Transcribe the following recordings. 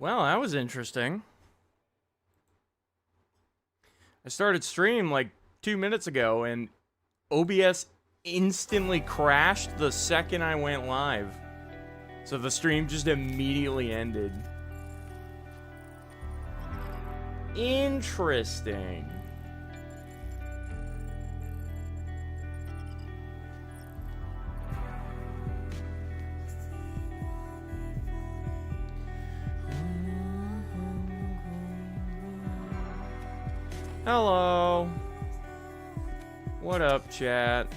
Well, that was interesting. I started stream like 2 minutes ago and OBS instantly crashed the second I went live. So the stream just immediately ended. Interesting. Hello. What up, chat?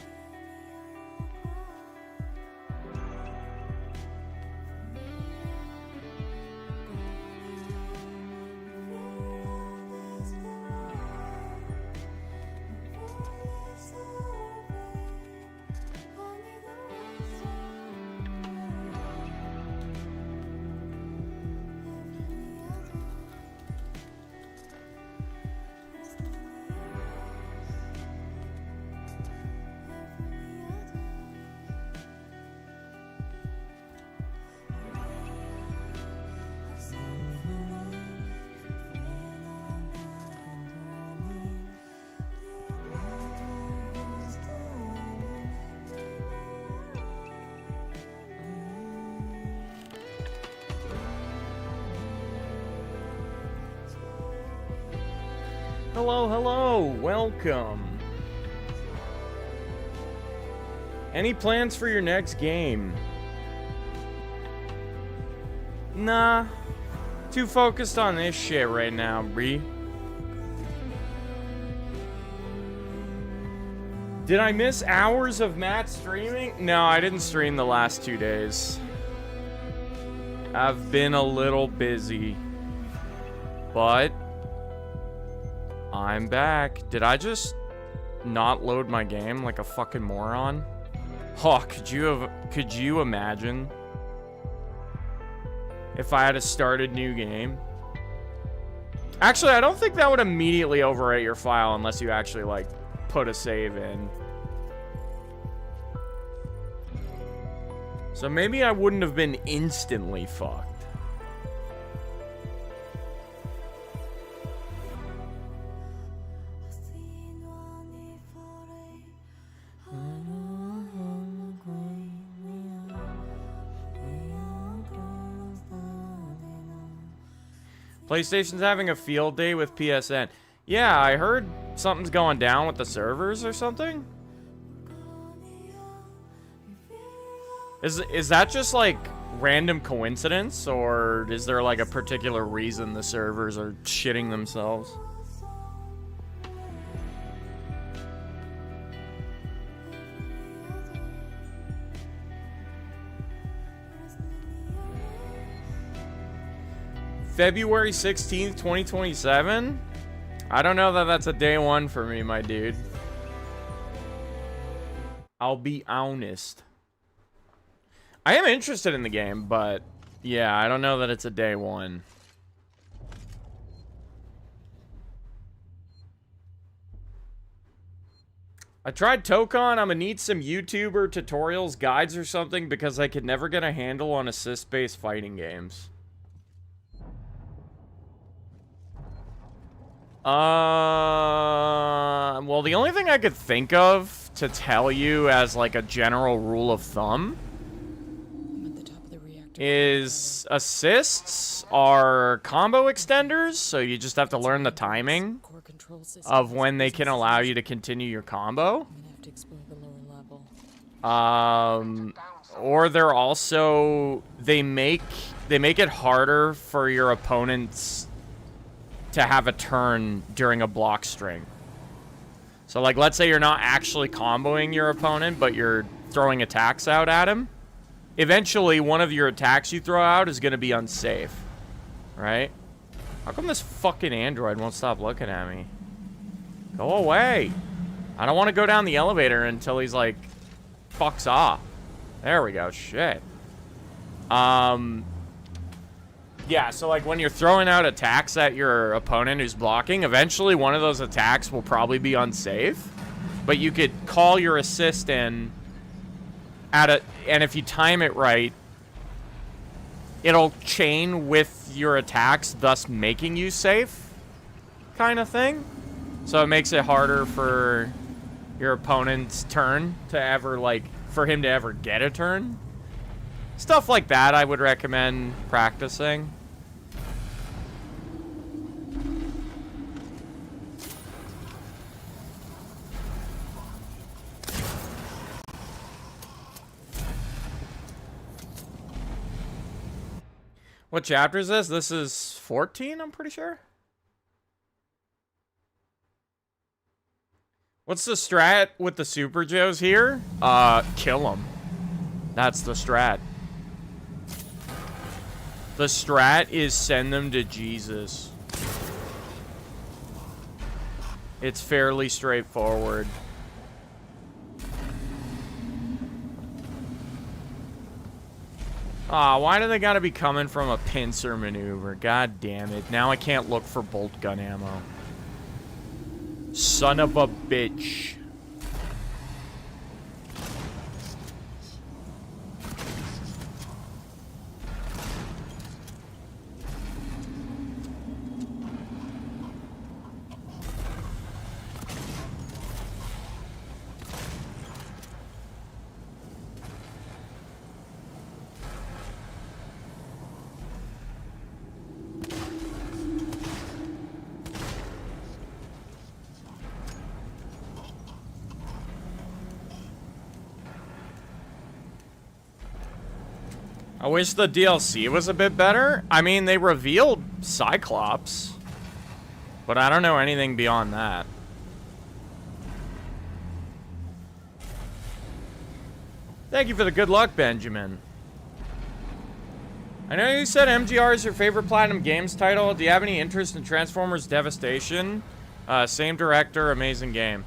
Hello, hello, welcome. Any plans for your next game? Nah, too focused on this shit right now, Bree. Did I miss hours of Matt streaming? No, I didn't stream the last 2 days. I've been a little busy, but I'm back. Did I just not load my game like a fucking moron? Oh, could you imagine if I had a started new game? Actually, I don't think that would immediately overwrite your file unless you actually like put a save in. So maybe I wouldn't have been instantly fucked. PlayStation's having a field day with PSN. Yeah, I heard something's going down with the servers or something. Is that just like random coincidence, or is there like a particular reason the servers are shitting themselves? February 16th, 2027? I don't know that that's a day one for me, my dude. I'll be honest. I am interested in the game, but yeah, I don't know that it's a day one. I tried Tokon. I'm gonna need some YouTuber tutorials, guides, or something because I could never get a handle on assist-based fighting games. Well, the only thing I could think of to tell you as like a general rule of thumb is assists are combo extenders, so you just have to learn the timing of when they can allow you to continue your combo. Or they're also they make it harder for your opponents to have a turn during a block string. So like, let's say you're not actually comboing your opponent, but you're throwing attacks out at him. Eventually, one of your attacks you throw out is going to be unsafe, right? How come this fucking android won't stop looking at me? Go away. I don't want to go down the elevator until he's like, fucks off. There we go, shit. Yeah, so like when you're throwing out attacks at your opponent who's blocking, eventually one of those attacks will probably be unsafe. But you could call your assist in and if you time it right, it'll chain with your attacks, thus making you safe, kind of thing. So it makes it harder for your opponent's turn to ever, like, for him to ever get a turn. Stuff like that I would recommend practicing. What chapter is this? This is 14, I'm pretty sure. What's the strat with the Super Joes here? Kill them. That's the strat. The strat is send them to Jesus. It's fairly straightforward. Aw, why do they gotta be coming from a pincer maneuver? God damn it. Now I can't look for bolt gun ammo. Son of a bitch. I wish the DLC was a bit better. I mean, they revealed Cyclops, but I don't know anything beyond that. Thank you for the good luck, Benjamin. I know you said MGR is your favorite Platinum Games title. Do you have any interest in Transformers Devastation? Same director, amazing game.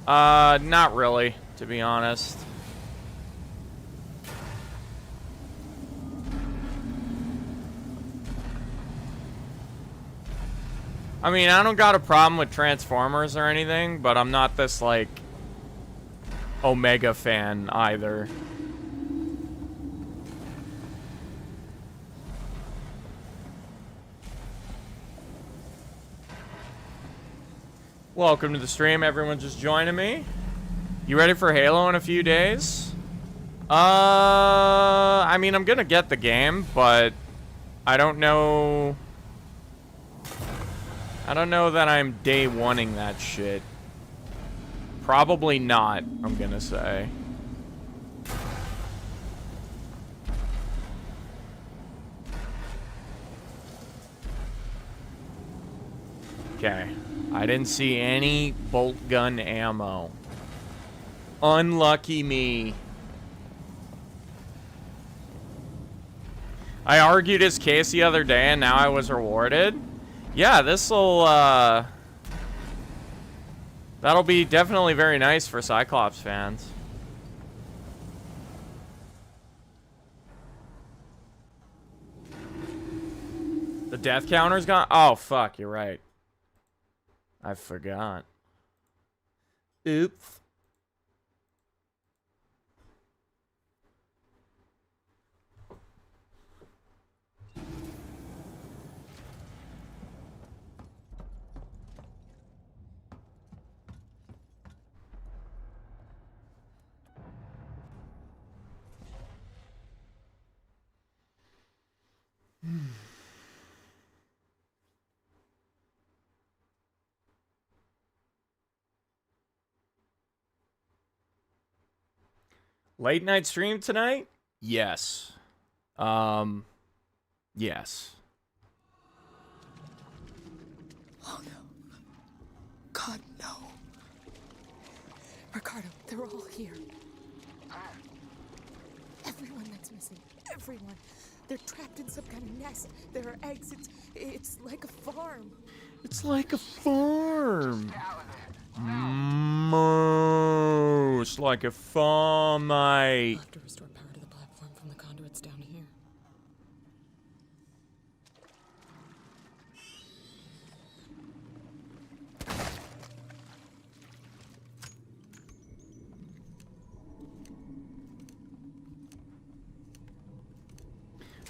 Not really, to be honest. I mean, I don't got a problem with Transformers or anything, but I'm not this, like, Omega fan either. Welcome to the stream, everyone just joining me. You ready for Halo in a few days? I mean, I'm gonna get the game, but I don't know that I'm day one-ing that shit. Probably not, I'm gonna say. Okay. I didn't see any bolt gun ammo. Unlucky me. I argued his case the other day and now I was rewarded. Yeah, this'll, that'll be definitely very nice for Cyclops fans. The death counter's gone? Oh, fuck, you're right. I forgot. Oops. Late night stream tonight? Yes. Yes. Oh no. God, no. Ricardo, they're all here. Everyone that's missing. Everyone. They're trapped in some kind of nest. There are eggs. It's like a farm. It's like a farm. Most like a farm, mate. I'll have to restore power to the platform from the conduits down here.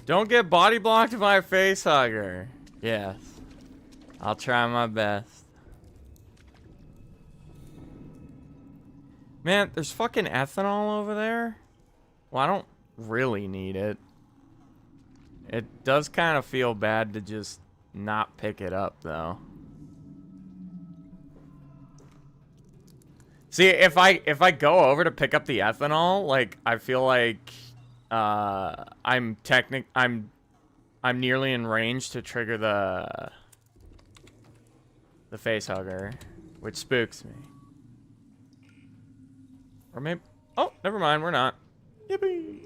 Don't get body blocked by a face hugger. Yes. I'll try my best. Man, there's fucking ethanol over there. Well, I don't really need it. It does kind of feel bad to just not pick it up, though. See, if I go over to pick up the ethanol, like, I feel like I'm nearly in range to trigger the face hugger, which spooks me. Or maybe, oh, never mind, we're not. Yippee!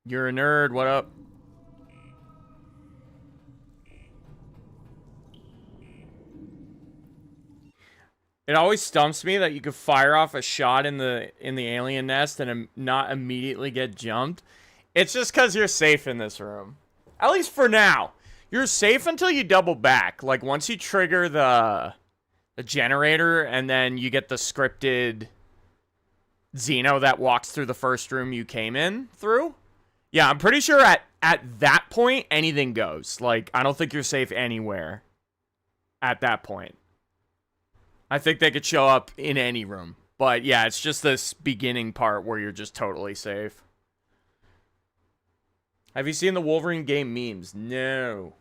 You're a nerd, what up? It always stumps me that you could fire off a shot in the alien nest and not immediately get jumped. It's just because you're safe in this room. At least for now. You're safe until you double back. Like, once you trigger the generator and then you get the scripted Xeno that walks through the first room you came in through. Yeah, I'm pretty sure at that point, anything goes. Like, I don't think you're safe anywhere at that point. I think they could show up in any room. But yeah, it's just this beginning part where you're just totally safe. Have you seen the Wolverine game memes? No.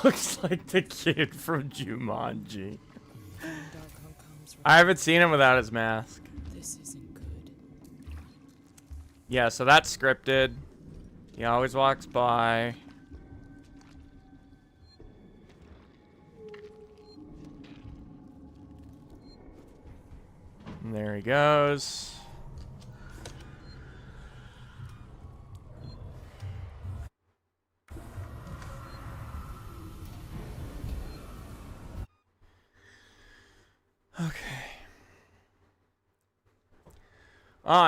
Looks like the kid from Jumanji. I haven't seen him without his mask. This isn't good. Yeah, so that's scripted. He always walks by. And there he goes. Okay.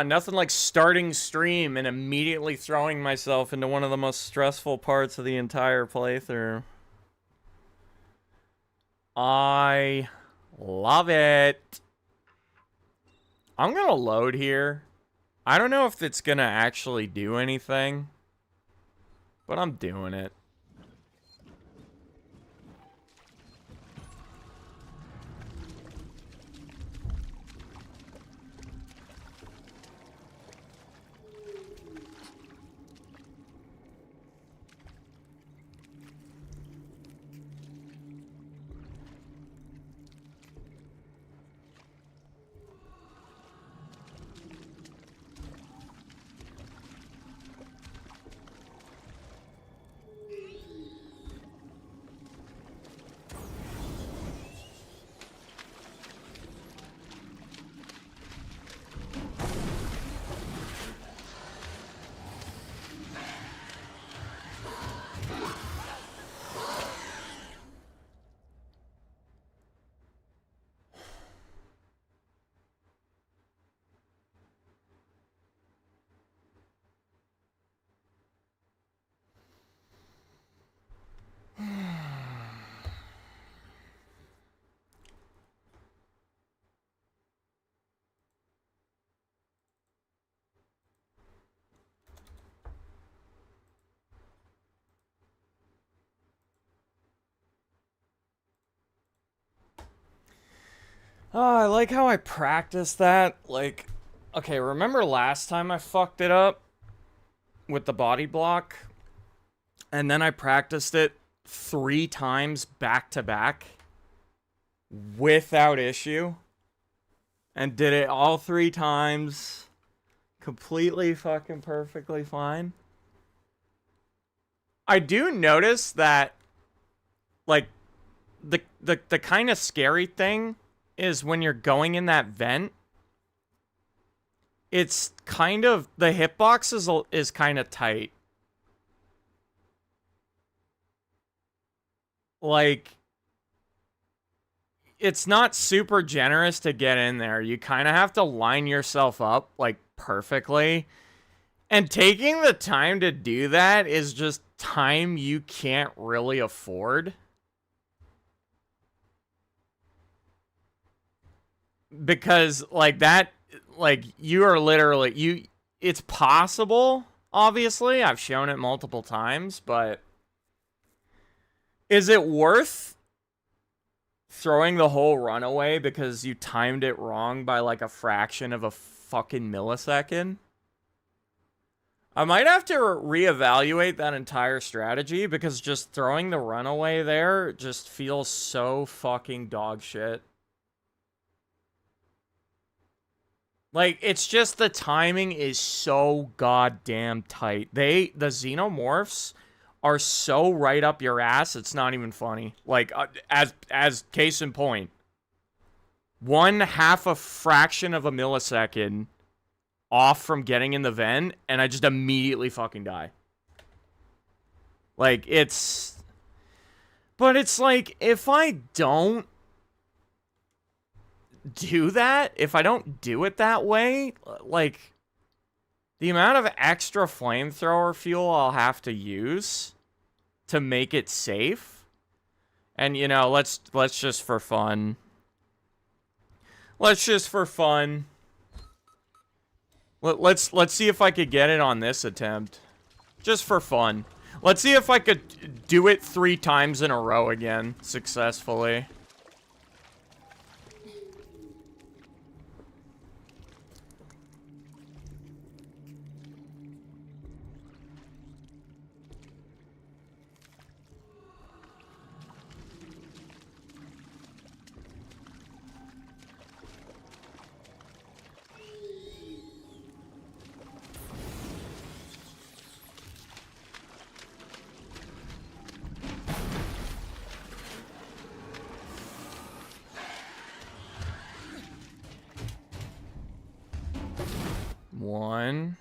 Nothing like starting stream and immediately throwing myself into one of the most stressful parts of the entire playthrough. I love it. I'm gonna load here. I don't know if it's gonna actually do anything, but I'm doing it. Oh, I like how I practiced that. Like, okay, remember last time I fucked it up with the body block? And then I practiced it 3 times back to back without issue. And did it all 3 times Completely fucking perfectly fine. I do notice that, like, the kind of scary thing is when you're going in that vent, it's kind of, the hitbox is kind of tight. Like, it's not super generous to get in there. You kind of have to line yourself up, like, perfectly. And taking the time to do that is just time you can't really afford. Because, like, that, like, you are literally, it's possible, obviously. I've shown it multiple times, but is it worth throwing the whole run away because you timed it wrong by, like, a fraction of a fucking millisecond? I might have to reevaluate that entire strategy because just throwing the runaway there just feels so fucking dog shit. Like, it's just the timing is so goddamn tight. The xenomorphs are so right up your ass, it's not even funny. Like, as case in point, 1/2 a fraction of a millisecond off from getting in the vent, and I just immediately fucking die. Like, it's... But it's like, if I don't do that, if I don't do it that way, like, the amount of extra flamethrower fuel I'll have to use to make it safe, and, you know, let's just for fun, let's see if I could get it on this attempt, just for fun. Let's see if I could do it 3 times in a row again successfully. One.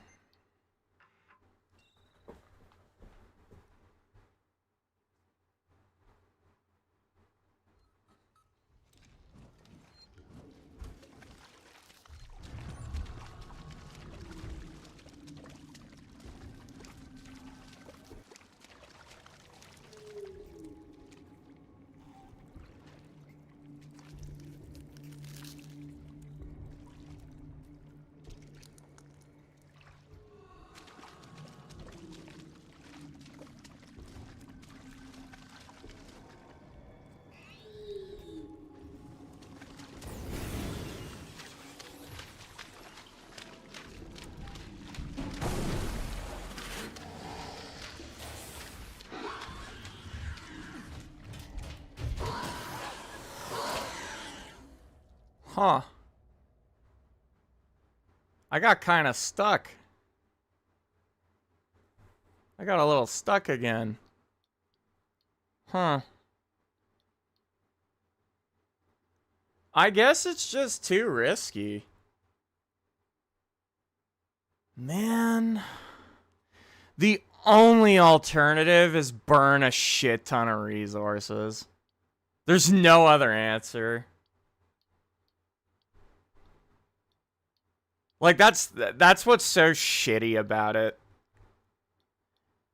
Huh. I got kind of stuck. I got a little stuck again. Huh. I guess it's just too risky. Man. The only alternative is burn a shit ton of resources. There's no other answer. Like, that's what's so shitty about it.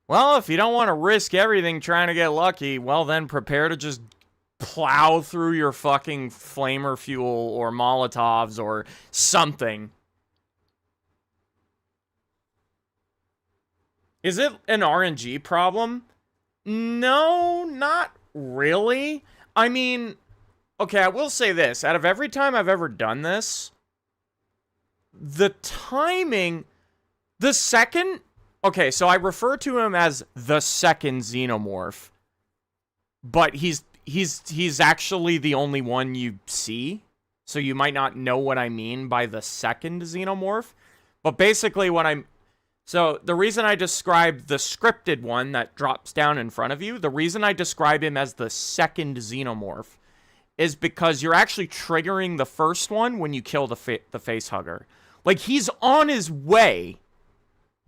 Well, if you don't want to risk everything trying to get lucky, well then prepare to just plow through your fucking flamer fuel or Molotovs or something. Is it an RNG problem? No, not really. I mean, okay, I will say this. Out of every time I've ever done this, the timing, the second... Okay, so I refer to him as the second xenomorph, but he's actually the only one you see, so you might not know what I mean by the second xenomorph. But basically so the reason I described the scripted one that drops down in front of you, the reason I describe him as the second xenomorph is because you're actually triggering the first one when you kill the face hugger. Like, he's on his way,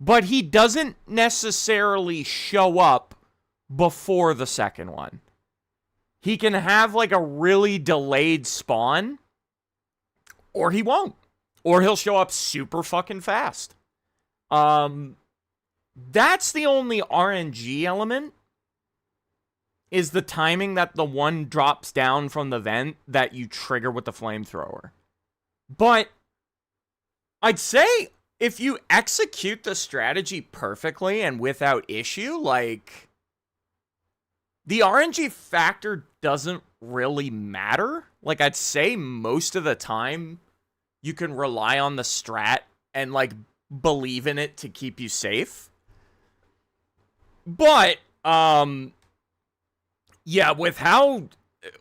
but he doesn't necessarily show up before the second one. He can have, like, a really delayed spawn, or he won't. Or he'll show up super fucking fast. That's the only RNG element, is the timing that the one drops down from the vent that you trigger with the flamethrower. But I'd say if you execute the strategy perfectly and without issue, like, the RNG factor doesn't really matter. Like, I'd say most of the time you can rely on the strat and, like, believe in it to keep you safe. But, yeah, with how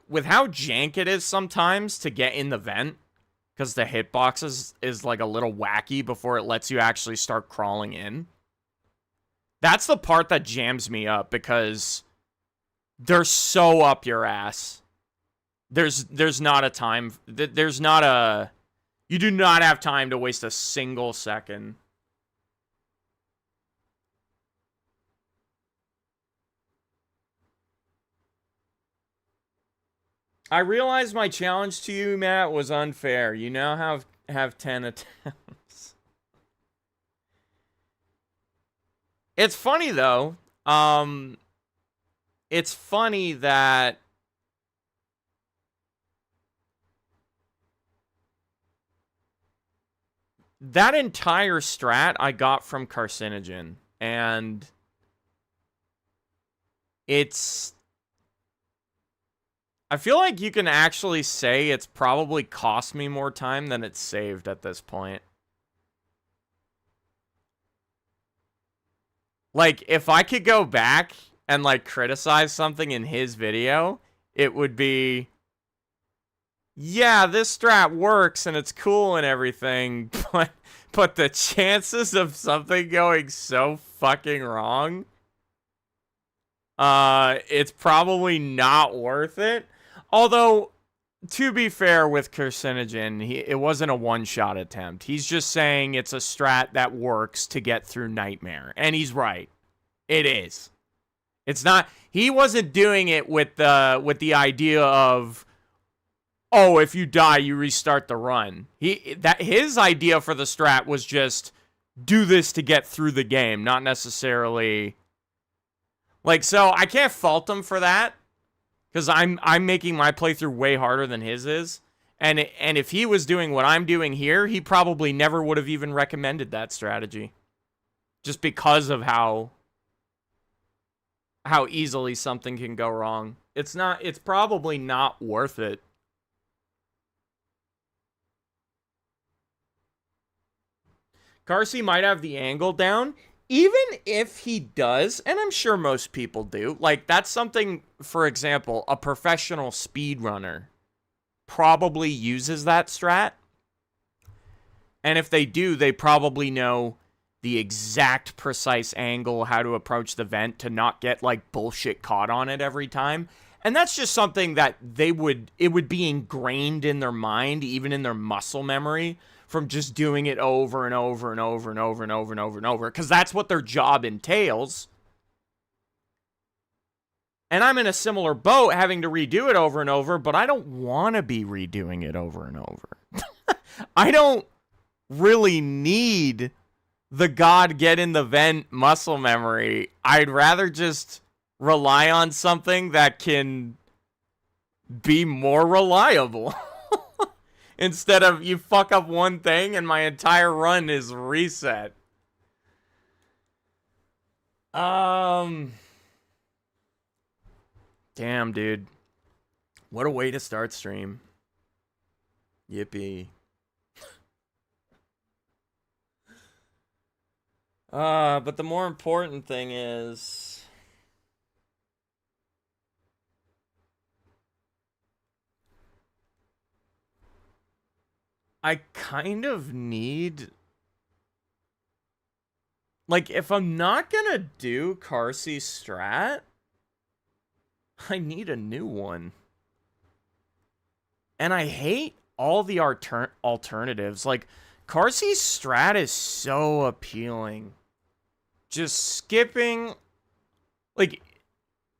jank it is sometimes to get in the vent, because the hitbox is like a little wacky before it lets you actually start crawling in. That's the part that jams me up, because they're so up your ass. There's not a time. You do not have time to waste a single second. I realized my challenge to you, Matt, was unfair. You now have 10 attempts. It's funny, though. It's funny that that entire strat I got from Carcinogen, and I feel like you can actually say it's probably cost me more time than it's saved at this point. Like, if I could go back and, like, criticize something in his video, it would be, yeah, this strat works and it's cool and everything, but the chances of something going so fucking wrong, it's probably not worth it. Although, to be fair with Carcinogen, it wasn't a one-shot attempt. He's just saying it's a strat that works to get through Nightmare. And he's right. It is. It's not... He wasn't doing it with the idea of, oh, if you die, you restart the run. His idea for the strat was just, do this to get through the game, not necessarily... Like, so I can't fault him for that, because I'm making my playthrough way harder than his is. And if he was doing what I'm doing here, he probably never would have even recommended that strategy. Just because of how easily something can go wrong. It's probably not worth it. Carsey might have the angle down. Even if he does, and I'm sure most people do, like, that's something, for example, a professional speedrunner probably uses that strat. And if they do, they probably know the exact precise angle, how to approach the vent to not get, like, bullshit caught on it every time. And that's just something that it would be ingrained in their mind, even in their muscle memory, from just doing it over and over and over and over and over and over and over, because that's what their job entails. And I'm in a similar boat, having to redo it over and over, but I don't want to be redoing it over and over. I don't really need the God get in the vent muscle memory. I'd rather just rely on something that can be more reliable. Instead of, you fuck up one thing and my entire run is reset. Damn, dude. What a way to start stream. Yippee. But the more important thing is... I kind of need Like, if I'm not gonna do Carsey's strat, I need a new one. And I hate all the alternatives. Like, Carsey's strat is so appealing. Just skipping, like,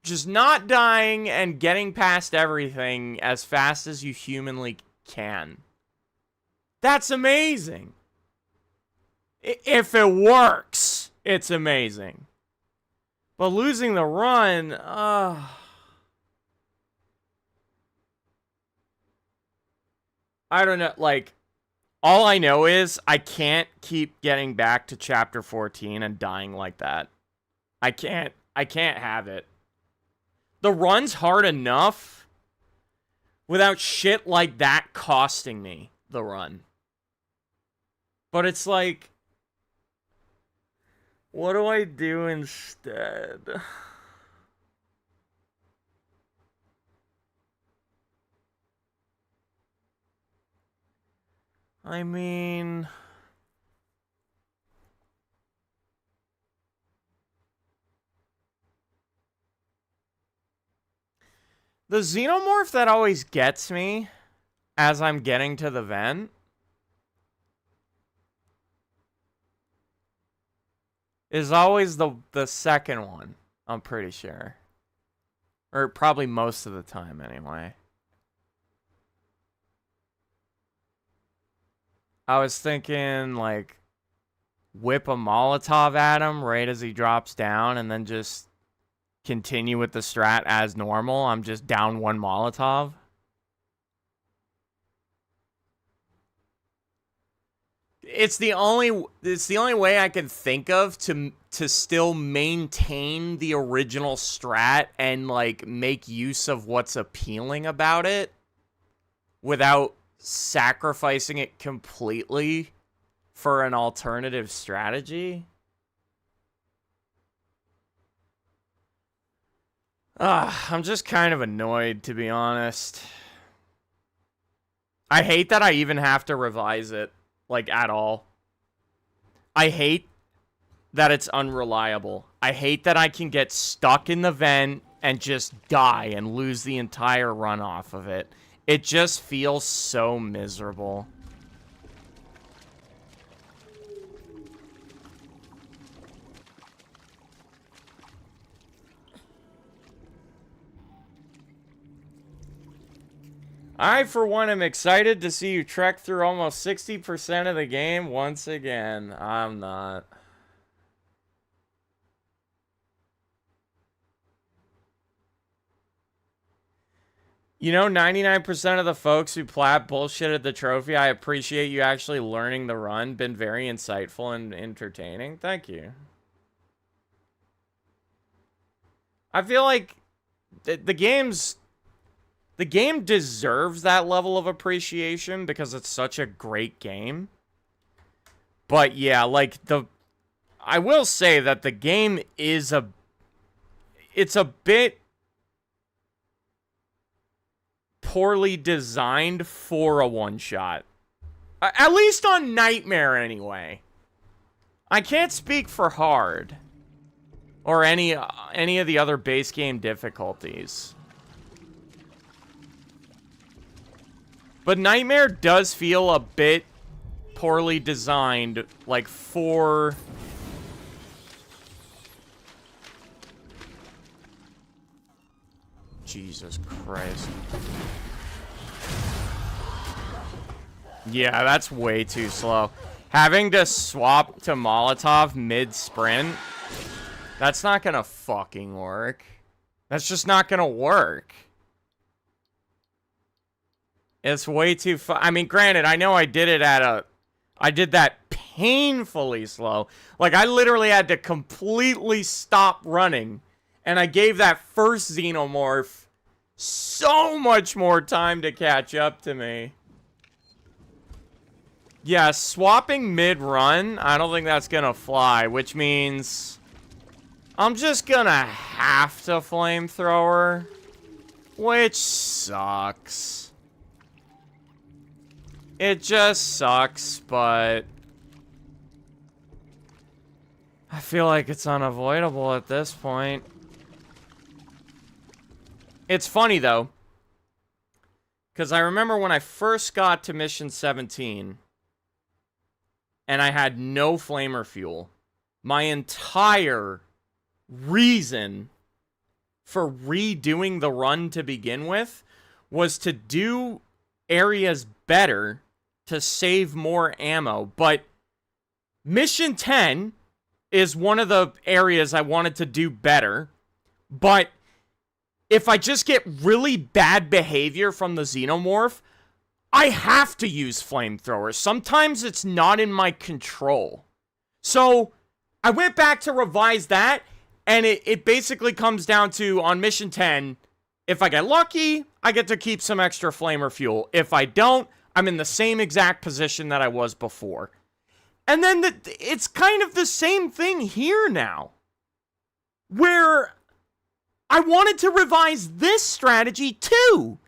just not dying and getting past everything as fast as you humanly can. That's amazing. If it works, it's amazing. But losing the run, I don't know, like, all I know is I can't keep getting back to chapter 14 and dying like that. I can't have it. The run's hard enough without shit like that costing me the run. But it's like, what do I do instead? I mean, the xenomorph that always gets me as I'm getting to the vent is always the second one, I'm pretty sure. Or probably most of the time, anyway. I was thinking, like, whip a Molotov at him right as he drops down and then just continue with the strat as normal. I'm just down one Molotov. It's the only way I can think of to still maintain the original strat and, like, make use of what's appealing about it without sacrificing it completely for an alternative strategy. I'm just kind of annoyed, to be honest. I hate that I even have to revise it, like, at all. I hate that it's unreliable. I hate that I can get stuck in the vent and just die and lose the entire run off of it. It just feels so miserable. I, for one, am excited to see you trek through almost 60% of the game once again. I'm not. You know, 99% of the folks who bullshitted the trophy, I appreciate you actually learning the run. Been very insightful and entertaining. Thank you. I feel like the game deserves that level of appreciation because it's such a great game. But yeah, like, I will say that the game is it's a bit poorly designed for a one-shot. At least on Nightmare, anyway. I can't speak for Hard or any of the other base game difficulties. But Nightmare does feel a bit poorly designed, like, for... Jesus Christ. Yeah, that's way too slow. Having to swap to Molotov mid-sprint, that's not gonna fucking work. That's just not gonna work. It's way too I mean, granted, I know I did it I did that painfully slow. Like, I literally had to completely stop running. And I gave that first Xenomorph so much more time to catch up to me. Yeah, swapping mid-run, I don't think that's gonna fly, which means I'm just gonna have to flamethrower, which sucks. It just sucks, but I feel like it's unavoidable at this point. It's funny, though. Because I remember when I first got to Mission 17, and I had no flamer fuel, my entire reason for redoing the run to begin with was to do areas better to save more ammo. But Mission 10 is one of the areas I wanted to do better. But if I just get really bad behavior from the xenomorph, I have to use flamethrowers. Sometimes it's not in my control. So I went back to revise that, and it basically comes down to, on Mission 10, if I get lucky, I get to keep some extra flamer fuel. If I don't, I'm in the same exact position that I was before. And then it's kind of the same thing here now, where I wanted to revise this strategy too,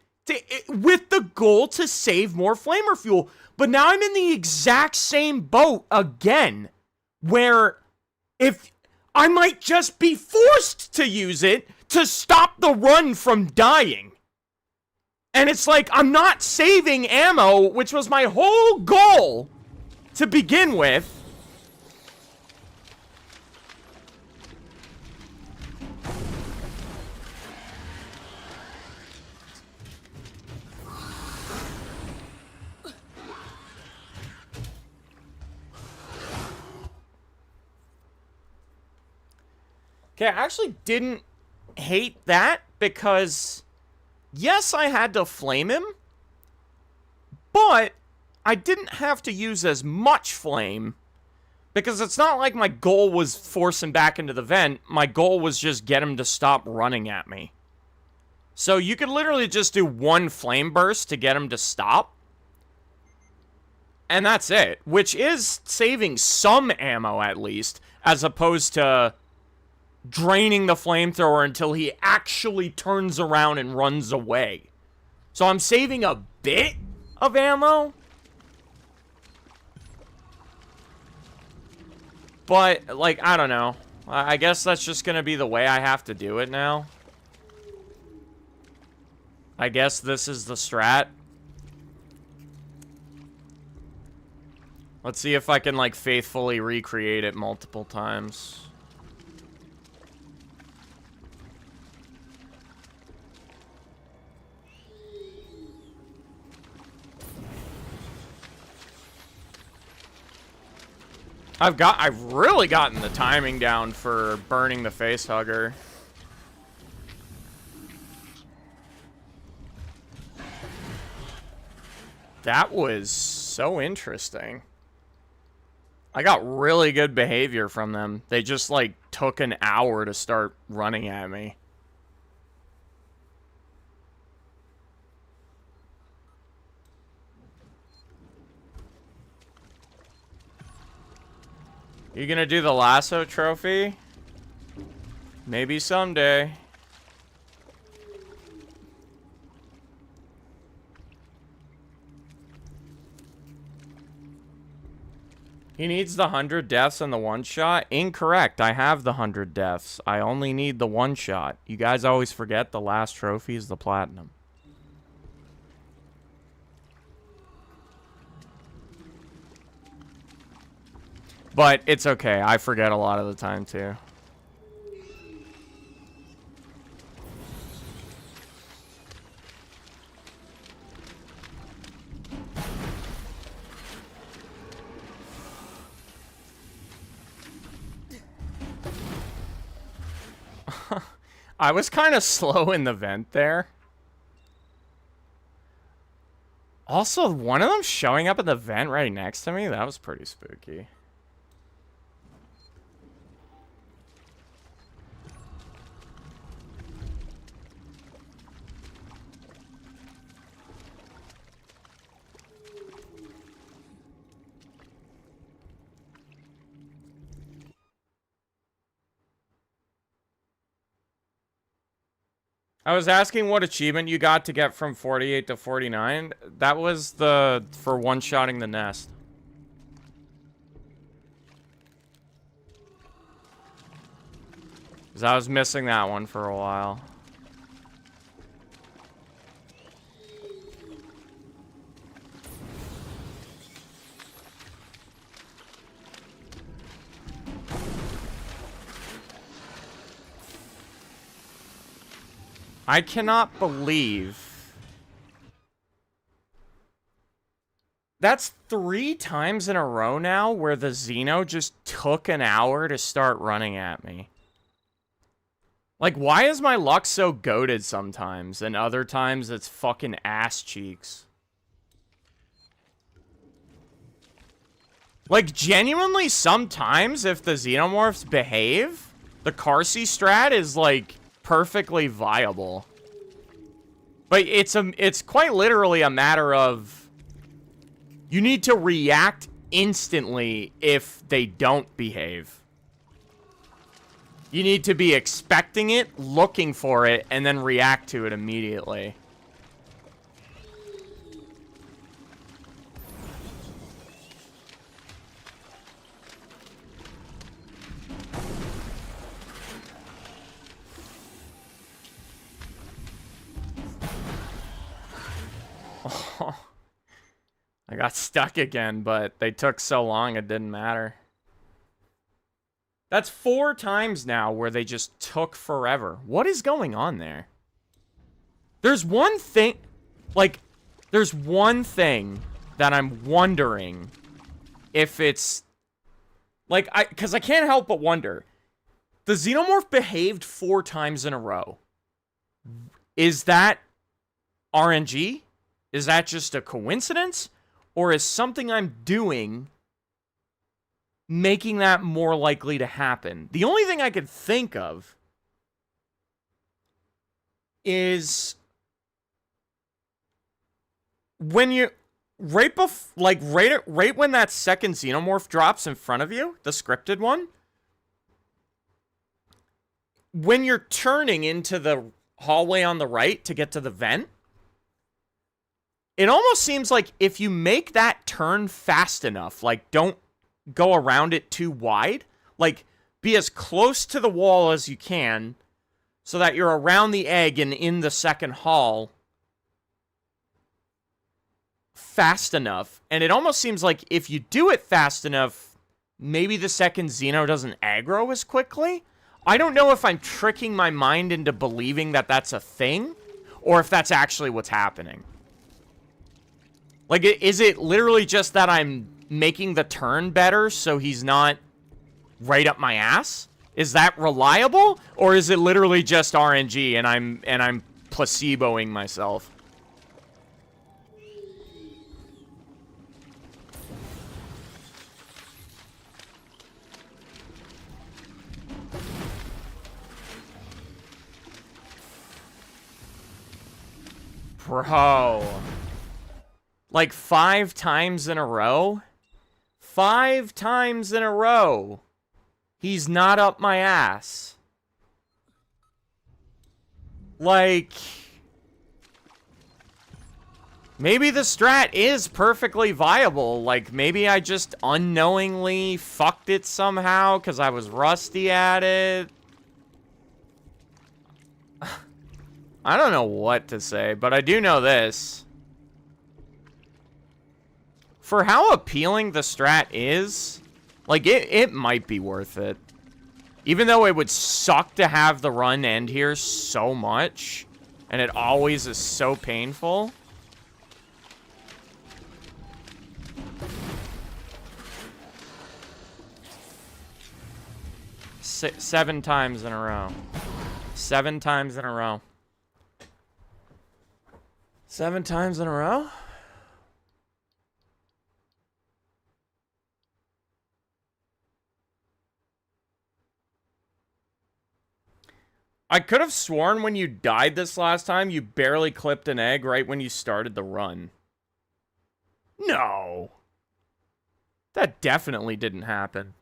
with the goal to save more flamer fuel. But now I'm in the exact same boat again, where if I might just be forced to use it to stop the run from dying. And it's like, I'm not saving ammo, which was my whole goal to begin with. Okay, I actually didn't hate that because, yes, I had to flame him, but I didn't have to use as much flame because it's not like my goal was force him back into the vent. My goal was just get him to stop running at me. So you could literally just do one flame burst to get him to stop. And that's it, which is saving some ammo at least, as opposed to draining the flamethrower until he actually turns around and runs away. So I'm saving a bit of ammo. But, like, I don't know. I guess that's just gonna be the way I have to do it now. I guess this is the strat. Let's see if I can, like, faithfully recreate it multiple times. I've really gotten the timing down for burning the face hugger. That was so interesting. I got really good behavior from them. They just, like, took an hour to start running at me. You gonna do the lasso trophy? Maybe someday. He needs the 100 deaths and the one shot? Incorrect. I have the 100 deaths. I only need the one shot. You guys always forget the last trophy is the platinum. But it's okay. I forget a lot of the time, too. I was kind of slow in the vent there. Also, one of them showing up in the vent right next to me, that was pretty spooky. I was asking what achievement you got to get from 48 to 49. That was for one-shotting the nest. Because I was missing that one for a while. I cannot believe... That's 3 times in a row now where the Xeno just took an hour to start running at me. Like, why is my luck so goated sometimes, and other times it's fucking ass cheeks? Like, genuinely, sometimes, if the Xenomorphs behave, the Carsey strat is, like, perfectly viable. But it's quite literally a matter of... You need to react instantly if they don't behave. You need to be expecting it, looking for it, and then react to it immediately. Oh. I got stuck again, but they took so long it didn't matter. That's 4 times now where they just took forever. What is going on there? There's one thing... Like, there's one thing that I'm wondering if it's... Like, because I can't help but wonder. The Xenomorph behaved 4 times in a row. Is that RNG? Is that just a coincidence? Or is something I'm doing making that more likely to happen? The only thing I could think of is when you right when that second Xenomorph drops in front of you, the scripted one, when you're turning into the hallway on the right to get to the vent, it almost seems like if you make that turn fast enough, like, don't go around it too wide, like, be as close to the wall as you can so that you're around the egg and in the second hall fast enough. And it almost seems like if you do it fast enough, maybe the second Xeno doesn't aggro as quickly. I don't know if I'm tricking my mind into believing that that's a thing or if that's actually what's happening. Like, is it literally just that I'm making the turn better so he's not right up my ass? Is that reliable? Or is it literally just RNG and I'm placeboing myself? Bro. Like 5 times in a row? 5 times in a row. He's not up my ass. Like... Maybe the strat is perfectly viable. Like, maybe I just unknowingly fucked it somehow because I was rusty at it. I don't know what to say, but I do know this. For how appealing the strat is, like, it might be worth it. Even though it would suck to have the run end here so much, and it always is so painful. Seven times in a row. 7 times in a row. 7 times in a row? I could have sworn when you died this last time, you barely clipped an egg right when you started the run. No. That definitely didn't happen.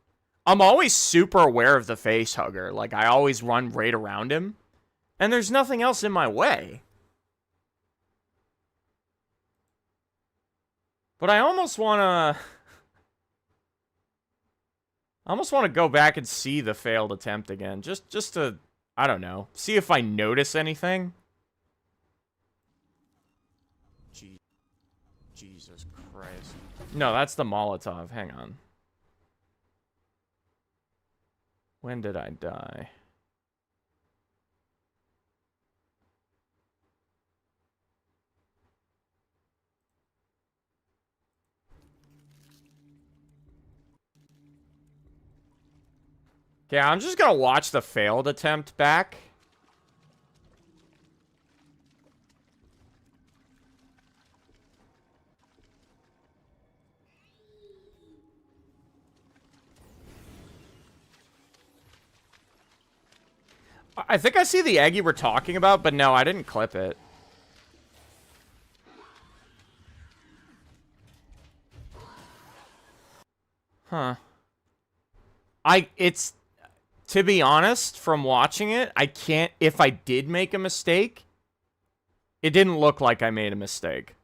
I'm always super aware of the face hugger. Like, I always run right around him. And there's nothing else in my way. But I almost want to... I almost want to go back and see the failed attempt again. Just to I don't know. See if I notice anything. Jesus Christ. No, that's the Molotov. Hang on. When did I die? Okay, I'm just gonna watch the failed attempt back. I think I see the egg you were talking about, but no, I didn't clip it. Huh. It's, to be honest, from watching it, I can't, if I did make a mistake, it didn't look like I made a mistake.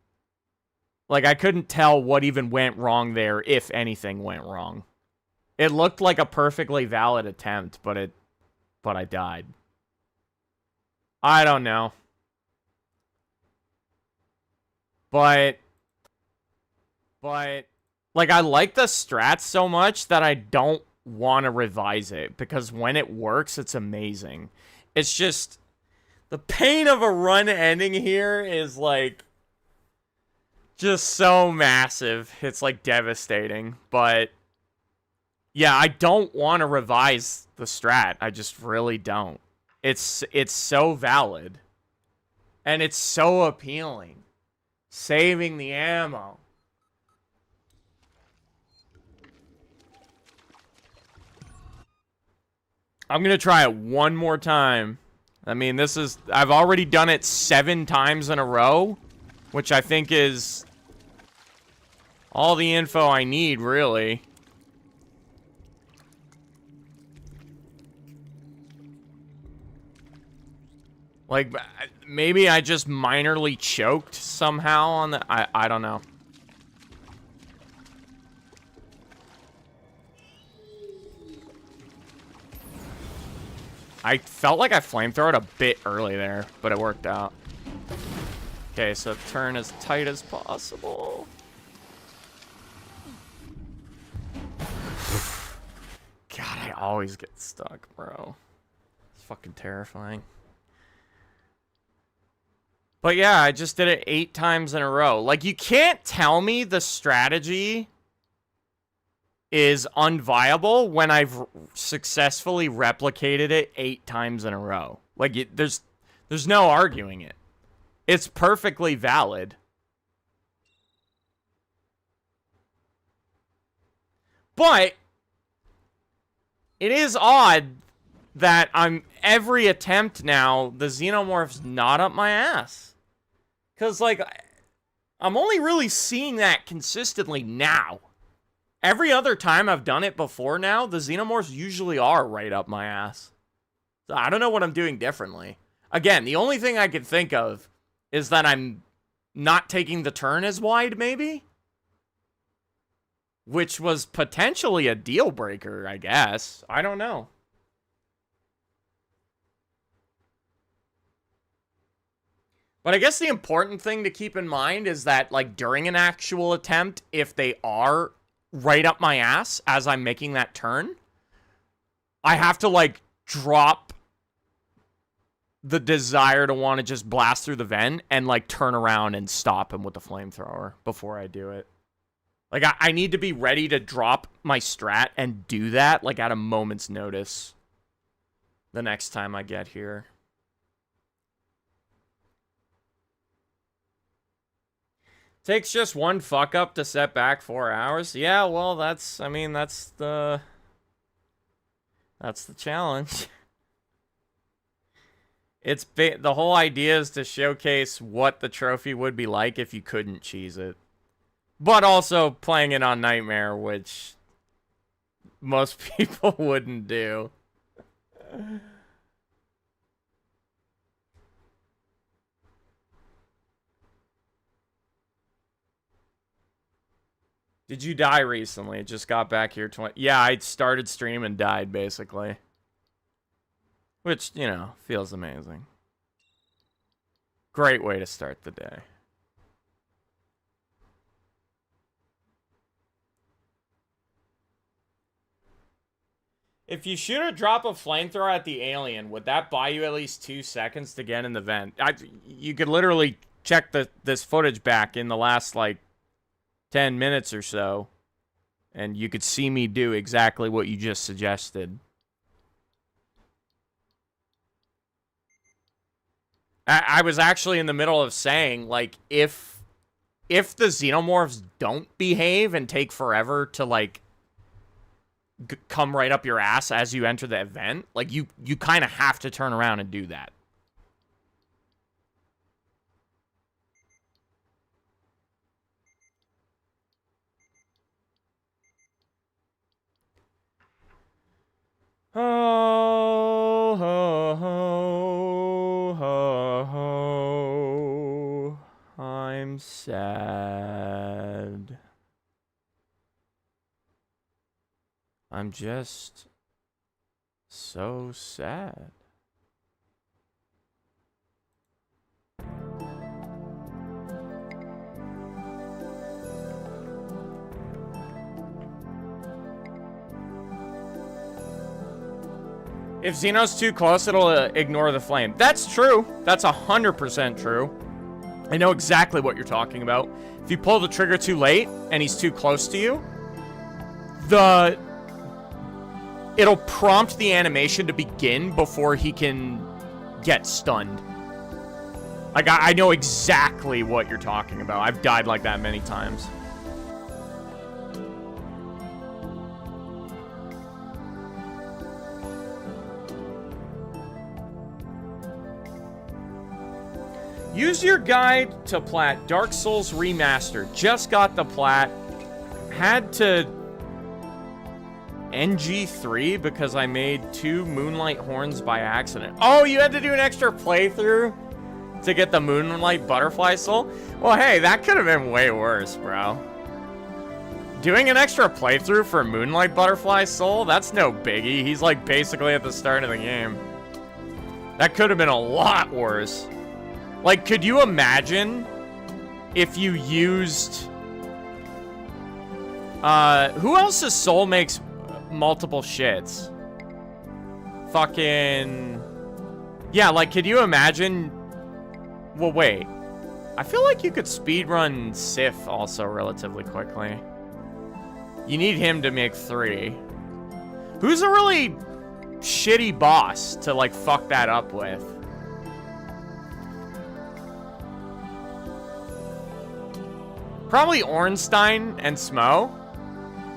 Like, I couldn't tell what even went wrong there, if anything went wrong. It looked like a perfectly valid attempt, but I died. I don't know. But, like, I like the strat so much that I don't want to revise it, because when it works, it's amazing. It's just, the pain of a run ending here is, like, just so massive. It's, like, devastating. But, yeah, I don't want to revise the strat. I just really don't. It's so valid. And it's so appealing. Saving the ammo. I'm going to try it one more time. I mean, I've already done it 7 times in a row, which I think is all the info I need, really. Like, maybe I just minorly choked somehow on the... I don't know. I felt like I flamethrowed a bit early there, but it worked out. Okay, so turn as tight as possible. God, I always get stuck, bro. It's fucking terrifying. But yeah, I just did it 8 times in a row. Like, you can't tell me the strategy is unviable when I've successfully replicated it 8 times in a row. Like, there's no arguing it. It's perfectly valid. But it is odd that every attempt now, the xenomorph's not up my ass. Because, like, I'm only really seeing that consistently now. Every other time I've done it before now, the xenomorphs usually are right up my ass. So I don't know what I'm doing differently. Again, the only thing I can think of is that I'm not taking the turn as wide, maybe? Which was potentially a deal breaker, I guess. I don't know. But I guess the important thing to keep in mind is that, like, during an actual attempt, if they are right up my ass as I'm making that turn, I have to, like, drop the desire to want to just blast through the vent and, like, turn around and stop him with the flamethrower before I do it. Like, I need to be ready to drop my strat and do that, like, at a moment's notice the next time I get here. Takes just one fuck up to set back 4 hours. Yeah, well, that's the challenge. The whole idea is to showcase what the trophy would be like if you couldn't cheese it. But also playing it on Nightmare, which most people wouldn't do. Did you die recently? Just got back here 20... Yeah, I started stream and died, basically. Which, you know, feels amazing. Great way to start the day. If you shoot or drop a flamethrower at the alien, would that buy you at least 2 seconds to get in the vent? You could literally check this footage back in the last, like, 10 minutes or so, and you could see me do exactly what you just suggested. I was actually in the middle of saying, like, if the xenomorphs don't behave and take forever to, like, come right up your ass as you enter the event, like, you kind of have to turn around and do that. Ho, ho, ho, ho, ho. I'm sad. I'm just so sad. If Xeno's too close, it'll ignore the flame. That's true. That's 100% true. I know exactly what you're talking about. If you pull the trigger too late and he's too close to you, it'll prompt the animation to begin before he can get stunned. Like, I know exactly what you're talking about. I've died like that many times. Use your guide to plat. Dark Souls Remastered. Just got the plat. Had to NG3 because I made 2 Moonlight Horns by accident. Oh, you had to do an extra playthrough to get the Moonlight Butterfly Soul? Well, hey, that could have been way worse, bro. Doing an extra playthrough for Moonlight Butterfly Soul? That's no biggie. He's like basically at the start of the game. That could have been a lot worse. Like, could you imagine if you used... who else's soul makes multiple shits? Fucking... Yeah, like, could you imagine... Well, wait. I feel like you could speedrun Sif also relatively quickly. You need him to make 3. Who's a really shitty boss to, like, fuck that up with? Probably Ornstein and Smo.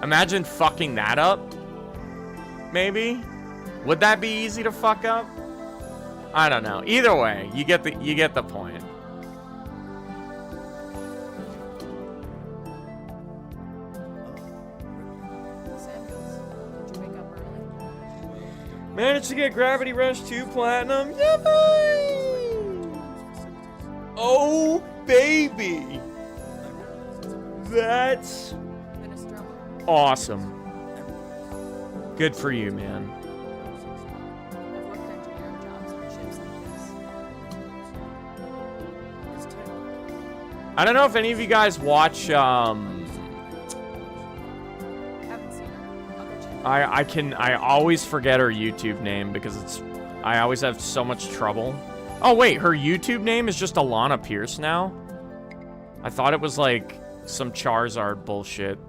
Imagine fucking that up. Maybe. Would that be easy to fuck up? I don't know. Either way, you get the point. Samuels, did you wake up early? Managed to get Gravity Rush 2 Platinum. Yeah, boy! Oh, baby! That's awesome. Good for you, man. I've worked engineering jobs on ships like this. I don't know if any of you guys watch, Haven't seen her. I'll get you. I always forget her YouTube name because I always have so much trouble. Oh, wait, her YouTube name is just Alana Pierce now? I thought it was like some Charizard bullshit.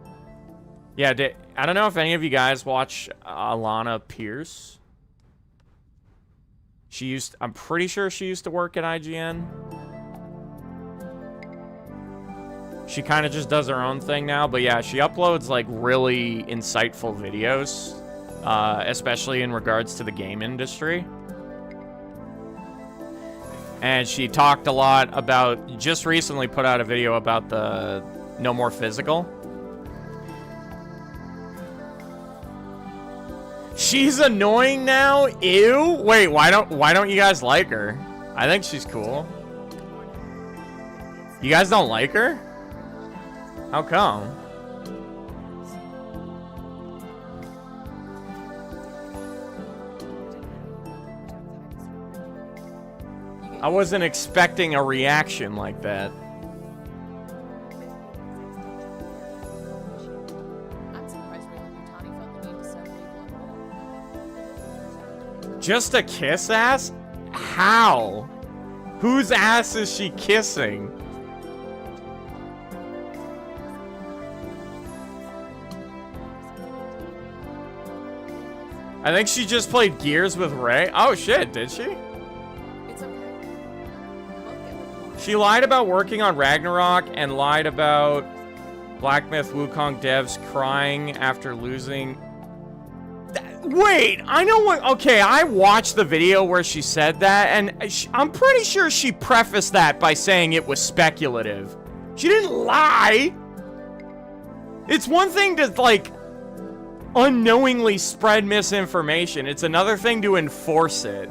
Yeah, I don't know if any of you guys watch Alana Pierce. I'm pretty sure she used to work at IGN. She kind of just does her own thing now, but yeah, she uploads like really insightful videos, especially in regards to the game industry. And she talked a lot about, just recently put out a video about the No More Physical. She's annoying now? Ew. Wait, why don't you guys like her? I think she's cool. You guys don't like her? How come? I wasn't expecting a reaction like that. I'm surprised Raven Butani felt the need to send people. Just a kiss ass? How? Whose ass is she kissing? I think she just played Gears with Ray. Oh shit, did she? It's okay. She lied about working on Ragnarok and lied about Black Myth Wukong devs crying after losing. Wait, I know what. Okay, I watched the video where she said that, and I'm pretty sure she prefaced that by saying it was speculative. She didn't lie. It's one thing to, like, unknowingly spread misinformation. It's another thing to enforce it.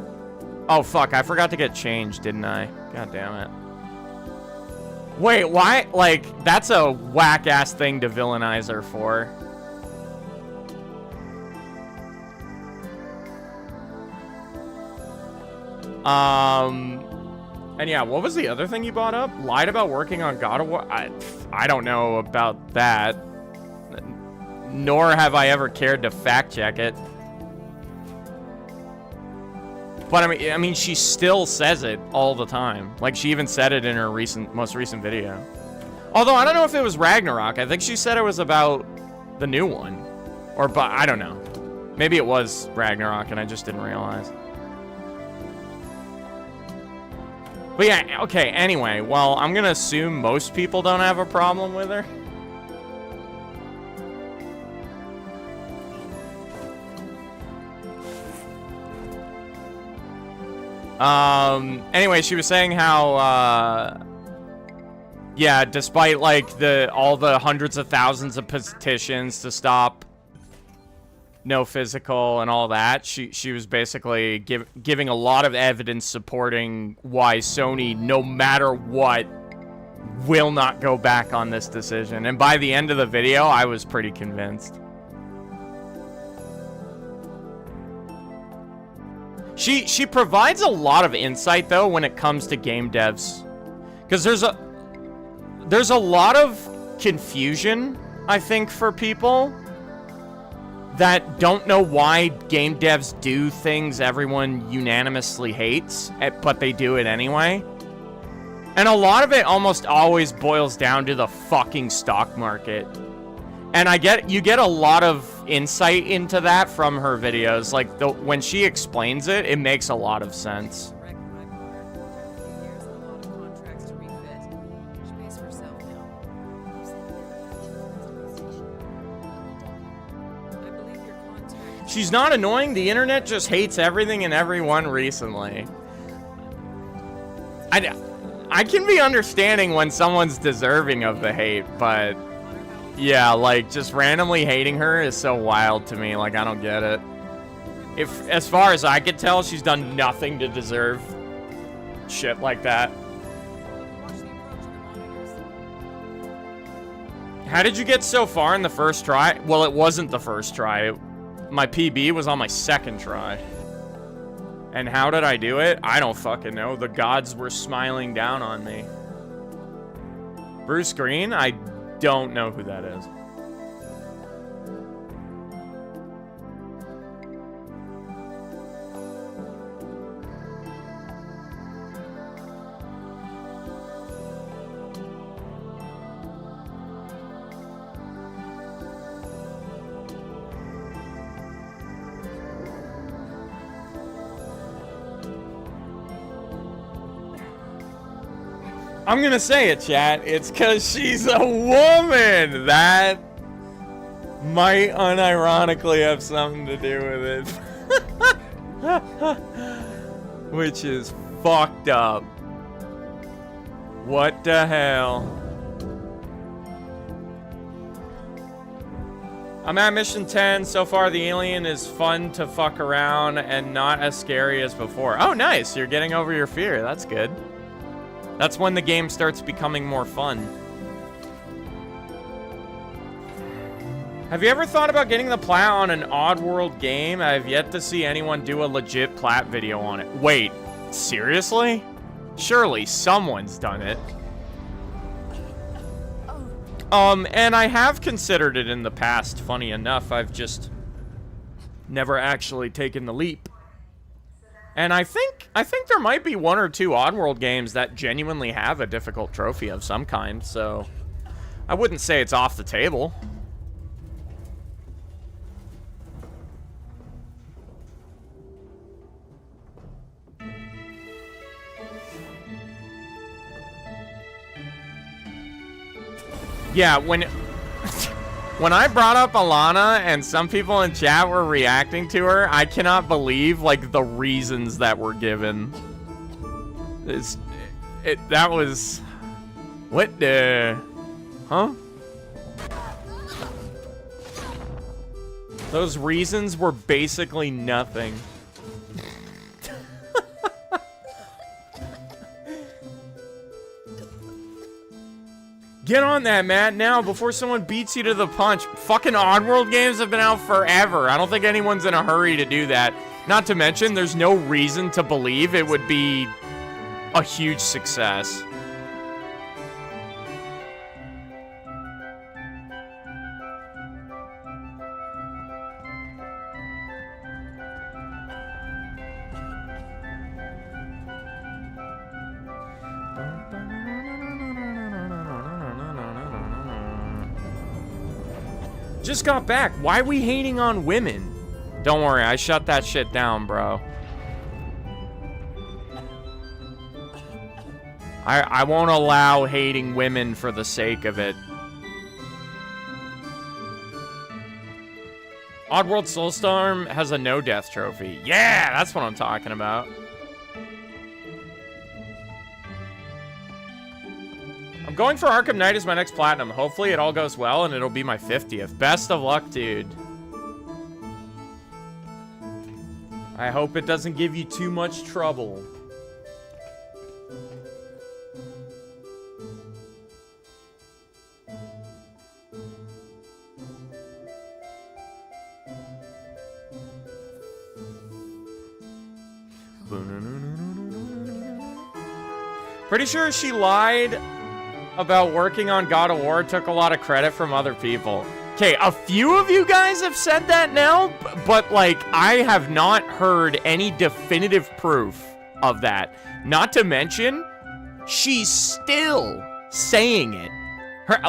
Oh, fuck, I forgot to get changed, didn't I? God damn it. Wait, why? Like, that's a whack-ass thing to villainize her for. And yeah, what was the other thing you brought up? Lied about working on God of War? I don't know about that. Nor have I ever cared to fact check it. But I mean, she still says it all the time. Like, she even said it in her most recent video. Although, I don't know if it was Ragnarok. I think she said it was about the new one. But I don't know. Maybe it was Ragnarok and I just didn't realize. But yeah, okay, anyway. Well, I'm gonna assume most people don't have a problem with her. Anyway, she was saying how, yeah, despite, like, all the hundreds of thousands of petitions to stop no physical and all that, she was basically giving a lot of evidence supporting why Sony, no matter what, will not go back on this decision. And by the end of the video, I was pretty convinced. She provides a lot of insight, though, when it comes to game devs. Because there's a lot of confusion, I think, for people that don't know why game devs do things everyone unanimously hates, but they do it anyway. And a lot of it almost always boils down to the fucking stock market. And you get a lot of insight into that from her videos. Like, when she explains it, it makes a lot of sense. She's not annoying. The internet just hates everything and everyone recently. I can be understanding when someone's deserving of the hate, but yeah, like, just randomly hating her is so wild to me. Like, I don't get it. As far as I could tell, she's done nothing to deserve shit like that. How did you get so far in the first try? Well, it wasn't the first try. My PB was on my second try. And how did I do it? I don't fucking know. The gods were smiling down on me. Bruce Green? I don't know who that is. I'm gonna say it, chat. It's because she's a woman. That might unironically have something to do with it. Which is fucked up. What the hell? I'm at mission 10. So far, the alien is fun to fuck around and not as scary as before. Oh, nice. You're getting over your fear. That's good. That's when the game starts becoming more fun. Have you ever thought about getting the plat on an Oddworld game? I have yet to see anyone do a legit plat video on it. Wait, seriously? Surely someone's done it. And I have considered it in the past, funny enough. I've just never actually taken the leap. And I think there might be 1 or 2 Oddworld games that genuinely have a difficult trophy of some kind, so I wouldn't say it's off the table. Yeah, when I brought up Alana and some people in chat were reacting to her, I cannot believe, like, the reasons that were given. That was... What the... Huh? Those reasons were basically nothing. Get on that, Matt, now, before someone beats you to the punch. Fucking Oddworld games have been out forever. I don't think anyone's in a hurry to do that. Not to mention, there's no reason to believe it would be a huge success. Just got back. Why are we hating on women? Don't worry, I shut that shit down, bro. I won't allow hating women for the sake of it. Oddworld Soulstorm has a no-death trophy. Yeah, that's what I'm talking about. I'm going for Arkham Knight as my next platinum. Hopefully it all goes well and it'll be my 50th. Best of luck, dude. I hope it doesn't give you too much trouble. Pretty sure she lied about working on God of War, took a lot of credit from other people. Okay, a few of you guys have said that now, but, like, I have not heard any definitive proof of that. Not to mention, she's still saying it.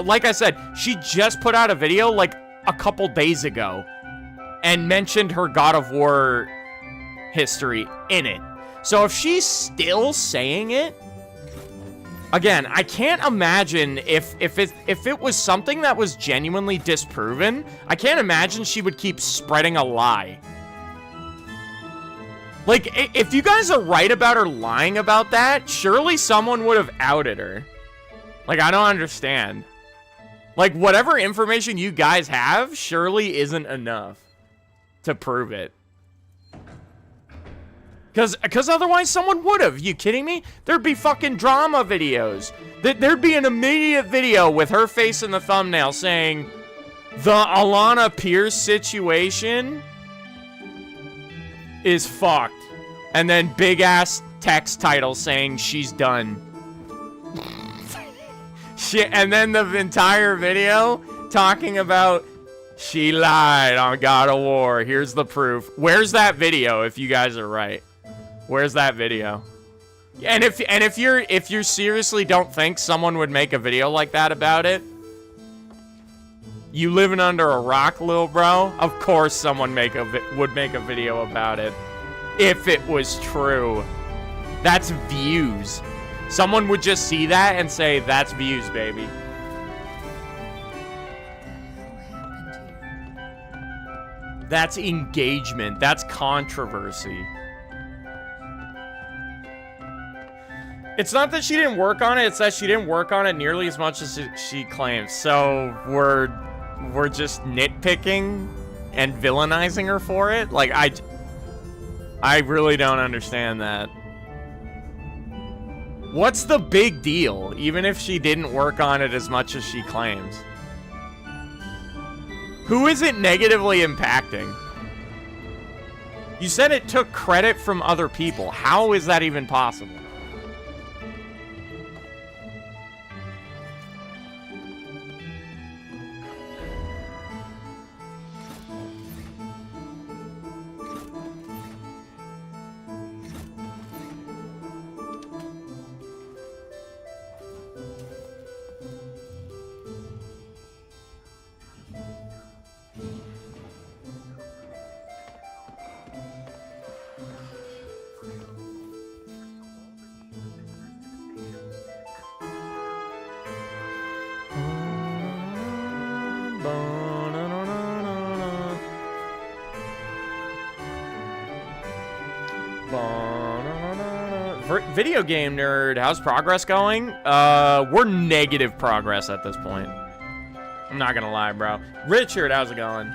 Like I said, she just put out a video, like, a couple days ago and mentioned her God of War history in it. So if she's still saying it, again, I can't imagine if it was something that was genuinely disproven, I can't imagine she would keep spreading a lie. Like, if you guys are right about her lying about that, surely someone would have outed her. Like, I don't understand. Like, whatever information you guys have surely isn't enough to prove it. Because otherwise someone would have. You kidding me? There'd be fucking drama videos. There'd be an immediate video with her face in the thumbnail saying, the Alana Pierce situation is fucked. And then big ass text title saying she's done. Shit, and then the entire video talking about she lied on God of War. Here's the proof. Where's that video if you guys are right? Where's that video? And if you seriously don't think someone would make a video like that about it, you living under a rock, little bro? Of course someone would make a video about it. If it was true. That's views. Someone would just see that and say, that's views, baby. That's engagement. That's controversy. It's not that she didn't work on it, it's that she didn't work on it nearly as much as she claims. So we're just nitpicking and villainizing her for it? Like, I really don't understand that. What's the big deal, even if she didn't work on it as much as she claims? Who is it negatively impacting? You said it took credit from other people. How is that even possible? Video game nerd, how's progress going? We're negative progress at this point. I'm not gonna lie, bro. Richard, how's it going?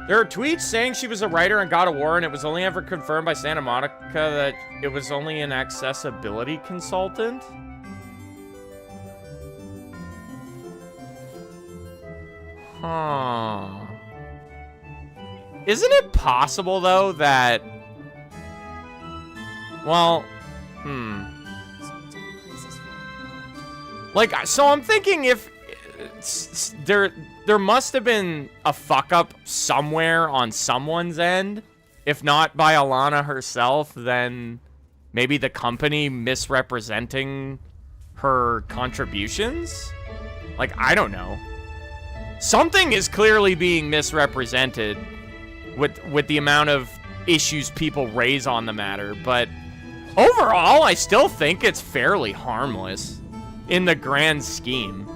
There are tweets saying she was a writer in God of War, and it was only ever confirmed by Santa Monica that it was only an accessibility consultant. Huh. Isn't it possible, though, that... Well, Like, so I'm thinking if... There must have been a fuck-up somewhere on someone's end. If not by Alana herself, then maybe the company misrepresenting her contributions? Like, I don't know. Something is clearly being misrepresented with the amount of issues people raise on the matter, but overall, I still think it's fairly harmless in the grand scheme.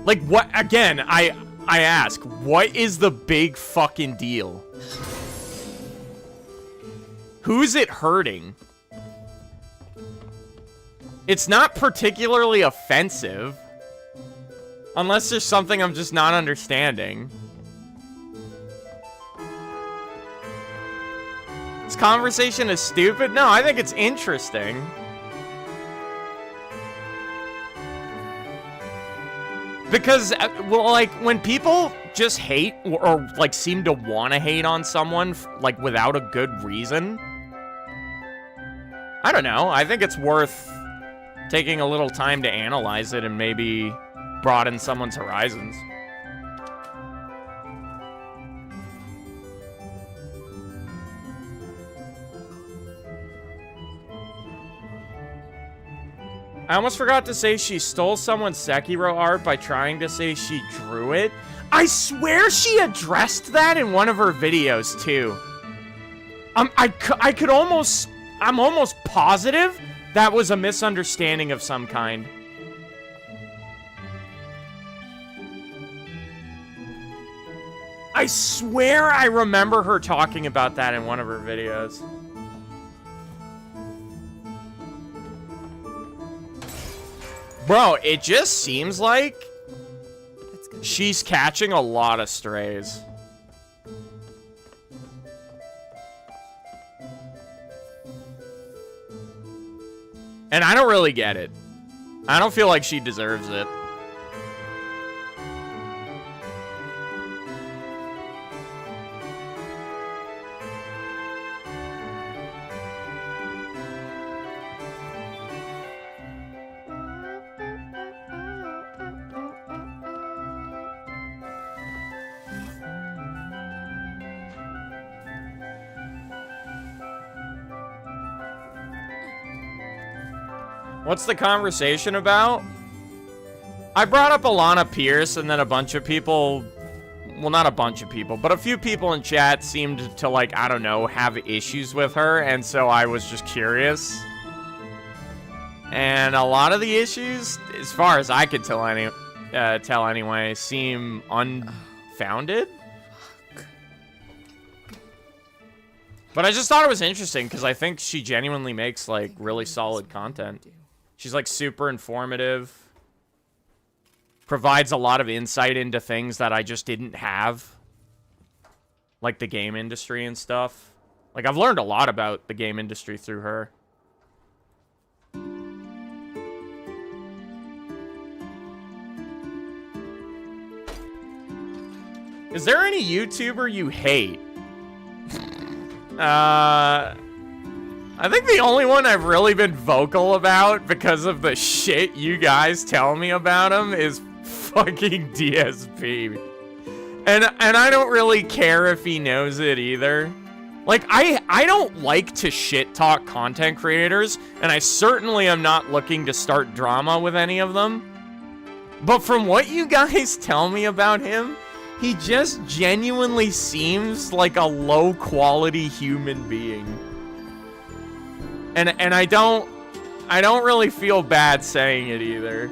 Like, what, again, I ask, what is the big fucking deal? Who's it hurting? It's not particularly offensive. Unless there's something I'm just not understanding. This conversation is stupid? No, I think it's interesting. Because, well, like, when people just hate or like, seem to want to hate on someone, like, without a good reason, I don't know. I think it's worth taking a little time to analyze it and maybe broaden someone's horizons. I almost forgot to say she stole someone's Sekiro art by trying to say she drew it. I swear she addressed that in one of her videos, too. I'm almost positive that was a misunderstanding of some kind. I swear I remember her talking about that in one of her videos. Bro, it just seems like she's catching a lot of strays. And I don't really get it. I don't feel like she deserves it. What's the conversation about? I brought up Alana Pierce, and then a bunch of people, well, not a bunch of people, but a few people in chat seemed to, like, I don't know, have issues with her, and so I was just curious. And a lot of the issues, as far as I could tell anyway, seem unfounded. But I just thought it was interesting, because I think she genuinely makes, like, really solid content. She's, like, super informative. Provides a lot of insight into things that I just didn't have. Like the game industry and stuff. Like, I've learned a lot about the game industry through her. Is there any YouTuber you hate? I think the only one I've really been vocal about because of the shit you guys tell me about him is fucking DSP. And I don't really care if he knows it either. Like, I don't like to shit talk content creators, and I certainly am not looking to start drama with any of them. But from what you guys tell me about him, he just genuinely seems like a low-quality human being. And I don't really feel bad saying it either.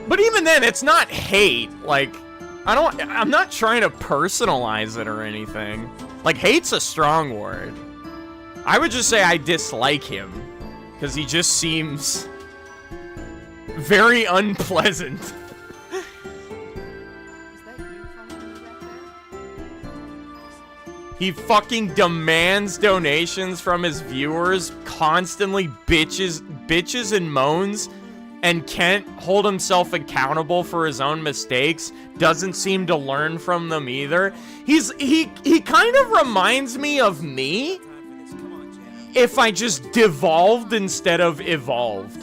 But even then, it's not hate. Like, I'm not trying to personalize it or anything. Like, hate's a strong word. I would just say I dislike him. Because he just seems very unpleasant. Is that you following me back there? He fucking demands donations from his viewers, constantly bitches and moans, and can't hold himself accountable for his own mistakes, doesn't seem to learn from them either. He kind of reminds me of me if I just devolved instead of evolved.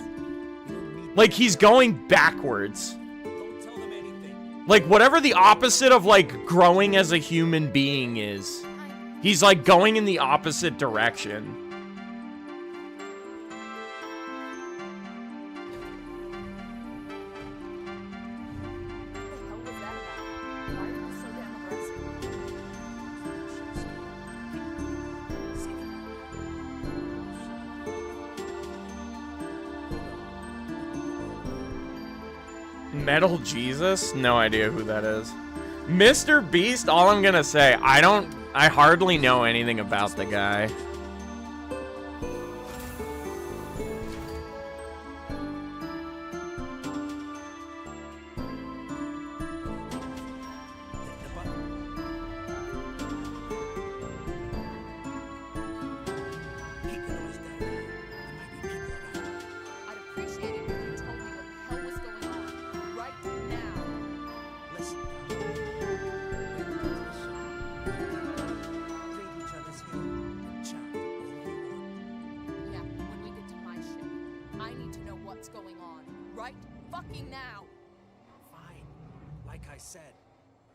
Like, he's going backwards. Like, whatever the opposite of, like, growing as a human being is. He's, like, going in the opposite direction. What the hell was that about? Why are you so damn aggressive? Metal Jesus? No idea who that is. Mr. Beast, all I'm gonna say, I hardly know anything about the guy. I'd appreciate it if you told me what the hell was going on right now. Listen, read each other's hair and chat all you want. Yeah, when we get to my ship, I need to know what's going on right fucking now. Fine. Like I said,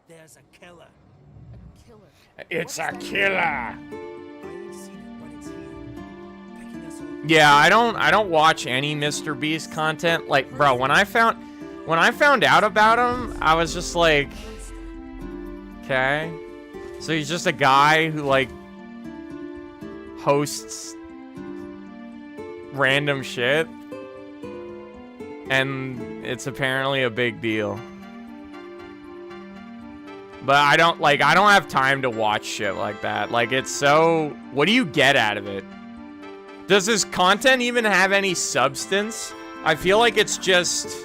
there's a killer. A killer. It's a What's that? killer. I ain't seen it, but it's here. Picking us all. Yeah, I don't watch any Mr. Beast content. Like, bro, when I found out about him, I was just like, okay. So he's just a guy who, like, hosts random shit. And it's apparently a big deal. But I don't have time to watch shit like that. Like, it's so, what do you get out of it? Does his content even have any substance? I feel like it's just,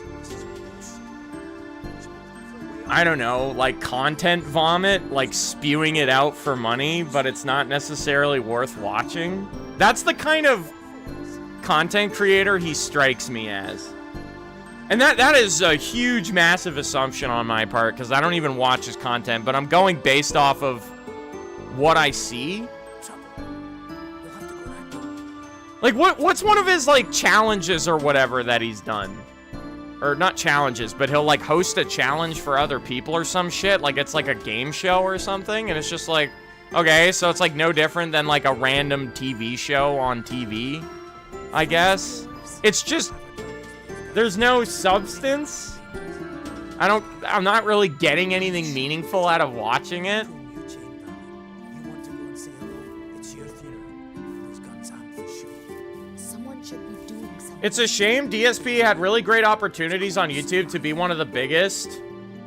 I don't know, like content vomit, like spewing it out for money, but it's not necessarily worth watching. That's the kind of content creator he strikes me as. And that is a huge, massive assumption on my part, because I don't even watch his content, but I'm going based off of what I see. You'll have to go back to Like, what's one of his, like, challenges or whatever that he's done? Or not challenges, but he'll, like, host a challenge for other people or some shit. Like, it's like a game show or something, and it's just like, okay, so it's, like, no different than, like, a random TV show on TV, I guess. It's just, there's no substance. I'm not really getting anything meaningful out of watching it. you, Jane, darling. You want to go and say hello? It's your funeral. Those guns on for sure. Someone should be doing something. It's a shame DSP had really great opportunities on YouTube to be one of the biggest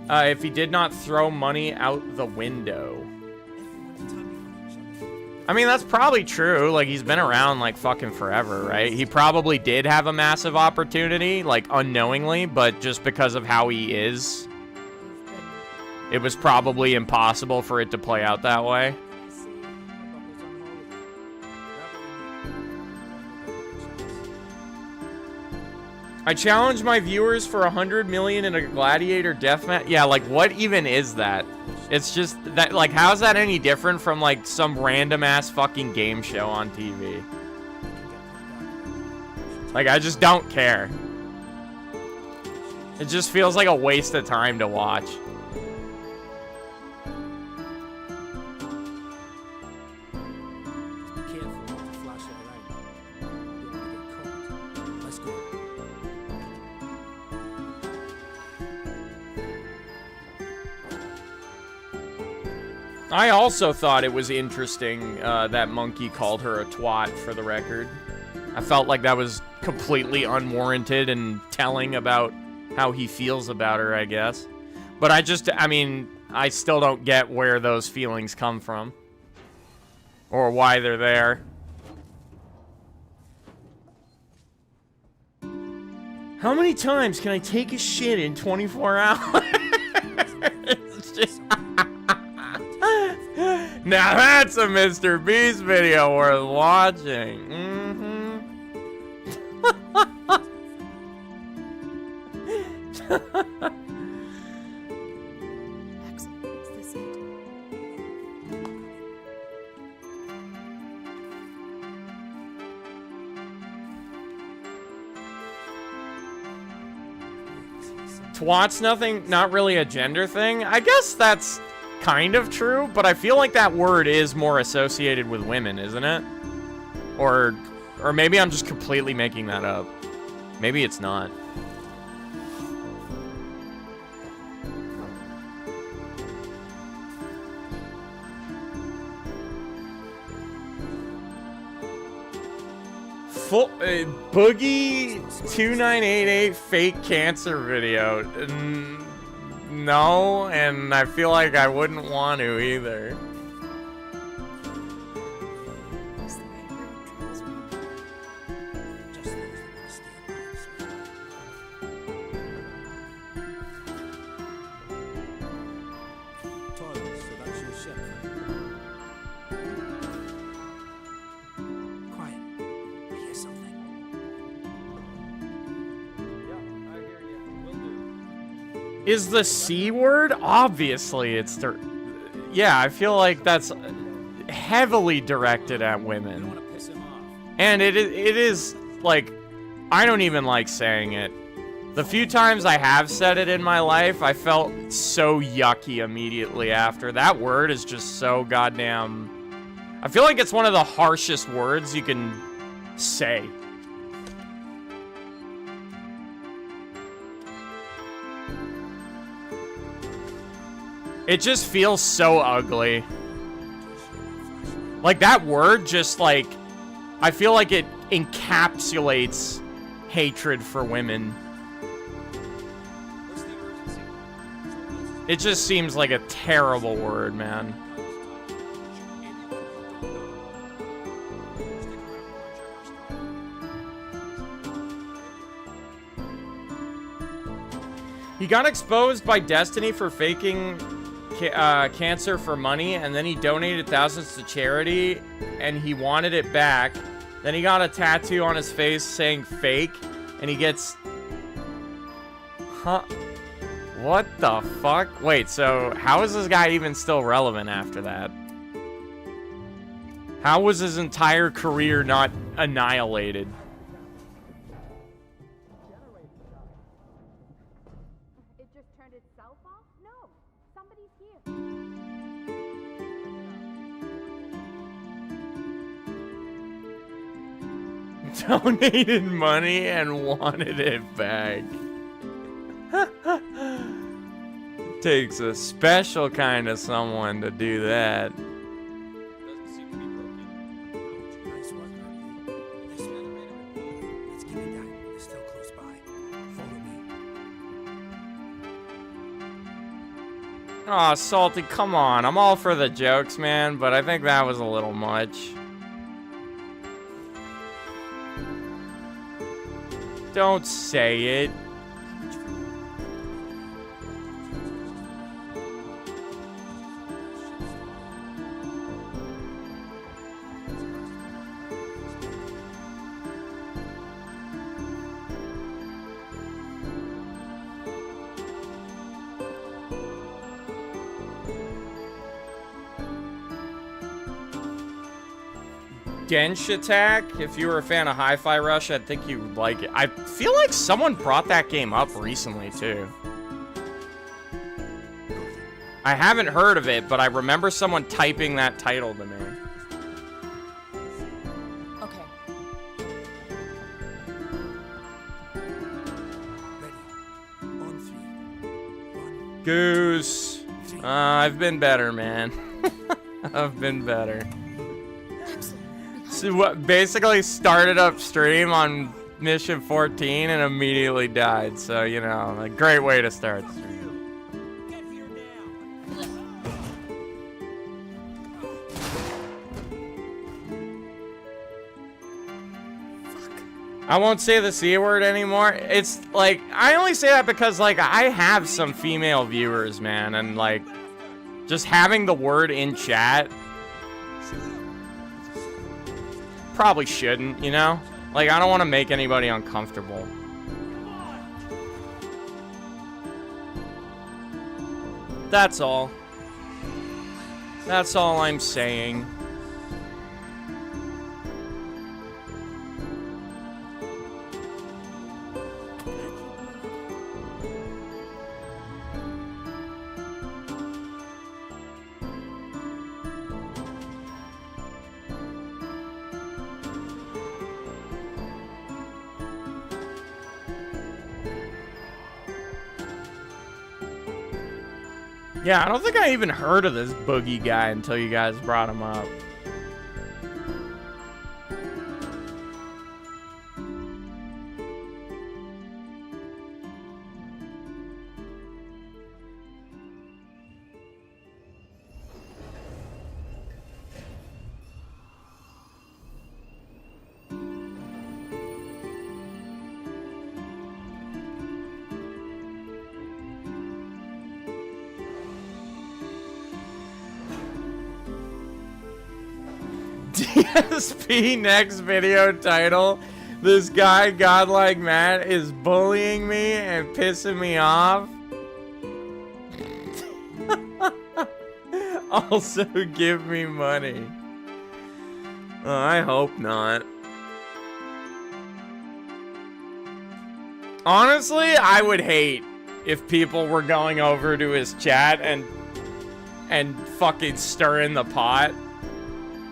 if he did not throw money out the window. Everyone's tugging on each other. I mean, that's probably true. Like, he's been around, like, fucking forever, right? He probably did have a massive opportunity, like, unknowingly, but just because of how he is, it was probably impossible for it to play out that way. I see. My buckle's unholy. I challenge my viewers for 100 million in a gladiator deathmatch. Yeah, like, what even is that? It's just that, like, how's that any different from, like, some random ass fucking game show on TV? Like, I just don't care. It just feels like a waste of time to watch. Be careful not to flash it around. You don't want to get caught. Let's go. I also thought it was interesting that Monkey called her a twat, for the record. I felt like that was completely unwarranted and telling about how he feels about her, I guess. But I mean, I still don't get where those feelings come from. Or why they're there. How many times can I take a shit in 24 hours? It's just... Now that's a Mr. Beast video worth watching. Excellent. Is this it? Twat's not really a gender thing. I guess that's kind of true, but I feel like that word is more associated with women, isn't it? Or maybe I'm just completely making that up. Maybe it's not. Boogie 2988 fake cancer video. No, and I feel like I wouldn't want to either. Is there anger and transfer? Just those that want to stay alive, sweetie. Toilet, so that's your ship. Quiet. I hear something. Is the C word? Obviously, it's yeah, I feel like that's heavily directed at I don't women. want to piss him off. And it is, like, I don't even like saying it. The few times I have said it in my life, I felt so yucky immediately after. That word is just so goddamn... I feel like it's one of the harshest words you can say. It just feels so ugly. Like, that word just, like... I feel like it encapsulates hatred for women. What's the emergency? It just seems like a terrible word, man. He got exposed by Destiny for faking cancer for money, and then he donated thousands to charity, and he wanted it back. Then he got a tattoo on his face saying fake, and he gets... Huh? What the fuck? Wait, so how is this guy even still relevant after that? How was his entire career not annihilated? It just turned itself off? No, somebody's here. Donated money and wanted it back. Takes a special kind of someone to do that. Doesn't seem to be broken. Nice work, Hartley. This man, let's keep it down. It's still close by. Follow me. Aw, Salty, come on. I'm all for the jokes, man, but I think that was a little much. Don't say it. Dench Attack, if you were a fan of Hi-Fi Rush, I think you would like it. I feel like someone brought that game up recently, too. I haven't heard of it, but I remember someone typing that title to me. Okay. Ready. On 3. 1. Goose. I've been better, man. I've been better. basically started up stream on mission 14 and immediately died. So, you know, a great way to start the stream. Get here now. I won't say the C word anymore. It's like, I only say that because, like, I have some female viewers, man, and, like, just having the word in chat probably shouldn't, you know? Like, I don't want to make anybody uncomfortable. That's all. That's all I'm saying. Yeah, I don't think I even heard of this Boogie guy until you guys brought him up. DSP next video title. This guy, Gawdlikematt, is bullying me and pissing me off. Also, give me money. I hope not. Honestly, I would hate if people were going over to his chat and fucking stirring the pot.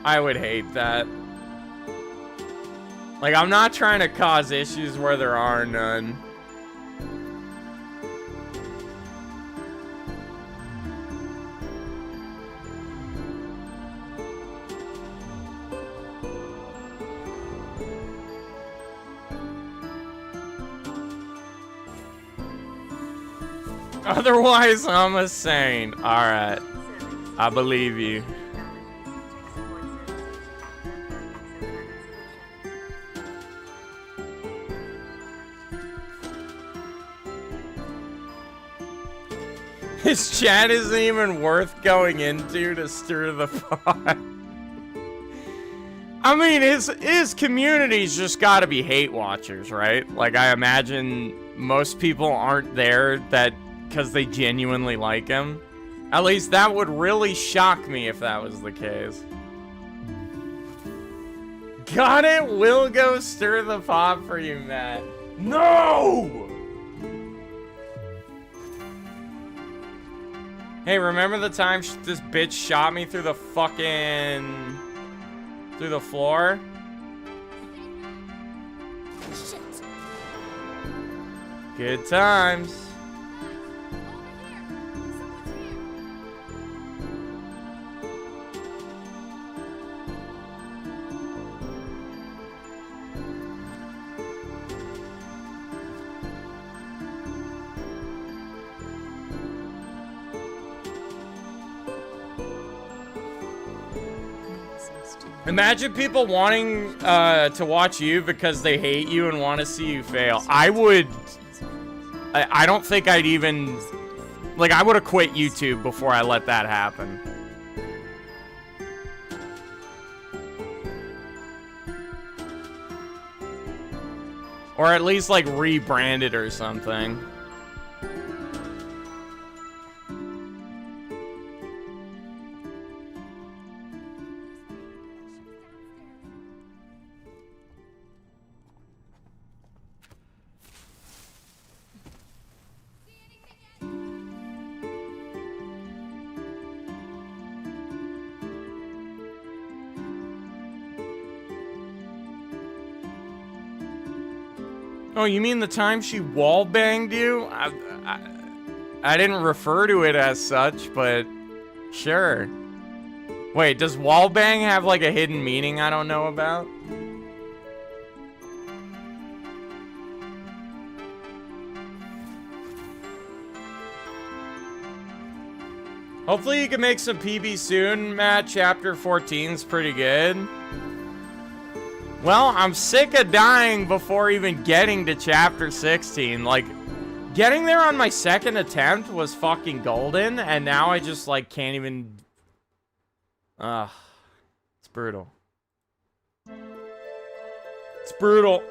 I would hate that. Like, I'm not trying to cause issues where there are none. Otherwise, I'm a saint. Alright. I believe you. His chat isn't even worth going into to stir the pot. I mean, his community's just gotta be hate watchers, right? Like, I imagine most people aren't there that because they genuinely like him. At least that would really shock me if that was the case. Got it? We'll go stir the pot for you, Matt. No! Hey, remember the time this bitch shot me through the fucking... through the floor? Shit. Good times. Imagine people wanting to watch you because they hate you and want to see you fail. I would... I don't think I'd even... Like, I would have quit YouTube before I let that happen. Or at least, like, rebrand it or something. Oh, you mean the time she wall-banged you? I didn't refer to it as such, but sure. Wait, does wallbang have like a hidden meaning I don't know about? Hopefully you can make some PB soon, Matt. Chapter 14's pretty good. Well, I'm sick of dying before even getting to chapter 16. Like, getting there on my second attempt was fucking golden, and now I just, like, can't even... It's brutal. It's brutal.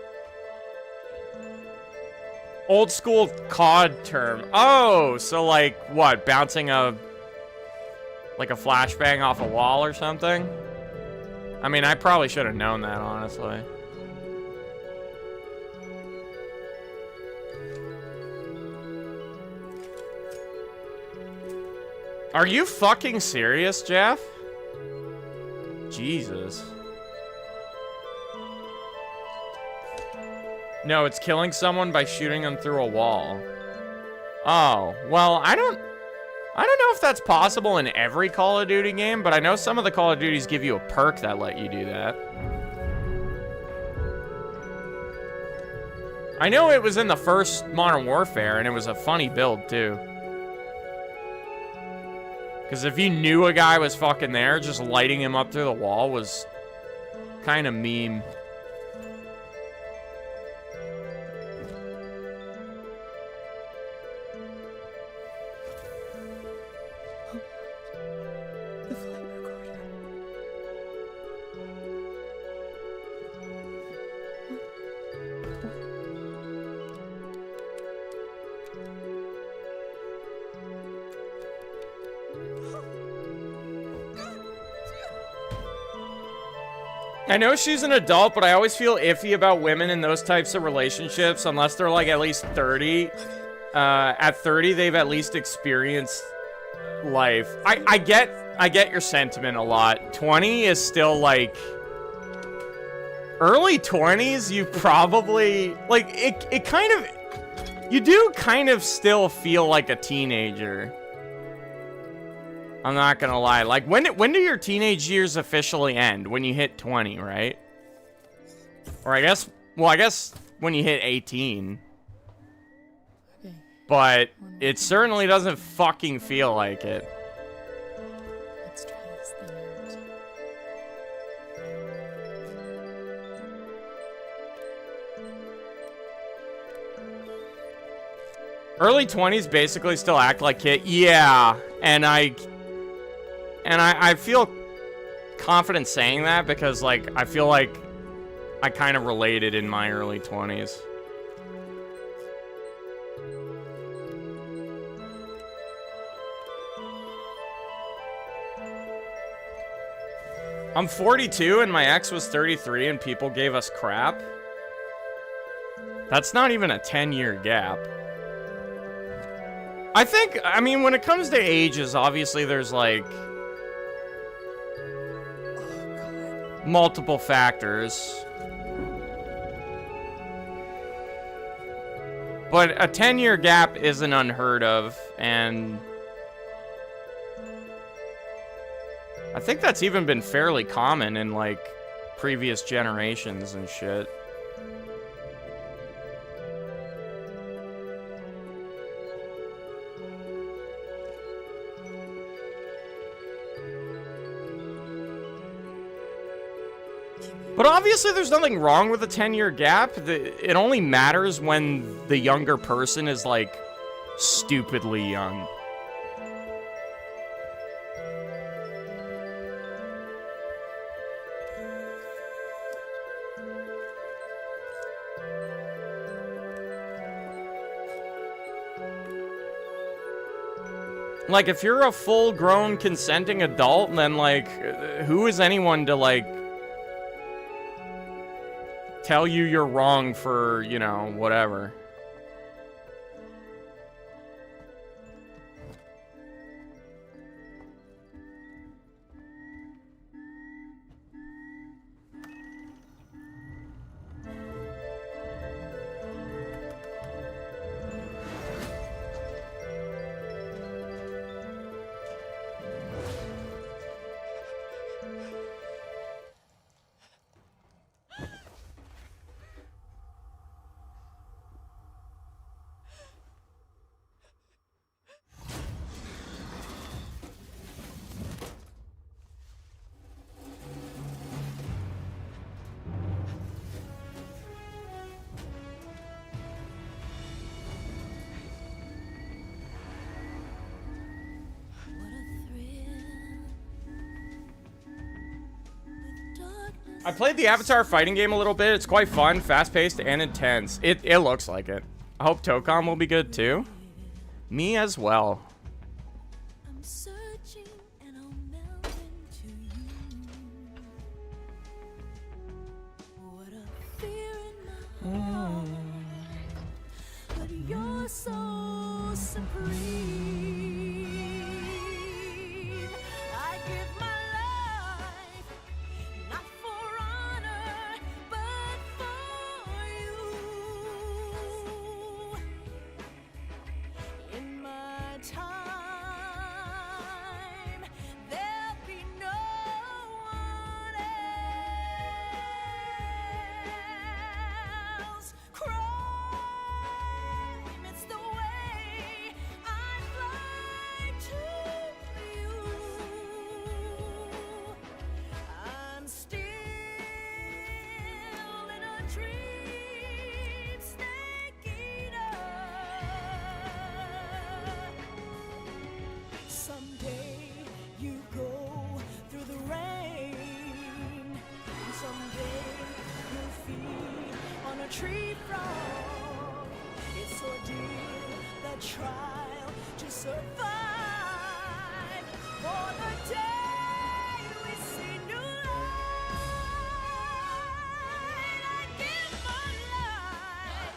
Old school COD term. Oh, so, like, what? Bouncing a... like a flashbang off a wall or something? I mean, I probably should have known that, honestly. Are you fucking serious, Jeff? Jesus. No, it's killing someone by shooting them through a wall. Oh, well, I don't know if that's possible in every Call of Duty game, but I know some of the Call of Duties give you a perk that let you do that. I know it was in the first Modern Warfare, and it was a funny build, too. Because if you knew a guy was fucking there, just lighting him up through the wall was kind of meme. The flight recorder. I know she's an adult, but I always feel iffy about women in those types of relationships unless they're like at least 30. At 30, they've at least experienced life. I get your sentiment a lot. 20 is still like early 20s. You probably like it kind of, you do kind of still feel like a teenager. I'm not gonna lie. Like, when do your teenage years officially end? When you hit 20, right? Or I guess when you hit 18. Okay. But it certainly doesn't fucking feel like it. Let's try this thing out. Early 20s basically still act like kid. Yeah, and I feel confident saying that because, like, I feel like I kind of related in my early 20s. I'm 42 and my ex was 33 and people gave us crap. That's not even a 10-year gap. I mean, when it comes to ages, obviously there's, like, multiple factors. But a 10-year gap isn't unheard of, and I think that's even been fairly common in, like, previous generations and shit. But obviously there's nothing wrong with a 10-year gap. It only matters when the younger person is, like, stupidly young. Like, if you're a full-grown consenting adult, then, like, who is anyone to, like, tell you you're wrong for, you know, whatever. I played the Avatar fighting game a little bit. It's quite fun, fast-paced, and intense. It looks like it. I hope Tocom will be good too. Me as well. I'm searching and I'll melt into you. What a fear in my heart. But you're so supreme. I give my life, not for honor, but for you. In my time, there'll be no one else. Crime, it's the way I fly to you. I'm still in a dream, snake eater. Someday you go through the rain. Someday you'll feed on a tree frog. It's ordeal, the trial to survive. For the day we see new light, I give my life,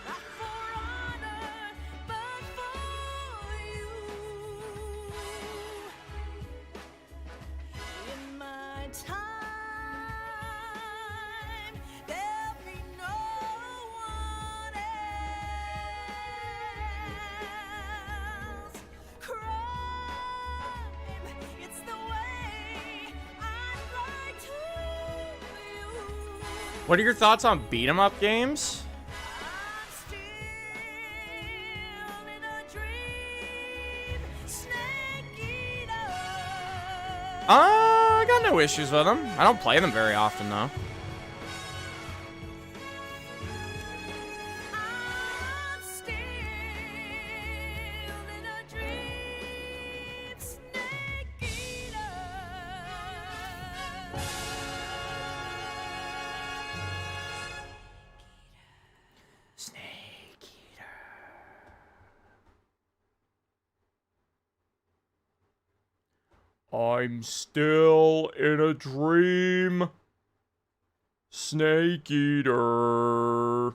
not for honor, but for you. In my time, there'll be no one else. Crime, it's the way I fly to you. What are your thoughts on beat 'em up games? I'm still in a dream, snake eater. I got no issues with them. I don't play them very often though. I'm still in a dream, snake eater. Snake eater. I'm still in a dream. Snake eater.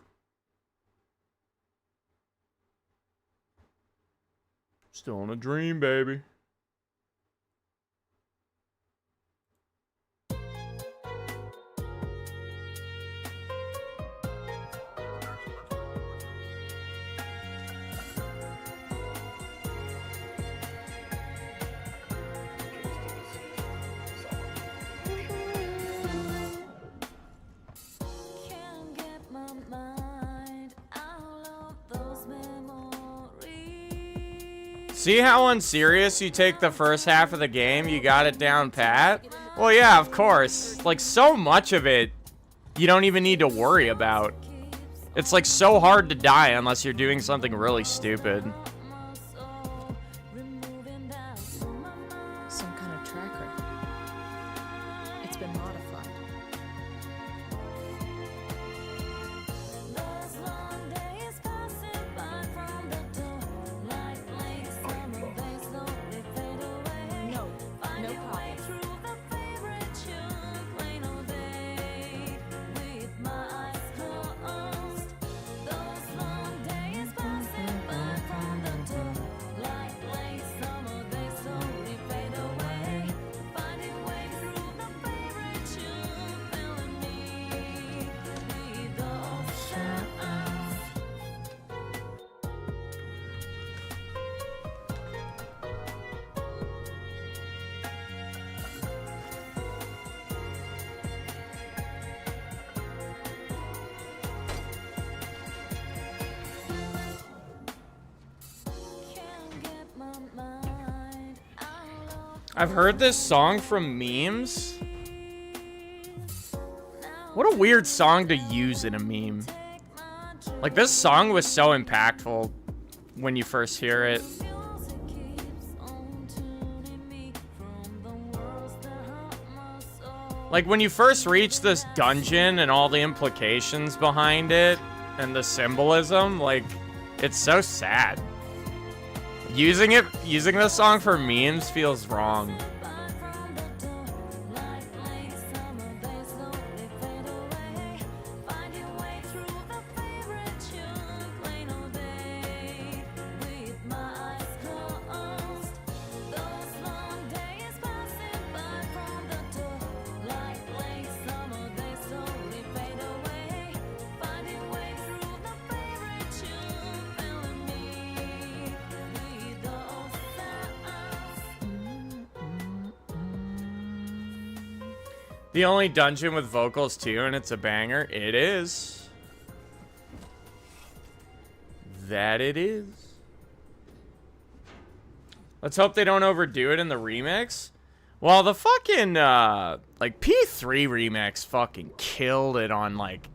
Still in a dream, baby. Can't get my mind out of those memories. See how unserious you take the first half of the game? You got it down pat? Well, yeah, of course. Like, so much of it, you don't even need to worry about. It's, like, so hard to die unless you're doing something really stupid. Some kind of tracker. It's been modified. Those long days passing by from the door, like late summer days slowly fade away. No problem. Through the favorite tune, plain all day, with my eyes closed. Those long days passing by from the door, like late summer days slowly fade away. Finding way through the favorite tune, filling me with those sounds. Can't get my mind out of I've heard this song from memes. What a weird song to use in a meme. Like, this song was so impactful when you first hear it. music keeps on tuning me from the worlds that hurt my soul. Like, when you first reach this dungeon and all the implications behind it and the symbolism, like, it's so sad. Using this song for memes feels wrong. The only dungeon with vocals too, and it's a banger. It is. That it is. Let's hope they don't overdo it in the remix. Well, the fucking, like, P3 remix fucking killed it on, like,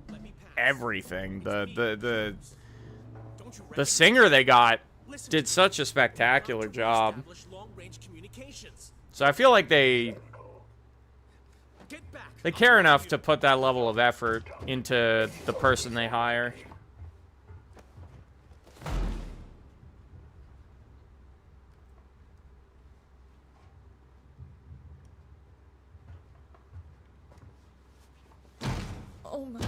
everything. The singer they got did such a spectacular job. So I feel like they care enough to put that level of effort into the person they hire. Oh my.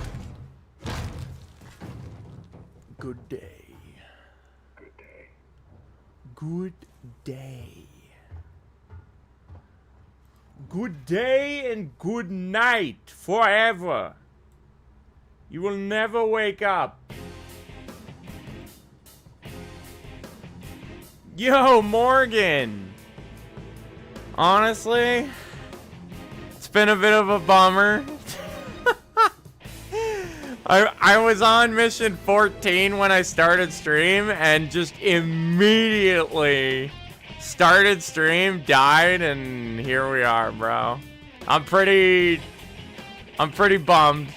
Good day. Good day. Good day. Good day and good night forever. You will never wake up. Yo, Morgan. Honestly, it's been a bit of a bummer. I was on mission 14 when I started stream and just immediately started stream, died, and here we are, bro. I'm pretty bummed,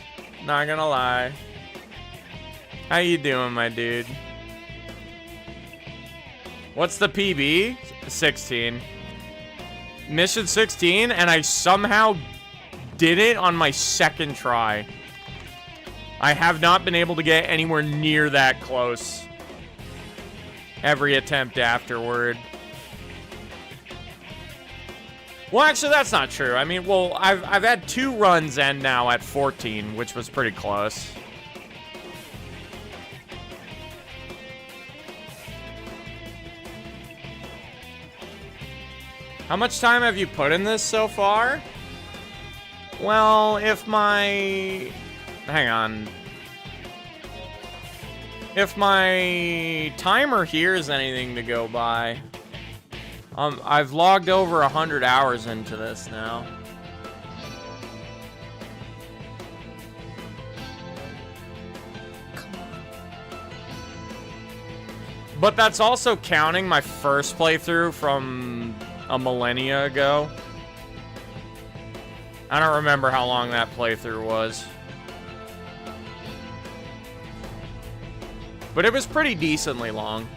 not gonna lie. How you doing, my dude? What's the PB? 16. Mission 16, and I somehow did it on my second try. I have not been able to get anywhere near that close every attempt afterward. Well, actually, that's not true. I mean, well, I've had 2 runs end now at 14, which was pretty close. How much time have you put in this so far? Well, if my... Hang on. If my timer here is anything to go by, I've logged over 100 hours into this now. But that's also counting my first playthrough from a millennia ago. I don't remember how long that playthrough was. But it was pretty decently long.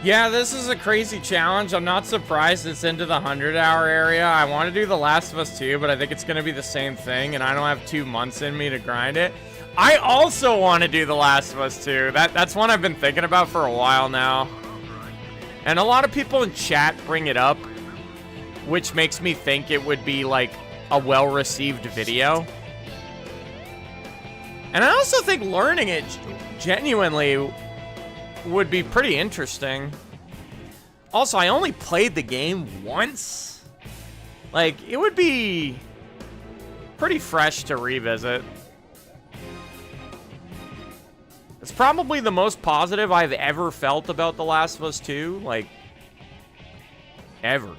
Yeah, this is a crazy challenge. I'm not surprised it's into the 100-hour area. I want to do The Last of Us 2, but I think it's going to be the same thing, and I don't have 2 months in me to grind it. I also want to do The Last of Us 2. That's one I've been thinking about for a while now. And a lot of people in chat bring it up, which makes me think it would be, like, a well-received video. And I also think learning it genuinely would be pretty interesting. Also, I only played the game once. Like, it would be pretty fresh to revisit. It's probably the most positive I've ever felt about The Last of Us 2. Like, ever.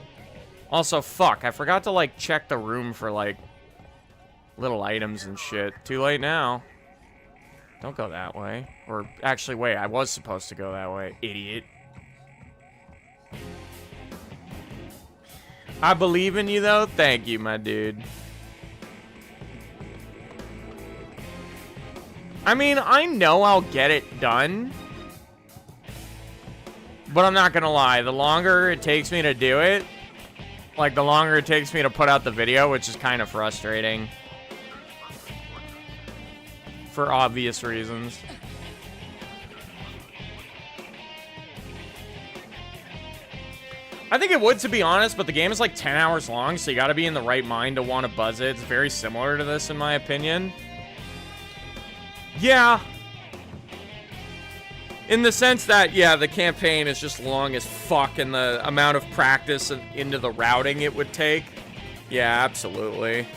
Also, fuck, I forgot to, like, check the room for, like, little items and shit. Too late now. Don't go that way. Or, actually, wait, I was supposed to go that way. Idiot. I believe in you, though. Thank you, my dude. I mean, I know I'll get it done. But I'm not gonna lie. The longer it takes me to do it, like, the longer it takes me to put out the video, which is kind of frustrating. For obvious reasons. I think it would, to be honest, but the game is like 10 hours long, so you gotta be in the right mind to want to buzz it. It's very similar to this, in my opinion. Yeah. In the sense that, yeah, the campaign is just long as fuck, and the amount of practice into the routing it would take. Yeah, absolutely.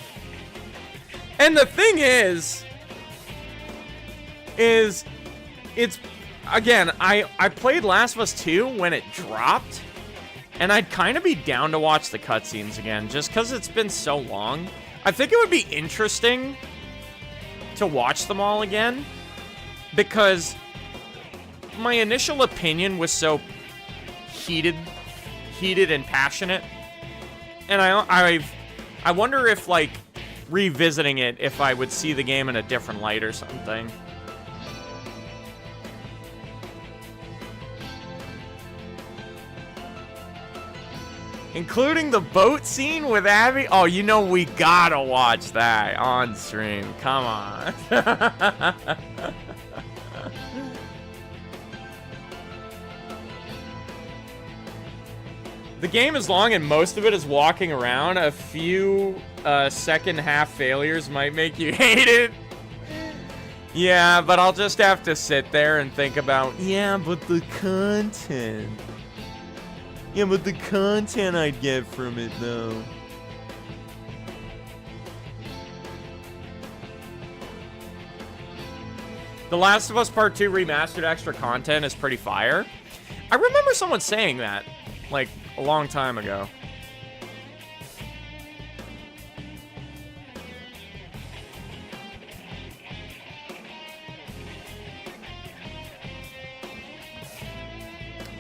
And the thing is it's, again, I played Last of Us 2 when it dropped, and I'd kind of be down to watch the cutscenes again, just because it's been so long. I think it would be interesting to watch them all again, because my initial opinion was so heated and passionate, and I wonder if, like, revisiting it, if I would see the game in a different light or something. Including the boat scene with Abby? Oh, you know we gotta watch that on stream. Come on. The game is long and most of it is walking around. A few second half failures might make you hate it. Yeah, but I'll just have to sit there and think about, yeah, but the content. Yeah, but the content I'd get from it, though. The Last of Us Part 2 remastered extra content is pretty fire. I remember someone saying that, like, a long time ago.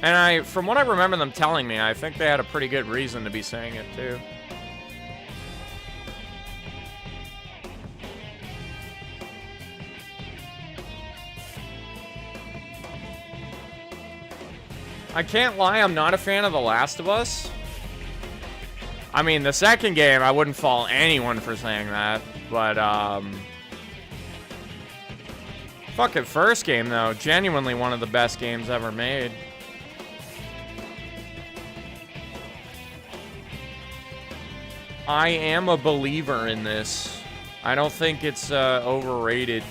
And from what I remember them telling me, I think they had a pretty good reason to be saying it, too. I can't lie, I'm not a fan of The Last of Us. I mean, the second game, I wouldn't fault anyone for saying that, but, fucking first game, though, genuinely one of the best games ever made. I am a believer in this. I don't think it's overrated.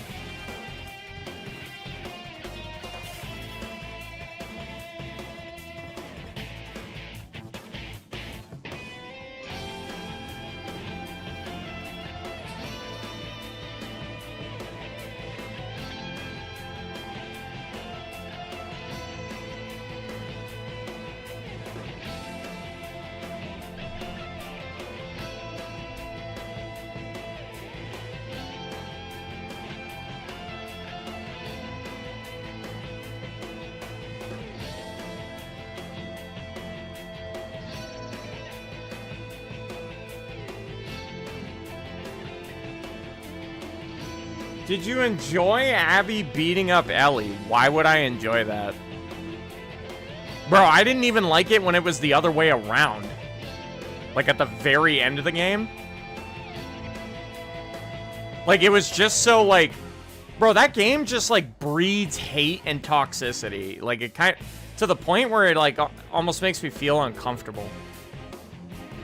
Did you enjoy Abby beating up Ellie? Why would I enjoy that? Bro, I didn't even like it when it was the other way around. Like, at the very end of the game. Like, it was just so, like... Bro, that game just, like, breeds hate and toxicity. Like, it kind of... To the point where it, like, almost makes me feel uncomfortable.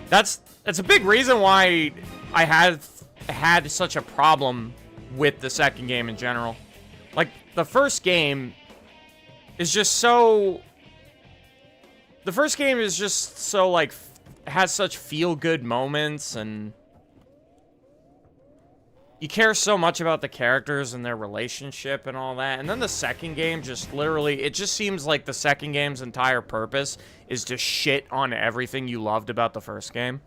That's a big reason why I had such a problem with the second game in general. Like, the first game is just so... The first game is just so, like, has such feel-good moments, and... You care so much about the characters and their relationship and all that. And then the second game just literally... It just seems like the second game's entire purpose is to shit on everything you loved about the first game.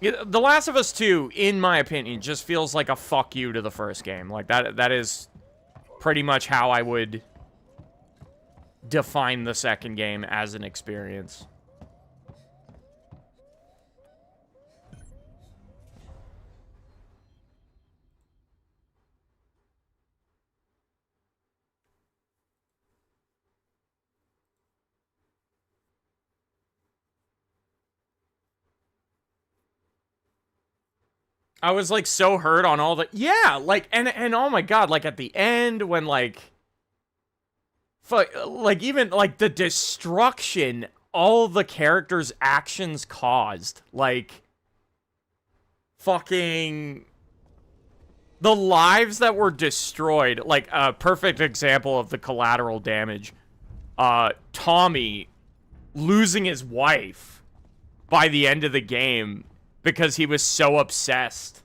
The Last of Us 2, in my opinion, just feels like a fuck you to the first game. Like, that is pretty much how I would define the second game as an experience. I was, like, so hurt on all the... Yeah, like, and oh my god, like, at the end, when, like... Like, even, like, the destruction all the characters' actions caused. Like... Fucking... The lives that were destroyed. Like, a perfect example of the collateral damage. Tommy losing his wife by the end of the game... Because he was so obsessed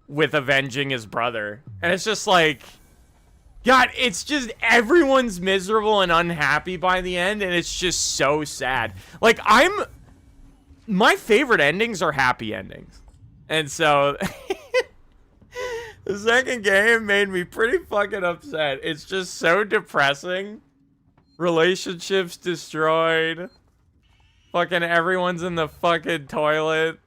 with avenging his brother. And it's just like... God, it's just everyone's miserable and unhappy by the end. And it's just so sad. Like, my favorite endings are happy endings. And so... the second game made me pretty fucking upset. It's just so depressing. Relationships destroyed. Fucking everyone's in the fucking toilet.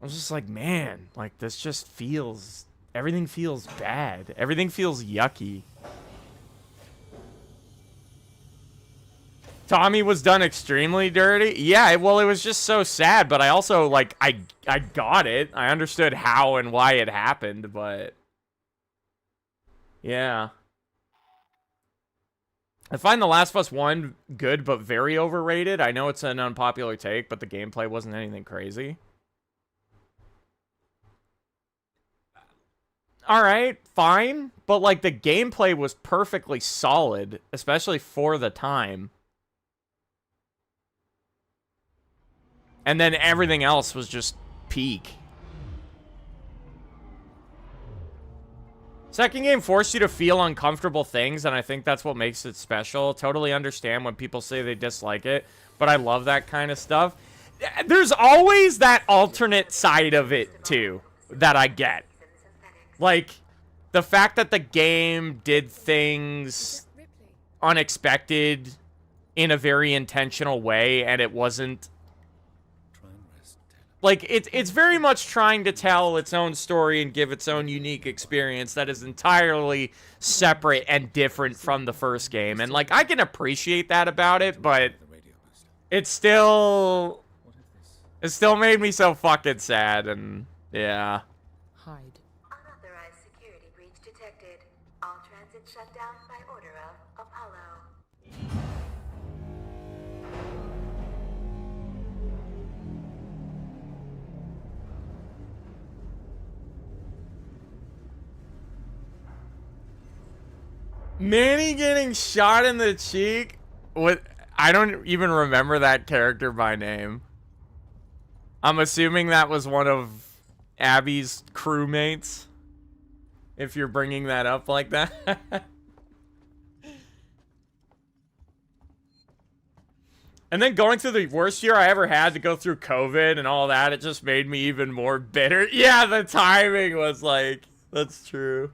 I was just like, man, like, this just feels... Everything feels bad. Everything feels yucky. Tommy was done extremely dirty? Yeah, well, it was just so sad, but I also, like, I got it. I understood how and why it happened, but... Yeah. I find The Last of Us 1 good, but very overrated. I know it's an unpopular take, but the gameplay wasn't anything crazy. Alright, fine. But, like, the gameplay was perfectly solid, especially for the time. And then everything else was just peak. Second game forced you to feel uncomfortable things, and I think that's what makes it special. Totally understand when people say they dislike it, but I love that kind of stuff. There's always that alternate side of it, too, that I get. Like, the fact that the game did things unexpected in a very intentional way, and it wasn't... Like, it's very much trying to tell its own story and give its own unique experience that is entirely separate and different from the first game. And, like, I can appreciate that about it, but it still made me so fucking sad, and yeah. Hide. Unauthorized security breach detected. All transit shut down by order of Apollo. Manny getting shot in the cheek? What? I don't even remember that character by name. I'm assuming that was one of Abby's crewmates. If you're bringing that up like that. And then going through the worst year I ever had to go through COVID and all that, it just made me even more bitter. Yeah, the timing was like, that's true.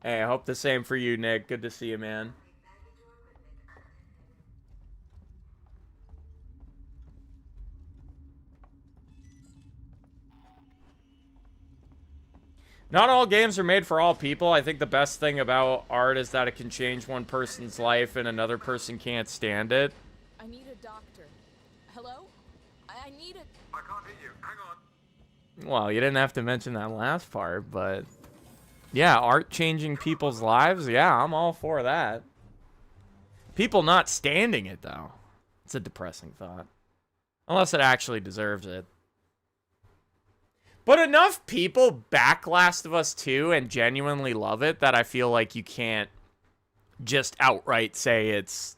Hey, I hope the same for you, Nick. Good to see you, man. Not all games are made for all people. I think the best thing about art is that it can change one person's life and another person can't stand it. I need a doctor. Hello? I need a... I can't hear you. Hang on. Well, you didn't have to mention that last part, but... Yeah, art changing people's lives? Yeah, I'm all for that. People not standing it, though. It's a depressing thought. Unless it actually deserves it. But enough people back Last of Us 2 and genuinely love it that I feel like you can't just outright say it's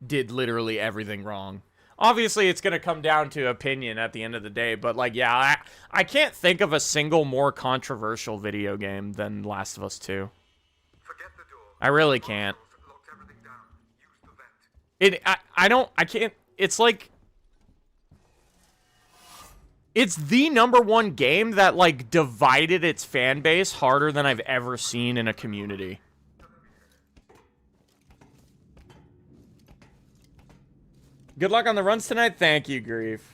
did literally everything wrong. Obviously, it's going to come down to opinion at the end of the day, but like, yeah, I can't think of a single more controversial video game than Last of Us 2. Forget the door. I really can't. Locked everything down. Use the vent. I can't, it's like... It's the #1 game that, like, divided its fan base harder than I've ever seen in a community. Good luck on the runs tonight. Thank you, Grief.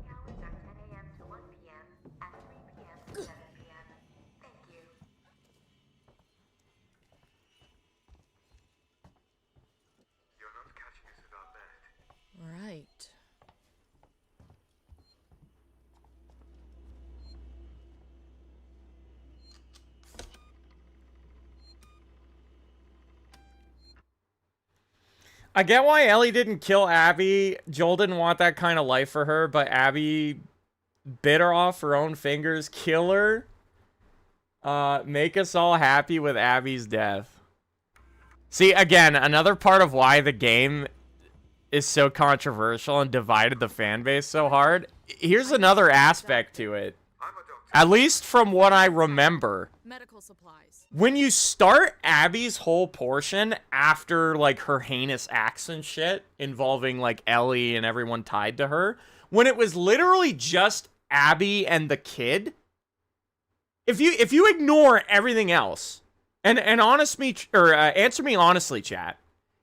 Hours are 10 a.m. to 1 p.m. and 3 p.m. to 7 p.m. Thank you. You're not catching us at our bed. Right. I get why Ellie didn't kill Abby. Joel didn't want that kind of life for her, but Abby bit her off her own fingers. Kill her. Make us all happy with Abby's death. See, again, another part of why the game is so controversial and divided the fan base so hard. Here's another aspect to it. I'm a doctor. At least from what I remember. Medical supplies. When you start Abby's whole portion after, like, her heinous acts and shit involving, like, Ellie and everyone tied to her, when it was literally just Abby and the kid, if you ignore everything else, and answer me honestly, chat,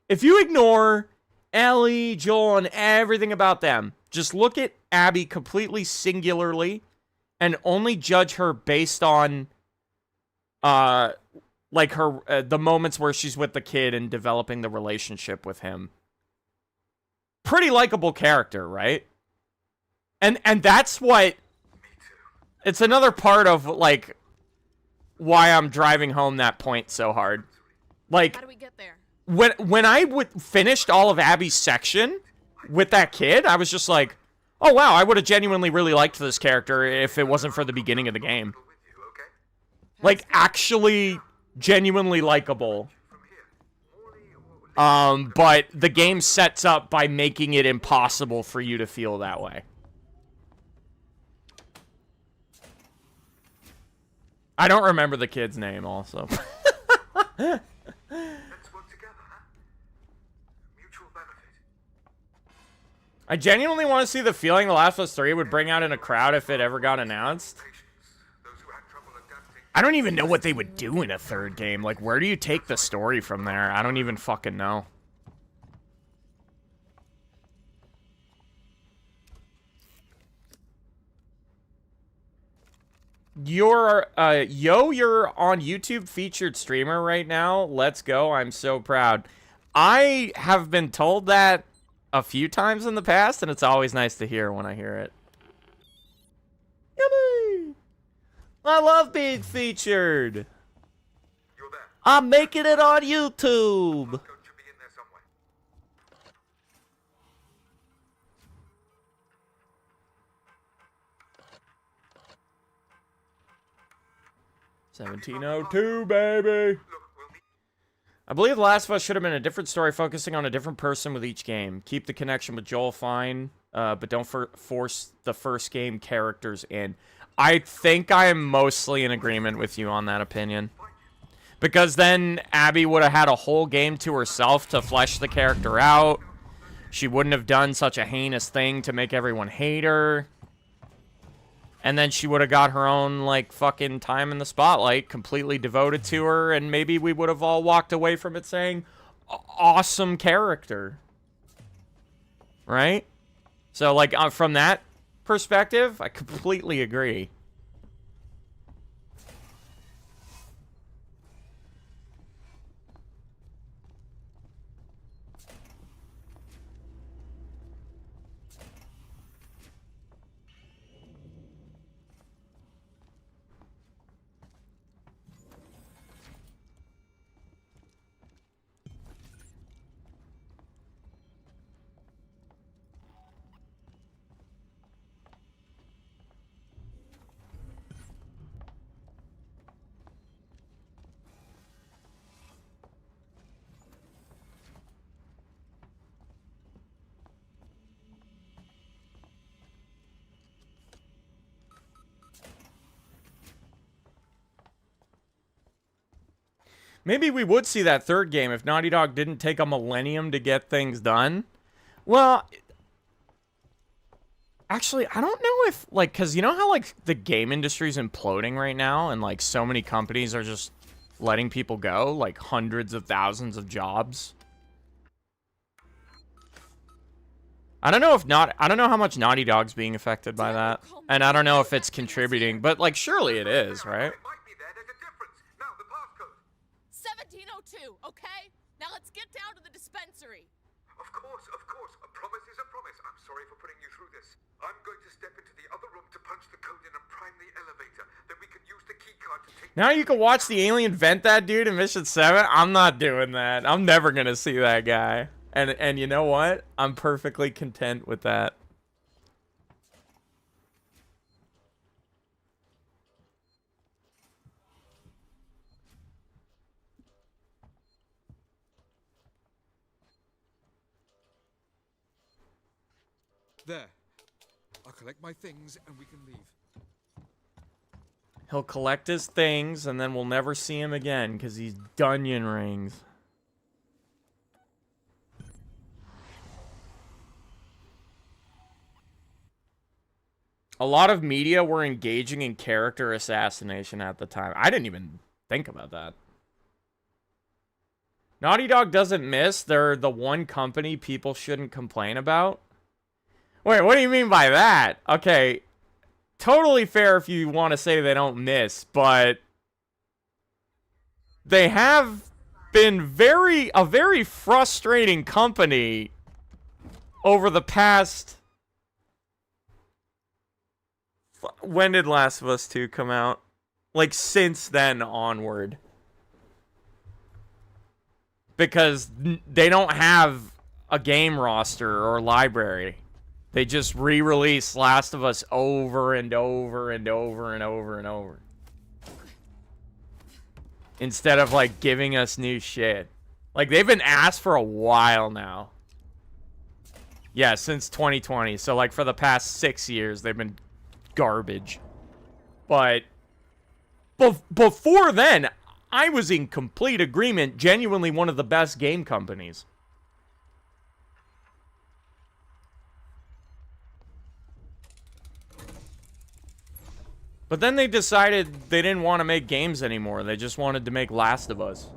if you ignore Ellie, Joel, and everything about them, just look at Abby completely singularly and only judge her based on like her the moments where she's with the kid and developing the relationship with him. Pretty likable character, right? And that's what it's another part of like why I'm driving home that point so hard. Like How do we get there? when I finished all of Abby's section with that kid, I was just like, oh wow, I would have genuinely really liked this character if it wasn't for the beginning of the game. With you, okay? Like, actually genuinely likable. From here. Morley or But the game sets up by making it impossible for you to feel that way. I don't remember the kid's name, also. let's work together, huh? Mutual benefit. I genuinely want to see the feeling The Last of Us 3 would bring out in a crowd if it ever got announced. Patience. Those who had trouble adapting. I don't even know what they would do in a third game. Like, where do you take the story from there? I don't even fucking know. You're on YouTube featured streamer right now. Let's go. I'm so proud. I have been told that a few times in the past, and it's always nice to hear when I hear it. Yippee! I love being featured. You're there. I'm making it on YouTube. Don't you be in there somewhere? 1702, baby. Look, we'll meet. I believe The Last of Us should have been a different story focusing on a different person with each game. Keep the connection with Joel fine, but don't force the first game characters in. I think I am mostly in agreement with you on that opinion. Because then Abby would have had a whole game to herself to flesh the character out. She wouldn't have done such a heinous thing to make everyone hate her. And then she would have got her own, like, fucking time in the spotlight, completely devoted to her, and maybe we would have all walked away from it saying, awesome character. Right? So, like, from that perspective, I completely agree. Maybe we would see that third game if Naughty Dog didn't take a millennium to get things done. Well, actually, I don't know if, like, because you know how, like, the game industry's imploding right now and, like, so many companies are just letting people go? Like, hundreds of thousands of jobs? I don't know how much Naughty Dog's being affected by that. And I don't know if it's contributing, but, like, surely it is, right? 1702, okay? Now let's get down to the dispensary. Of course. A promise is a promise. I'm sorry for putting you through this. I'm going to step into the other room to punch the code in and prime the elevator. Then we can use the key card to take... Now you can watch the alien vent that dude in Mission 7? I'm not doing that. I'm never gonna see that guy. And you know what? I'm perfectly content with that. There. I'll collect my things and we can leave. He'll collect his things, and then we'll never see him again, because he's Dunyan Rings. A lot of media were engaging in character assassination at the time. I didn't even think about that. Naughty Dog doesn't miss. They're the one company people shouldn't complain about. Wait, what do you mean by that? Okay, totally fair if you want to say they don't miss, but they have been a very frustrating company over the past... When did Last of Us 2 come out? Like, since then onward. Because they don't have a game roster or library. They just re-release Last of Us over and over and over and over and over. Instead of, like, giving us new shit. Like, they've been asked for a while now. Yeah, since 2020. So, like, for the past 6 years, they've been garbage. But before then, I was in complete agreement. Genuinely one of the best game companies. But then they decided they didn't want to make games anymore. They just wanted to make Last of Us.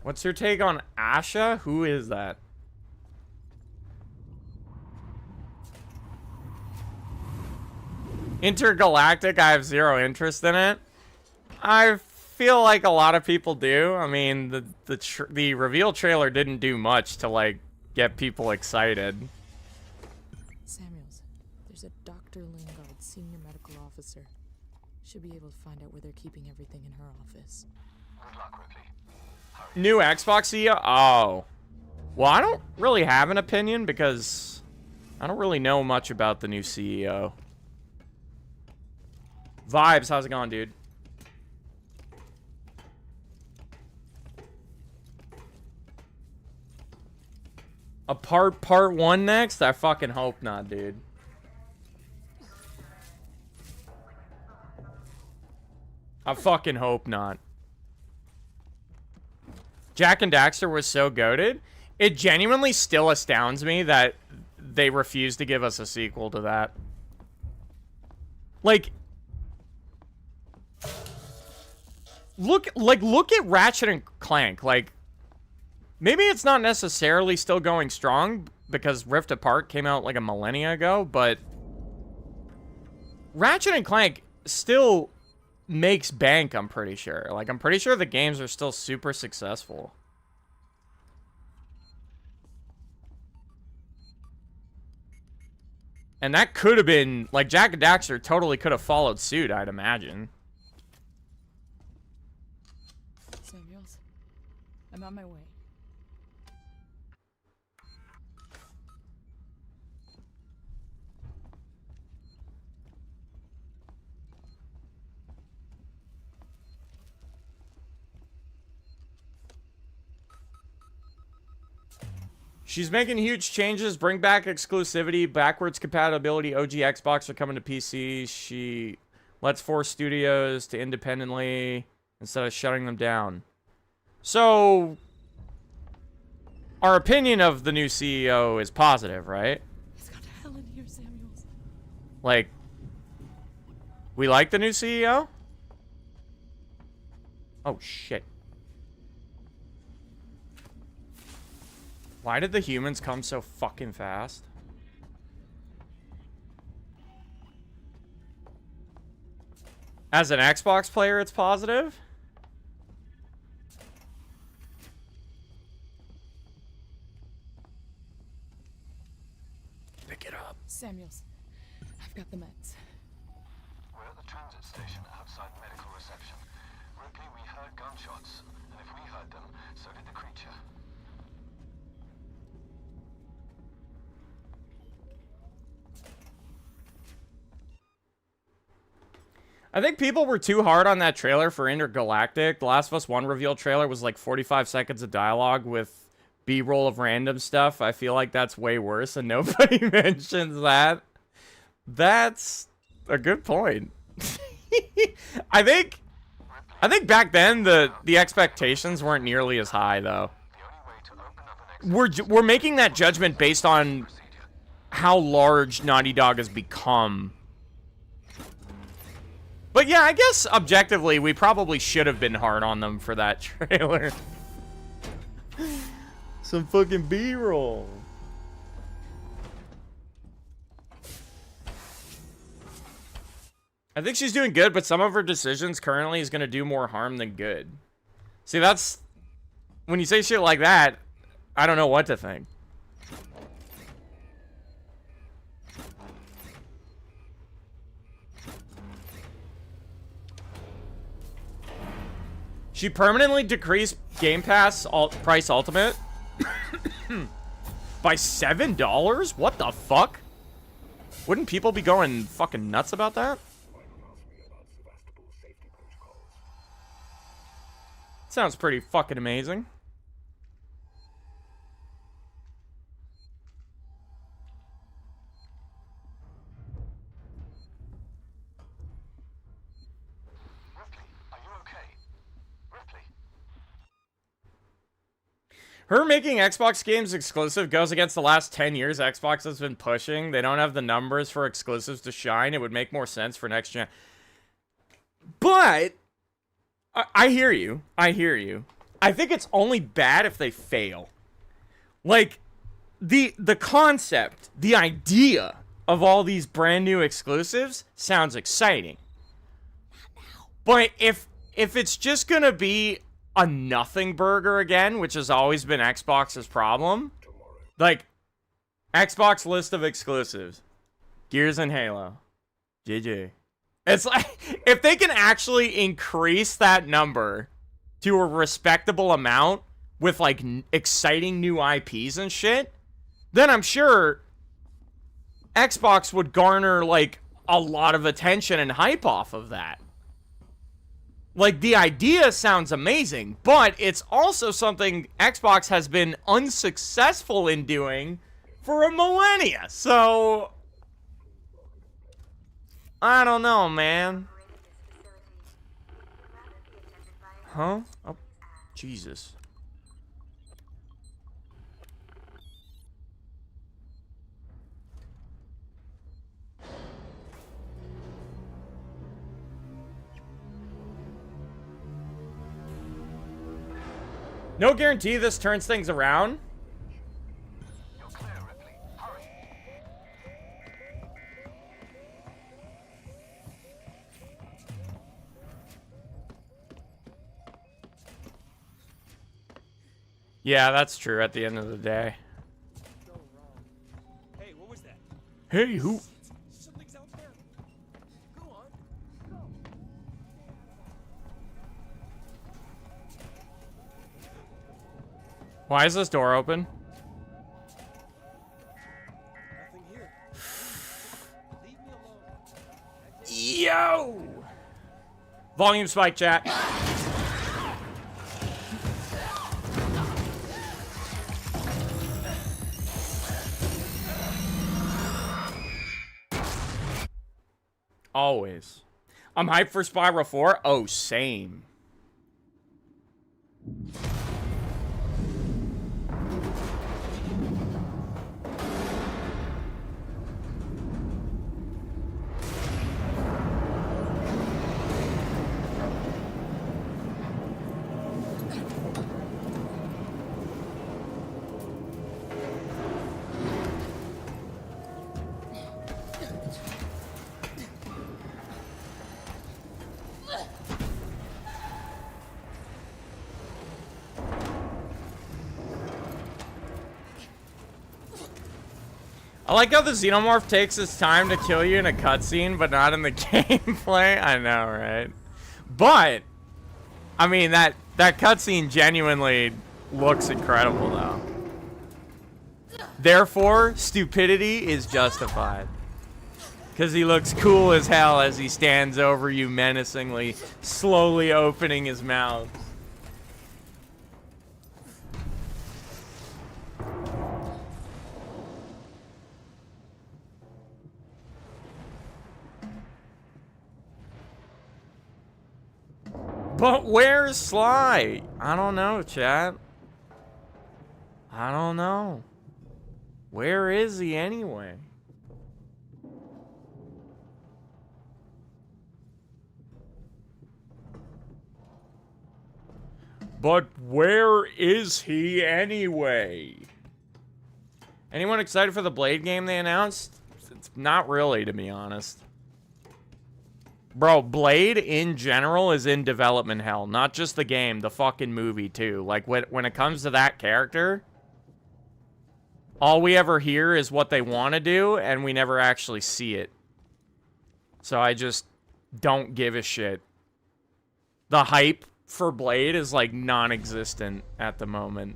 What's your take on Asha? Who is that? Intergalactic, I have zero interest in it. I feel like a lot of people do. I mean, the reveal trailer didn't do much to, like, get people excited. Samuels, there's a Dr. Lingard, senior medical officer. Should be able to find out where they're keeping everything in her office. Good luck, Ripley. Hurry. New Xbox CEO? Oh. Well, I don't really have an opinion because I don't really know much about the new CEO. Vibes, how's it going, dude? A part 1 next? I fucking hope not, dude. I fucking hope not. Jak and Daxter was so goated. It genuinely still astounds me that they refuse to give us a sequel to that. Like, look at Ratchet and Clank. Like, maybe it's not necessarily still going strong because Rift Apart came out like a millennia ago, but Ratchet and Clank still makes bank, I'm pretty sure. Like, I'm pretty sure the games are still super successful. And that could have been, like, Jak and Daxter totally could have followed suit, I'd imagine. Samuels, I'm on my way. She's making huge changes. Bring back exclusivity, backwards compatibility. OG Xbox are coming to PC. She lets force studios to independently instead of shutting them down. So, our opinion of the new CEO is positive, right? Let's go to hell in here, Samuels. Like, we like the new CEO? Oh, shit. Why did the humans come so fucking fast? As an Xbox player, it's positive? Pick it up. Samuels, I've got the meds. We're at the transit station outside medical reception. Ripley, we heard gunshots, and if we heard them, so did the creature. I think people were too hard on that trailer for Intergalactic. The Last of Us 1 reveal trailer was like 45 seconds of dialogue with B-roll of random stuff. I feel like that's way worse, and nobody mentions that. That's a good point. I think back then the expectations weren't nearly as high, though. We're making that judgment based on how large Naughty Dog has become. But yeah, I guess objectively, we probably should have been hard on them for that trailer. Some fucking B-roll. I think she's doing good, but some of her decisions currently is going to do more harm than good. See, that's... When you say shit like that, I don't know what to think. She permanently decreased Game Pass price Ultimate by $7? What the fuck? Wouldn't people be going fucking nuts about that? Sounds pretty fucking amazing. Her making Xbox games exclusive goes against the last 10 years Xbox has been pushing. They don't have the numbers for exclusives to shine. It would make more sense for next gen. But I hear you. I hear you. I think it's only bad if they fail. Like, the concept, the idea of all these brand new exclusives sounds exciting. But if it's just gonna be a nothing burger again, which has always been Xbox's problem. Like, Xbox list of exclusives. Gears and Halo. GG. It's like, if they can actually increase that number to a respectable amount with, like, exciting new IPs and shit, then I'm sure Xbox would garner, like, a lot of attention and hype off of that. Like, the idea sounds amazing, but it's also something Xbox has been unsuccessful in doing for a millennia. So, I don't know, man. Huh? Oh, Jesus. No guarantee this turns things around. You're clear, Ripley. Hurry. Yeah, that's true at the end of the day. Go wrong. Hey, what was that? Hey, who? Something's out there. Go on. Go. Why is this door open? Nothing here. Leave me alone. Yo! Volume spike, chat. Always. I'm hyped for Spyro 4. Oh, same. I like how the Xenomorph takes his time to kill you in a cutscene, but not in the gameplay. I know, right? But, I mean, that cutscene genuinely looks incredible, though. Therefore, stupidity is justified. Because he looks cool as hell as he stands over you menacingly, slowly opening his mouth. But where's Sly? I don't know, chat. I don't know. Where is he anyway? But where is he anyway? Anyone excited for the Blade game they announced? It's not really, to be honest. Bro, Blade in general is in development hell. Not just the game, the fucking movie too. Like, when it comes to that character, all we ever hear is what they want to do, and we never actually see it. So I just don't give a shit. The hype for Blade is, like, non-existent at the moment.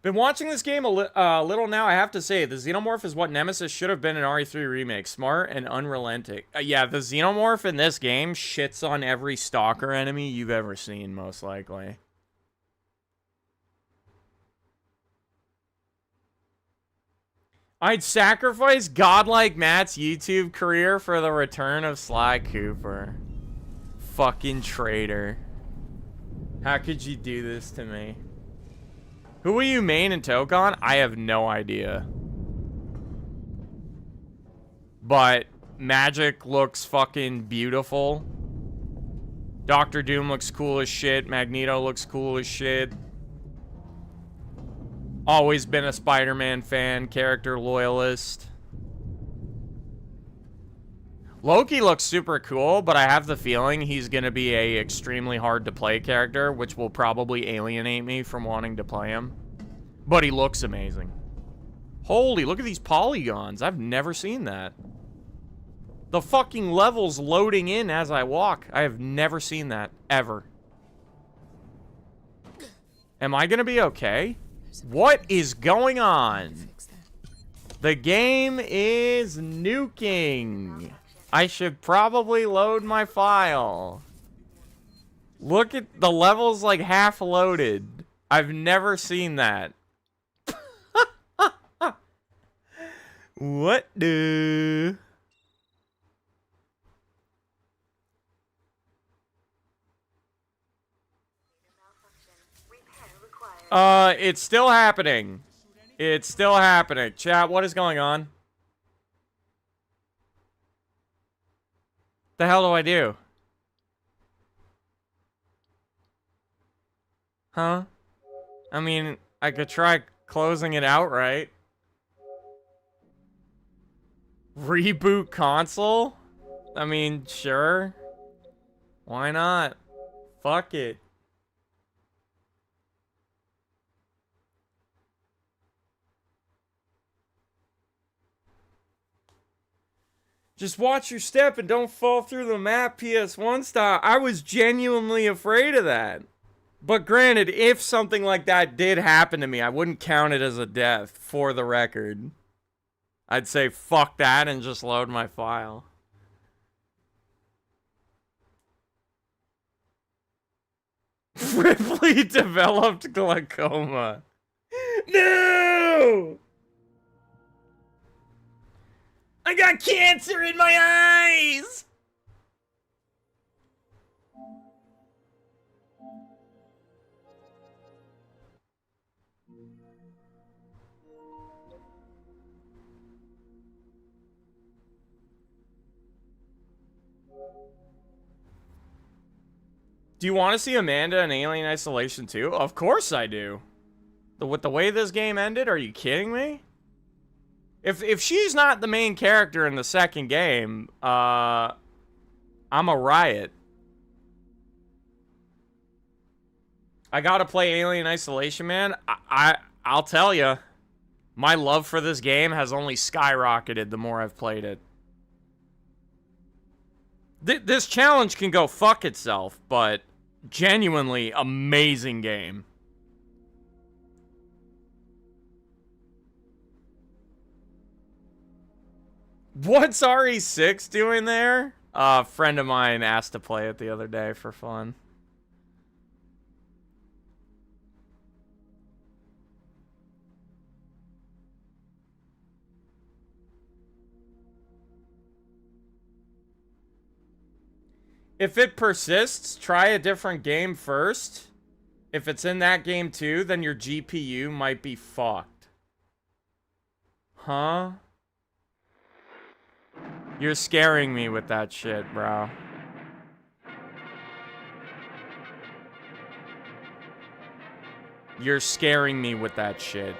Been watching this game a little now. I have to say, the Xenomorph is what Nemesis should have been in RE3 Remake. Smart and unrelenting. Yeah, the Xenomorph in this game shits on every stalker enemy you've ever seen, most likely. I'd sacrifice Gawdlikematt's YouTube career for the return of Sly Cooper. Fucking traitor. How could you do this to me? Who will you main in Tokon? I have no idea. But Magic looks fucking beautiful. Doctor Doom looks cool as shit. Magneto looks cool as shit. Always been a Spider-Man fan, character loyalist. Loki looks super cool, but I have the feeling he's gonna be a extremely hard to play character, which will probably alienate me from wanting to play him. But he looks amazing. Holy, look at these polygons. I've never seen that. The fucking level's loading in as I walk. I have never seen that, ever. Am I gonna be okay? What is going on? Fix that. The game is nuking. I should probably load my file. Look at the levels like half loaded. I've never seen that. What the? It's still happening. It's still happening. Chat, what is going on? The hell do I do? Huh? I mean, I could try closing it outright. Reboot console? I mean, sure. Why not? Fuck it. Just watch your step and don't fall through the map, PS1 style. I was genuinely afraid of that. But granted, if something like that did happen to me, I wouldn't count it as a death, for the record. I'd say fuck that and just load my file. Ripley developed glaucoma. No! I got cancer in my eyes! Do you want to see Amanda in Alien Isolation 2? Of course I do. With the way this game ended, are you kidding me? If she's not the main character in the second game, I'm a riot. I gotta play Alien Isolation, man. I'll tell you, my love for this game has only skyrocketed the more I've played it. This challenge can go fuck itself, but genuinely amazing game. What's RE6 doing there? A friend of mine asked to play it the other day for fun. If it persists, try a different game first. If it's in that game too, then your GPU might be fucked. Huh? You're scaring me with that shit, bro. You're scaring me with that shit.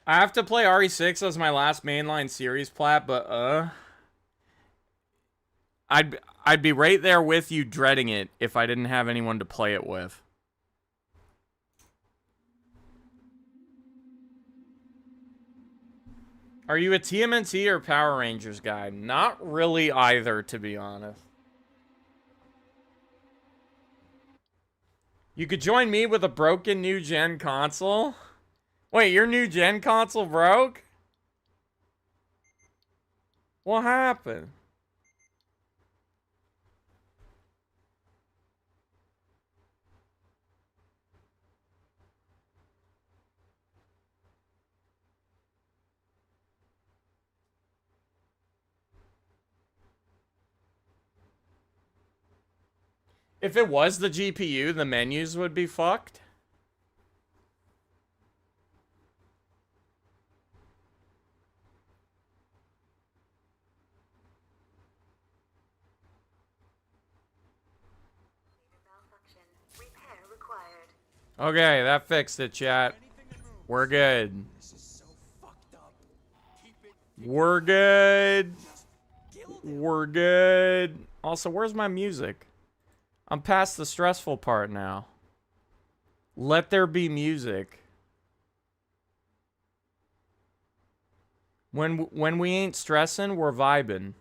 I have to play RE6 as my last mainline series plat, but I'd be right there with you dreading it if I didn't have anyone to play it with. Are you a TMNT or Power Rangers guy? Not really either, to be honest. You could join me with a broken new gen console? Wait, your new gen console broke? What happened? If it was the GPU, the menus would be fucked. Okay, that fixed it, chat. We're good. We're good. We're good. Also, where's my music? I'm past the stressful part now. Let there be music. When we ain't stressing, we're vibing.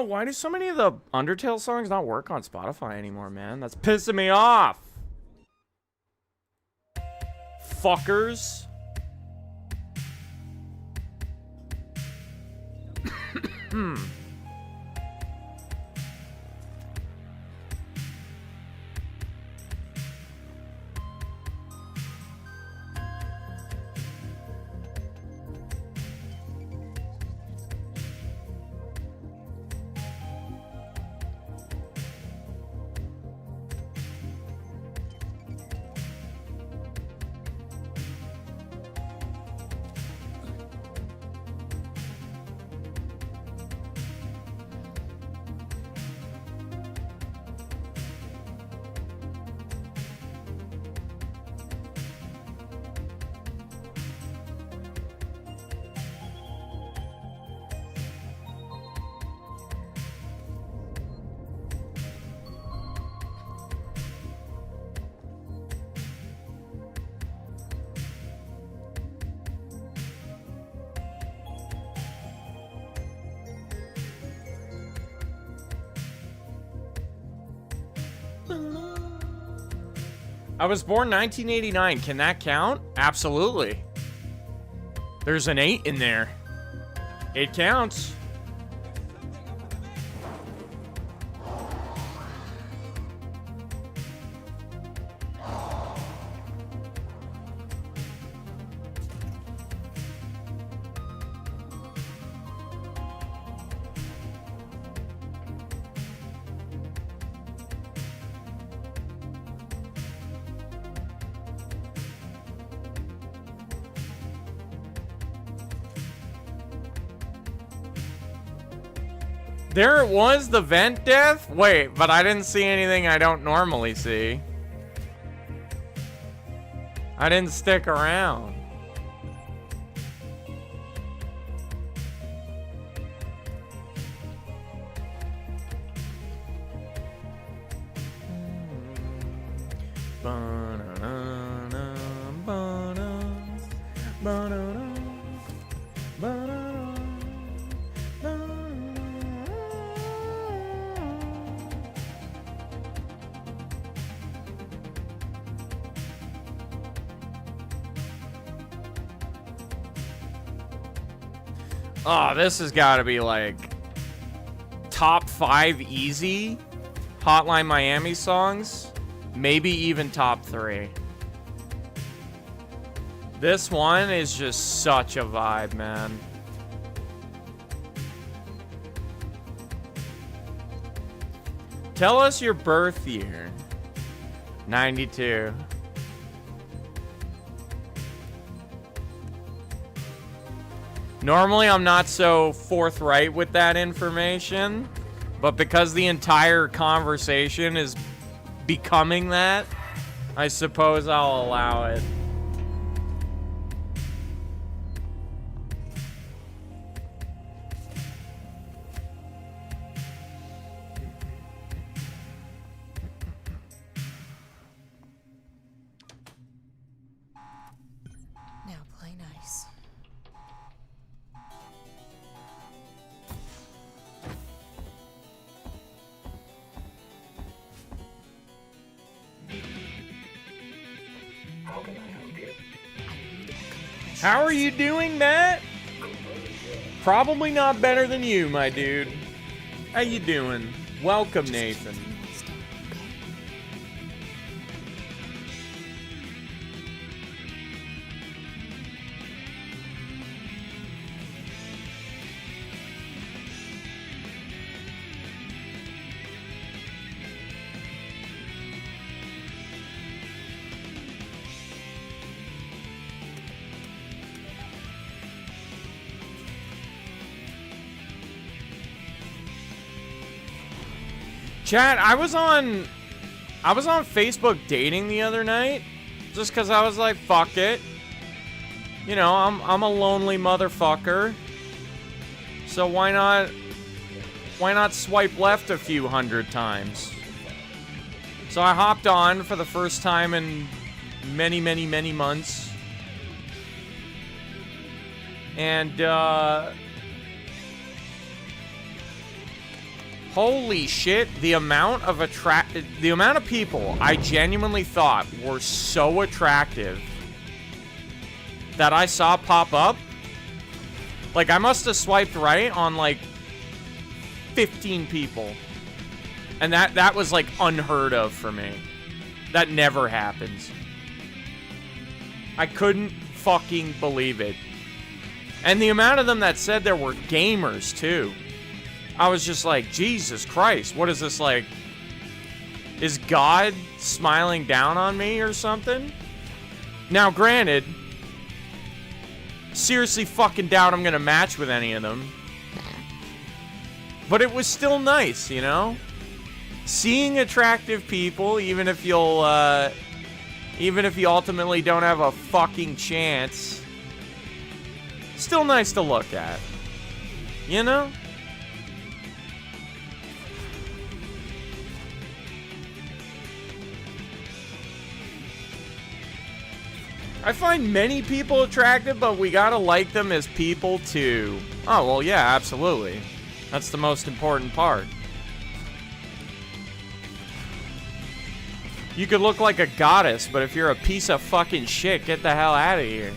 know, why do so many of the Undertale songs not work on Spotify anymore, man? That's pissing me off. Fuckers. I was born 1989. Can that count? Absolutely. There's an 8 in there. It counts. There it was, the vent death? Wait, but I didn't see anything I don't normally see. I didn't stick around. Oh, this has got to be like top 5 easy Hotline Miami songs. Maybe even top 3. This one is just such a vibe, man. Tell us your birth year. 92. Normally, I'm not so forthright with that information, but because the entire conversation is becoming that, I suppose I'll allow it. Now play nice. How are you doing, Matt? Probably not better than you, my dude. How you doing? Welcome, Nathan. Chat, I was on Facebook dating the other night, just cause I was like, fuck it. You know, I'm a lonely motherfucker. So why not swipe left a few hundred times? So I hopped on for the first time in many, many, many months. And Holy shit, the amount of people I genuinely thought were so attractive that I saw pop up. Like, I must have swiped right on, like, 15 people. And that was, like, unheard of for me. That never happens. I couldn't fucking believe it. And the amount of them that said there were gamers, too. I was just like, Jesus Christ, what is this, like? Is God smiling down on me or something? Now, granted, seriously fucking doubt I'm gonna match with any of them. But it was still nice, you know? Seeing attractive people, even if you ultimately don't have a fucking chance, still nice to look at. You know? I find many people attractive, but we gotta like them as people too. Oh, well, yeah, absolutely. That's the most important part. You could look like a goddess, but if you're a piece of fucking shit, get the hell out of here.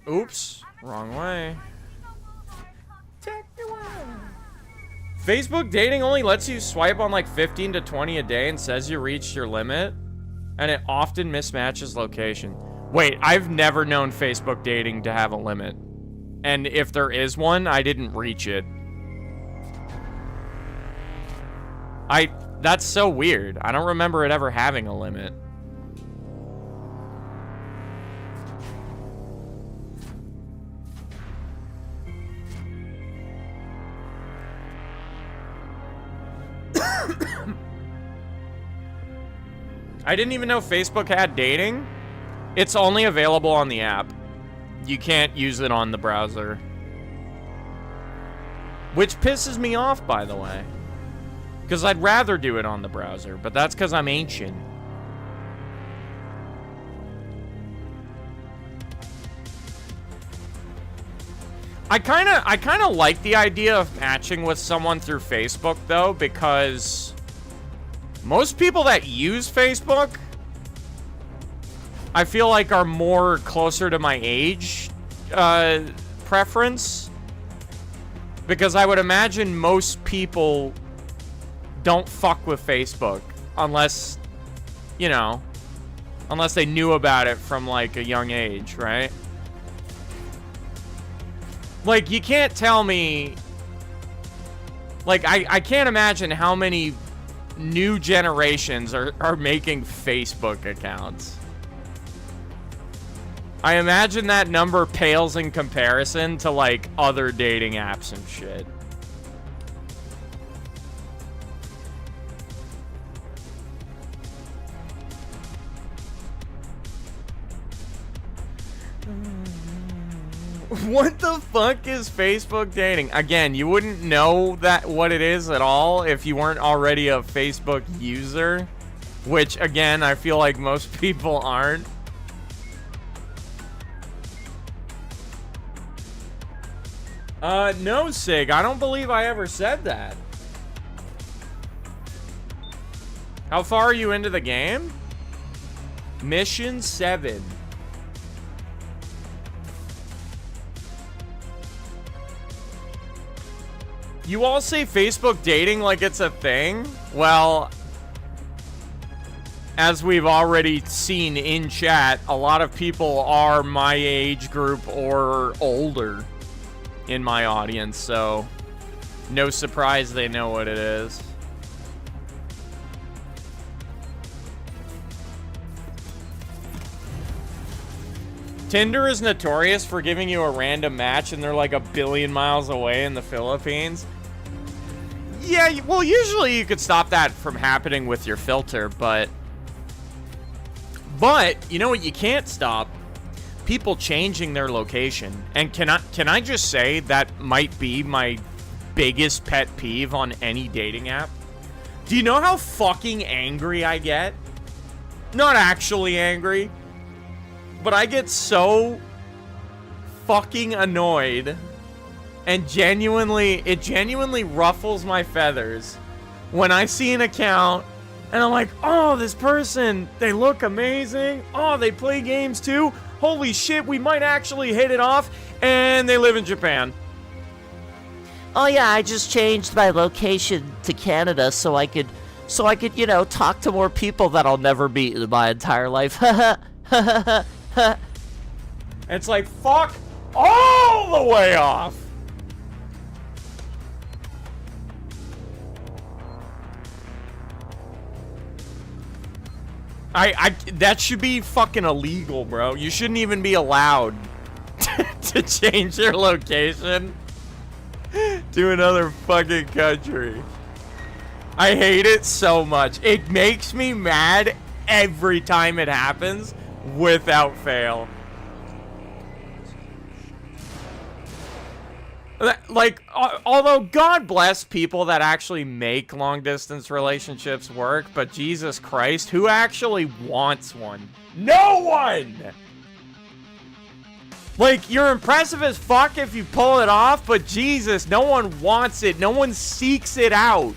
Oops, wrong way. Facebook dating only lets you swipe on like 15 to 20 a day and says you reached your limit, and it often mismatches location. Wait, I've never known Facebook dating to have a limit. And if there is one, I didn't reach it. That's so weird. I don't remember it ever having a limit. I didn't even know Facebook had dating. It's only available on the app. You can't use it on the browser. Which pisses me off, by the way. Because I'd rather do it on the browser, but that's because I'm ancient. I kind of like the idea of matching with someone through Facebook, though, because most people that use Facebook, I feel like, are more closer to my age preference. Because I would imagine most people don't fuck with Facebook unless, you know, unless they knew about it from, like, a young age, right? Like, you can't tell me... Like, I can't imagine how many new generations are making Facebook accounts. I imagine that number pales in comparison to, like, other dating apps and shit. What the fuck is Facebook dating? Again, you wouldn't know that what it is at all if you weren't already a Facebook user, which, again, I feel like most people aren't. No, Sig, I don't believe I ever said that. How far are you into the game? Mission 7. You all say Facebook dating like it's a thing? Well, as we've already seen in chat, a lot of people are my age group or older in my audience, so no surprise they know what it is. Tinder is notorious for giving you a random match and they're like a billion miles away in the Philippines. Yeah, well, usually you could stop that from happening with your filter, but you know what you can't stop? people changing their location. And can I just say that might be my biggest pet peeve on any dating app? Do you know how fucking angry I get? Not actually angry, but I get so fucking annoyed, and it genuinely ruffles my feathers when I see an account and I'm like, oh, this person, they look amazing. Oh, they play games too. Holy shit, we might actually hit it off. And they live in Japan. Oh yeah, I just changed my location to Canada so I could, you know, talk to more people that I'll never meet in my entire life. It's like, fuck all the way off. That should be fucking illegal, bro. You shouldn't even be allowed to change your location to another fucking country. I hate it so much. It makes me mad every time it happens without fail. Like, although God bless people that actually make long-distance relationships work, but Jesus Christ, who actually wants one? No one! Like, you're impressive as fuck if you pull it off, but Jesus, no one wants it. No one seeks it out.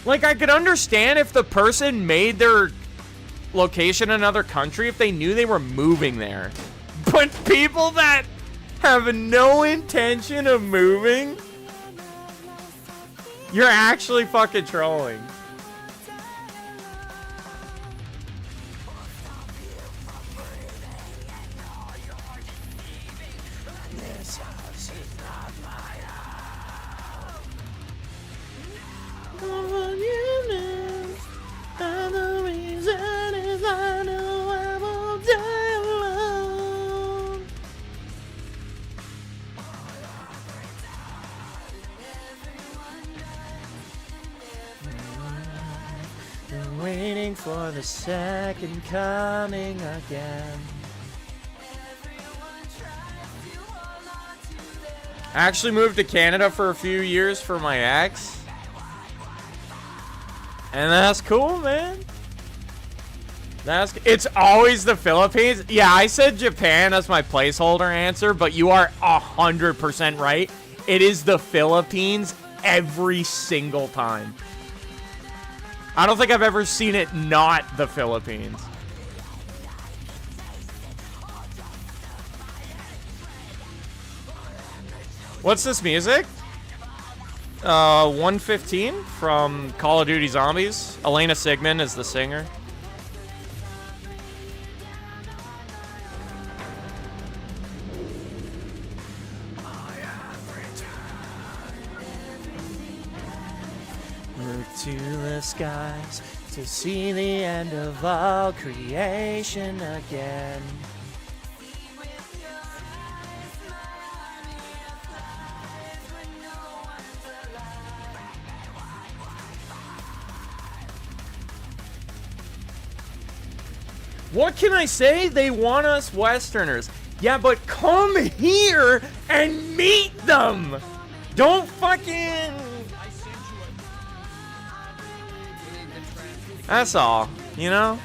Like, I could understand if the person made their location in another country if they knew they were moving there. But people that have no intention of moving, you're actually fucking trolling. Waiting for the second coming again. I actually moved to Canada for a few years for my ex. And that's cool, man. It's always the Philippines. Yeah, I said Japan as my placeholder answer, but you are 100% right. It is the Philippines every single time. I don't think I've ever seen it not the Philippines. What's this music? 115 from Call of Duty Zombies. Elena Sigmund is the singer. Look to the skies to see the end of all creation again. What can I say? They want us Westerners. Yeah, but come here and meet them. Don't fucking... That's all, you know?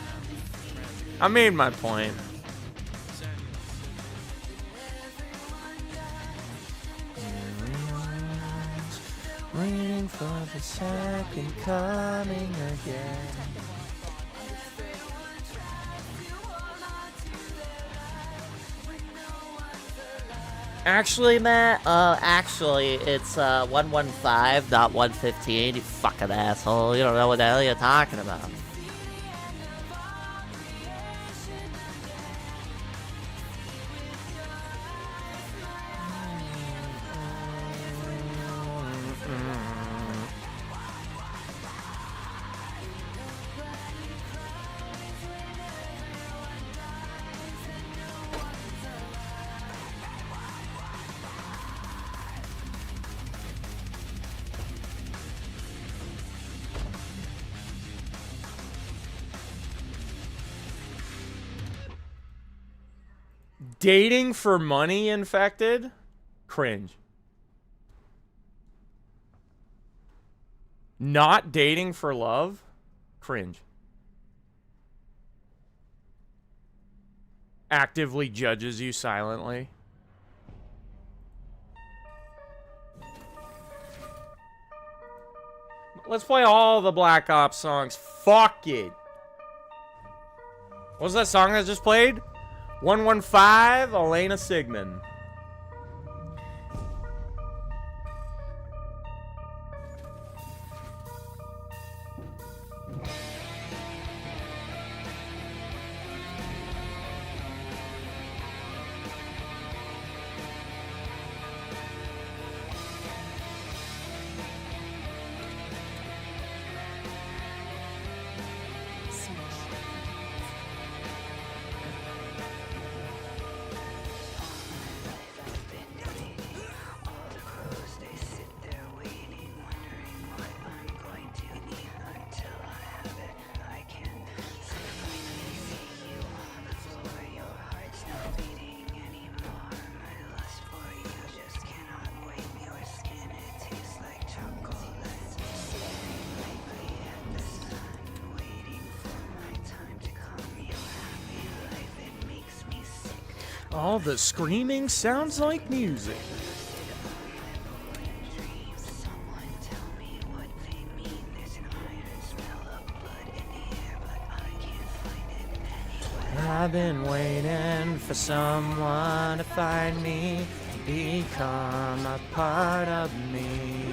I made my point. Waiting for the second coming again. Actually, Matt, it's 115, not 115, you fucking asshole. You don't know what the hell you're talking about. Dating for money, infected? Cringe. Not dating for love? Cringe. Actively judges you silently. Let's play all the Black Ops songs. Fuck it. What was that song that just played? 115, Elena Sigmund. All the screaming sounds like music. I've been waiting for someone to find me, to become a part of me.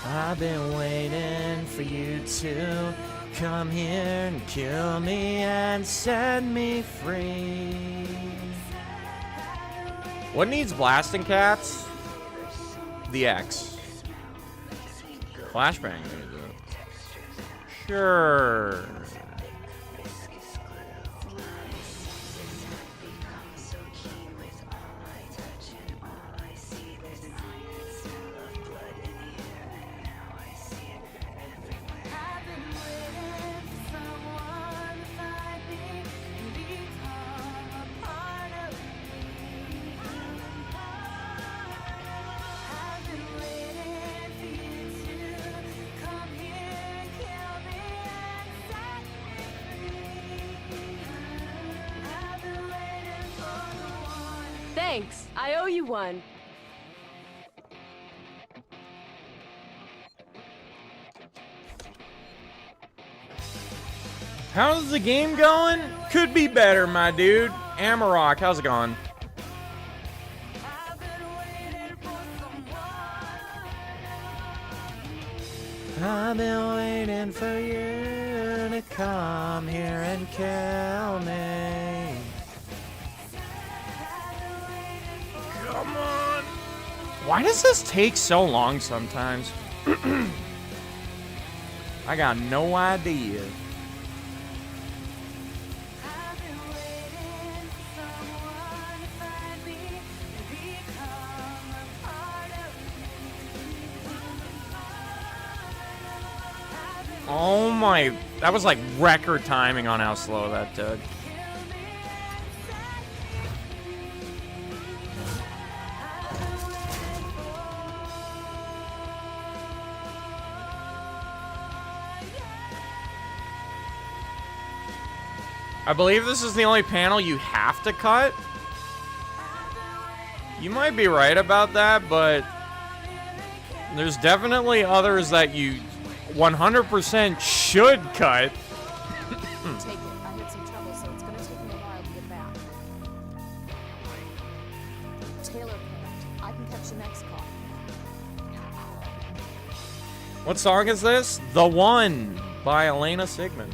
I've been waiting for you to come here and kill me and set me free. What needs blasting caps? The X. Flashbang needs it. Sure. Thanks. I owe you one. How's the game going? Could be better, my dude. Amarok, how's it going? I've been waiting for you to come here and kill me. Come on. Why does this take so long sometimes? I got no idea. Oh my, that was like record timing on how slow that took. I believe this is the only panel you have to cut. You might be right about that, but there's definitely others that you 100% should cut. Take it. I had some trouble, so it's gonna take me a while to get back. Taylor can't. I can catch the next call. What song is this? The One by Elena Sigmund.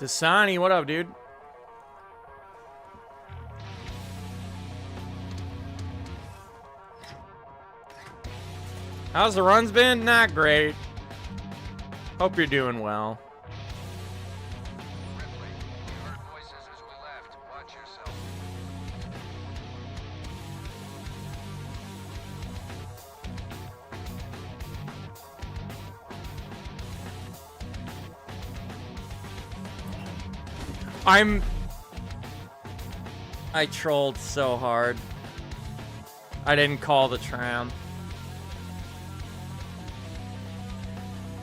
Dasani, what up, dude? How's the runs been? Not great. Hope you're doing well. Ripley, you heard voices as we left. Watch your I trolled so hard. I didn't call the tram.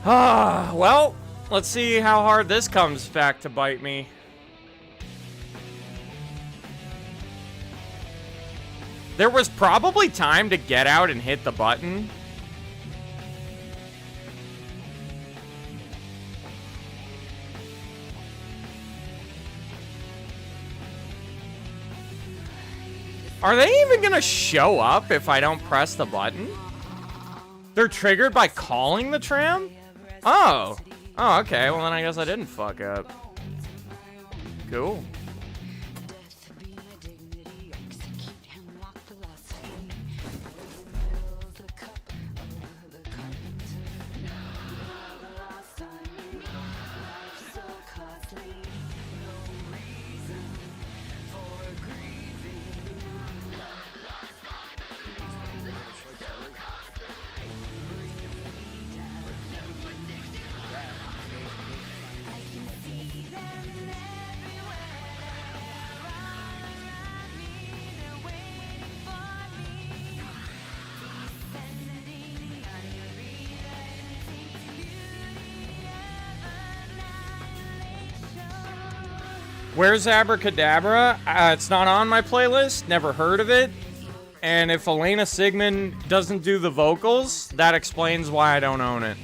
Ah, well, let's see how hard this comes back to bite me. There was probably time to get out and hit the button. Are they even gonna show up if I don't press the button? They're triggered by calling the tram? Oh. Oh, okay. Well, then I guess I didn't fuck up. Cool. Where's Abracadabra? It's not on my playlist. Never heard of it. And if Elena Sigmund doesn't do the vocals, that explains why I don't own it.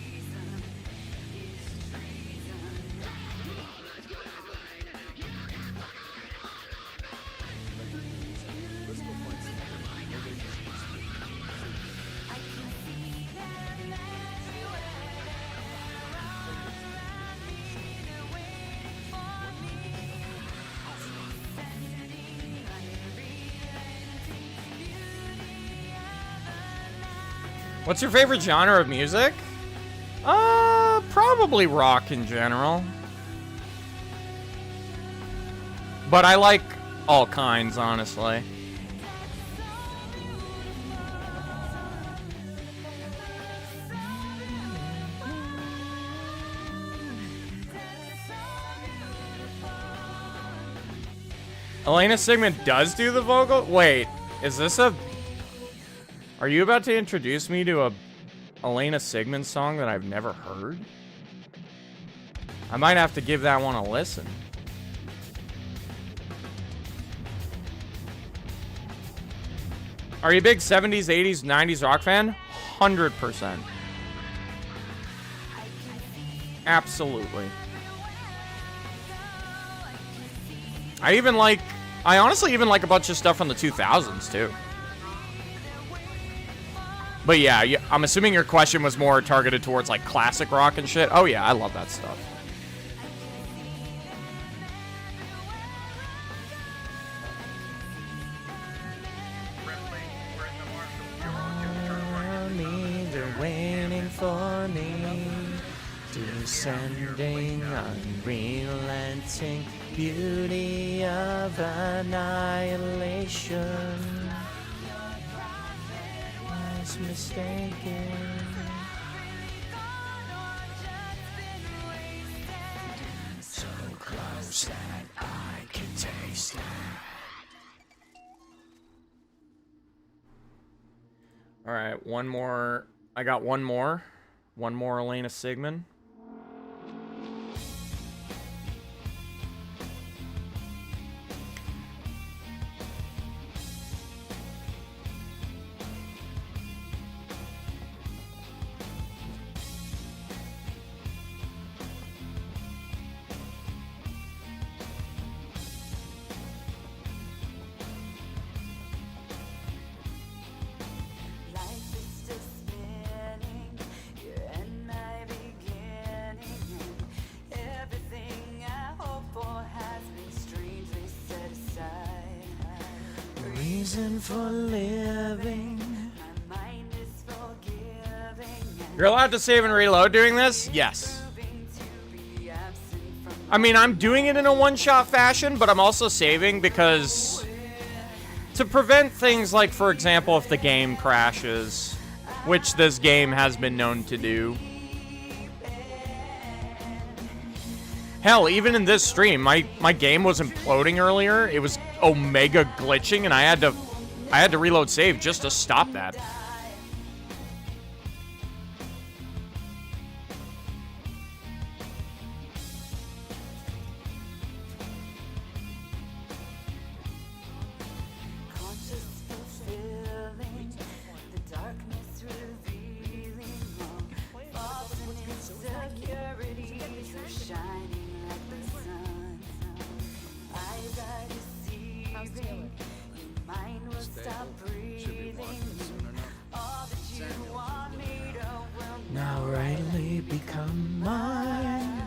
What's your favorite genre of music? Probably rock in general. But I like all kinds, honestly. Elena Sigmund does do the vocal? Wait, is this a... Are you about to introduce me to a Elena Sigmund song that I've never heard? I might have to give that one a listen. Are you a big 70s, 80s, 90s rock fan? 100%. Absolutely. I honestly even like a bunch of stuff from the 2000s too. But yeah, I'm assuming your question was more targeted towards like classic rock and shit. Oh yeah, I love that stuff. They're waiting for me, descending, unrelenting beauty of annihilation. Mistaken. So close that I can taste it. All right, one more. I got one more. One more Elena Sigmund. For living. You're allowed to save and reload doing this? Yes. I mean, I'm doing it in a one-shot fashion, but I'm also saving because to prevent things like, for example, if the game crashes, which this game has been known to do. Hell, even in this stream, my game was imploding earlier. It was omega glitching, and I had to reload save just to stop that. Now rightly become mine.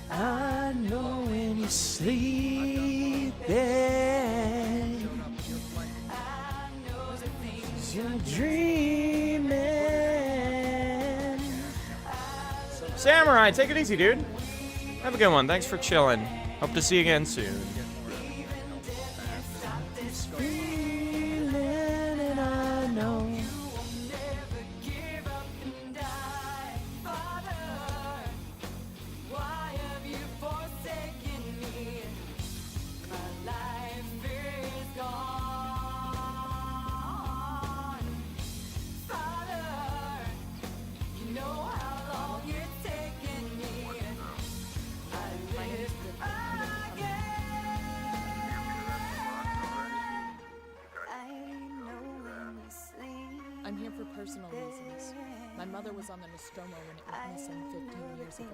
I know when you're sleeping, you're dreaming. Samurai, take it easy, dude. Have a good one. Thanks for chilling. Hope to see you again soon. Feeling and I know. I'm here for personal reasons. My mother was on the Nostromo when it went missing 15 years ago.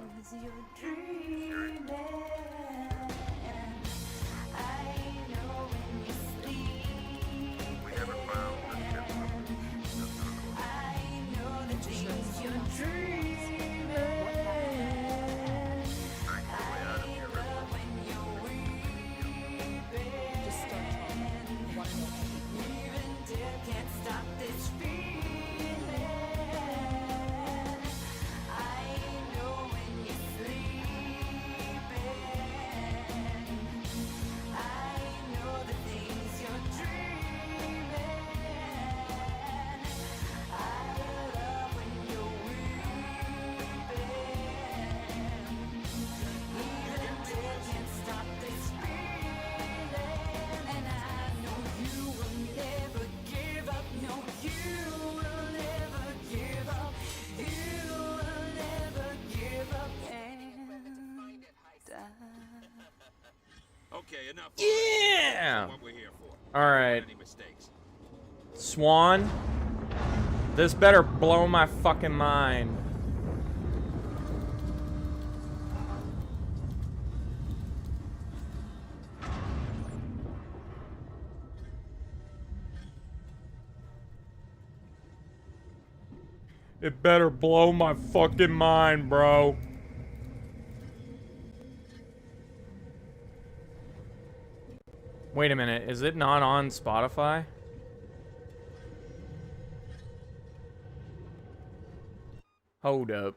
Just start talking. I want to know Okay, enough. Yeah! What we're here for. Alright. Any mistakes? Swan. This better blow my fucking mind. It better blow my fucking mind, bro. Wait a minute, is it not on Spotify? Hold up.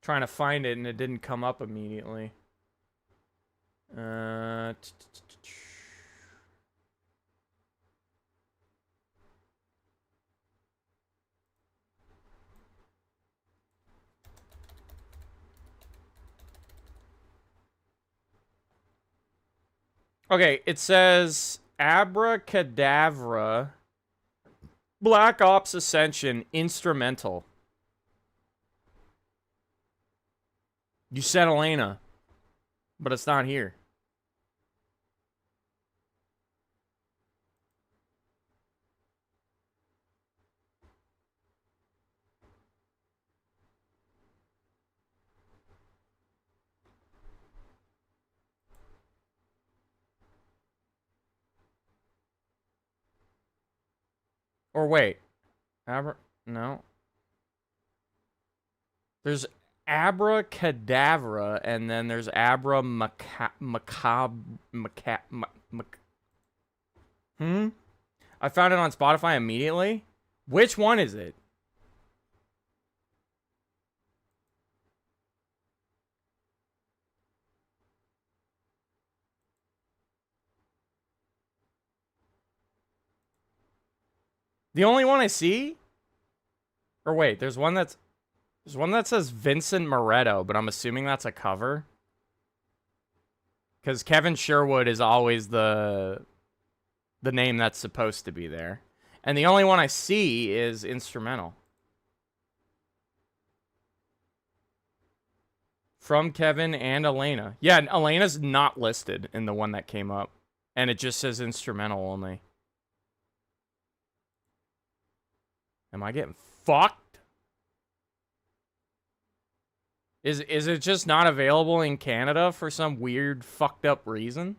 Trying to find it and it didn't come up immediately. Okay, it says Abracadabra Black Ops Ascension instrumental. You said Elena, but it's not here. Or wait. No. There's Abracadabra, and then there's I found it on Spotify immediately. Which one is it? The only one I see? Or wait, there's one that says Vincent Moretto, but I'm assuming that's a cover. Because Kevin Sherwood is always the name that's supposed to be there. And the only one I see is instrumental. From Kevin and Elena. Yeah, Elena's not listed in the one that came up. And it just says instrumental only. Am I getting fucked? Is it just not available in Canada for some weird fucked up reason?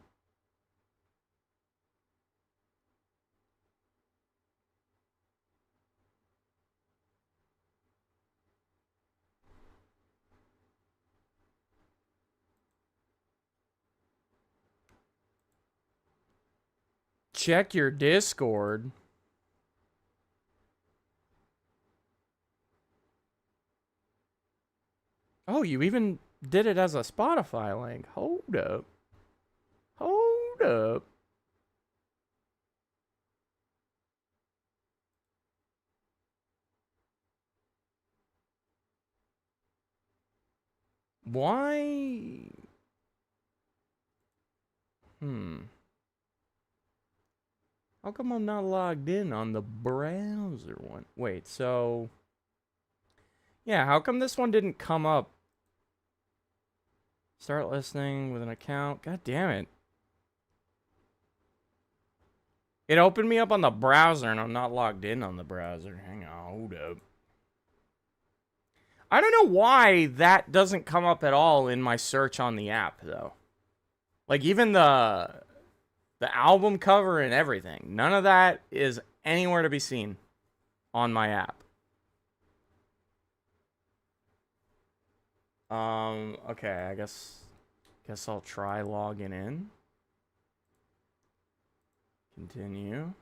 Check your Discord. Oh, you even did it as a Spotify link. Hold up. Hold up. Why? How come I'm not logged in on the browser one? Wait, so... Yeah, how come this one didn't come up? Start listening with an account. God damn it. It opened me up on the browser and I'm not logged in on the browser. Hang on, hold up. I don't know why that doesn't come up at all in my search on the app, though. Like, even the album cover and everything. None of that is anywhere to be seen on my app. Okay, I guess I'll try logging in. Continue.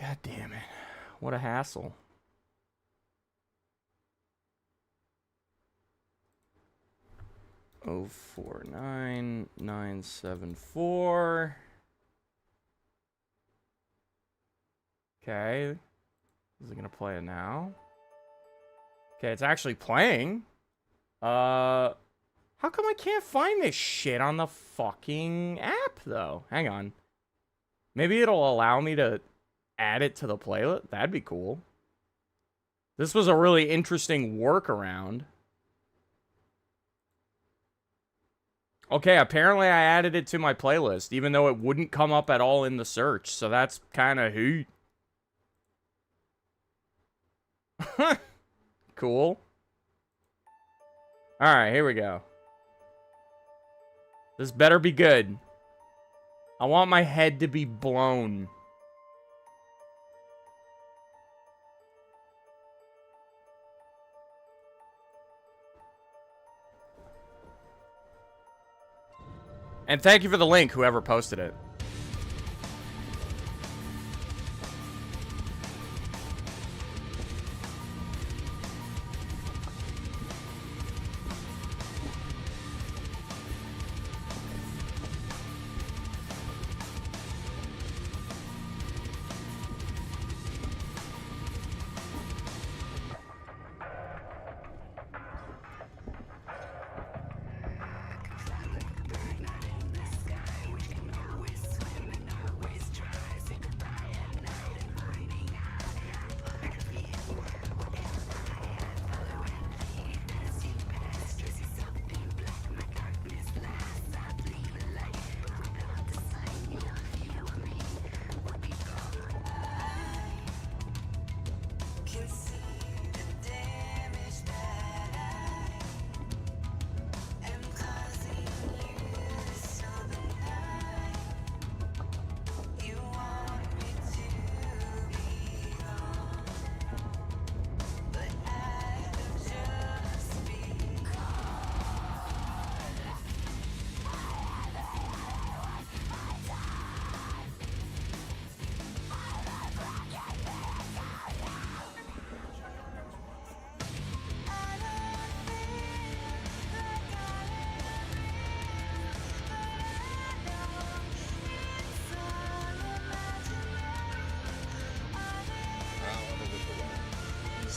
God damn it. What a hassle. Oh, 49974. Okay. Is it gonna play it now? Okay, it's actually playing. How come I can't find this shit on the fucking app, though? Hang on. Maybe it'll allow me to add it to the playlist? That'd be cool. This was a really interesting workaround. Okay, apparently I added it to my playlist, even though it wouldn't come up at all in the search, so that's kind of hoot. Cool. Alright, here we go. This better be good. I want my head to be blown. And thank you for the link, whoever posted it.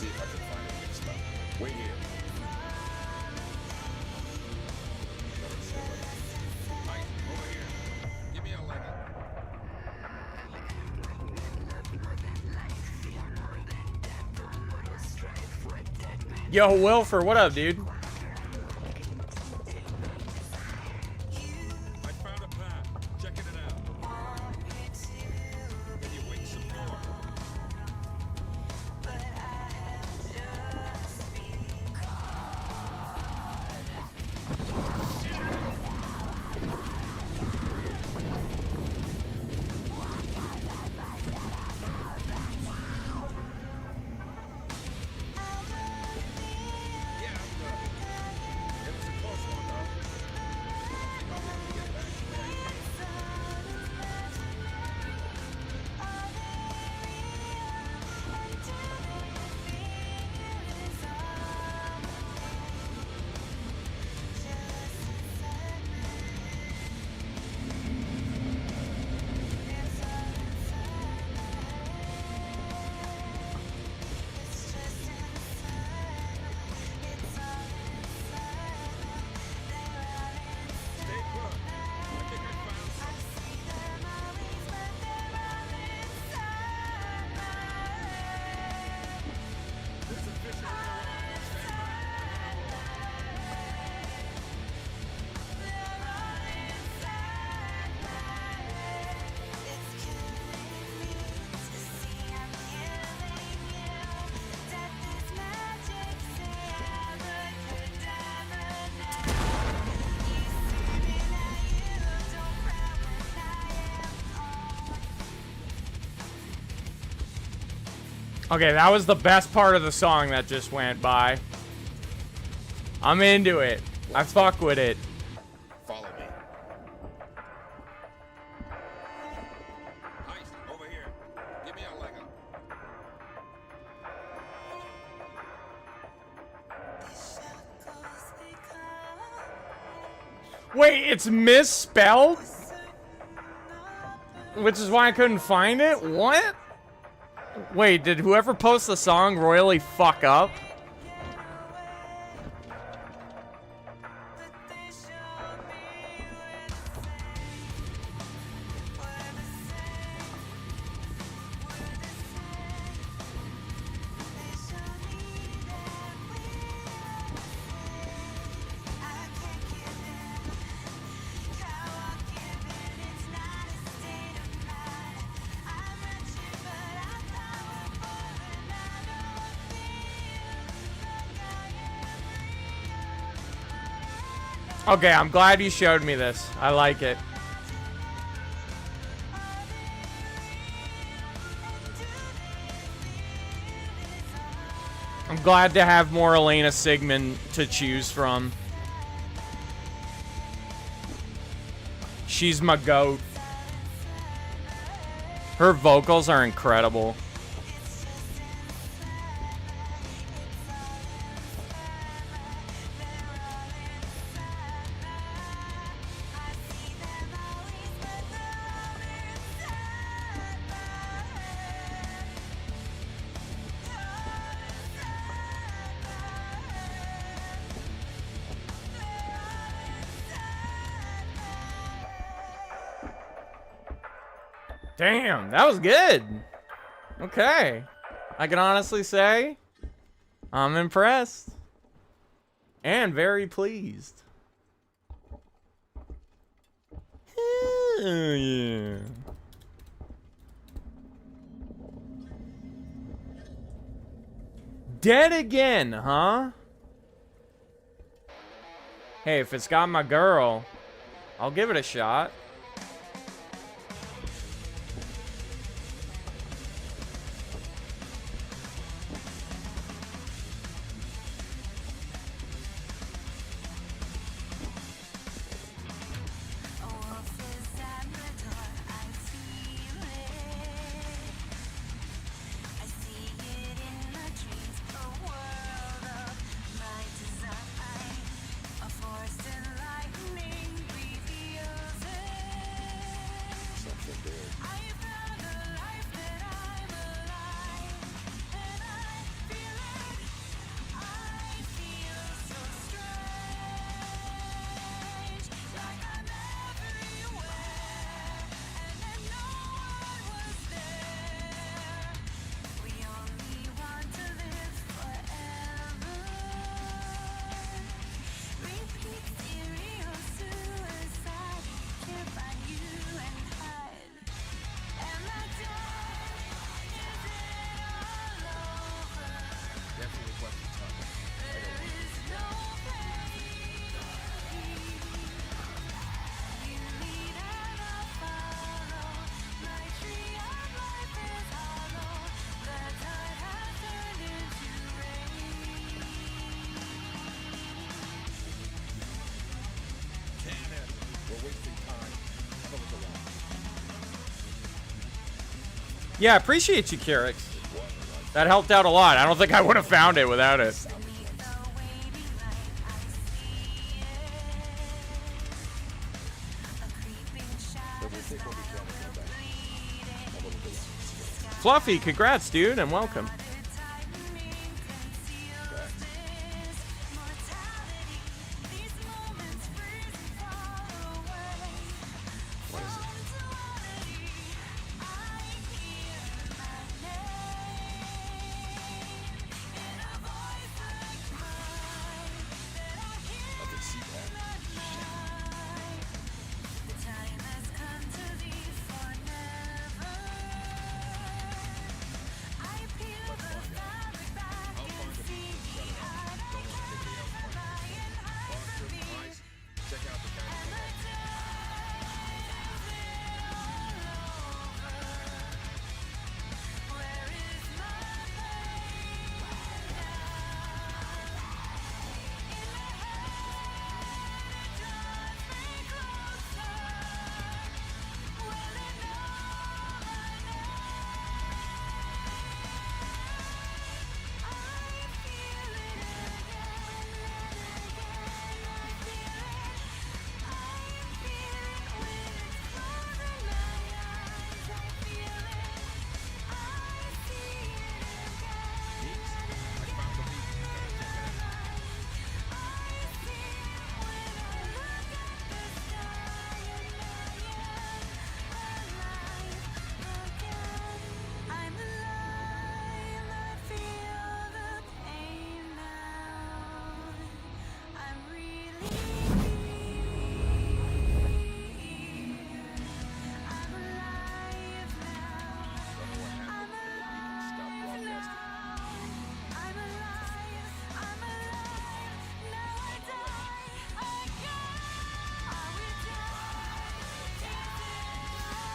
see if I can find it mixed up. Wait here. Mike, over here. Give me a leg up. Yo, Wilfer, what up, dude? I found a path. Checking it out. Can you wait some more? Yeah, I'm good. It was a close one, though. I think I'll be able to get back to where I came from. Stay put. I think I found something. There's a fissure in the wall. Stay back. Okay, that was the best part of the song that just went by. I'm into it. I fuck with it. Follow me. Heist, over here. Give me a leg up. Wait, it's misspelled? Which is why I couldn't find it? What? Wait, did whoever posts the song royally fuck up? Okay, I'm glad you showed me this. I like it. I'm glad to have more Elena Sigmund to choose from. She's my goat. Her vocals are incredible. Damn, that was good. Okay. I can honestly say I'm impressed and very pleased. Hell yeah. Dead again, huh? Hey, if it's got my girl, I'll give it a shot. Yeah, appreciate you, Kyrix. That helped out a lot. I don't think I would have found it without it. Fluffy, congrats, dude, and welcome.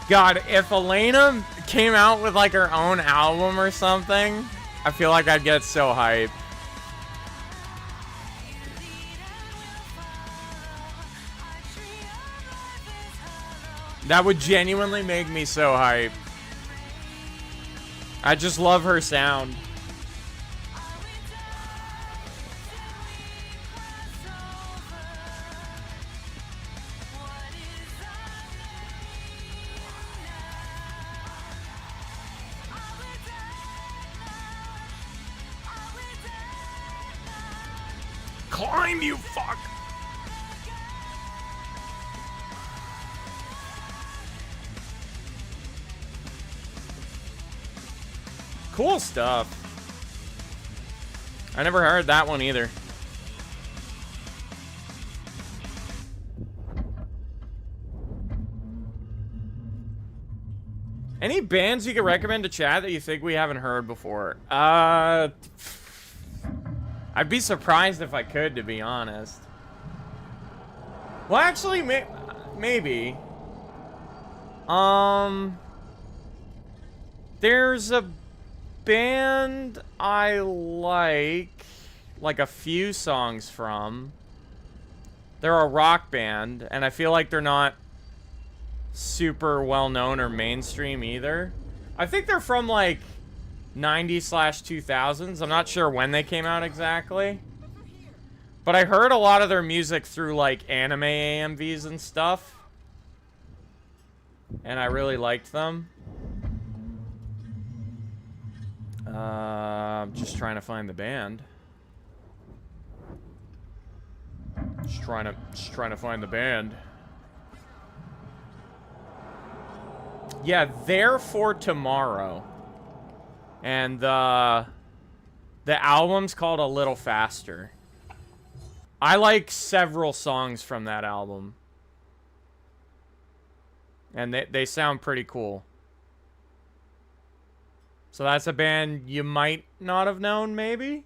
God, if Elena came out with like her own album or something, I feel like I'd get so hyped. That would genuinely make me so hyped. I just love her sound. Climb, you fuck! Cool stuff. I never heard that one either. Any bands you could recommend to chat that you think we haven't heard before? I'd be surprised if I could, to be honest. Well, actually, maybe. There's a band I like a few songs from. They're a rock band, and I feel like they're not super well-known or mainstream either. I think they're from, like, 90s/2000s. I'm not sure when they came out exactly. But I heard a lot of their music through, like, anime AMVs and stuff. And I really liked them. I'm just trying to find the band. Just trying to find the band. Yeah, There for Tomorrow. And the album's called A Little Faster. I like several songs from that album. And they sound pretty cool. So that's a band you might not have known, maybe?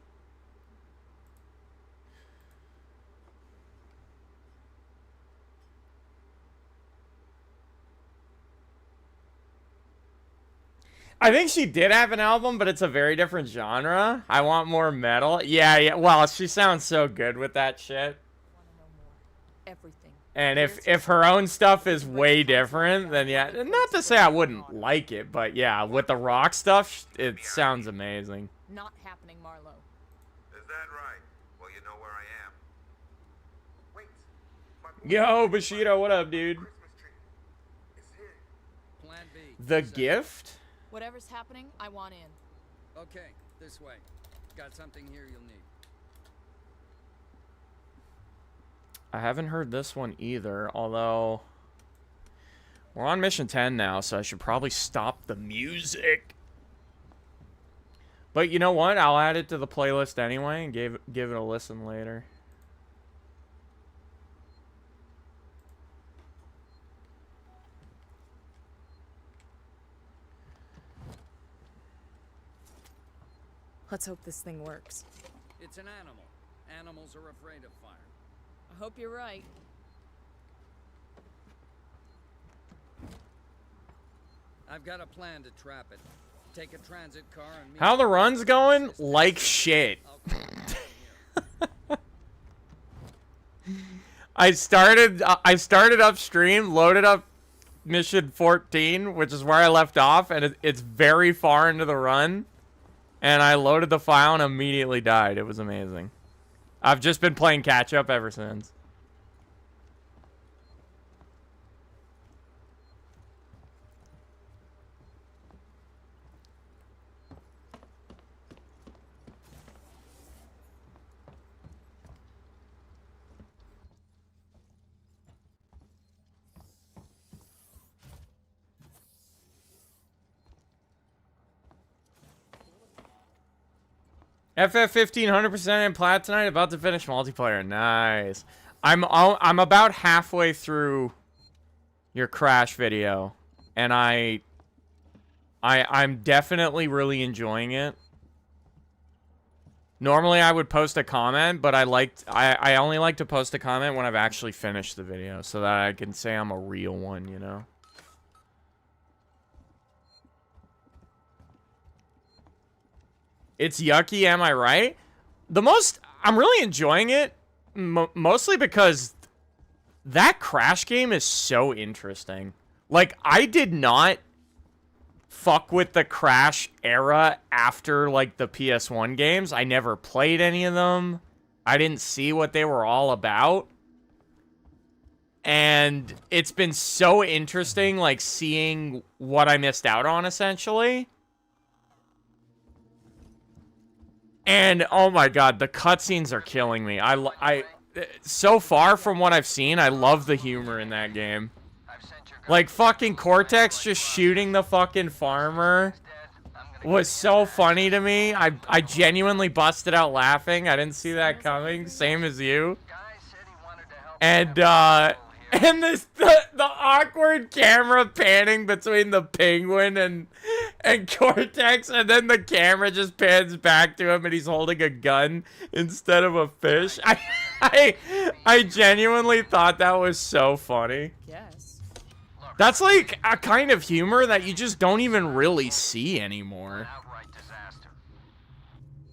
I think she did have an album, but it's a very different genre. I want more metal. Yeah. Well, she sounds so good with that shit. I want to know more. Everything. And if her own stuff is way different, then yeah, not to say I wouldn't like it, but yeah, with the rock stuff, it sounds amazing. Not happening, Marlowe. Is that right? Well, you know where I am. Wait. My Yo, Bushido, what up, dude? Christmas tree is here. Plan B. The Set. gift? Whatever's happening, I want in. Okay, this way. Got something here you'll need. I haven't heard this one either, although we're on mission 10 now, so I should probably stop the music. But you know what? I'll add it to the playlist anyway and give it a listen later. Let's hope this thing works. It's an animal. Animals are afraid of fire. I hope you're right. I've got a plan to trap it. Take a transit car and meet How the run's going? Like shit. I'll come down here. I started upstream, loaded up mission 14, which is where I left off, and it's very far into the run. And I loaded the file and immediately died. It was amazing. I've just been playing catch up ever since. FF15 100% in plat tonight. About to finish multiplayer. Nice. I'm about halfway through your crash video, and I'm definitely really enjoying it. Normally I would post a comment, but I only like to post a comment when I've actually finished the video, so that I can say I'm a real one, you know. It's yucky, am I right? I'm really enjoying it, mostly because that Crash game is so interesting. Like, I did not fuck with the Crash era after, like, the PS1 games. I never played any of them. I didn't see what they were all about. And it's been so interesting, like, seeing what I missed out on, essentially. And oh my god, the cutscenes are killing me. So far from what I've seen, I love the humor in that game. Like fucking Cortex just shooting the fucking farmer was so funny to me. I genuinely busted out laughing. I didn't see that coming. Same as you. And the awkward camera panning between the penguin and Cortex, and then the camera just pans back to him and he's holding a gun instead of a fish. I genuinely thought that was so funny. Yes. That's like a kind of humor that you just don't even really see anymore.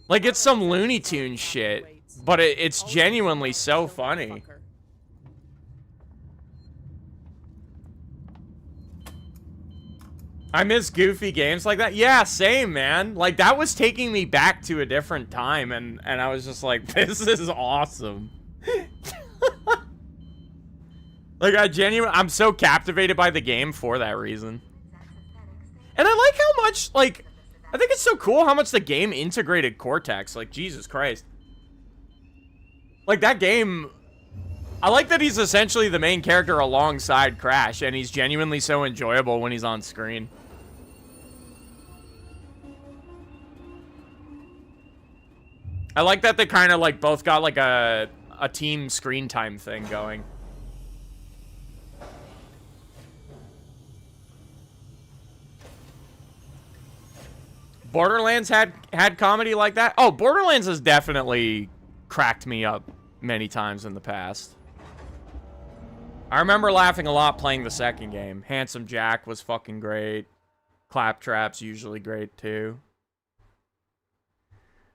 Like, it's some Looney Tunes shit, but it's genuinely so funny. I miss goofy games like that. Yeah, same, man. Like, that was taking me back to a different time, and I was just like, this is awesome. Like, I'm so captivated by the game for that reason. And I like how much, like, I think it's so cool how much the game integrated Cortex. Like, Jesus Christ. Like, that game, I like that he's essentially the main character alongside Crash, and he's genuinely so enjoyable when he's on screen. I like that they kind of, like, both got, like, a team screen time thing going. Borderlands had comedy like that? Oh, Borderlands has definitely cracked me up many times in the past. I remember laughing a lot playing the second game. Handsome Jack was fucking great. Claptrap's usually great, too.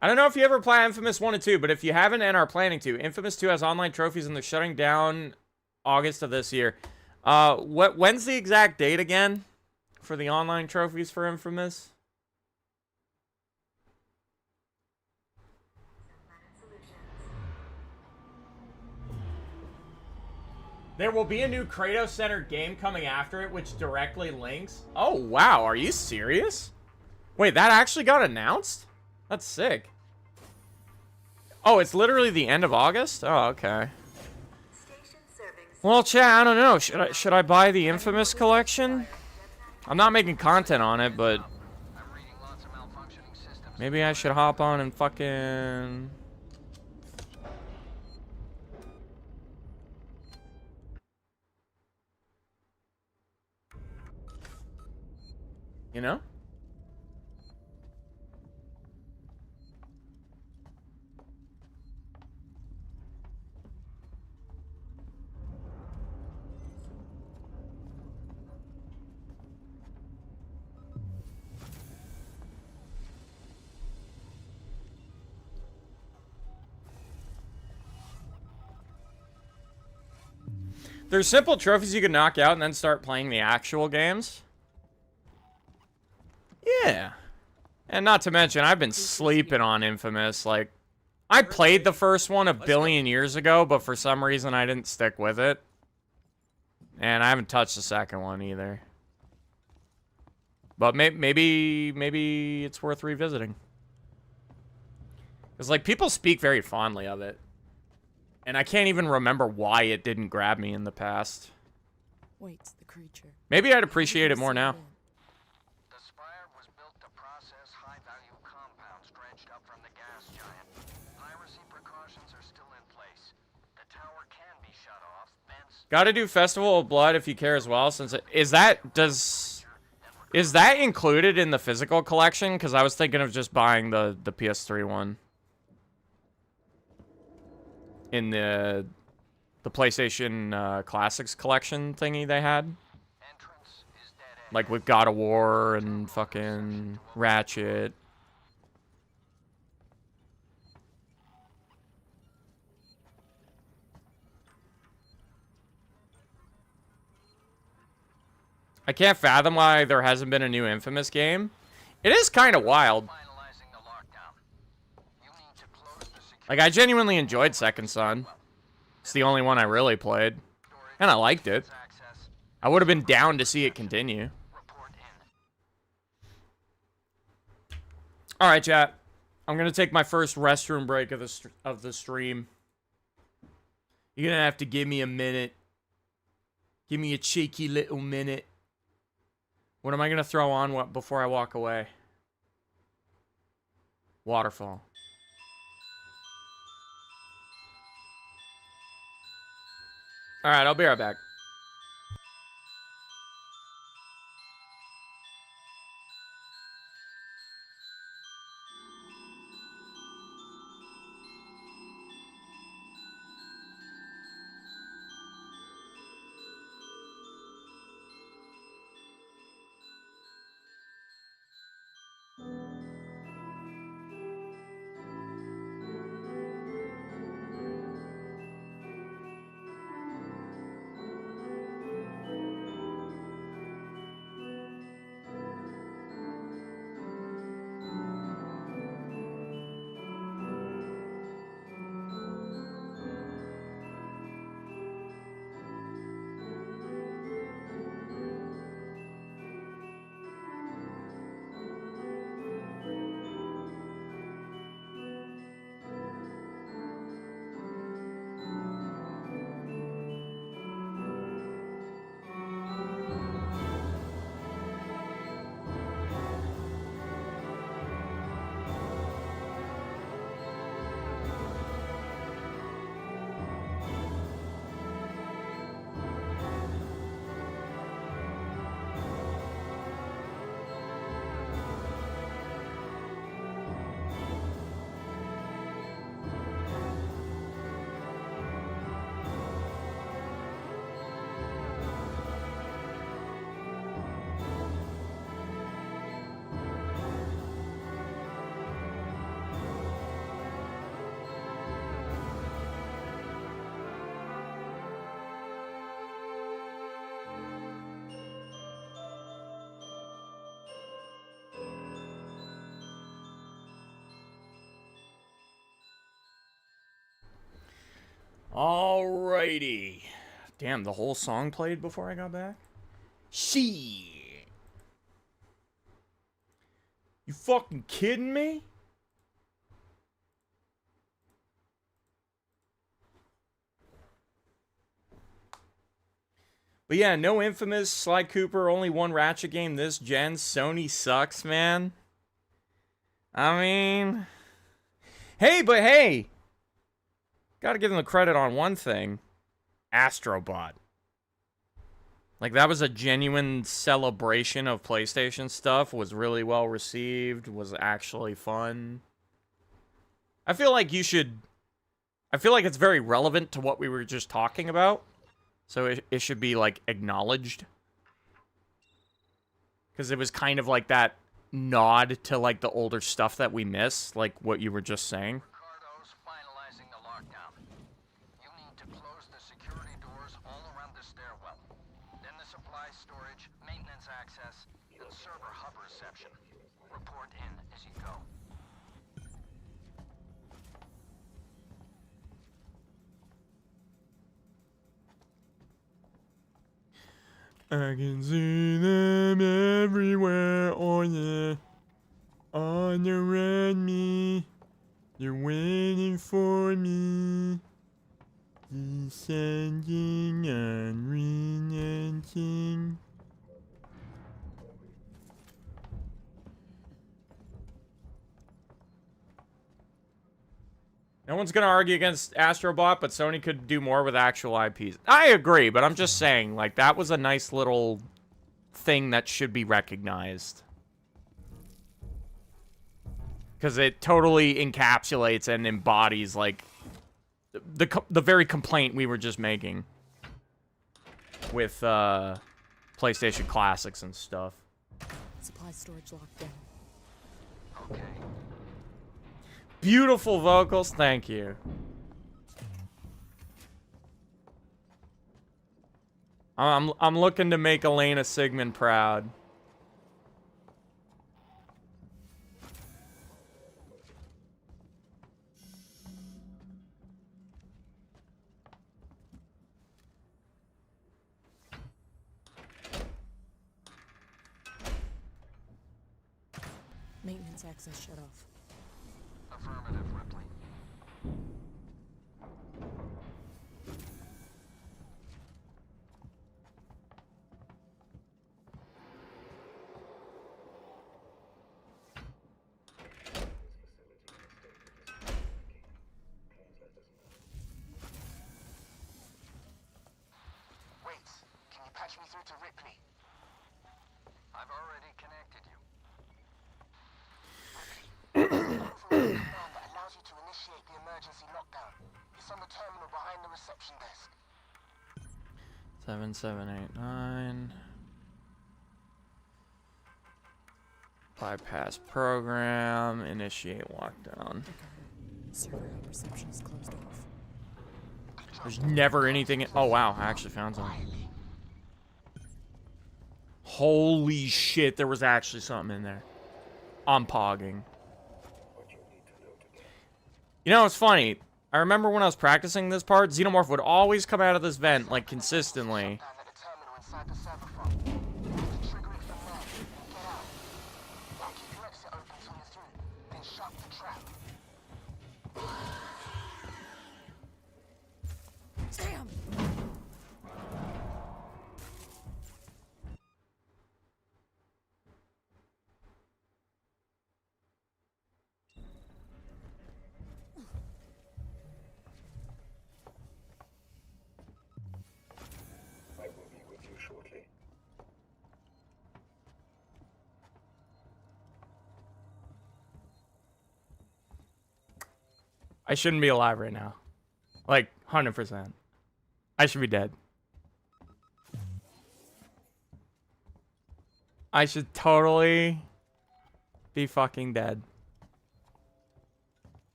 I don't know if you ever play Infamous 1 and 2, but if you haven't and are planning to, Infamous 2 has online trophies and they're shutting down August of this year. When's the exact date again for the online trophies for Infamous? There will be a new Kratos-centered game coming after it, which directly links. Oh, wow. Are you serious? Wait, that actually got announced? That's sick. Oh, it's literally the end of August? Oh, okay. Well, chat, I don't know. Should I buy the Infamous collection? I'm not making content on it, but maybe I should hop on and fucking... You know? There's simple trophies you can knock out and then start playing the actual games. Yeah. And not to mention, I've been sleeping on Infamous. Like, I played the first one a billion years ago, but for some reason I didn't stick with it. And I haven't touched the second one either. But maybe it's worth revisiting. Because, like, people speak very fondly of it. And I can't even remember why it didn't grab me in the past. Wait, the creature. Maybe I'd appreciate it more now. The Spire was built to process high-value compounds dredged up from the gas giant. Piracy precautions are still in place. The tower can be shut off, vents... Gotta do Festival of Blood if you care as well, since is that included in the physical collection? Because I was thinking of just buying the PS3 one. In the PlayStation Classics collection thingy they had. Like with God of War and fucking Ratchet. I can't fathom why there hasn't been a new Infamous game. It is kind of wild. Like, I genuinely enjoyed Second Son. It's the only one I really played. And I liked it. I would have been down to see it continue. Alright, chat. I'm gonna take my first restroom break of the stream. You're gonna have to give me a minute. Give me a cheeky little minute. What am I gonna throw on before I walk away? Waterfall. Alright, I'll be right back. Alrighty. Damn, the whole song played before I got back? Shit. You fucking kidding me? But yeah, no Infamous, Sly Cooper, only one Ratchet game this gen. Sony sucks, man. I mean... Hey, but hey! Gotta give them the credit on one thing. Astrobot. Like, that was a genuine celebration of PlayStation stuff. Was really well received. Was actually fun. I feel like you should... I feel like it's very relevant to what we were just talking about. So it should be, like, acknowledged. Because it was kind of like that nod to, like, the older stuff that we miss. Like, what you were just saying. Ricardo's finalizing the lockdown. You need to close the security doors all around the stairwell. Then the supply storage, maintenance access, and server hub reception. Report in as you go. I can see them everywhere, oh yeah. On around me. They're waiting for me. Descending and relenting. No one's gonna argue against Astrobot, but Sony could do more with actual IPs. I agree, but I'm just saying, like, that was a nice little thing that should be recognized. Because it totally encapsulates and embodies, like, the very complaint we were just making. With, PlayStation Classics and stuff. Supply storage locked down. Okay. Beautiful vocals, thank you. I'm looking to make Elena Sigmund proud. Maintenance access shut off. Affirmative, Ripley. Wait, can you patch me through to Ripley? I've already connected you. Override command that allows you to initiate the emergency lockdown. It's on the terminal behind the reception desk. 7789. Bypass program. Initiate lockdown. Server hub reception is closed off. There's never anything. Oh wow, I actually found something. Holy shit, there was actually something in there. I'm pogging. You know, it's funny. I remember when I was practicing this part, Xenomorph would always come out of this vent, like, consistently. Down at the terminal inside the server farm. You have to trigger it from there and get out. Now keep your exit open till you're through. Then shut the trap. Damn! I will be with you shortly. I shouldn't be alive right now. Like, 100%. I should be dead. I should totally be fucking dead.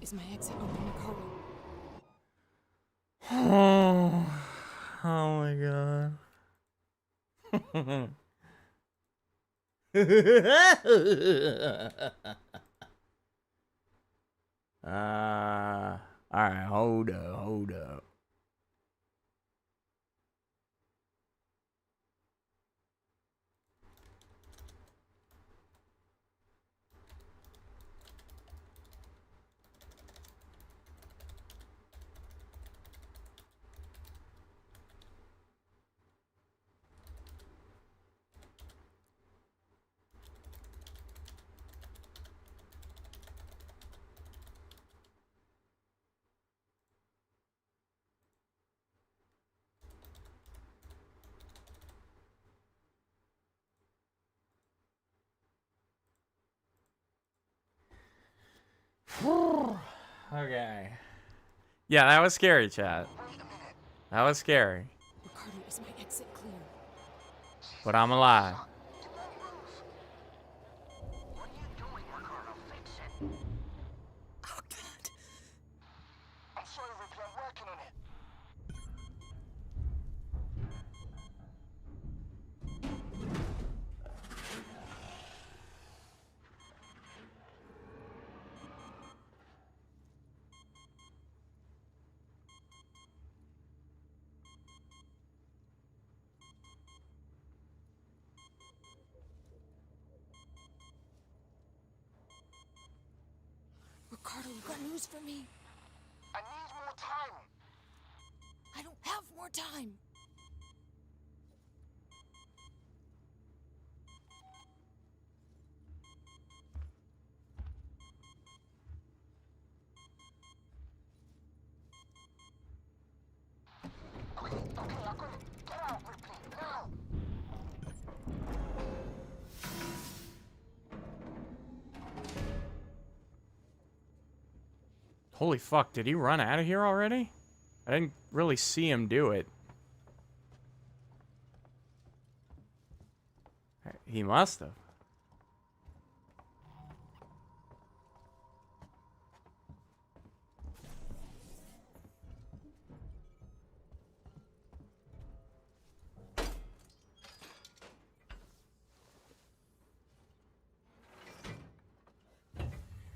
is my exit open, Ricardo? Oh my god. Alright, hold up. Okay. Yeah, that was scary, chat. That was scary. Ricardo, is my exit clear? But I'm alive. What are you doing, Ricardo? Fix it. Oh, God. I'm sorry, Ripley. I'm working on it. Ricardo, you got news for me? I need more time. I don't have more time. Okay, I got it. Get out, Ripley, now. Holy fuck, did he run out of here already? I didn't really see him do it. He must have.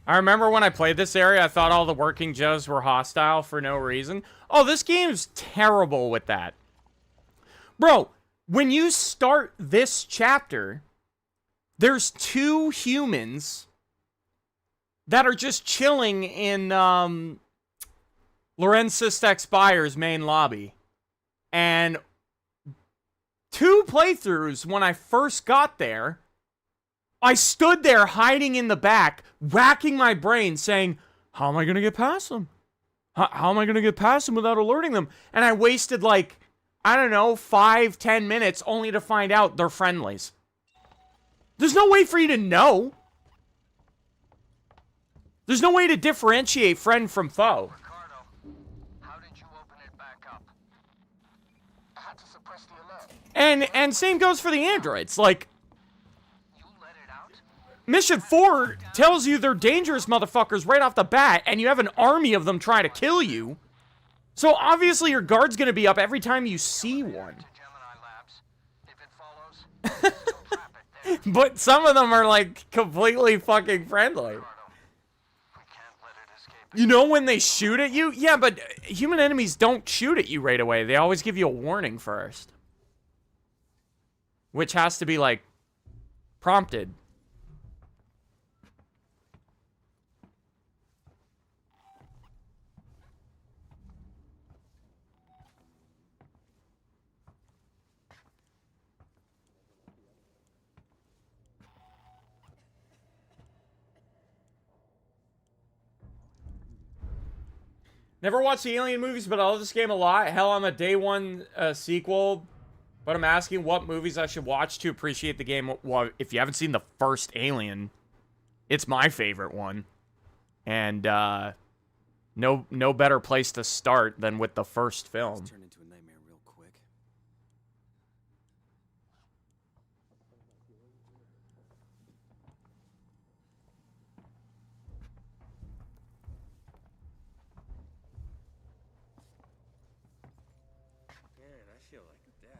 I remember when I played this area, I thought all the working Joes were hostile for no reason. Oh, this game's terrible with that. Bro, when you start this chapter, there's two humans that are just chilling in Lorenz Sistek Spire's main lobby. And two playthroughs when I first got there, I stood there hiding in the back, racking my brain, saying, how am I going to get past them? How am I going to get past them without alerting them? And I wasted, like, I don't know, 5-10 minutes only to find out they're friendlies. There's no way for you to know. There's no way to differentiate friend from foe. Ricardo, how did you open it back up? I had to suppress the alert. And same goes for the androids. Like, You let it out? Mission 4 tells you they're dangerous motherfuckers right off the bat, and you have an army of them trying to kill you. So obviously your guard's gonna be up every time you see one. To Gemini Labs. If it follows, still trap it there. But some of them are, like, completely fucking friendly. Ricardo, we can't let it escape. You know when they shoot at you? Yeah, but human enemies don't shoot at you right away. They always give you a warning first. Which has to be, like, prompted. Never watched the Alien movies, but I love this game a lot. Hell, I'm a day one sequel. But I'm asking what movies I should watch to appreciate the game. Well, if you haven't seen the first Alien, it's my favorite one. And no better place to start than with the first film. Turned into a nightmare real quick. feel like death.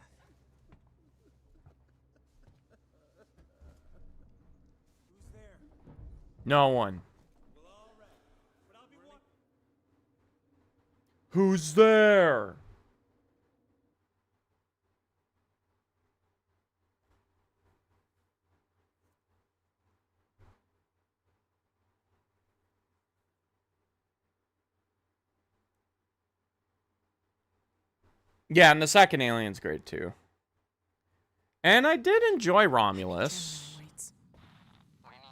Who's there? No one. Well, all right. But I'll be one. Who's there? Yeah, and the second Alien's great too. And I did enjoy Romulus. We need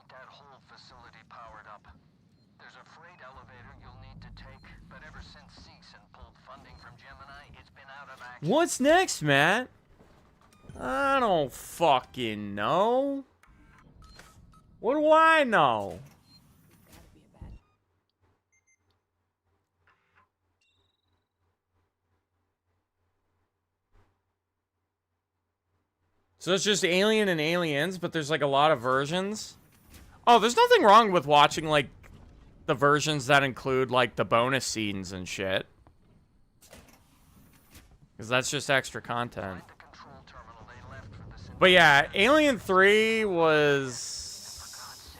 that whole facility powered up. There's a freight elevator you'll need to take, but ever since Seegson pulled funding from Gemini, it's been out of action. What's next, Matt? I don't fucking know. What do I know? So it's just Alien and Aliens, but there's like a lot of versions. Oh, there's nothing wrong with watching like the versions that include like the bonus scenes and shit. Because that's just extra content. But yeah, Alien 3 was...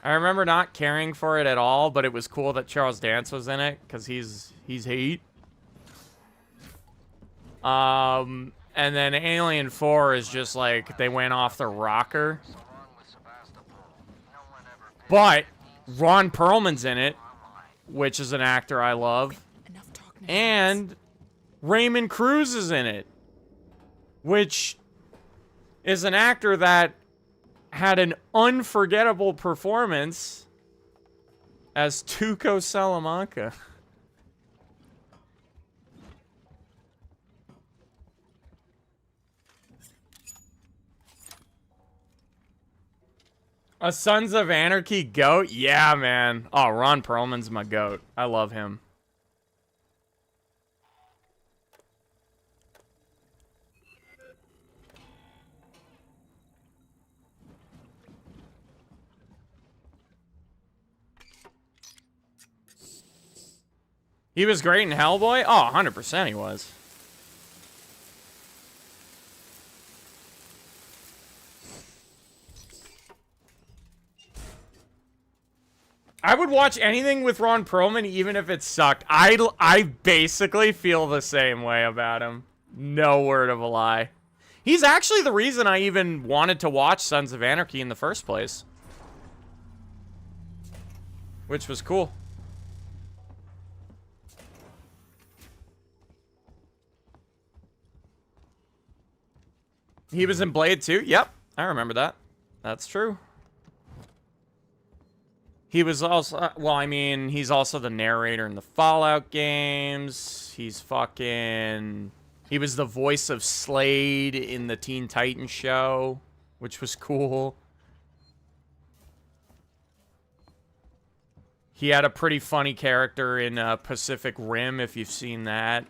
I remember not caring for it at all, but it was cool that Charles Dance was in it, because he's heat. And then Alien 4 is just like, they went off the rocker. But Ron Perlman's in it, which is an actor I love. And Raymond Cruz is in it, which is an actor that had an unforgettable performance as Tuco Salamanca. A Sons of Anarchy goat? Yeah, man. Oh, Ron Perlman's my goat. I love him. He was great in Hellboy? Oh, 100% he was. I would watch anything with Ron Perlman, even if it sucked. I basically feel the same way about him. No word of a lie. He's actually the reason I even wanted to watch Sons of Anarchy in the first place. Which was cool. He was in Blade 2? Yep, I remember that. That's true. He was also, well, I mean, he's also the narrator in the Fallout games. He's fucking... He was the voice of Slade in the Teen Titans show, which was cool. He had a pretty funny character in Pacific Rim, if you've seen that.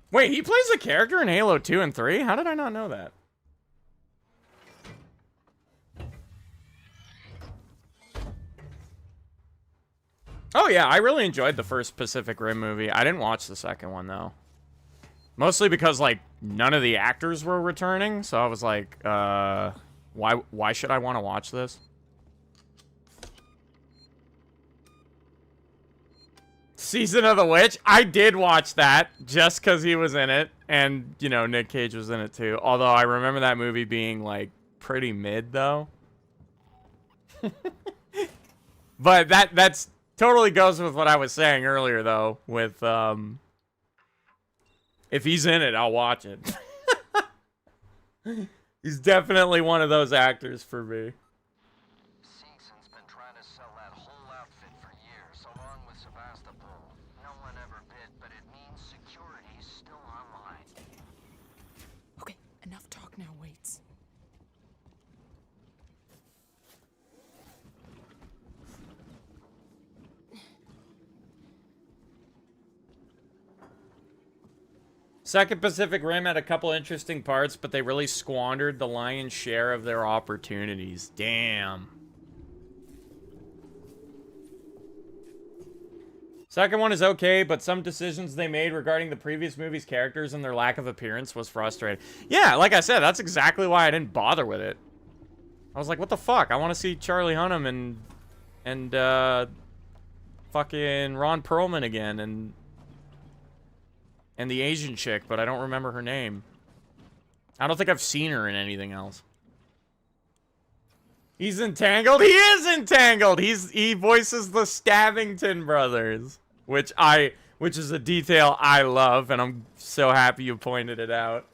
Wait, he plays a character in Halo 2 and 3? How did I not know that? Oh yeah, I really enjoyed the first Pacific Rim movie. I didn't watch the second one, though. Mostly because, like, none of the actors were returning, so I was like, why should I want to watch this? Season of the Witch? I did watch that just because he was in it. And, you know, Nick Cage was in it too. Although I remember that movie being, like, pretty mid, though. But that's totally goes with what I was saying earlier, though. With, if he's in it, I'll watch it. He's definitely one of those actors for me. Seegson's been trying to sell that whole outfit for years. course, along with Sebastopol. No one ever bid, but it means security's still online. Okay, enough talk now, Waits. Second Pacific Rim had a couple interesting parts, but they really squandered the lion's share of their opportunities. Damn. Second one is okay, but some decisions they made regarding the previous movie's characters and their lack of appearance was frustrating. Yeah, like I said, that's exactly why I didn't bother with it. I was like, what the fuck? I want to see Charlie Hunnam and fucking Ron Perlman again, and the Asian chick, but I don't remember her name. I don't think I've seen her in anything else. He's entangled? He is entangled! He voices the Stavington brothers. Which is a detail I love, and I'm so happy you pointed it out.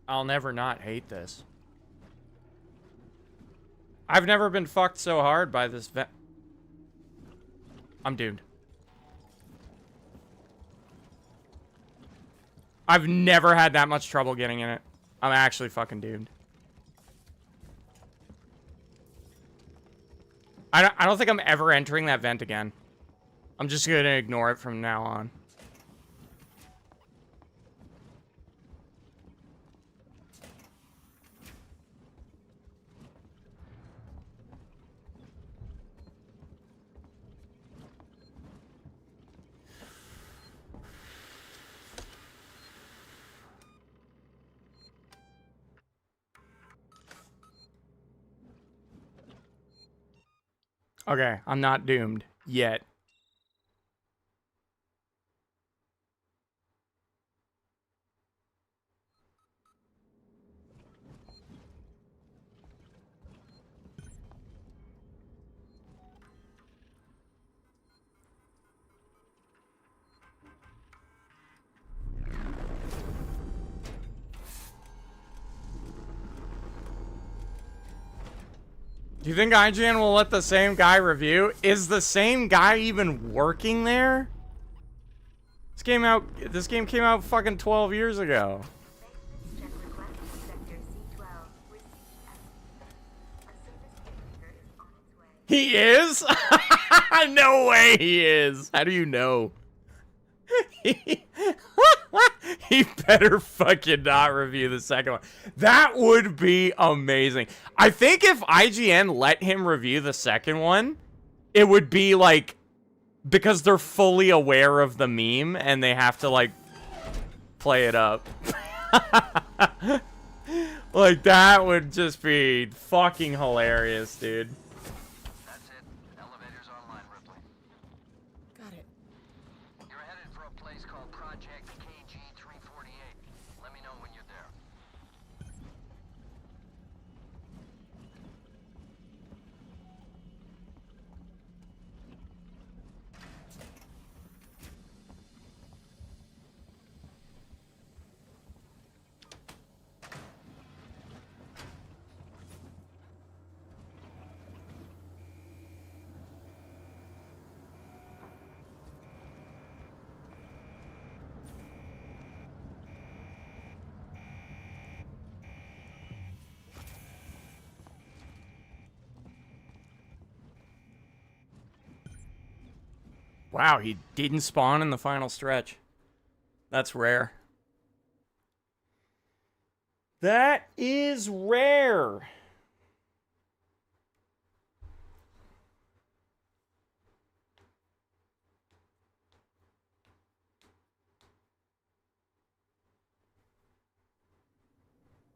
I'll never not hate this. I've never been fucked so hard by this I'm doomed. I've never had that much trouble getting in it. I'm actually fucking doomed. I don't think I'm ever entering that vent again. I'm just gonna ignore it from now on. Okay, I'm not doomed yet. Do you think IGN will let the same guy review? Is the same guy even working there? This game came out fucking 12 years ago. Check request sector C12 received. A service carrier is on its way. He is? No way he is. How do you know? He better fucking not review the second one. That would be amazing. I think if IGN let him review the second one, it would be like, because they're fully aware of the meme and they have to like play it up. Like, that would just be fucking hilarious, dude. That's it. Elevator's online, Ripley. Got it. You're headed for a place called Project KG-348. Let me know when you're there. Wow, he didn't spawn in the final stretch. That's rare. That is rare.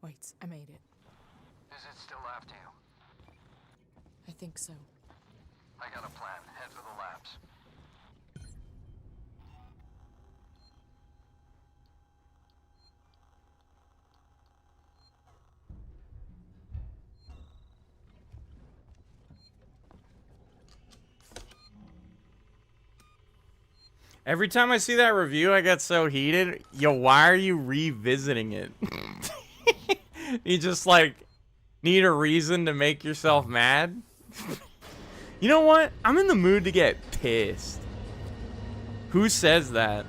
Wait, I made it. Is it still after you? I think so. I got a plan. Head for the labs. Every time I see that review, I get so heated. Yo, why are you revisiting it? You just, like, need a reason to make yourself mad? You know what? I'm in the mood to get pissed. Who says that?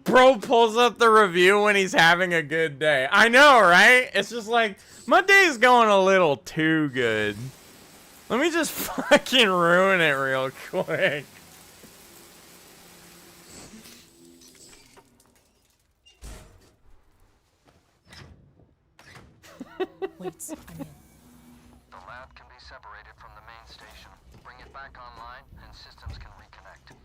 Bro pulls up the review when he's having a good day. I know, right? It's just like, my day's going a little too good. Let me just fucking ruin it real quick. Wait, I'm in. The lab can be separated from the main station. Bring it back online, and systems can reconnect.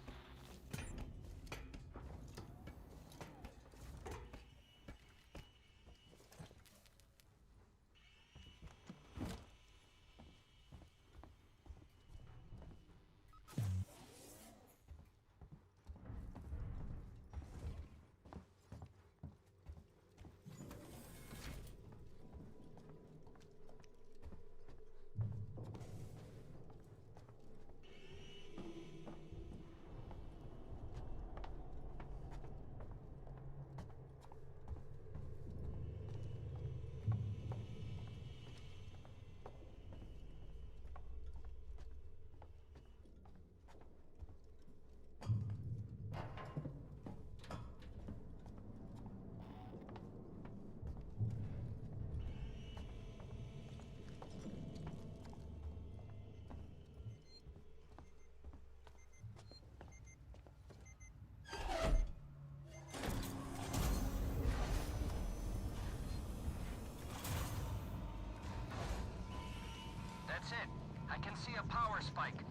That's it. I can see a power spike.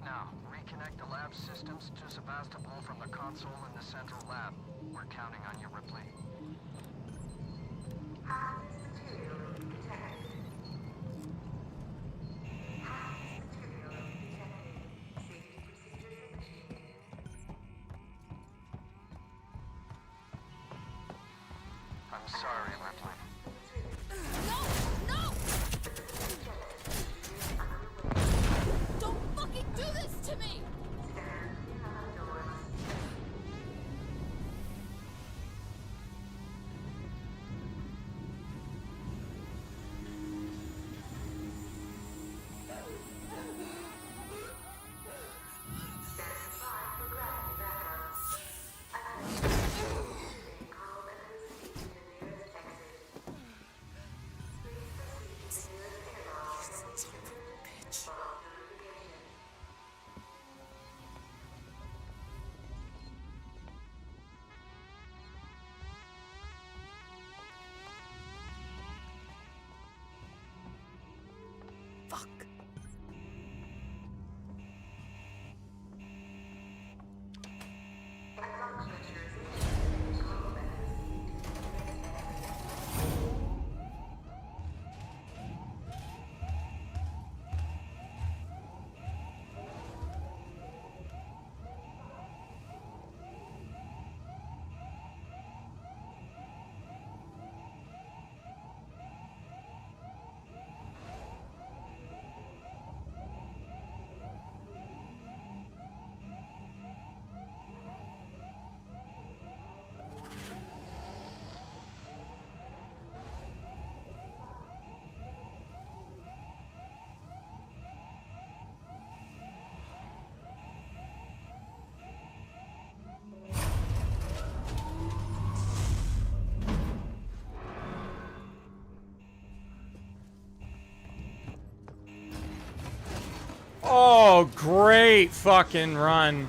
Now, reconnect the lab systems to Sebastopol from the console in the central lab. We're counting on you, Ripley. I'm sorry, Ripley. No! No! Don't fucking do this to me! Fuck. Oh, great fucking run.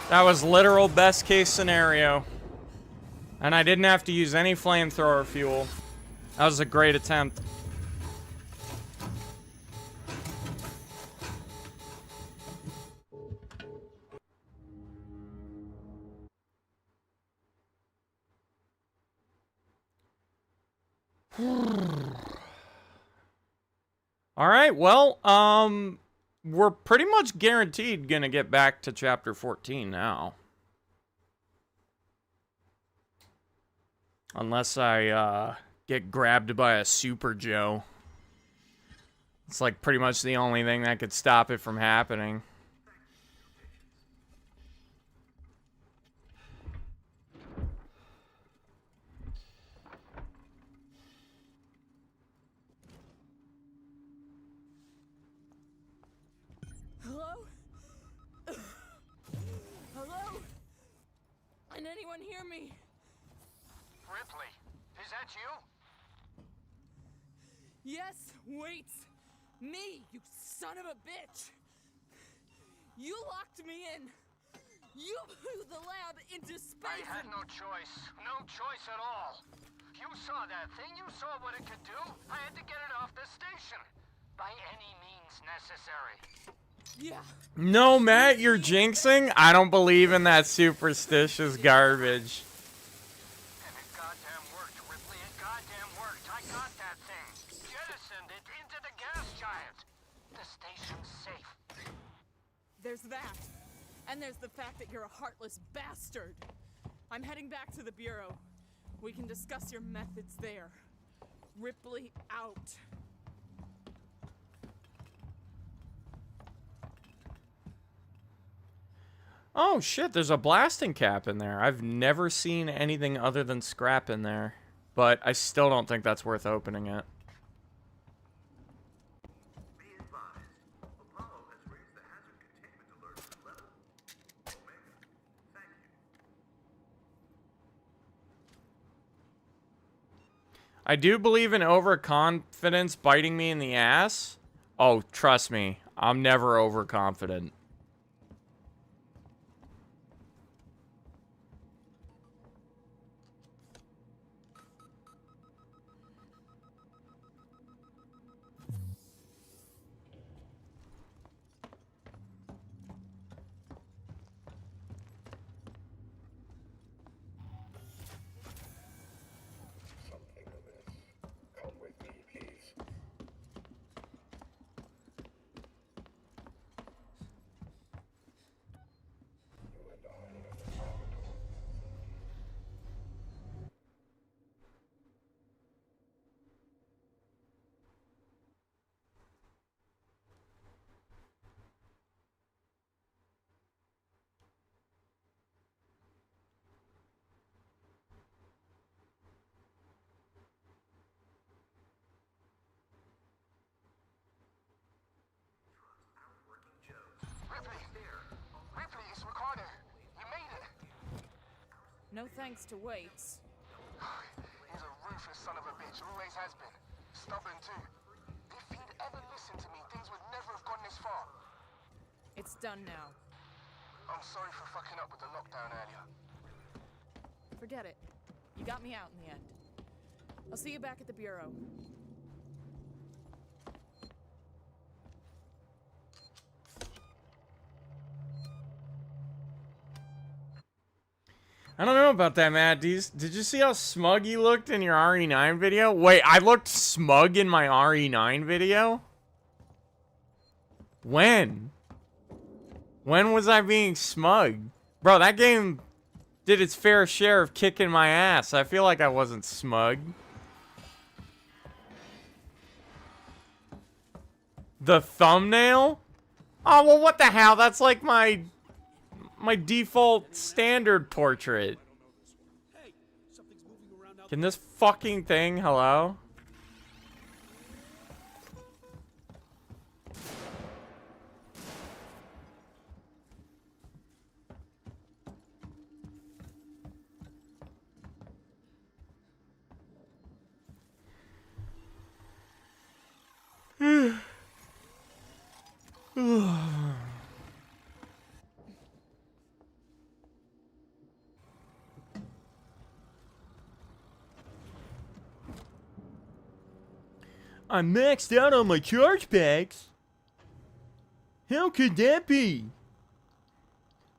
That was literal best case scenario. And I didn't have to use any flamethrower fuel. That was a great attempt. All right, well, we're pretty much guaranteed gonna get back to chapter 14 now. Unless I, get grabbed by a Super Joe. It's like pretty much the only thing that could stop it from happening. Hello? Hello? Can anyone hear me? Ripley, is that you? Yes, wait. Me, you son of a bitch. You locked me in. You blew the lab into I space. had no choice. No choice at all. You saw that thing. You saw what it could do. I had to get it off the station. By any means necessary. Yeah. No, Matt, you're jinxing? I don't believe in that superstitious garbage. And it goddamn worked, Ripley. It goddamn worked. I got that thing. Jettisoned it into the gas giant. The station's safe. There's that. And there's the fact that you're a heartless bastard. I'm heading back to the Bureau. We can discuss your methods there. Ripley out. Oh shit, there's a blasting cap in there. I've never seen anything other than scrap in there. But I still don't think that's worth opening it. Be advised, Apollo has raised the hazard containment alert level. Omega, thank you. I do believe in overconfidence biting me in the ass. Oh, trust me, I'm never overconfident. Ripley, it's Ricardo. You made it. No thanks to Waits. He's a ruthless son of a bitch. Always has been. Stubborn too. If he'd ever listened to me, things would never have gone this far. It's done now. I'm sorry for fucking up with the lockdown earlier. Forget it. You got me out in the end. I'll see you back at the Bureau. I don't know about that, Matt. Did you see how smug you looked in your RE9 video? Wait, I looked smug in my RE9 video? When? When was I being smug? Bro, that game did its fair share of kicking my ass. I feel like I wasn't smug. The thumbnail? Oh, well, what the hell? That's like my default standard portrait. Can this fucking thing, hello? I'm maxed out on my chargebacks. How could that be?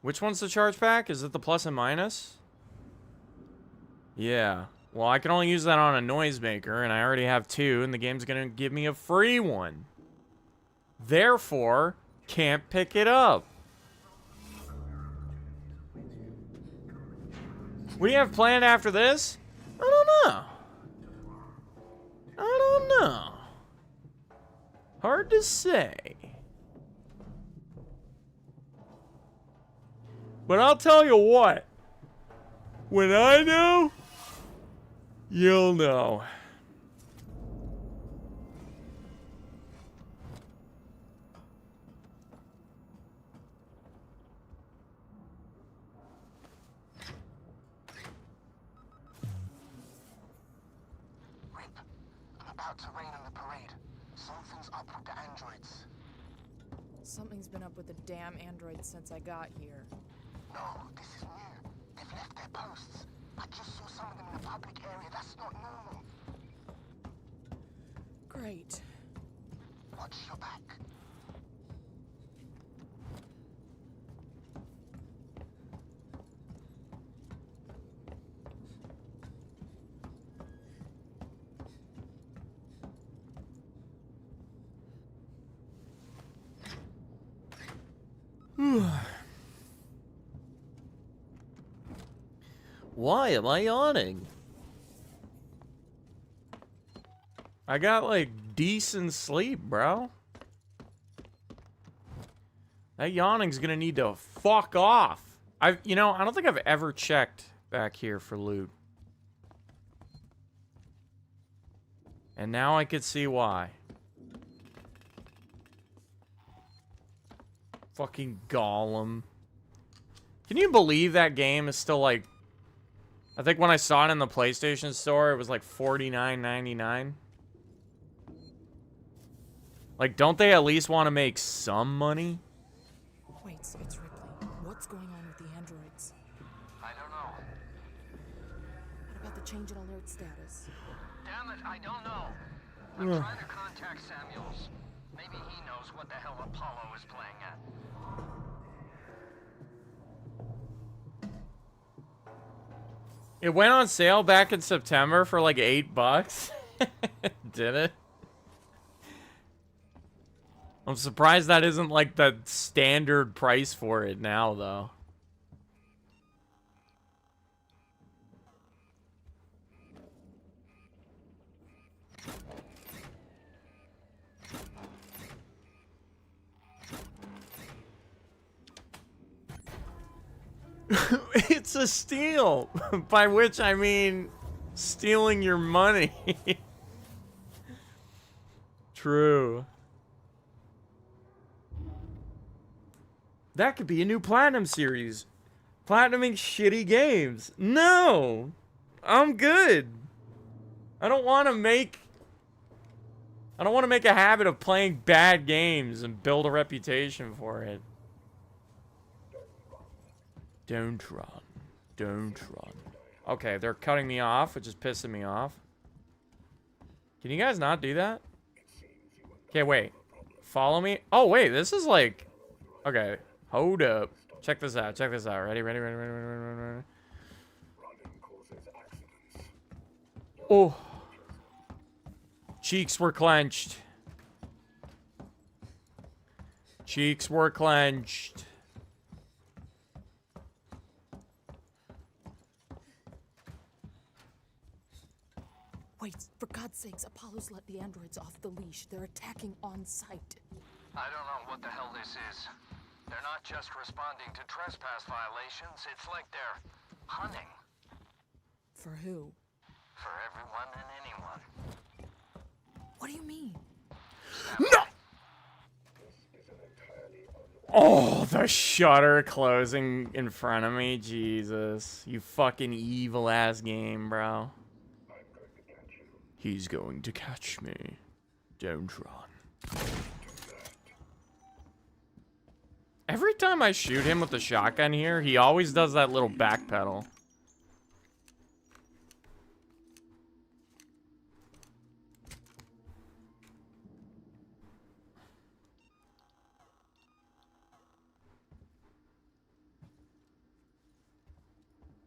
Which one's the charge pack? Is it the plus and minus? Yeah. Well, I can only use that on a noisemaker, and I already have 2, and the game's gonna give me a free one. Therefore, can't pick it up. What do you have planned after this? I don't know. I don't know. Hard to say. But I'll tell you what. When I know, you'll know. Rip, I'm about to rain on the parade. Something's up with the androids. Something's been up with the damn androids since I got here. No, this is new. They've left their posts. I just saw some of them in the public area. That's not normal. Great. Watch your back. Why am I yawning? I got, like, decent sleep, bro. That yawning's gonna need to fuck off. I don't think I've ever checked back here for loot. And now I could see why. Fucking Golem. Can you believe that game is still, like... I think when I saw it in the PlayStation Store, it was like $49.99. Like, don't they at least want to make some money? Wait, it's Ripley. What's going on with the androids? I don't know. What about the change in alert status? Damn it, I don't know. I'm trying to contact Samuels. Maybe he knows what the hell Apollo is playing at. It went on sale back in September for like $8. Did it? I'm surprised that isn't like the standard price for it now, though. It's a steal, by which I mean stealing your money. True. That could be a new Platinum series. Platinuming shitty games. No! I'm good. I don't want to make a habit of playing bad games and build a reputation for it. Don't run. Don't run. Okay, they're cutting me off, which is pissing me off. Can you guys not do that? Okay, wait. Follow me. Oh, wait, this is like... Okay, hold up. Check this out. Check this out. Ready, ready, ready, ready, ready, ready, ready. Oh. Cheeks were clenched. Cheeks were clenched. Wait, for God's sakes, Apollo's let the androids off the leash. They're attacking on sight. I don't know what the hell this is. They're not just responding to trespass violations, it's like they're hunting. For who? For everyone and anyone. What do you mean? No! Oh, the shutter closing in front of me. Jesus. You fucking evil ass game, bro. He's going to catch me. Don't run. Every time I shoot him with the shotgun here, he always does that little backpedal.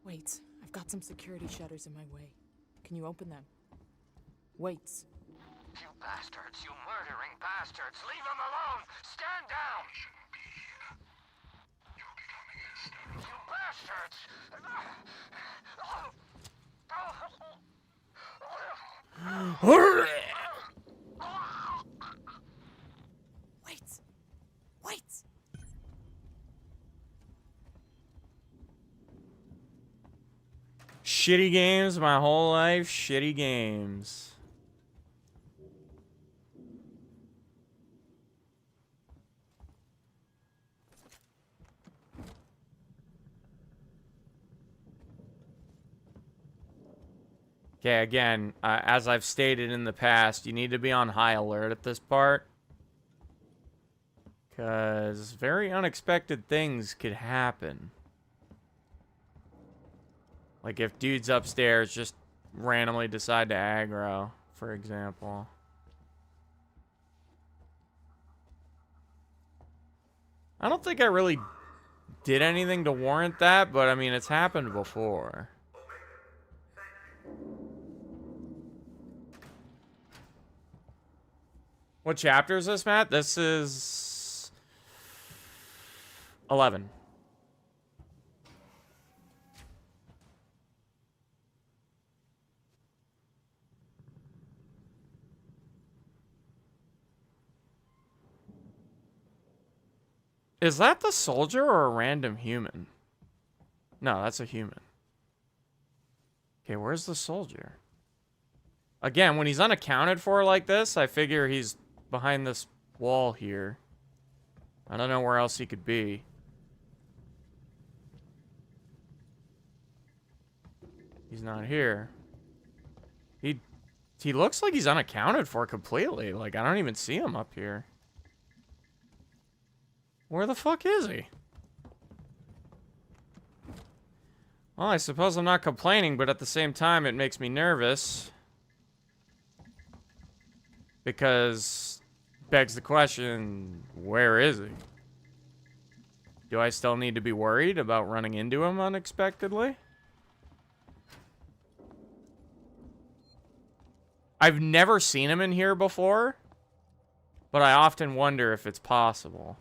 Wait, I've got some security shutters in my way. Can you open them? Wait. You bastards, you murdering bastards! Leave him alone! Stand down! You bastards! Wait! Wait! Shitty games my whole life. Shitty games. Okay, again, as I've stated in the past, you need to be on high alert at this part. Because very unexpected things could happen. Like if dudes upstairs just randomly decide to aggro, for example. I don't think I really did anything to warrant that, but I mean, it's happened before. What chapter is this, Matt? This is 11. Is that the soldier or a random human? No, that's a human. Okay, where's the soldier? Again, when he's unaccounted for like this, I figure he's behind this wall here. I don't know where else he could be. He's not here. He looks like he's unaccounted for completely. Like, I don't even see him up here. Where the fuck is he? Well, I suppose I'm not complaining, but at the same time, it makes me nervous. Because, begs the question, where is he? Do I still need to be worried about running into him unexpectedly? I've never seen him in here before, but I often wonder if it's possible.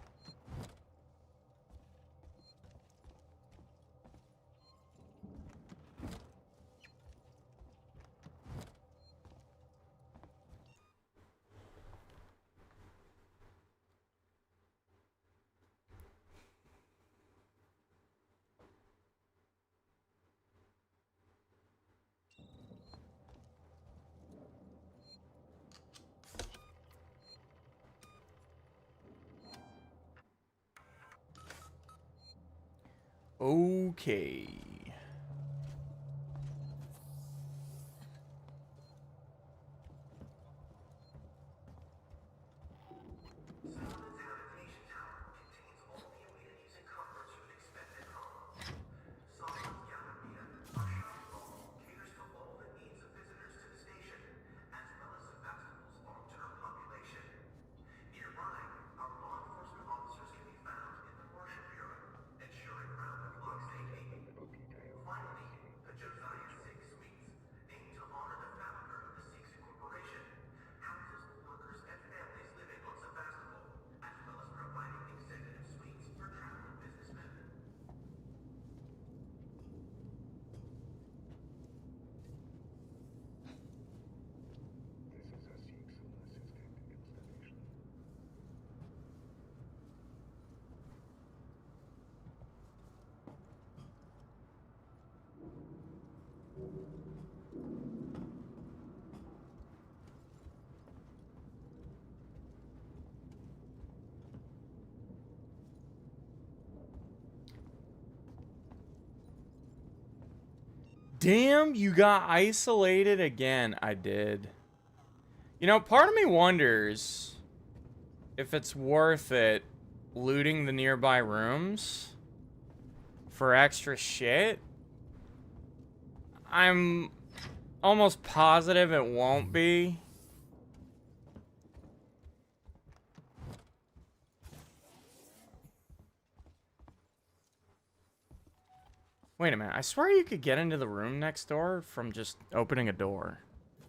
Okay. Damn, you got isolated again. I did. You know, part of me wonders if it's worth it looting the nearby rooms for extra shit. I'm almost positive it won't be. Wait a minute, I swear you could get into the room next door from just opening a door.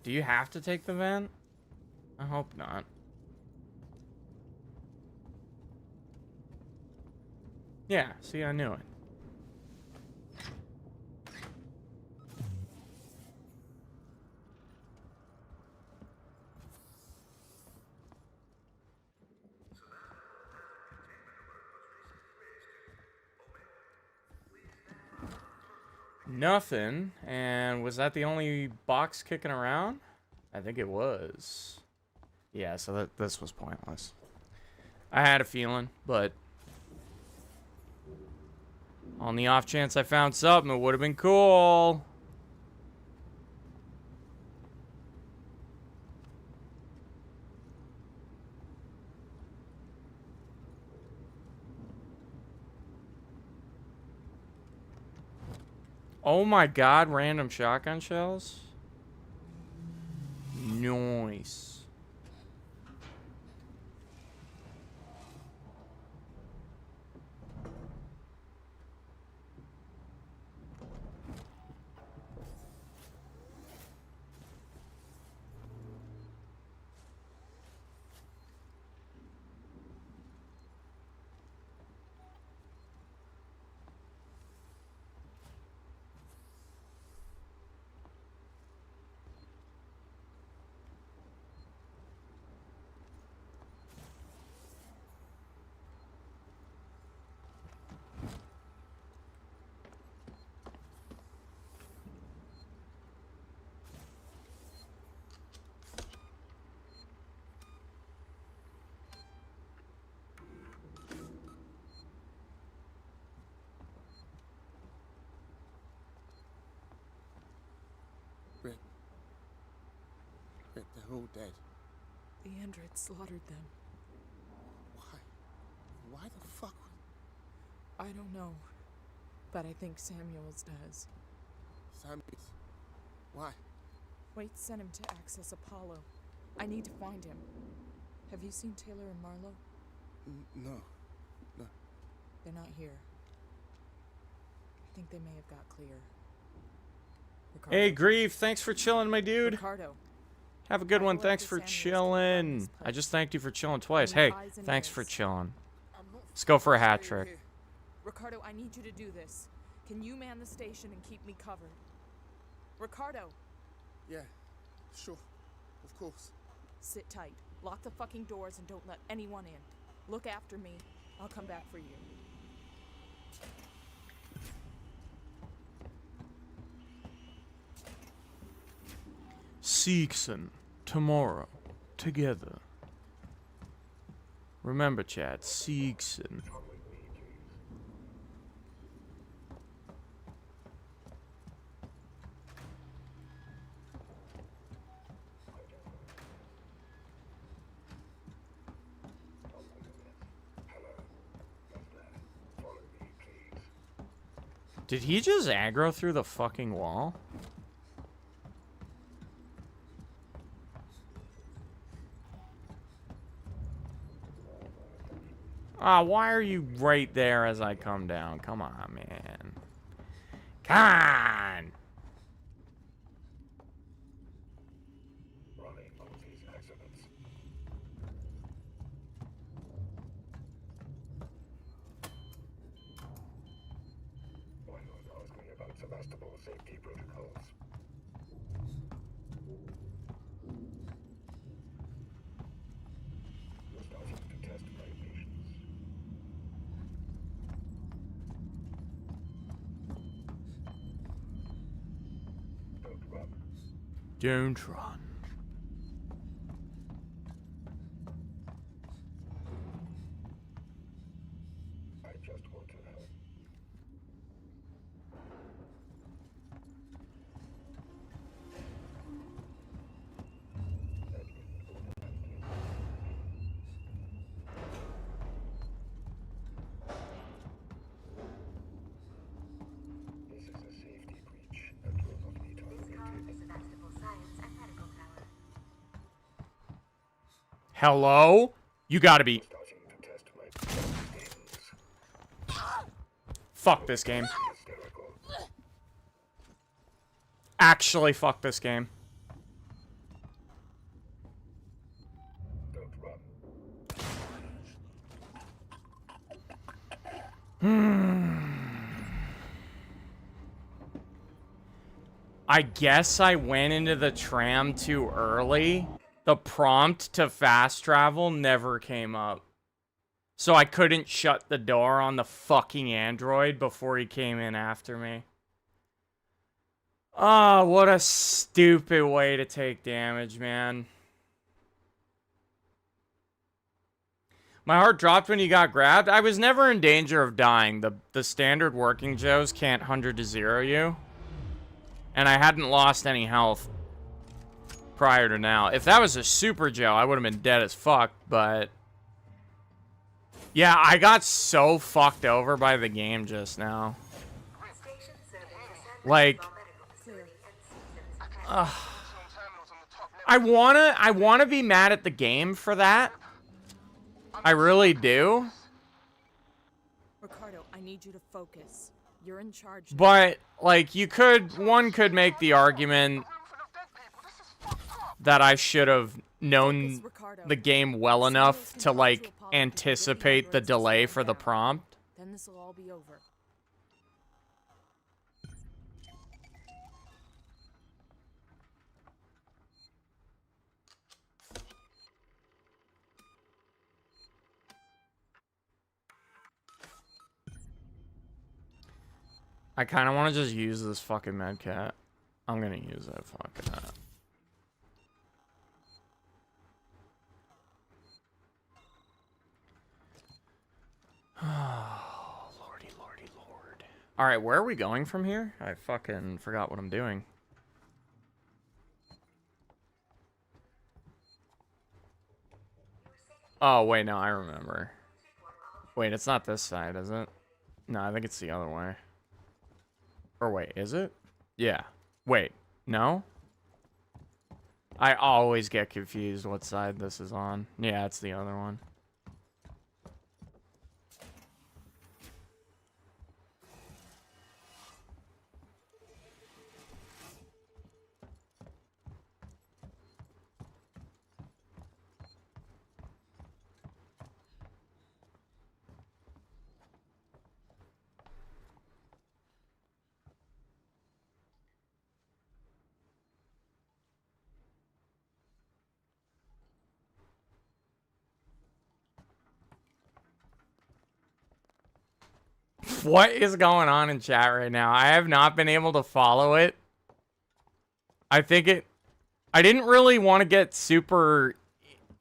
Do you have to take the vent? I hope not. Yeah, see, I knew it. Nothing. And was that the only box kicking around? I think it was. Yeah, so this was pointless. I had a feeling, but on the off chance I found something, it would have been cool. Oh my god, random shotgun shells? Nice. Rip, they're all dead. The androids slaughtered them. Why? Why the fuck? I don't know, but I think Samuels does. Samuels? Why? Wait sent him to access Apollo. I need to find him. Have you seen Taylor and Marlowe? No. No. They're not here. I think they may have got clear. Ricardo. Hey, Grief, thanks for chilling, my dude. Ricardo. Have a good one. I've Thanks elected for Samuels to run chilling. this I just place. thanked you for chilling twice. I need Hey, eyes and thanks for ears. chilling. I'm not Let's go for a fucking hat staying trick. here. Ricardo, I need you to do this. Can you man the station and keep me covered? Ricardo, Yeah, sure. Of course. sit tight. Lock the fucking doors and don't let anyone in. Look after me. I'll come back for you. Seekson, tomorrow, together. Remember, chat, Seekson. Did he just aggro through the fucking wall? Ah, why are you right there as I come down? Come on, man. Come on! Don't run. Hello? You gotta be... Fuck this game. Actually, fuck this game. I guess I went into the tram too early. The prompt to fast travel never came up. So I couldn't shut the door on the fucking android before he came in after me. Oh, what a stupid way to take damage, man. My heart dropped when you got grabbed. I was never in danger of dying. The standard working Joes can't 100 to 0 you. And I hadn't lost any health prior to now. If that was a super Joe, I would have been dead as fuck, but... Yeah, I got so fucked over by the game just now. Like... I wanna be mad at the game for that. I really do. Ricardo, I need you to focus. You're in charge. But, like, one could make the argument that I should have known the game well enough to, like, anticipate the delay for the prompt. Then this will all be over. I kind of want to just use this fucking medkit. I'm gonna use it. Fuck it. Oh, lordy, lordy, lord. Alright, where are we going from here? I fucking forgot what I'm doing. Oh, wait, no, I remember. Wait, it's not this side, is it? No, I think it's the other way. Or wait, is it? Yeah. Wait, no? I always get confused what side this is on. Yeah, it's the other one. What is going on in chat right now? I have not been able to follow it. I didn't really want to get super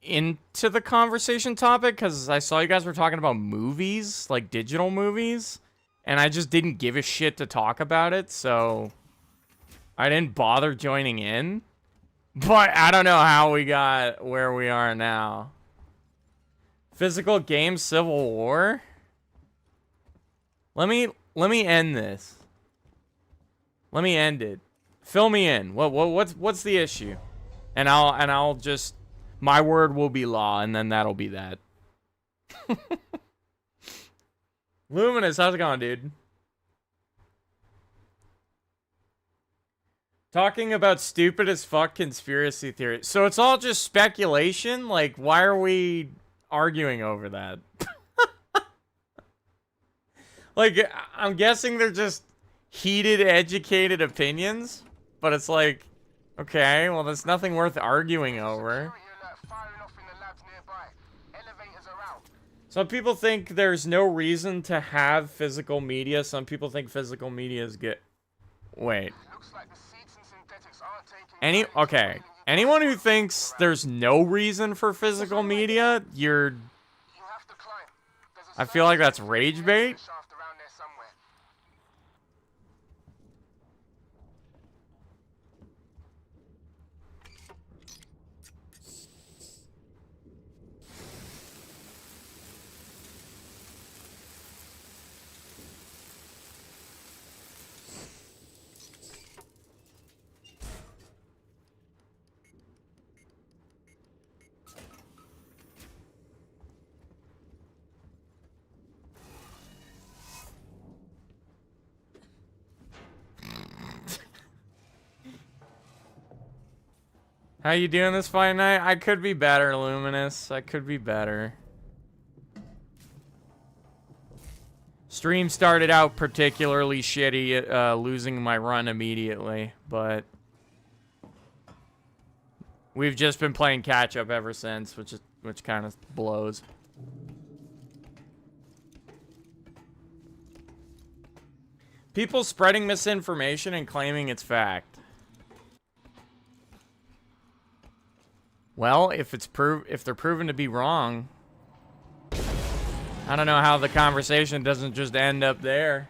into the conversation topic because I saw you guys were talking about movies, like digital movies, and I just didn't give a shit to talk about it, so I didn't bother joining in. But I don't know how we got where we are now. Physical game Civil War? Let me end this. Let me end it. Fill me in. What's the issue? And I'll just, my word will be law, and then that'll be that. Luminous, how's it going, dude? Talking about stupid as fuck conspiracy theories. So it's all just speculation? Like, why are we arguing over that? Like, I'm guessing they're just heated, educated opinions, but it's like, okay, well, there's nothing worth arguing over. Some people think there's no reason to have physical media. Some people think physical media is good. Wait. Okay. Anyone who thinks there's no reason for physical media, I feel like that's rage bait. How you doing this fight night? I could be better, Luminous. I could be better. Stream started out particularly shitty, losing my run immediately, but we've just been playing catch up ever since, which kind of blows. People spreading misinformation and claiming it's fact. Well, if they're proven to be wrong, I don't know how the conversation doesn't just end up there.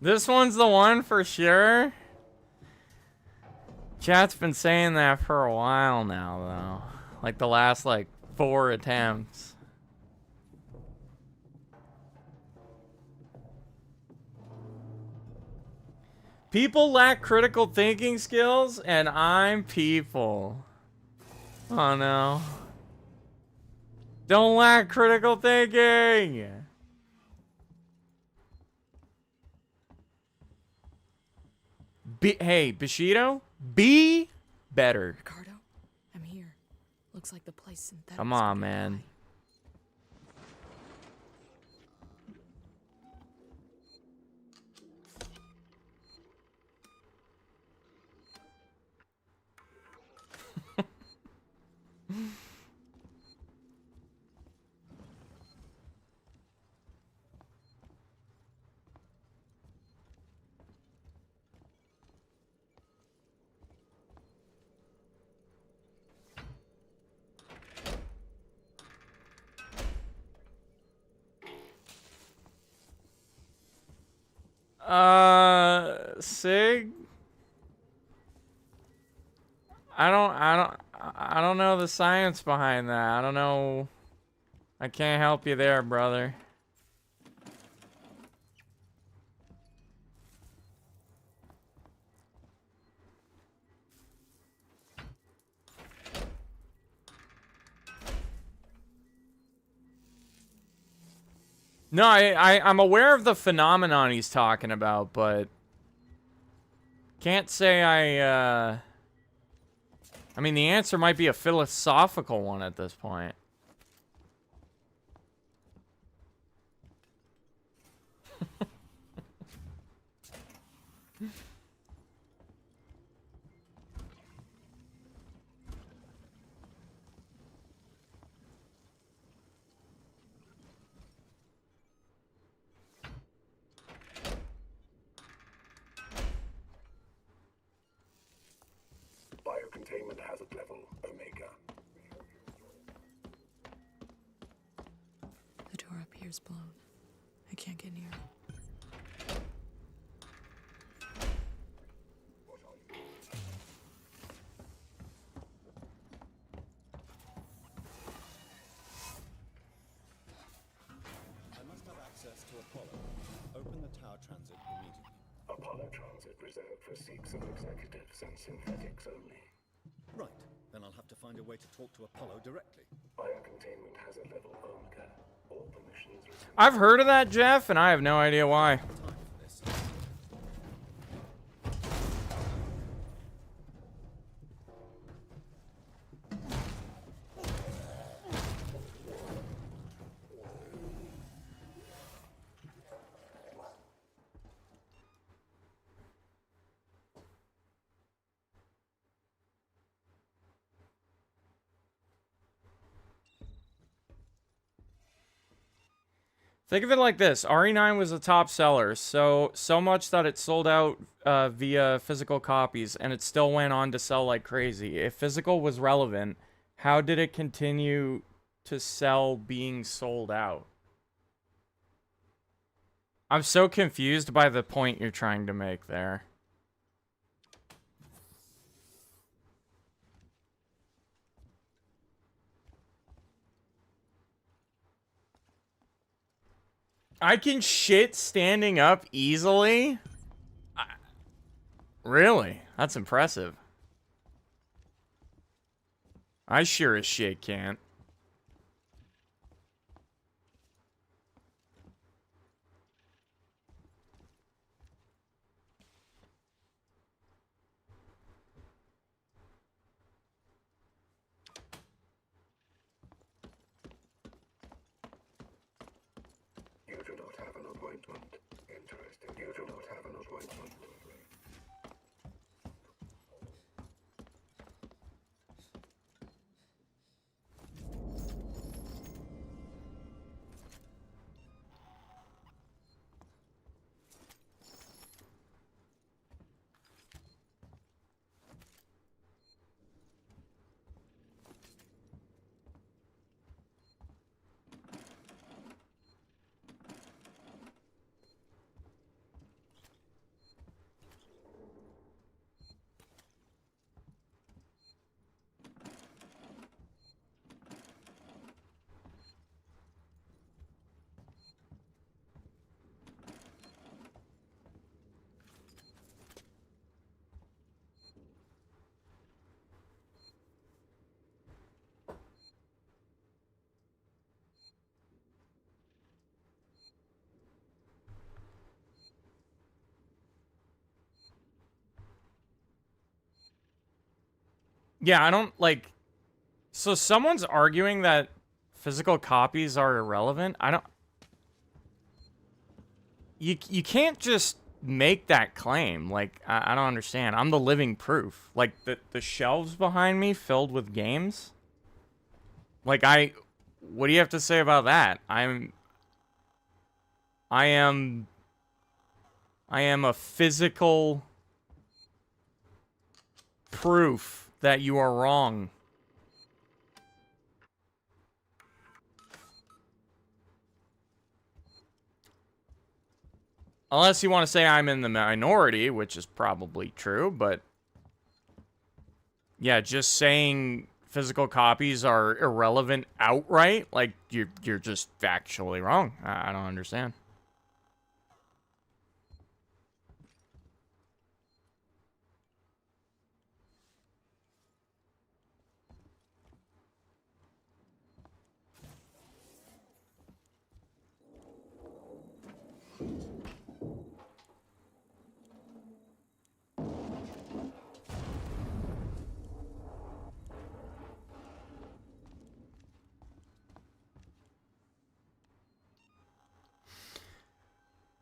This one's the one for sure. Chat's been saying that for a while now, though. Like the last, 4 attempts. People lack critical thinking skills, and I'm people. Oh no. Don't lack critical thinking! Hey, Bushido, be better. Ricardo, I'm here. Looks like the place synthetic. Come on, man. Sig? I don't know the science behind that. I don't know. I can't help you there, brother. No, I'm aware of the phenomenon he's talking about, but can't say I mean, the answer might be a philosophical one at this point. Biocontainment hazard level Omega. The door up here's blown. I can't get near it. I must have access to Apollo. Open the tower transit immediately. Apollo transit reserved for Seeks and executives and synthetics only. Right. Then I'll have to find a way to talk to Apollo directly. Biocontainment hazard level Omega. All permissions received. I've heard of that, Jeff, and I have no idea why. Time for this. Think of it like this. RE9 was a top seller, so much that it sold out via physical copies, and it still went on to sell like crazy. If physical was relevant, how did it continue to sell being sold out? I'm so confused by the point you're trying to make there. I can shit standing up easily? Really? That's impressive. I sure as shit can't. You do not have an appointment. Interesting. You do not have an appointment. Yeah, I don't, like... So someone's arguing that physical copies are irrelevant? I don't... You can't just make that claim. Like, I don't understand. I'm the living proof. Like, the shelves behind me filled with games? Like, what do you have to say about that? I am a physical proof that you are wrong. Unless you want to say I'm in the minority, which is probably true, but... Yeah, just saying physical copies are irrelevant outright, like, you're just factually wrong. I don't understand.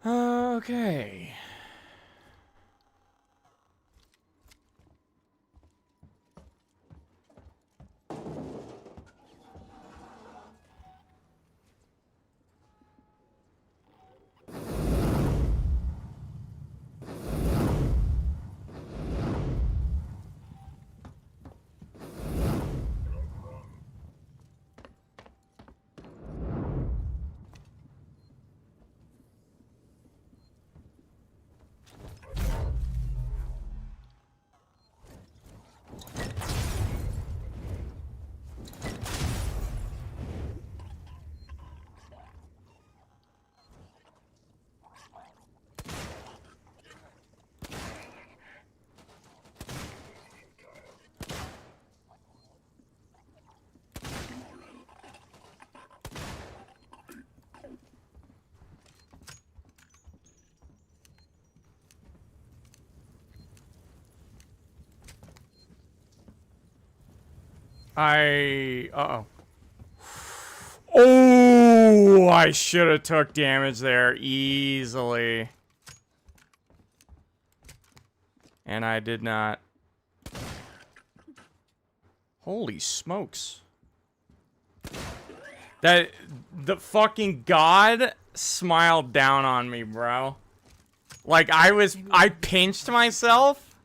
Okay. Uh-oh. Oh, I should have took damage there easily. And I did not. Holy smokes. The fucking God smiled down on me, bro. Like, I pinched myself.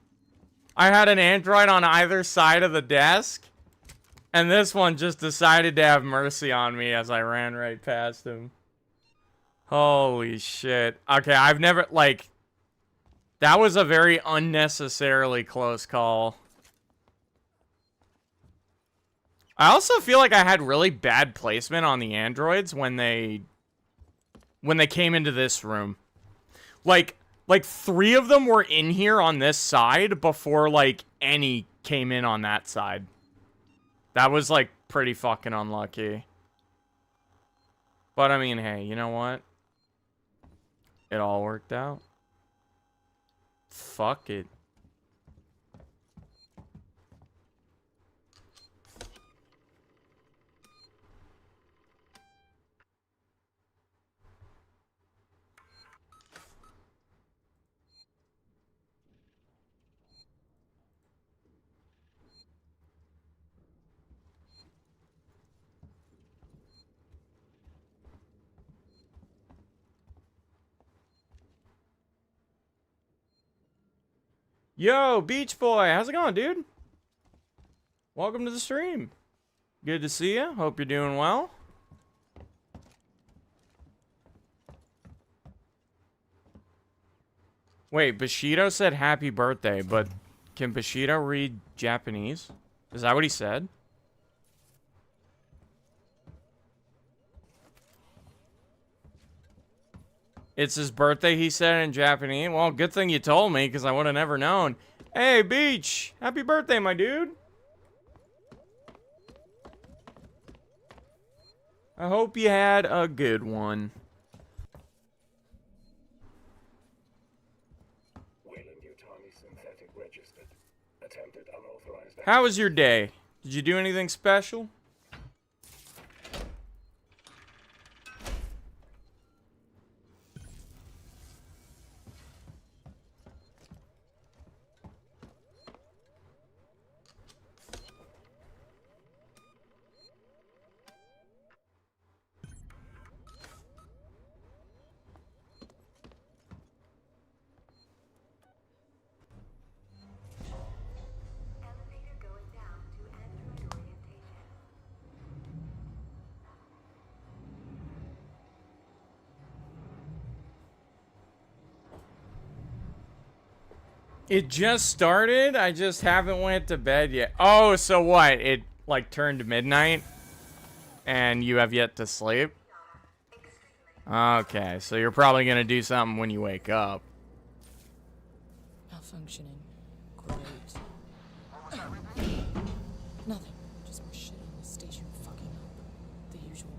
I had an android on either side of the desk. And this one just decided to have mercy on me as I ran right past him. Holy shit. Okay, I've never, like... That was a very unnecessarily close call. I also feel like I had really bad placement on the androids when they when they came into this room. Like 3 of them were in here on this side before, like, any came in on that side. That was, like, pretty fucking unlucky. But, I mean, hey, you know what? It all worked out. Fuck it. Yo, Beach Boy, how's it going, dude? Welcome to the stream. Good to see you. Hope you're doing well. Wait, Bushido said happy birthday, but can Bushido read Japanese? Is that what he said? It's his birthday, he said in Japanese. Well, good thing you told me, because I would have never known. Hey, Beach! Happy birthday, my dude! I hope you had a good one. How was your day? Did you do anything special? Elevator going down to Android orientation. It just started? I just haven't went to bed yet. Oh, so what? It, like, turned midnight? And you have yet to sleep? Okay, so you're probably gonna do something when you wake up. Malfunctioning. Great. Nothing. Just more shit on the station fucking up. The usual.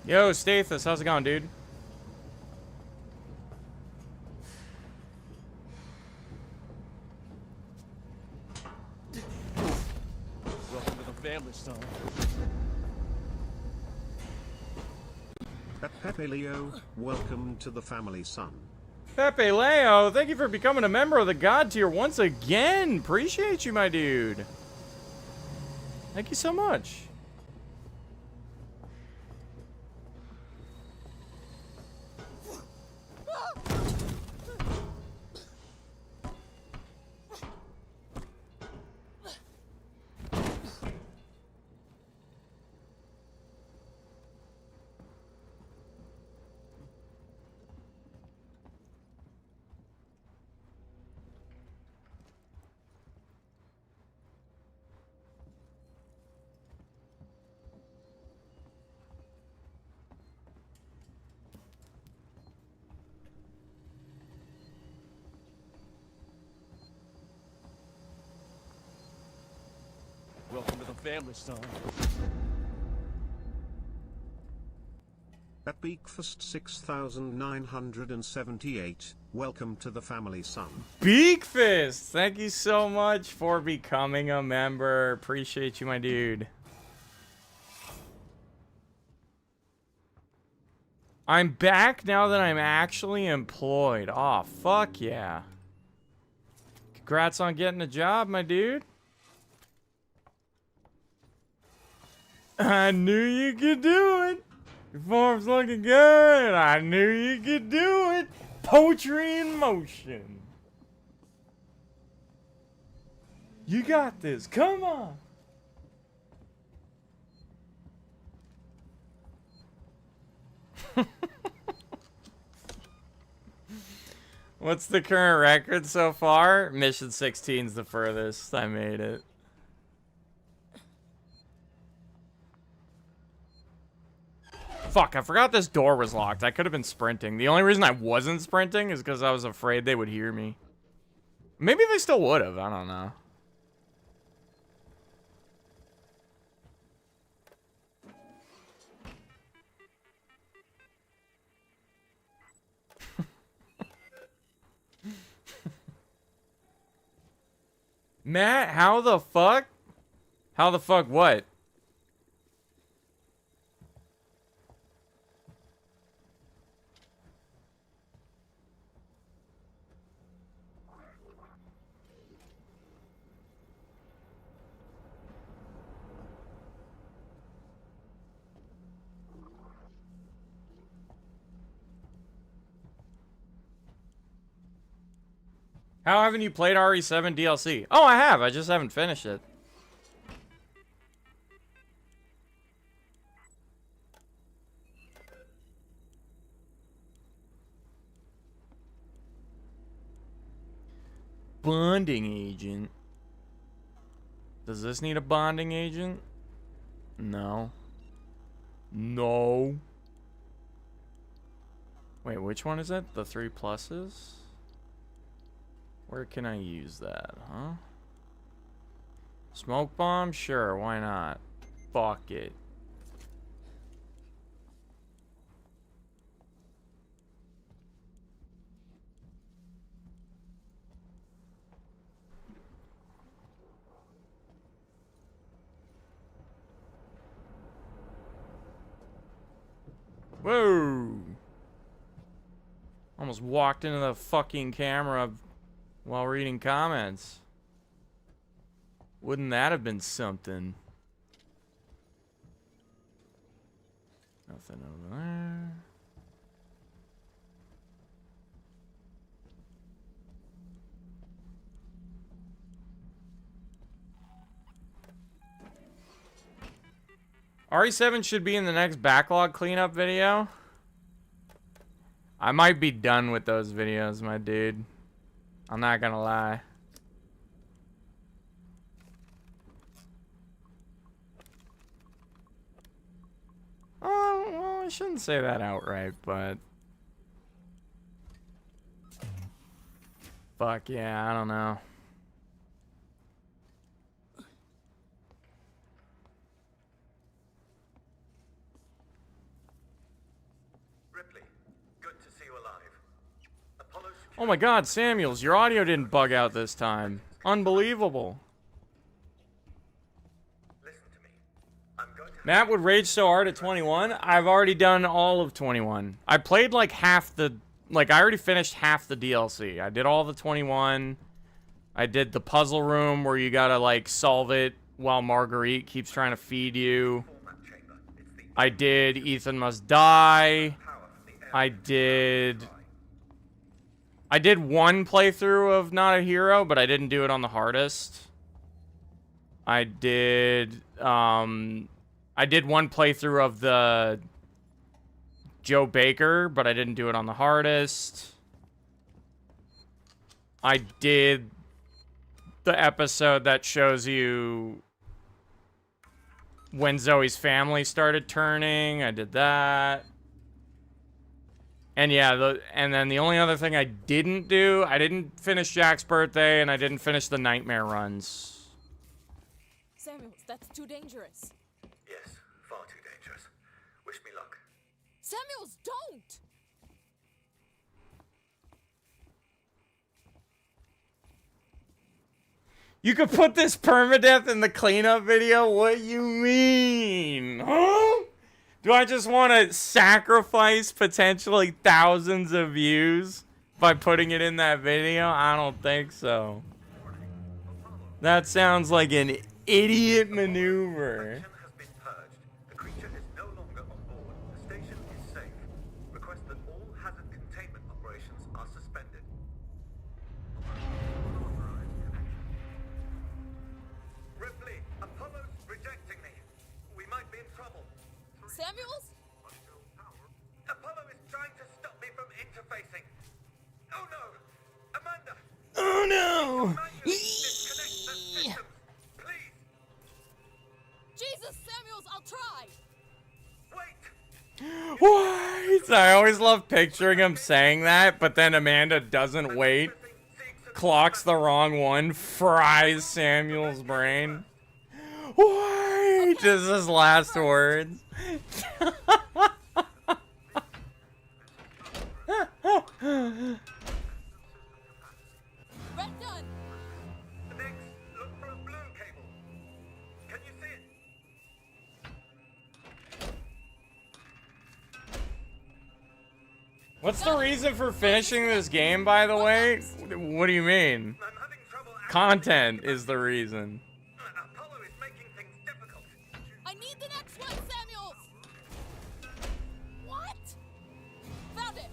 Yo, Stathis, how's it going, dude? Welcome to the family, son. Pepe Leo, welcome to the family, son. Pepe Leo, thank you for becoming a member of the God tier once again. Appreciate you, my dude. Thank you so much. Welcome to the family, son. At Beakfast 6978, welcome to the family, son. Beakfist, thank you so much for becoming a member. Appreciate you, my dude. I'm back now that I'm actually employed. Aw, fuck yeah. Congrats on getting a job, my dude. I knew you could do it. Your form's looking good. I knew you could do it. Poetry in motion. You got this. Come on. What's the current record so far? Mission 16's the furthest I made it. Fuck, I forgot this door was locked. I could have been sprinting. The only reason I wasn't sprinting is because I was afraid they would hear me. Maybe they still would have. I don't know. Matt, how the fuck? How the fuck what? How haven't you played RE7 DLC? Oh, I have. I just haven't finished it. Bonding agent. Does this need a bonding agent? No. No. Wait, which one is it? The 3 pluses? Where can I use that, huh? Smoke bomb? Sure, why not? Fuck it. Whoa! Almost walked into the fucking camera while reading comments. Wouldn't that have been something? Nothing over there. RE7 should be in the next backlog cleanup video. I might be done with those videos, my dude. I'm not gonna lie. Oh, well, I shouldn't say that outright, but... Fuck yeah, I don't know. Oh my god, Samuels, your audio didn't bug out this time. Unbelievable. Matt would rage so hard at 21. I've already done all of 21. I played like half the... Like, I already finished half the DLC. I did all the 21. I did the puzzle room where you gotta, like, solve it while Marguerite keeps trying to feed you. I did Ethan Must Die. I did one playthrough of Not a Hero, but I didn't do it on the hardest. I did one playthrough of the Joe Baker, but I didn't do it on the hardest. I did the episode that shows you when Zoe's family started turning. I did that. And yeah, and then the only other thing I didn't do, I didn't finish Jack's birthday, and I didn't finish the nightmare runs. Samuels, that's too dangerous. Yes, far too dangerous. Wish me luck. Samuels, don't! You could put this permadeath in the cleanup video? What you mean? Huh? Do I just want to sacrifice potentially thousands of views by putting it in that video? I don't think so. That sounds like an idiot maneuver. The creature is no longer on board. The station So I always love picturing him saying that, but then Amanda doesn't wait, clocks the wrong one, fries Samuel's brain. Wait, is his last words. Red done. Next, look for a blue cable. Can you see it? What's the reason for finishing this game, by the way? What do you mean? I'm having trouble. Content is the reason. Apollo is making things difficult. I need the next one, Samuels. What? Found it.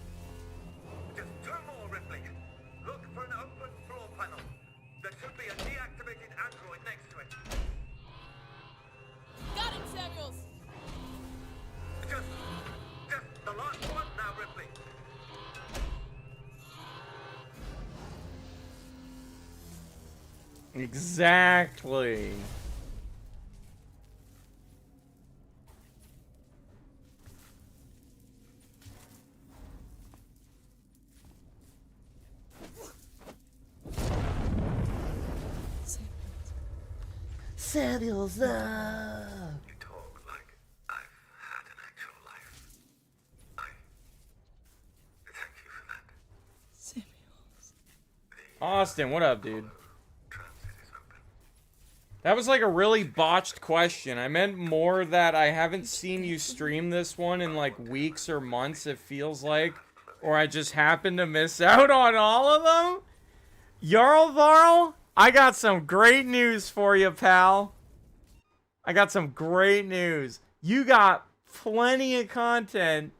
Just two more, Ripley. Look for an open floor panel. There should be a deactivated android next to it. Got it, Samuels. Just the last one now, Ripley. Exactly. Samuels, no. You talk like I've had an actual life. I thank you for that. Samuels. Austin, what up, dude? Transit is open. That was like a really botched question. I meant more that I haven't seen you stream this one in like weeks or months, it feels like. Or I just happened to miss out on all of them. Jarl Varl, I got some great news for you, pal. I got some great news. You got plenty of content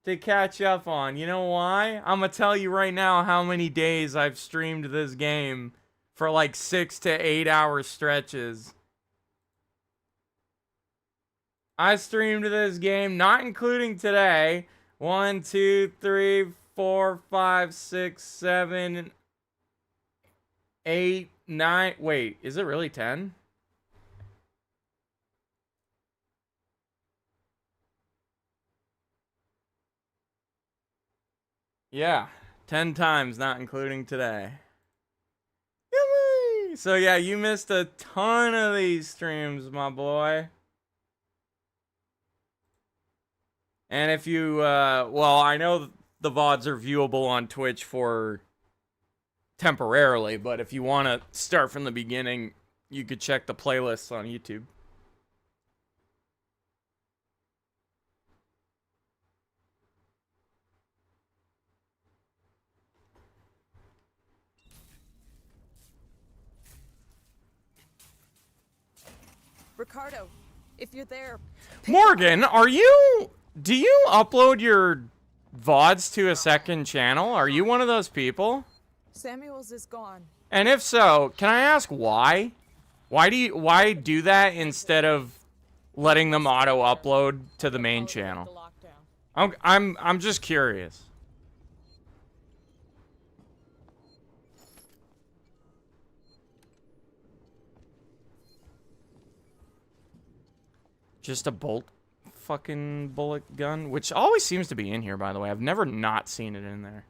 to catch up on. You know why? I'm gonna tell you right now how many days I've streamed this game for like 6 to 8 hour stretches. I streamed this game, not including today. 1, 2, 3, 4, 5, 6, 7, 8, 9. Wait, is it really 10? Yeah, 10 times, not including today. Yummy! So yeah, you missed a ton of these streams, my boy. And if you, well, I know the VODs are viewable on Twitch for temporarily, but if you want to start from the beginning, you could check the playlists on YouTube. Ricardo, if you're there. Morgan, do you upload your VODs to a second channel? Are you one of those people? Samuels is gone. And if so, can I ask why? Why do that instead of letting them auto upload to the main channel? I'm just curious. Just a fucking bullet gun, which always seems to be in here, by the way. I've never not seen it in there.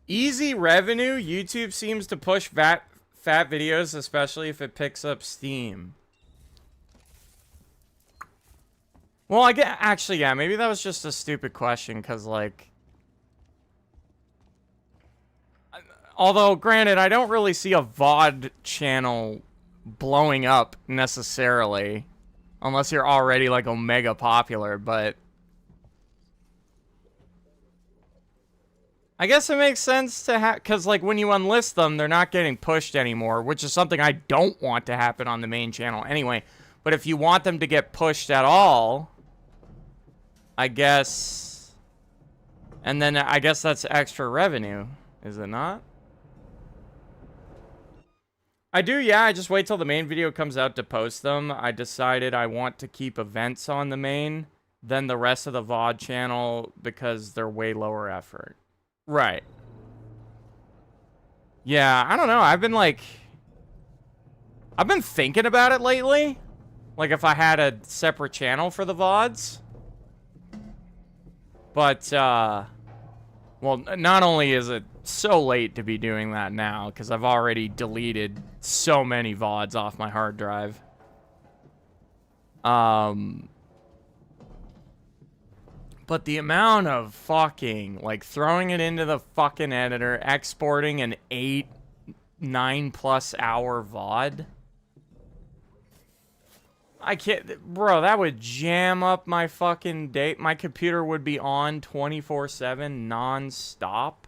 Easy revenue. YouTube seems to push fat videos, especially if it picks up steam. Well, actually, yeah, maybe that was just a stupid question, because, like... Although, granted, I don't really see a VOD channel blowing up, necessarily. Unless you're already, like, omega popular, but... I guess it makes sense to have... Because, like, when you unlist them, they're not getting pushed anymore, which is something I don't want to happen on the main channel anyway. But if you want them to get pushed at all... I guess... And then I guess that's extra revenue, is it not? I do, yeah. I just wait till the main video comes out to post them. I decided I want to keep events on the main than the rest of the VOD channel because they're way lower effort. Right. Yeah, I don't know. I've been thinking about it lately. Like if I had a separate channel for the VODs. But, well, not only is it so late to be doing that now, because I've already deleted so many VODs off my hard drive. But the amount of fucking, like, throwing it into the fucking editor, exporting an 9+ hour VOD. I can't, bro, that would jam up my fucking day. My computer would be on 24/7, non-stop.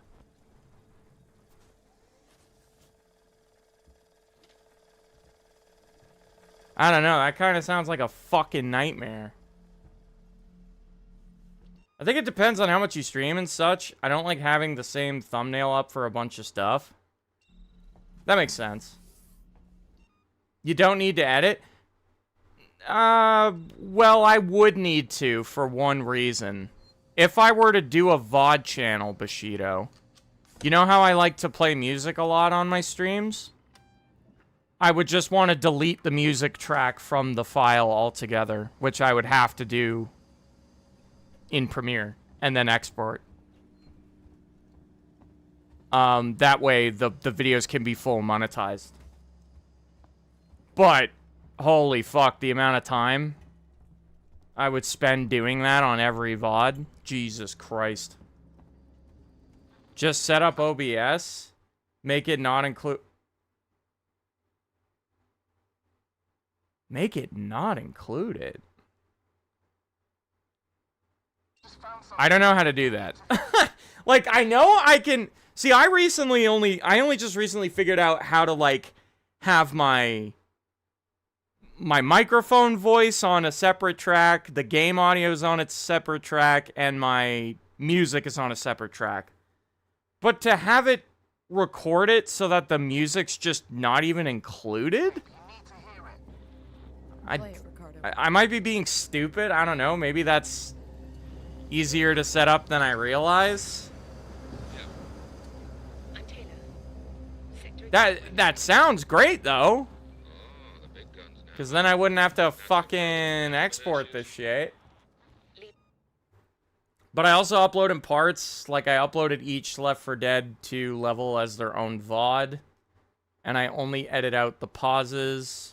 I don't know, that kind of sounds like a fucking nightmare. I think it depends on how much you stream and such. I don't like having the same thumbnail up for a bunch of stuff. That makes sense. You don't need to edit? Well, I would need to for one reason. If I were to do a VOD channel, Bushido, you know how I like to play music a lot on my streams? I would just want to delete the music track from the file altogether, which I would have to do in Premiere and then export. That way the videos can be full monetized. But holy fuck, the amount of time I would spend doing that on every VOD. Jesus Christ. Just set up OBS, make it not include. Make it not included. I don't know how to do that. Like, I know I can... See, I only just recently figured out how to, like, have my microphone voice on a separate track, the game audio is on its separate track, and my music is on a separate track. But to have it record it so that the music's just not even included? I might be being stupid. I don't know. Maybe that's easier to set up than I realize. That sounds great, though. Because then I wouldn't have to fucking export this shit. But I also upload in parts. Like, I uploaded each Left 4 Dead 2 level as their own VOD. And I only edit out the pauses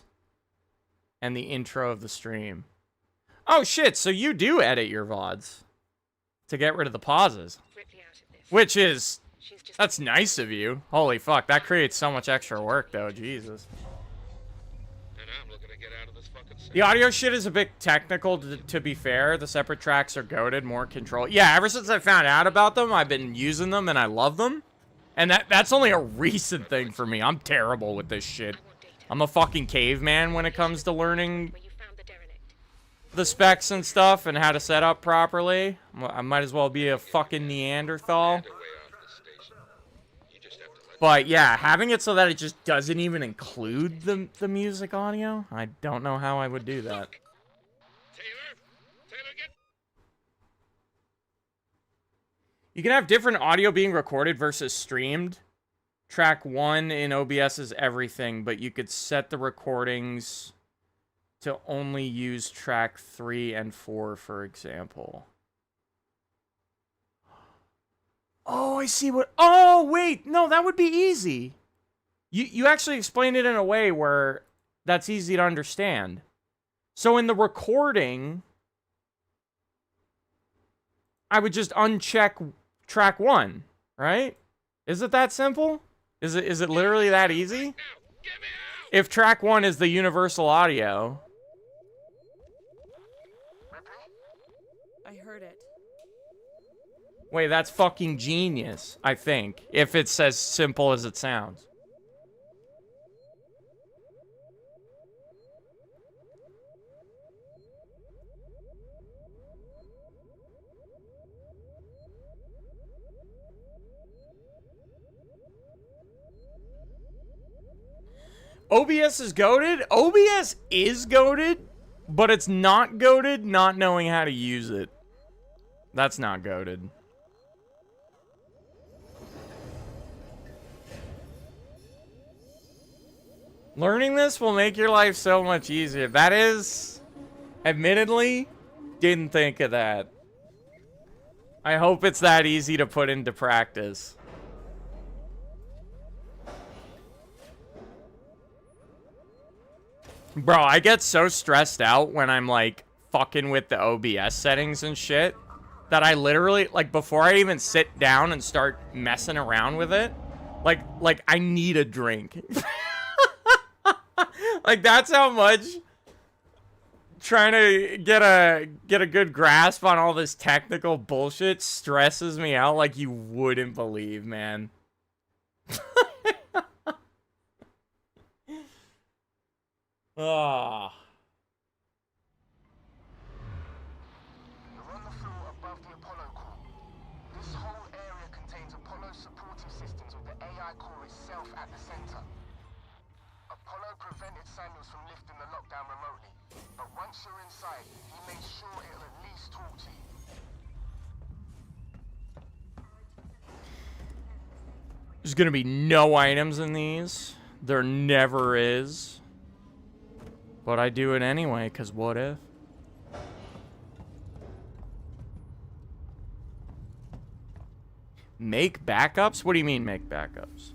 and the intro of the stream. Oh, shit, so you do edit your VODs to get rid of the pauses. Which is... That's nice of you. Holy fuck, that creates so much extra work, though. Jesus. The audio shit is a bit technical, to be fair. The separate tracks are goated, more control. Yeah, ever since I found out about them, I've been using them, and I love them. And that's only a recent thing for me. I'm terrible with this shit. I'm a fucking caveman when it comes to learning the specs and stuff and how to set up properly. I might as well be a fucking Neanderthal. But yeah, having it so that it just doesn't even include the music audio, I don't know how I would do that. You can have different audio being recorded versus streamed. Track 1 in OBS is everything, but you could set the recordings to only use track 3 and 4, for example. Oh, I see what... Oh, wait! No, that would be easy. You actually explained it in a way where that's easy to understand. So in the recording, I would just uncheck track 1, right? Is it that simple? Is it literally that easy? If track 1 is the universal audio... I heard it. Wait, that's fucking genius, I think, if it's as simple as it sounds. OBS is goated? OBS is goated, but it's not goated not knowing how to use it. That's not goated. Learning this will make your life so much easier. That is, admittedly, didn't think of that. I hope it's that easy to put into practice. Bro, I get so stressed out when I'm like fucking with the OBS settings and shit that I literally, like, before I even sit down and start messing around with it, like I need a drink. Like, that's how much trying to get a good grasp on all this technical bullshit stresses me out like you wouldn't believe, man. Ah. You're on the floor above the Apollo core. This whole area contains Apollo's supportive systems with the AI core itself at the center. Apollo prevented Samuels from lifting the lockdown remotely, but once you're inside, he made sure it'll at least talk to you. There's gonna be no items in these. There never is. But I do it anyway, because what if? Make backups? What do you mean make backups?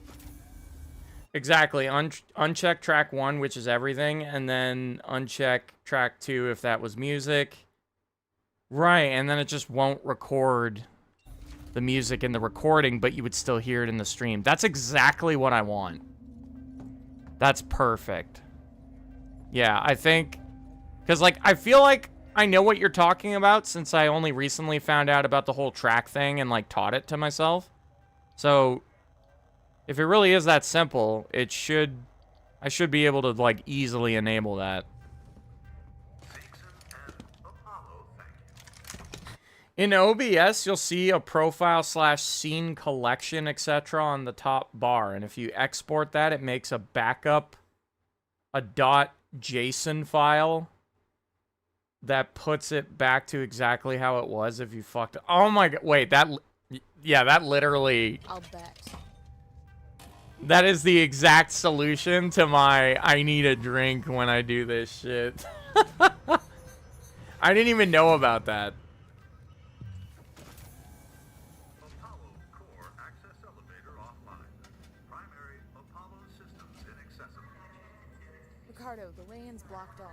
Exactly. Uncheck track 1, which is everything, and then uncheck track 2 if that was music. Right, and then it just won't record the music in the recording, but you would still hear it in the stream. That's exactly what I want. That's perfect. Yeah, I think... Because, like, I feel like I know what you're talking about since I only recently found out about the whole track thing and, like, taught it to myself. So, if it really is that simple, it should... I should be able to, like, easily enable that. In OBS, you'll see a profile / scene collection, etc. on the top bar. And if you export that, it makes a backup, a .json file that puts it back to exactly how it was if you fucked it. Oh my god, wait, that, yeah, that literally, I'll bet. that is the exact solution to my I need a drink when I do this shit. I didn't even know about that. Apollo core access elevator offline. Primary Apollo systems inaccessible. Ricardo, the way-in's blocked off.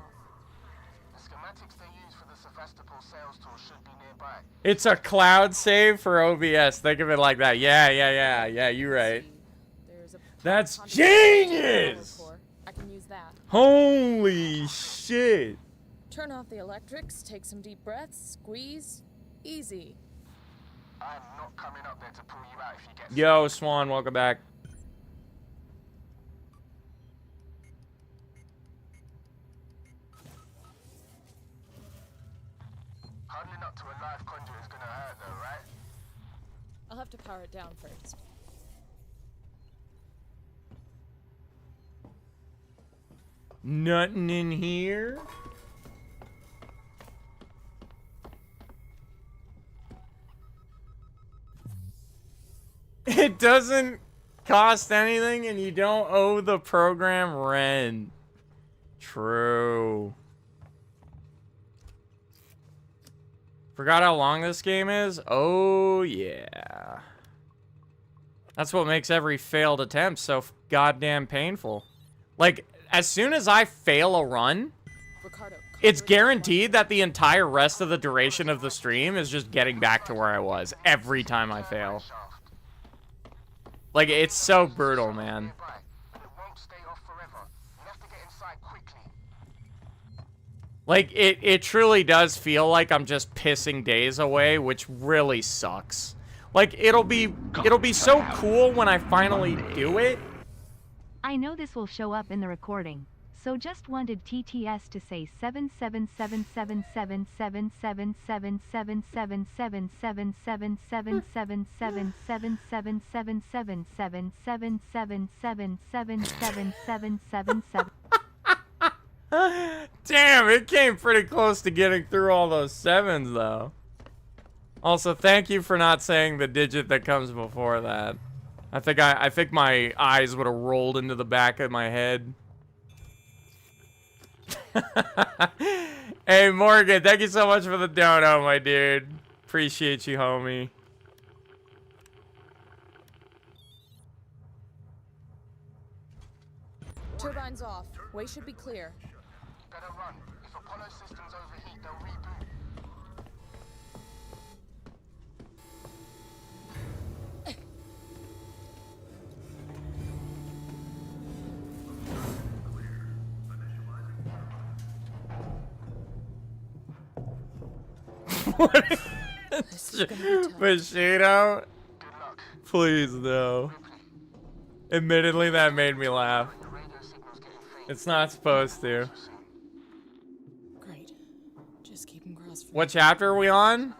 The schematics they use for the Sevastopol sales tour should be nearby. It's a cloud save for OBS. Think of it like that. Yeah, you're right. There's a That's contribution to the genius! power core. I can use that. Holy shit. Turn off the electrics, take some deep breaths, squeeze. Easy. I'm not coming up there to pull you out if you get Yo, Swan, welcome back. Huddling up to a live conduit is gonna hurt though, right? I'll have to power it down first. Nothing in here. It doesn't cost anything and you don't owe the program rent. True. Forgot how long this game is? Oh, yeah. That's what makes every failed attempt so goddamn painful. Like, as soon as I fail a run, Ricardo, it's guaranteed that the entire rest of the duration of the stream is just getting back to where I was every time I fail. Like, it's so brutal, man. But it won't stay off forever. You have to get inside quickly. Like, it truly does feel like I'm just pissing days away, which really sucks. Like, it'll be so cool when I finally do it. I know this will show up in the recording, so just wanted TTS to say 77777777777777777777777777777777777777777777777777777777777777777777777777777777777777777777777777777777777777777777777777777777777777777777777777777777777777777777777777777777777777777777777777777777777777777777777777777777777777777777777. 7s, though. Also, thank you for not saying the digit that comes before that. I think my eyes would have rolled into the back of my head Hey, Morgan, thank you so much for the dono, my dude. Appreciate you, homie. Turbines off. Way should be clear. Better run. If Apollo systems overheat, they'll reboot. Machino? Please, no. Admittedly, that made me laugh. It's not supposed to. Great. Just keep him crossed. What chapter are we on?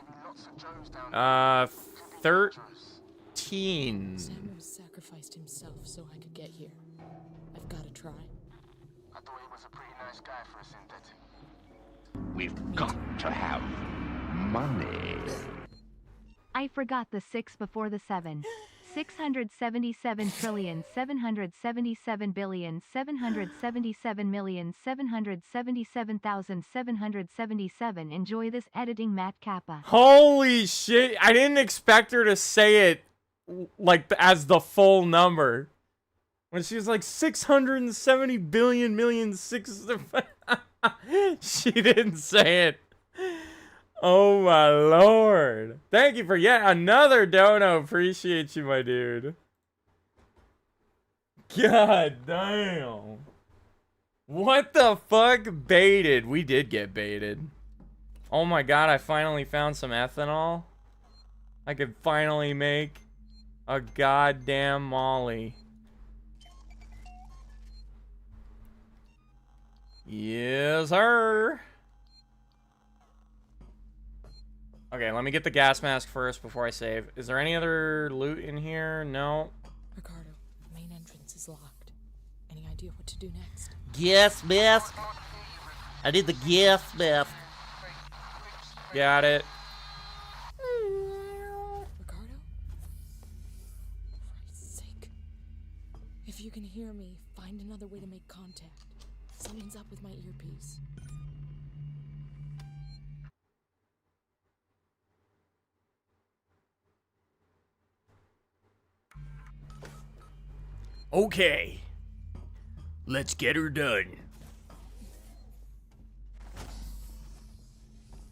13. Samuel sacrificed himself so I could get here. I've got to try. I thought he was a pretty nice guy for a synthetic. We've got to have money. I forgot the 6 before the 7. 677,777,777,777,777. Enjoy this editing, Matt Kappa. Holy shit. I didn't expect her to say it like as the full number. When she was like 670 billion million six. She didn't say it. Oh my lord. Thank you for yet another dono. Appreciate you, my dude. God damn. What the fuck? Baited. We did get baited. Oh my god, I finally found some ethanol. I could finally make a goddamn molly. Yes, sir. Okay, let me get the gas mask first before I save. Is there any other loot in here? No. Ricardo, main entrance is locked. Any idea what to do next? Gas mask. I need the gas mask. Got it. Ricardo? For Christ's sake. If you can hear me, find another way to make contact. Something's up with my earpiece. Okay. Let's get her done.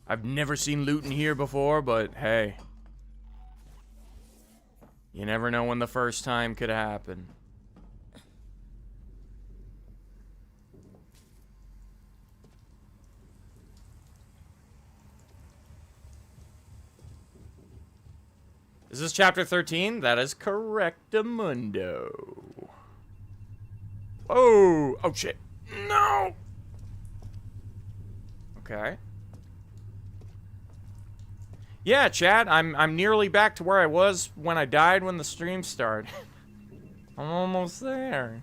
I've never seen loot in here before, but hey. You never know when the first time could happen. Is this chapter 13? That is correctamundo. Oh! Oh shit. No! Okay. Yeah, chat, I'm nearly back to where I was when I died when the stream started. I'm almost there.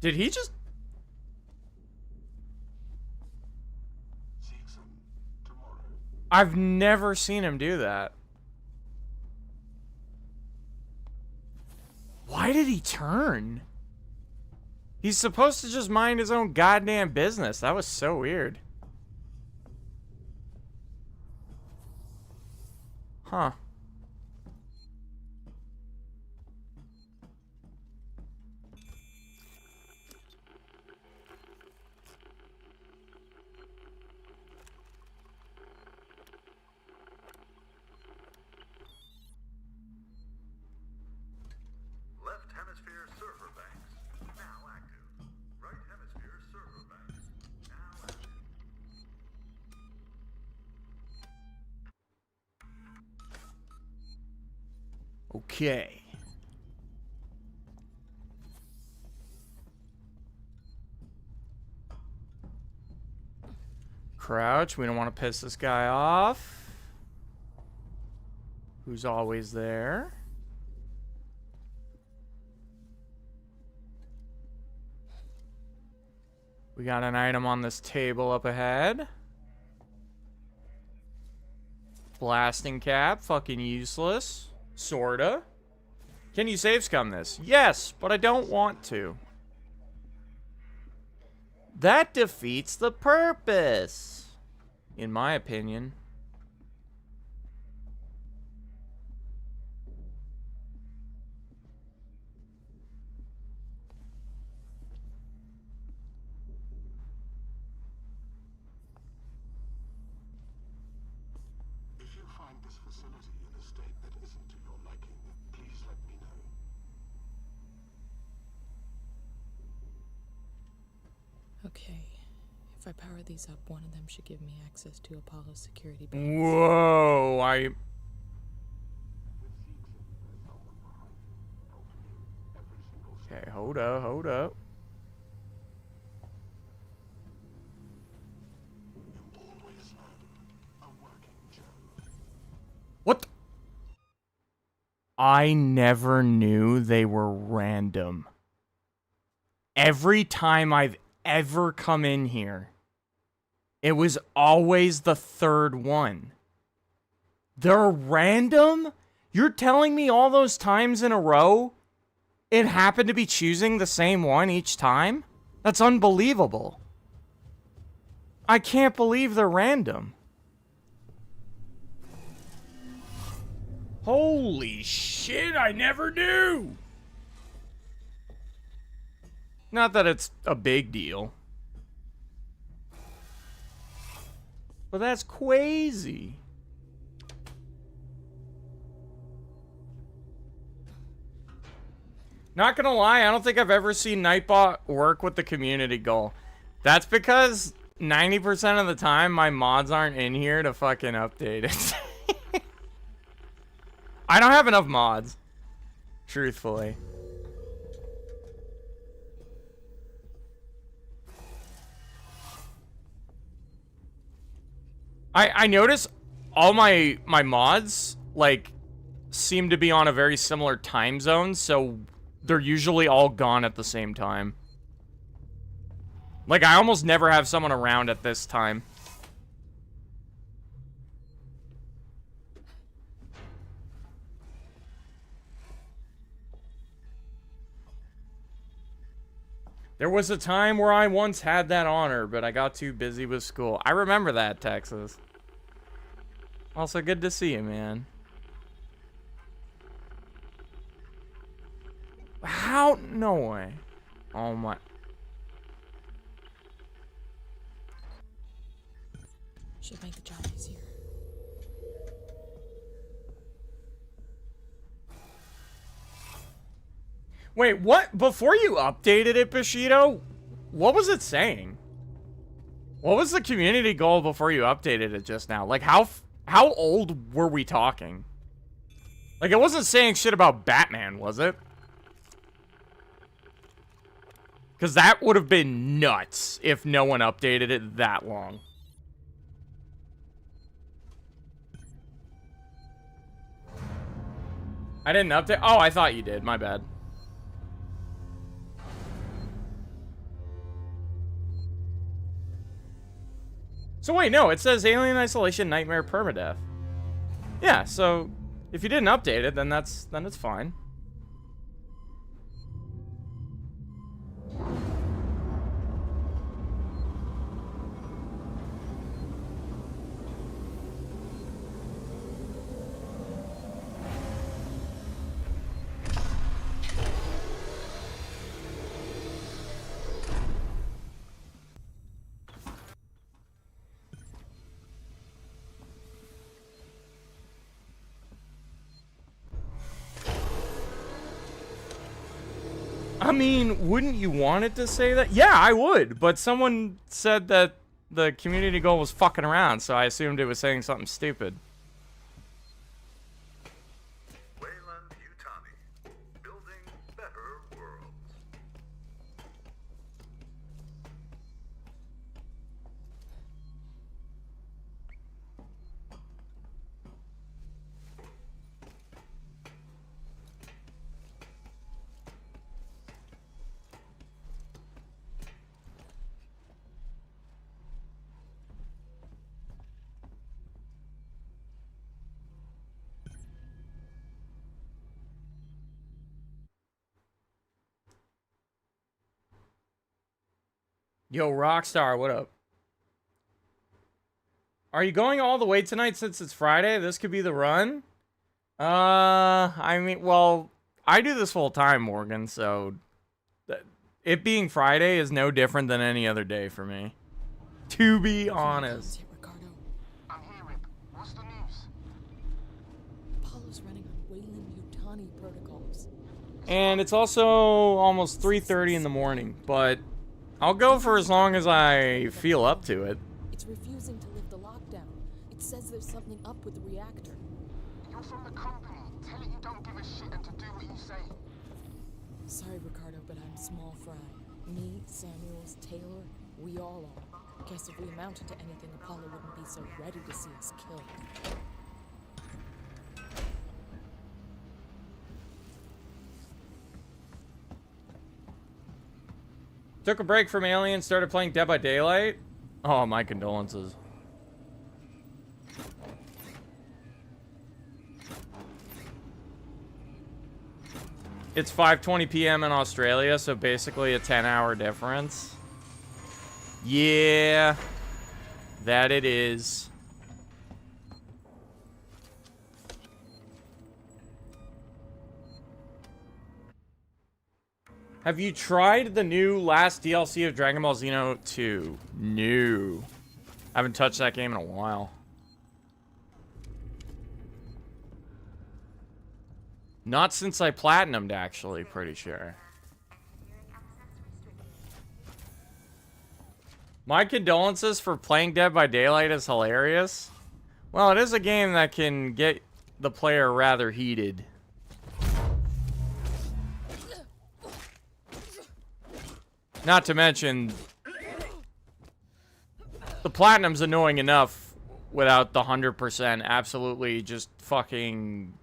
Did he just... I've never seen him do that. Why did he turn? He's supposed to just mind his own goddamn business. That was so weird. Huh. Left hemisphere server banks now active. Right hemisphere server banks now active. Okay. Crouch. We don't want to piss this guy off. Who's always there. We got an item on this table up ahead. Blasting cap, fucking useless. Sorta. Can you save scum this? Yes, but I don't want to. That defeats the purpose, in my opinion. If you find this facility in a state that isn't to your liking, please let me know. Okay. If I power these up, one of them should give me access to Apollo's security base. Whoa, Okay, hold up, hold up. What? I never knew they were random. Every time I've ever come in here, it was always the third one. They're random? You're telling me all those times in a row, it happened to be choosing the same one each time? That's unbelievable. I can't believe they're random. Holy shit, I never knew! Not that it's a big deal. But that's crazy. Not gonna lie, I don't think I've ever seen Nightbot work with the community goal. That's because 90% of the time my mods aren't in here to fucking update it. I don't have enough mods, truthfully. I notice all my mods, like, seem to be on a very similar time zone, so they're usually all gone at the same time. Like, I almost never have someone around at this time. There was a time where I once had that honor, but I got too busy with school. I remember that, Texas. Also, good to see you, man. How? No way. Oh my. Should make the job easier. Wait, what? Before you updated it, Bushido, what was it saying? What was the community goal before you updated it just now? Like, how old were we talking? Like, it wasn't saying shit about Batman, was it? Because that would have been nuts if no one updated it that long. I didn't update. Oh, I thought you did. My bad. So wait, no, it says Alien Isolation Nightmare Permadeath. Yeah, so if you didn't update it, then it's fine. I mean, wouldn't you want it to say that? Yeah, I would, but someone said that the community goal was fucking around, so I assumed it was saying something stupid. Building better worlds. Yo, Rockstar, what up? Are you going all the way tonight since it's Friday? This could be the run? I mean, well, I do this full time, Morgan, so it being Friday is no different than any other day for me. To be honest. I'm here, Rip. What's the news? Apollo's running on Wayland-Yutani protocols. And it's also almost 3:30 in the morning, but I'll go for as long as I feel up to it. It's refusing to lift the lockdown. It says there's something up with the reactor. You're from the company. Tell it you don't give a shit and to do what you say. Sorry, Ricardo, but I'm small fry. Me, Samuels, Taylor, we all are. Guess if we amounted to anything, Apollo wouldn't be so ready to see us killed. Took a break from Alien, started playing Dead by Daylight. Oh, my condolences. It's 5:20 p.m. in Australia, so basically a 10-hour difference. Yeah, that it is. Have you tried the new last DLC of Dragon Ball Xeno 2? No. I haven't touched that game in a while. Not since I platinumed, actually, pretty sure. My condolences for playing Dead by Daylight is hilarious. Well, it is a game that can get the player rather heated. Not to mention, the platinum's annoying enough without the 100% absolutely just fucking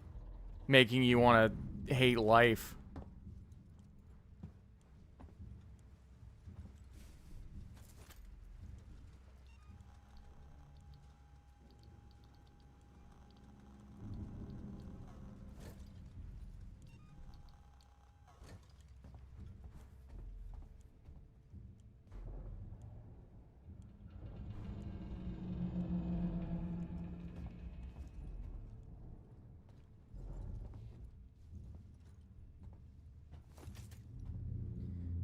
making you want to hate life.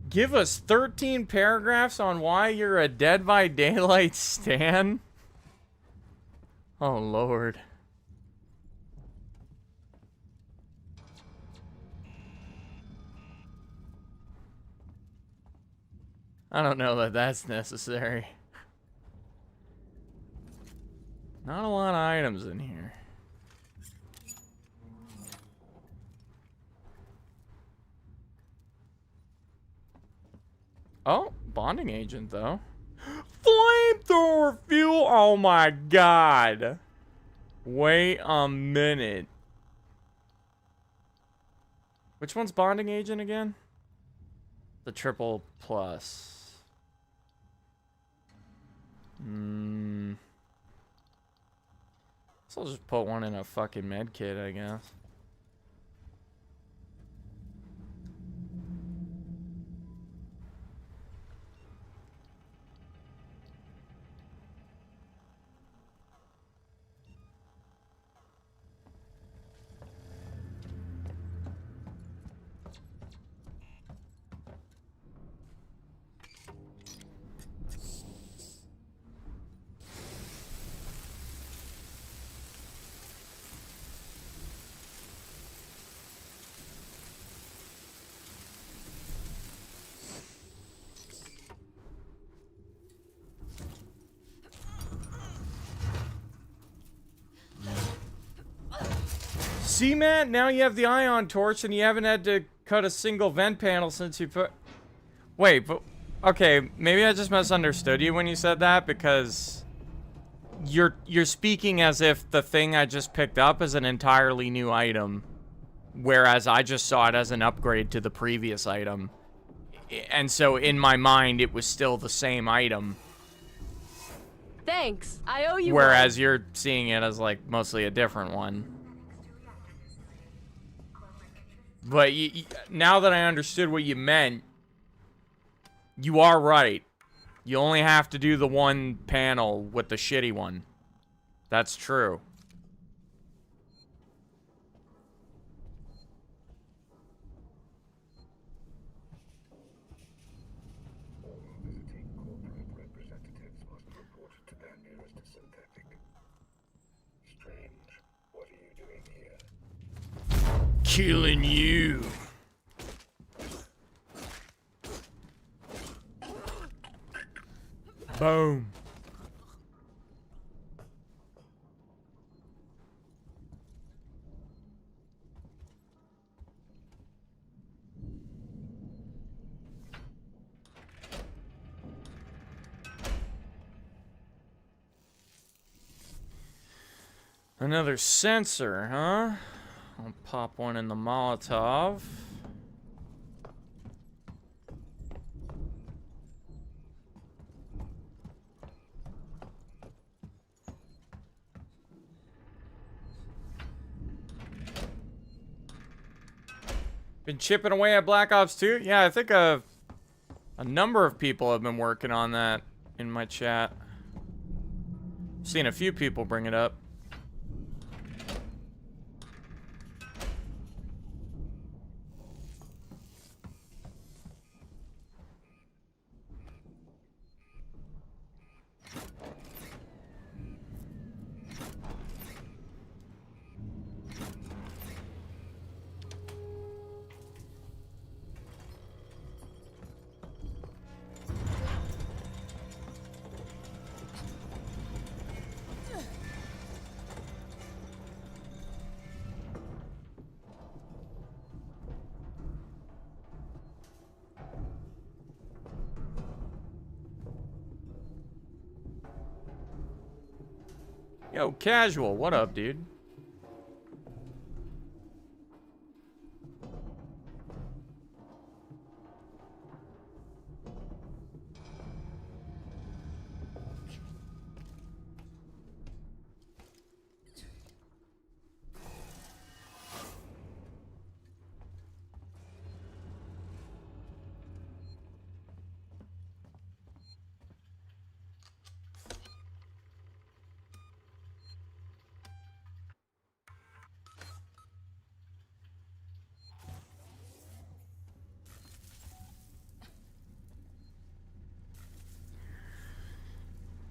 Give us 13 paragraphs on why you're a Dead by Daylight stan? Oh, Lord. I don't know that that's necessary. Not a lot of items in here. Oh, bonding agent, though. Flamethrower fuel! Oh my god. Wait a minute. Which one's bonding agent again? The triple plus. So I'll just put one in a fucking med kit, I guess. See, Matt, now you have the ion torch and you haven't had to cut a single vent panel since you put... Wait, but... Okay, maybe I just misunderstood you when you said that, because... You're speaking as if the thing I just picked up is an entirely new item, whereas I just saw it as an upgrade to the previous item. And so, in my mind, it was still the same item. Thanks, I owe you Whereas one. you're seeing it as, like, mostly a different one. But now that I understood what you meant, you are right. You only have to do the one panel with the shitty one. That's true. All visiting corporate representatives must report to their nearest synthetic. Strange. What are you doing here? Killing you. Boom. Another sensor, huh? I'll pop one in the Molotov. Been chipping away at Black Ops 2? Yeah, I think a number of people have been working on that in my chat. Seen a few people bring it up. Yo, Casual, what up, dude?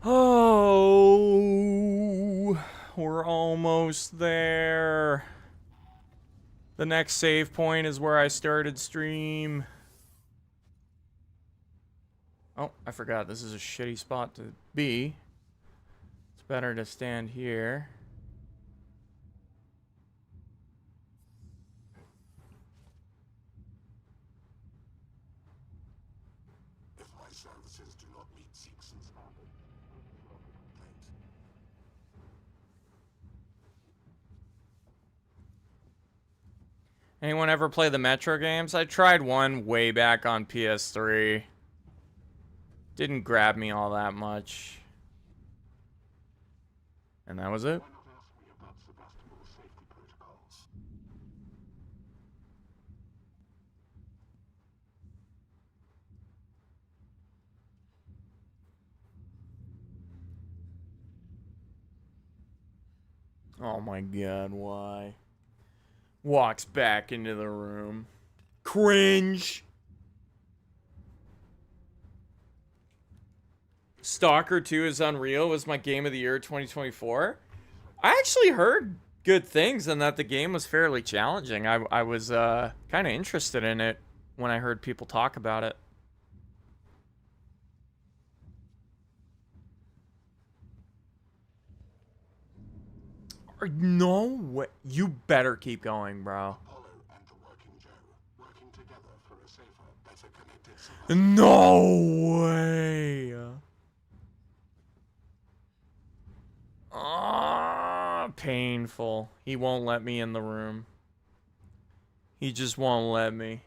Oh, we're almost there. The next save point is where I started stream. Oh, I forgot. This is a shitty spot to be. It's better to stand here. If my services do not meet Seekson's standard, complaint. Anyone ever play the Metro games? I tried one way back on PS3. Didn't grab me all that much. And that was it. Why not ask me about Sebastopol's safety protocols? Oh my god, why? Walks back into the room. Cringe! Stalker 2 is Unreal was my game of the year 2024. I actually heard good things and that the game was fairly challenging. I was kind of interested in it when I heard people talk about it. No way. You better keep going, bro. Apollo and the Working Joe, working together for a safer, better connected society. No way. Ah, painful. He won't let me in the room. He just won't let me.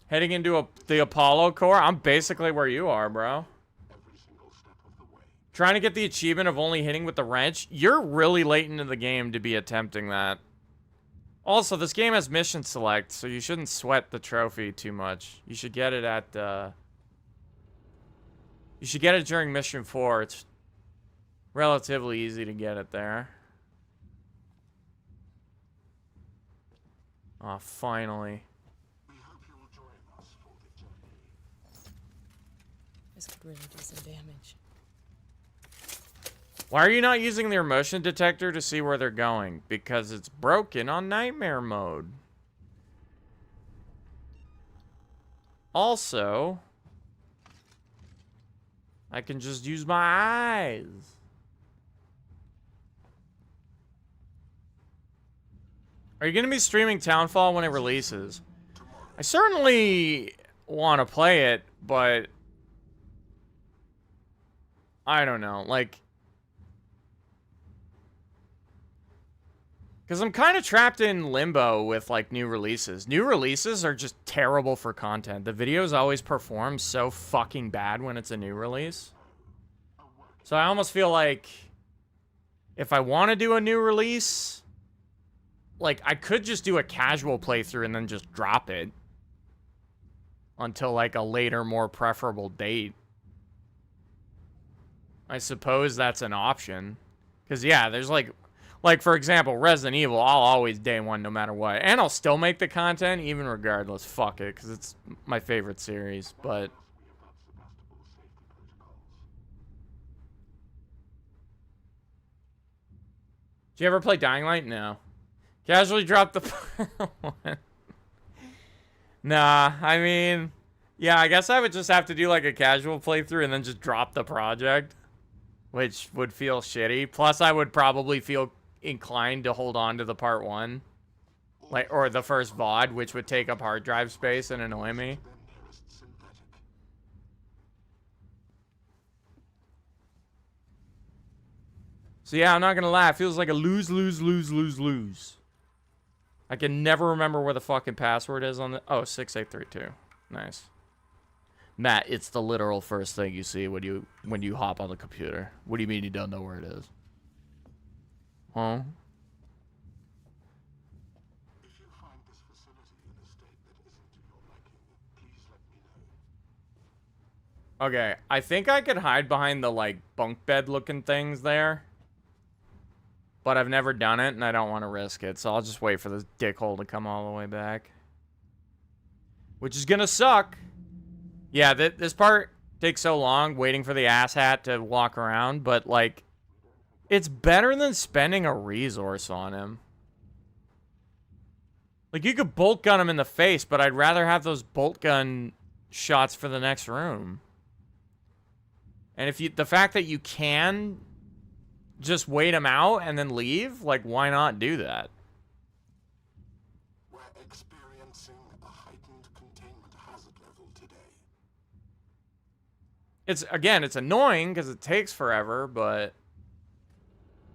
Heading into the Apollo core? I'm basically where you are, bro. Every single step of the way. Trying to get the achievement of only hitting with the wrench? You're really late into the game to be attempting that. Also, this game has mission select, so you shouldn't sweat the trophy too much. You should get it at, you should get it during mission 4. It's relatively easy to get it there. Oh, finally. This could really do some damage. Why are you not using their motion detector to see where they're going? Because it's broken on nightmare mode. Also, I can just use my eyes. Are you going to be streaming Townfall when it releases? I certainly want to play it, but I don't know. Like, because I'm kind of trapped in limbo with, like, new releases. New releases are just terrible for content. The videos always perform so fucking bad when it's a new release. So I almost feel like if I want to do a new release, like, I could just do a casual playthrough and then just drop it until, like, a later, more preferable date. I suppose that's an option. Because, yeah, there's, like, for example, Resident Evil, I'll always day one no matter what. And I'll still make the content, even regardless. Fuck it, because it's my favorite series. But did you ever play Dying Light? No. Casually dropped the one. Nah, I mean, yeah, I guess I would just have to do, like, a casual playthrough and then just drop the project, which would feel shitty. Plus, I would probably feel inclined to hold on to the part 1, like, or the first VOD, which would take up hard drive space and annoy me. So yeah, I'm not gonna lie, it feels like a lose. I can never remember where the fucking password is on the 6832. Nice. Matt, it's the literal first thing you see when you hop on the computer. What do you mean you don't know where it is? Huh? If you find this facility in a state that isn't to your liking, please let me know. Okay, I think I could hide behind the, like, bunk bed looking things there. But I've never done it, and I don't want to risk it, so I'll just wait for this dickhole to come all the way back. Which is gonna suck. Yeah, this part takes so long, waiting for the asshat to walk around, but, like, it's better than spending a resource on him. Like, you could bolt gun him in the face, but I'd rather have those bolt gun shots for the next room. And if the fact that you can just wait him out and then leave, like, why not do that? We're experiencing a heightened containment hazard level today. It's annoying because it takes forever, but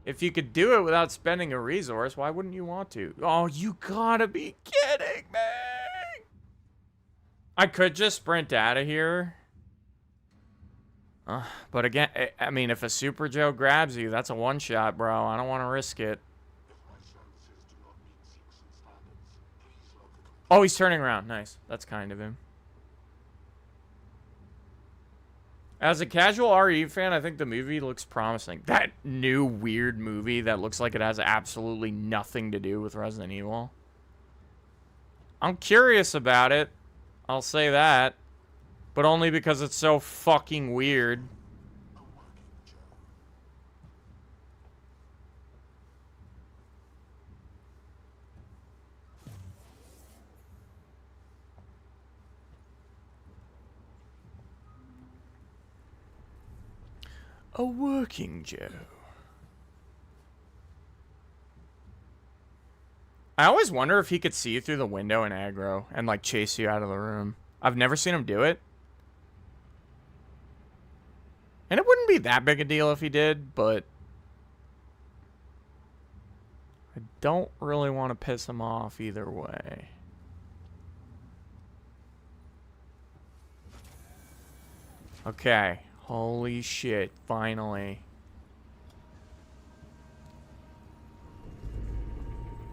if you could do it without spending a resource, why wouldn't you want to? Oh, you gotta be kidding me! I could just sprint out of here. But again, I mean, if a Super Joe grabs you, that's a one-shot, bro. I don't want to risk it. Oh, he's turning around. Nice. That's kind of him. As a casual RE fan, I think the movie looks promising. That new weird movie that looks like it has absolutely nothing to do with Resident Evil. I'm curious about it. I'll say that. But only because it's so fucking weird. A working Joe. I always wonder if he could see you through the window in aggro and, like, chase you out of the room. I've never seen him do it. And it wouldn't be that big a deal if he did, but I don't really want to piss him off either way. Okay. Holy shit, finally.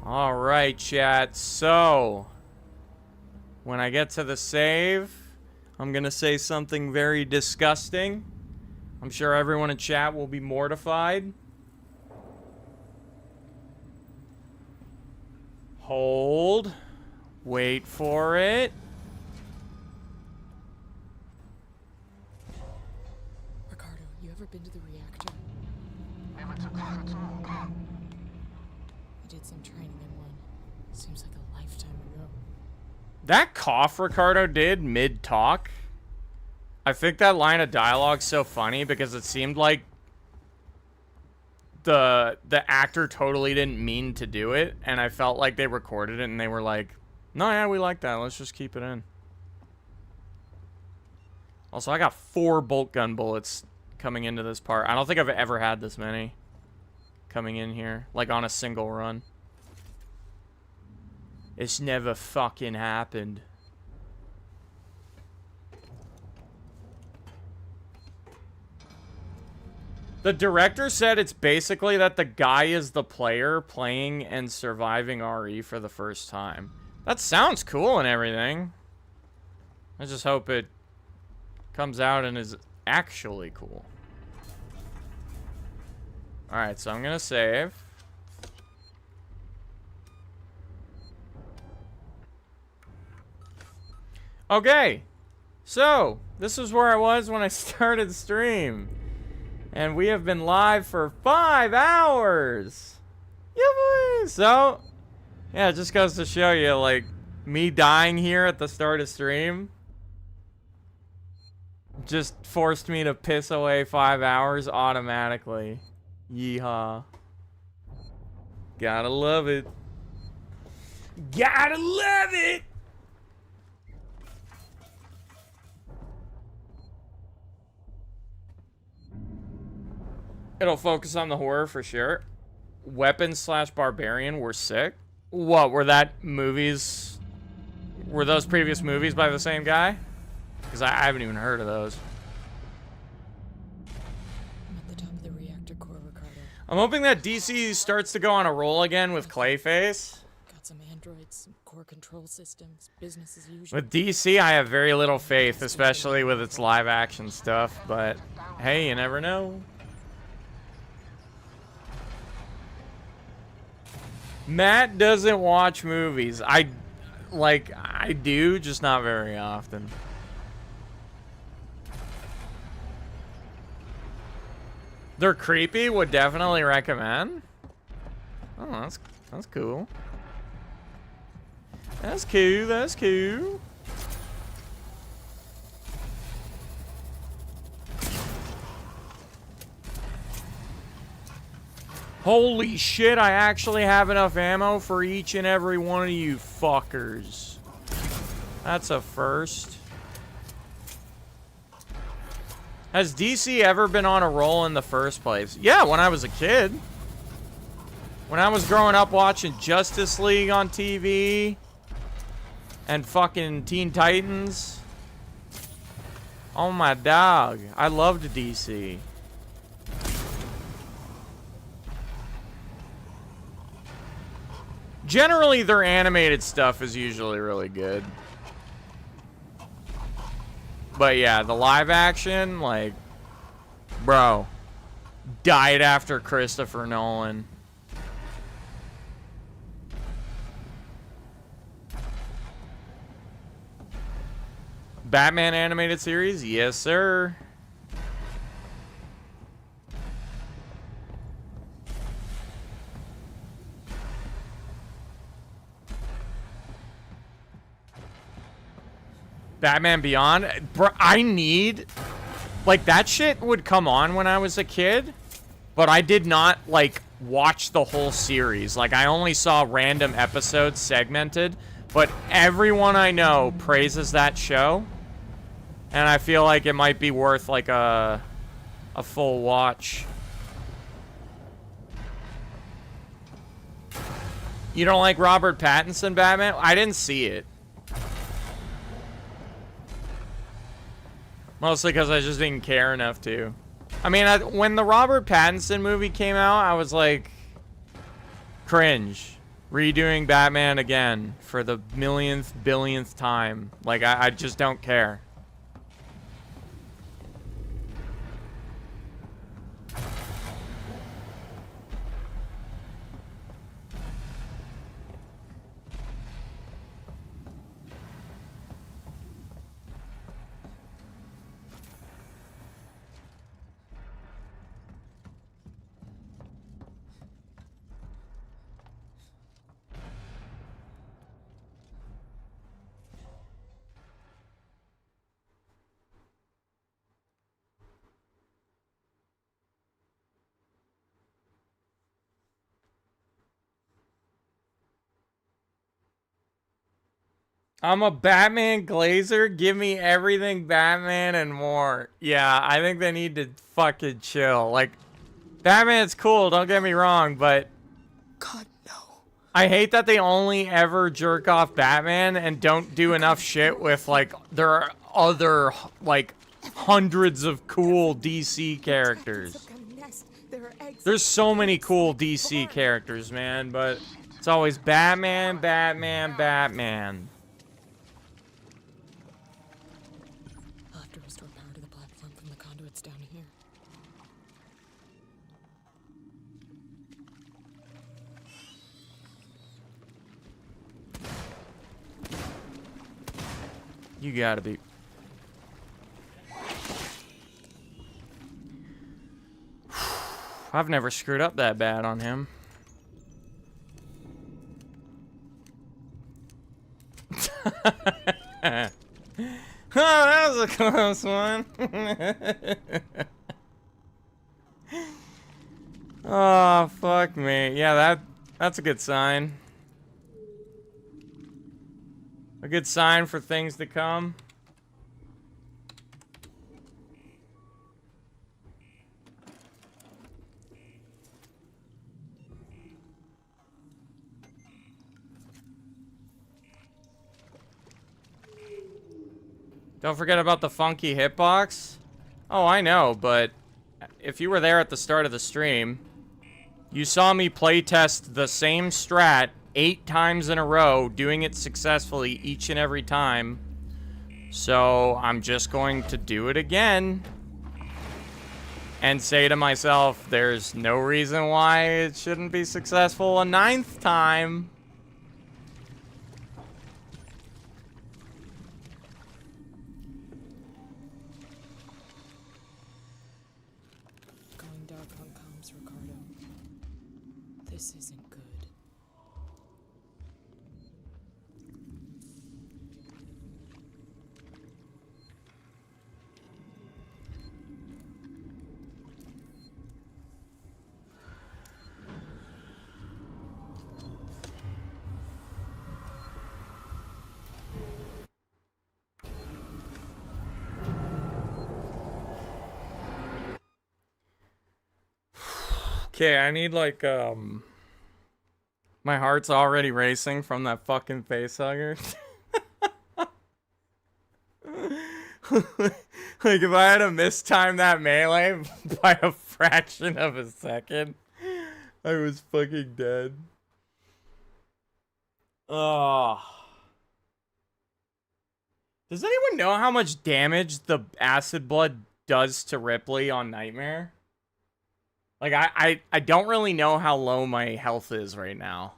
All right, chat. So, when I get to the save, I'm going to say something very disgusting. I'm sure everyone in chat will be mortified. Hold. Wait for it. Ricardo, you ever been to the reactor? If I did some training in one. Seems like a lifetime ago. That cough Ricardo did mid-talk, I think that line of dialogue's so funny because it seemed like the actor totally didn't mean to do it, and I felt like they recorded it and they were like, no, yeah, we like that. Let's just keep it in. Also, I got 4 bolt gun bullets coming into this part. I don't think I've ever had this many coming in here, like on a single run. It's never fucking happened. The director said it's basically that the guy is the player playing and surviving RE for the first time. That sounds cool and everything. I just hope it comes out and is actually cool. Alright, so I'm gonna save. Okay, so this is where I was when I started stream. And we have been live for 5 hours. Yeah, boy. So, yeah, it just goes to show you, like, me dying here at the start of stream just forced me to piss away 5 hours automatically. Yeehaw. Gotta love it. Gotta love it! It'll focus on the horror for sure. Weapon / Barbarian were sick. What, were that movies? Were those previous movies by the same guy? Because I haven't even heard of those. I'm at the top of the reactor core, Ricardo. I'm hoping that DC starts to go on a roll again with Clayface. Got some androids, some core control systems, business as usual. With DC, I have very little faith, especially with its live action stuff, but hey, you never know. Matt doesn't watch movies. I do, just not very often. They're creepy, would definitely recommend. Oh, that's cool. That's cool, that's cool. Holy shit, I actually have enough ammo for each and every one of you fuckers. That's a first. Has DC ever been on a roll in the first place? Yeah, when I was a kid. When I was growing up watching Justice League on TV and fucking Teen Titans. Oh my dog. I loved DC. Generally, their animated stuff is usually really good. But yeah, the live action, like, bro, died after Christopher Nolan. Batman animated series? Yes, sir. Batman Beyond, bro, I need, like, that shit would come on when I was a kid, but I did not, like, watch the whole series. Like, I only saw random episodes segmented, but everyone I know praises that show, and I feel like it might be worth, like, a full watch. You don't like Robert Pattinson Batman? I didn't see it. Mostly because I just didn't care enough to. I mean, when the Robert Pattinson movie came out, I was like, cringe. Redoing Batman again for the millionth, billionth time. Like, I just don't care. I'm a Batman glazer. Give me everything Batman and more. Yeah, I think they need to fucking chill. Like, Batman's cool, don't get me wrong, but... God, no. I hate that they only ever jerk off Batman and don't do enough shit with, like, there are other, like, hundreds of cool DC characters. There's so many cool DC characters, man, but it's always Batman, Batman, Batman. I'll have to restore power to the platform from the conduits down here. You gotta be... I've never screwed up that bad on him. Oh, that was a close one. Oh, fuck me. Yeah, that's a good sign. A good sign for things to come. Don't forget about the funky hitbox. Oh, I know, but if you were there at the start of the stream, you saw me playtest the same strat 8 times in a row, doing it successfully each and every time. So I'm just going to do it again and say to myself, there's no reason why it shouldn't be successful a 9th time. Going dark on comms, Ricardo. This isn't good. Okay, I need like, my heart's already racing from that fucking facehugger. Like, if I had to mistime that melee by a fraction of a second, I was fucking dead. Oh. Does anyone know how much damage the acid blood does to Ripley on Nightmare? Like, I don't really know how low my health is right now.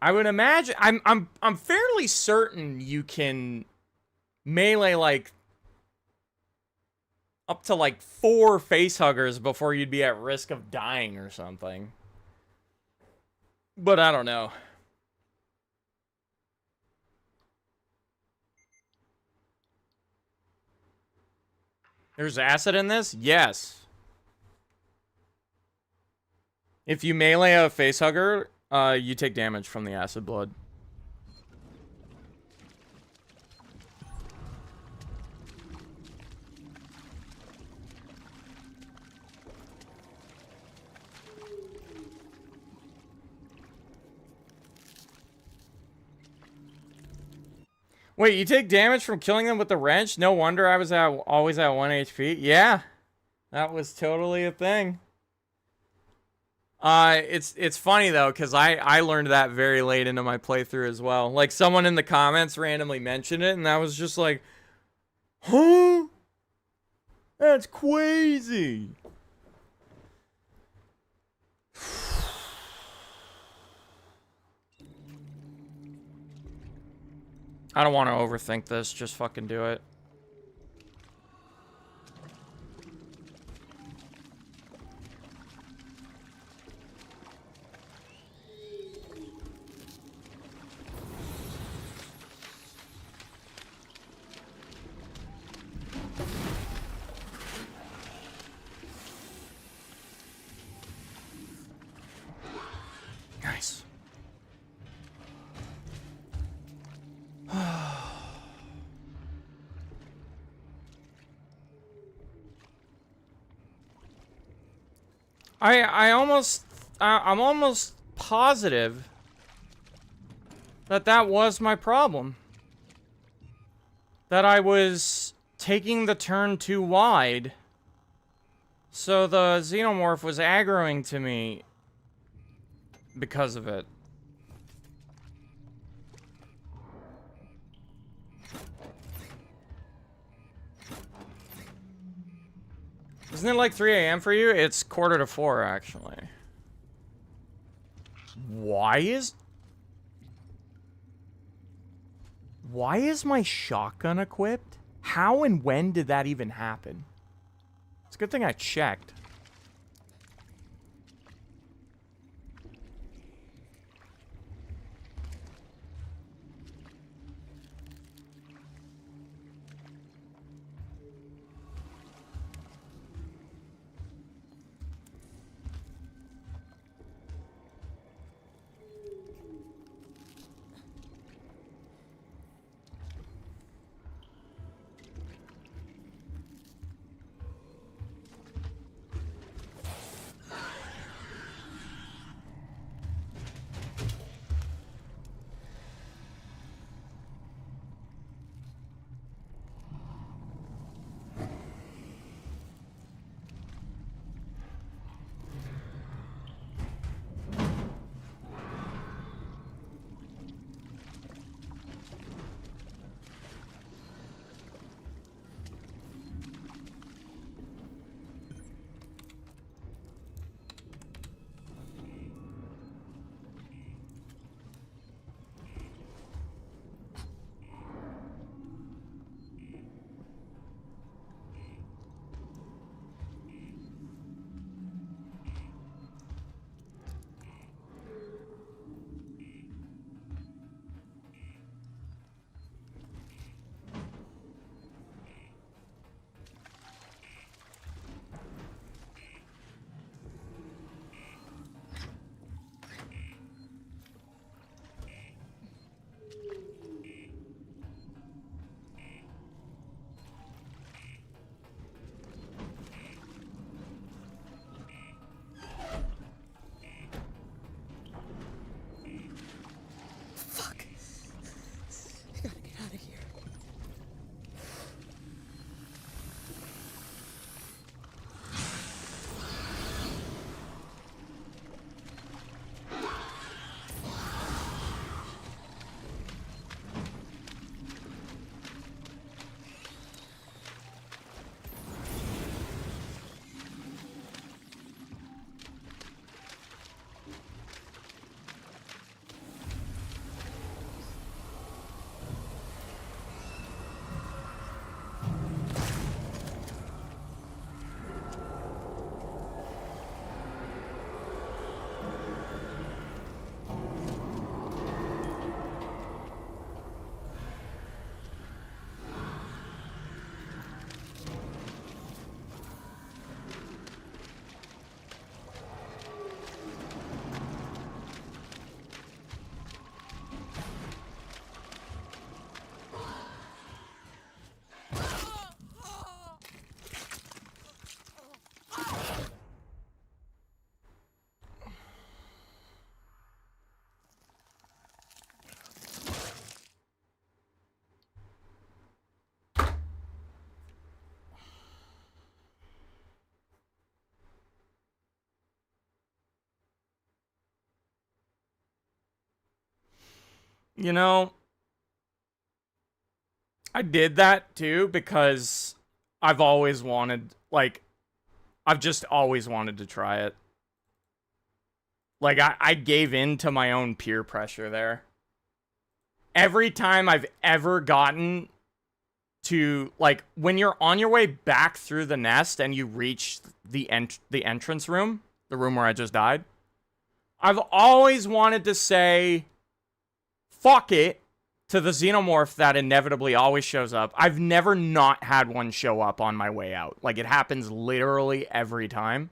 I would imagine I'm fairly certain you can melee like up to like 4 facehuggers before you'd be at risk of dying or something. But I don't know. There's acid in this? Yes. If you melee a facehugger, you take damage from the acid blood. Wait, you take damage from killing them with the wrench? No wonder I was always at 1 HP. Yeah, that was totally a thing. It's funny though, because I learned that very late into my playthrough as well. Like, someone in the comments randomly mentioned it, and I was just like, huh? That's crazy. I don't want to overthink this. Just fucking do it. Nice. I'm almost positive that was my problem. That I was taking the turn too wide. So the xenomorph was aggroing to me because of it. Isn't it like 3 a.m. for you? It's 3:45, actually. Why is my shotgun equipped? How and when did that even happen? It's a good thing I checked. You know, I did that too because I've always wanted, like, I've just always wanted to try it. Like, I gave in to my own peer pressure there. Every time I've ever gotten to, like, when you're on your way back through the nest and you reach the entrance room, the room where I just died, I've always wanted to say, fuck it, to the xenomorph that inevitably always shows up. I've never not had one show up on my way out. Like, it happens literally every time.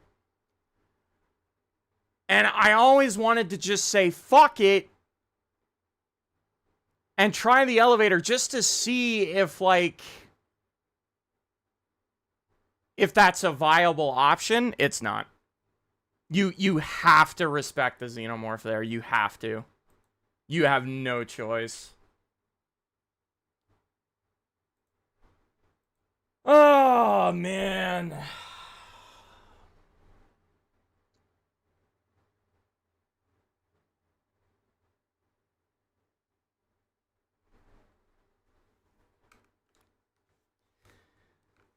And I always wanted to just say, fuck it, and try the elevator just to see if, like, if that's a viable option. It's not. You have to respect the xenomorph there. You have to. You have no choice. Oh, man.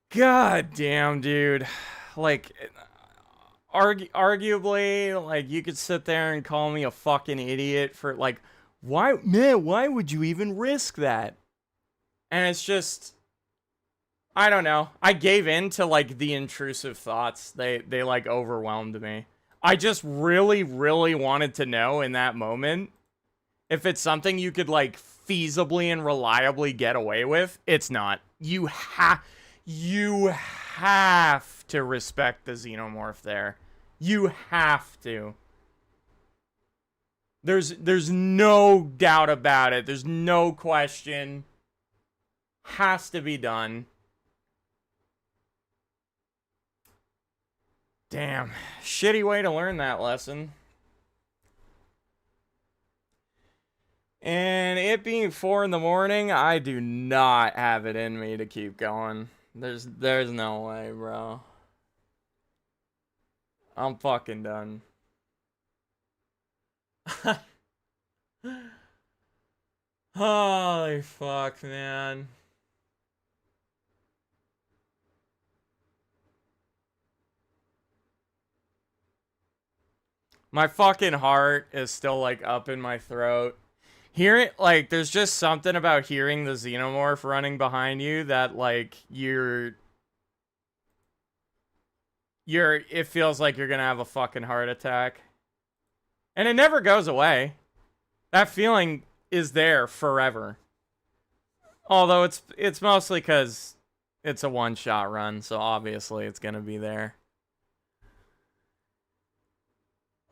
God damn, dude. Like, arguably, like, you could sit there and call me a fucking idiot for, like, why would you even risk that? And it's just, I don't know. I gave in to, like, the intrusive thoughts. They like, overwhelmed me. I just really, really wanted to know in that moment if it's something you could, like, feasibly and reliably get away with. It's not. You have to respect the xenomorph there. You have to. There's no doubt about it. There's no question. Has to be done. Damn. Shitty way to learn that lesson. And it being 4 in the morning, I do not have it in me to keep going. There's no way, bro. I'm fucking done. Holy fuck, man. My fucking heart is still, like, up in my throat. Hearing, like, there's just something about hearing the xenomorph running behind you that, like, it feels like you're gonna have a fucking heart attack. And it never goes away. That feeling is there forever. Although it's mostly because it's a one-shot run, so obviously it's gonna be there.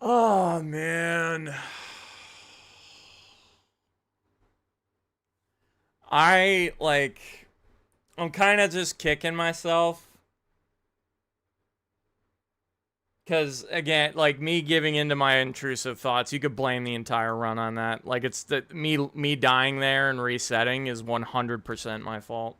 Oh, man. I'm kind of just kicking myself. Because, again, like, me giving into my intrusive thoughts, you could blame the entire run on that. Like, it's me dying there and resetting is 100% my fault.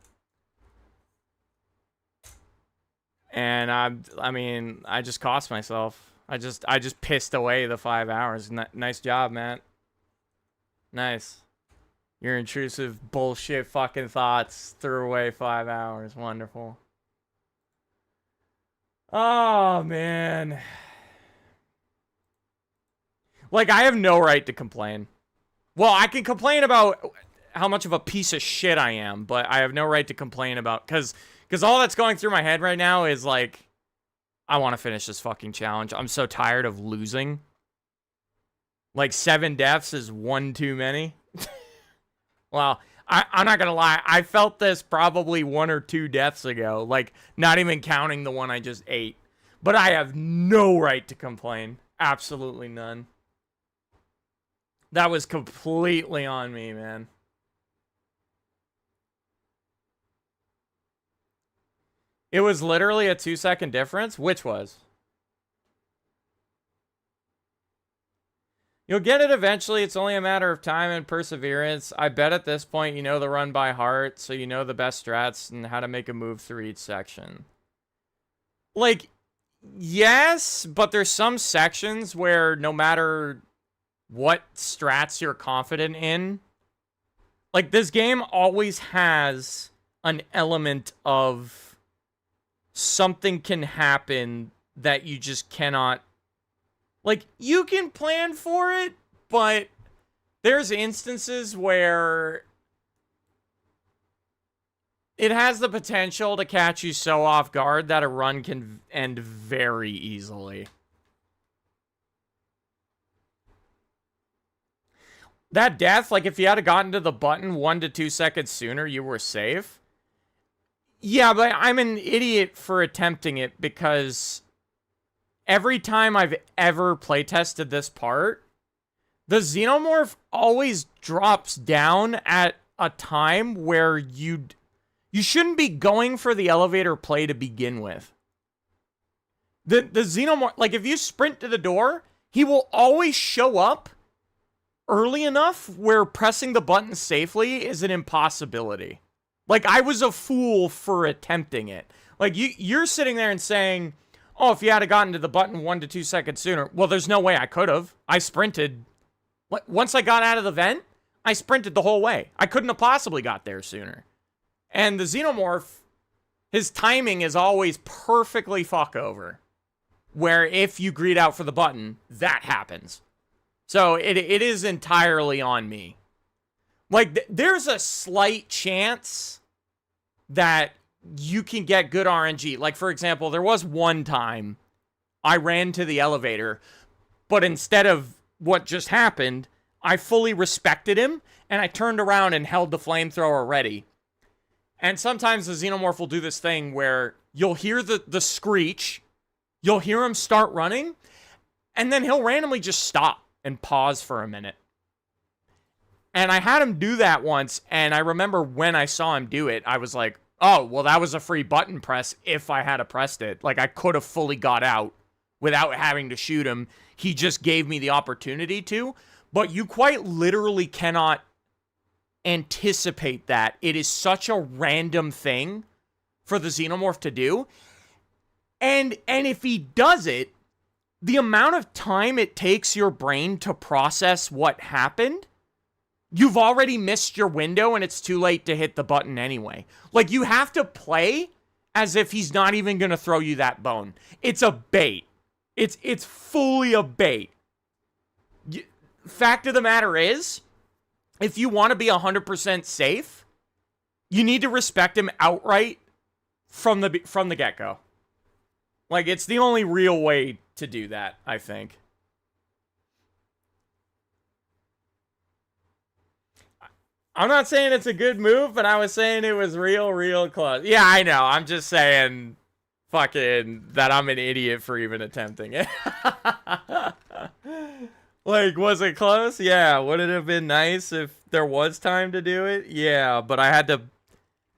And I mean, I just cost myself. I just pissed away the 5 hours. Nice job, Matt. Nice. Your intrusive bullshit fucking thoughts threw away 5 hours. Wonderful. Oh, man. Like, I have no right to complain. Well, I can complain about how much of a piece of shit I am, but I have no right to complain about, because all that's going through my head right now is, like, I want to finish this fucking challenge. I'm so tired of losing. Like, 7 deaths is 1 too many. Well, I'm not gonna lie. I felt this probably 1 or 2 deaths ago. Like, not even counting the one I just ate. But I have no right to complain. Absolutely none. That was completely on me, man. It was literally a 2-second difference? Which was? You'll get it eventually. It's only a matter of time and perseverance. I bet at this point you know the run by heart, so you know the best strats and how to make a move through each section. Like, yes, but there's some sections where no matter what strats you're confident in, Like, this game always has an element of something can happen that you just cannot... Like, you can plan for it, but there's instances where it has the potential to catch you so off guard that a run can end very easily. That death, like, if you had gotten to the button 1 to 2 seconds sooner, you were safe. Yeah, but I'm an idiot for attempting it because every time I've ever playtested this part, the xenomorph always drops down at a time where you shouldn't be going for the elevator play to begin with. The xenomorph, like, if you sprint to the door, he will always show up early enough where pressing the button safely is an impossibility. Like, I was a fool for attempting it. Like, you're sitting there and saying, oh, if you had gotten to the button 1 to 2 seconds sooner, well, there's no way I could have. I sprinted. Once I got out of the vent, I sprinted the whole way. I couldn't have possibly got there sooner. And the xenomorph, his timing is always perfectly fuck over. Where if you greed out for the button, that happens. So it is entirely on me. Like, there's a slight chance that you can get good RNG. Like, for example, there was one time I ran to the elevator, but instead of what just happened, I fully respected him, and I turned around and held the flamethrower ready. And sometimes the xenomorph will do this thing where you'll hear the screech, you'll hear him start running, and then he'll randomly just stop and pause for a minute. And I had him do that once, and I remember when I saw him do it, I was like, oh, well, that was a free button press if I had pressed it. Like, I could have fully got out without having to shoot him. He just gave me the opportunity to. But you quite literally cannot anticipate that. It is such a random thing for the xenomorph to do. And if he does it, the amount of time it takes your brain to process what happened, you've already missed your window and it's too late to hit the button anyway. Like, you have to play as if he's not even going to throw you that bone. It's a bait. It's fully a bait. Fact of the matter is, if you want to be 100% safe, you need to respect him outright from the get-go. Like, it's the only real way to do that, I think. I'm not saying it's a good move, but I was saying it was real close. Yeah, I know. I'm just saying fucking that I'm an idiot for even attempting it. Like, was it close? Yeah. Would it have been nice if there was time to do it? Yeah, but I had to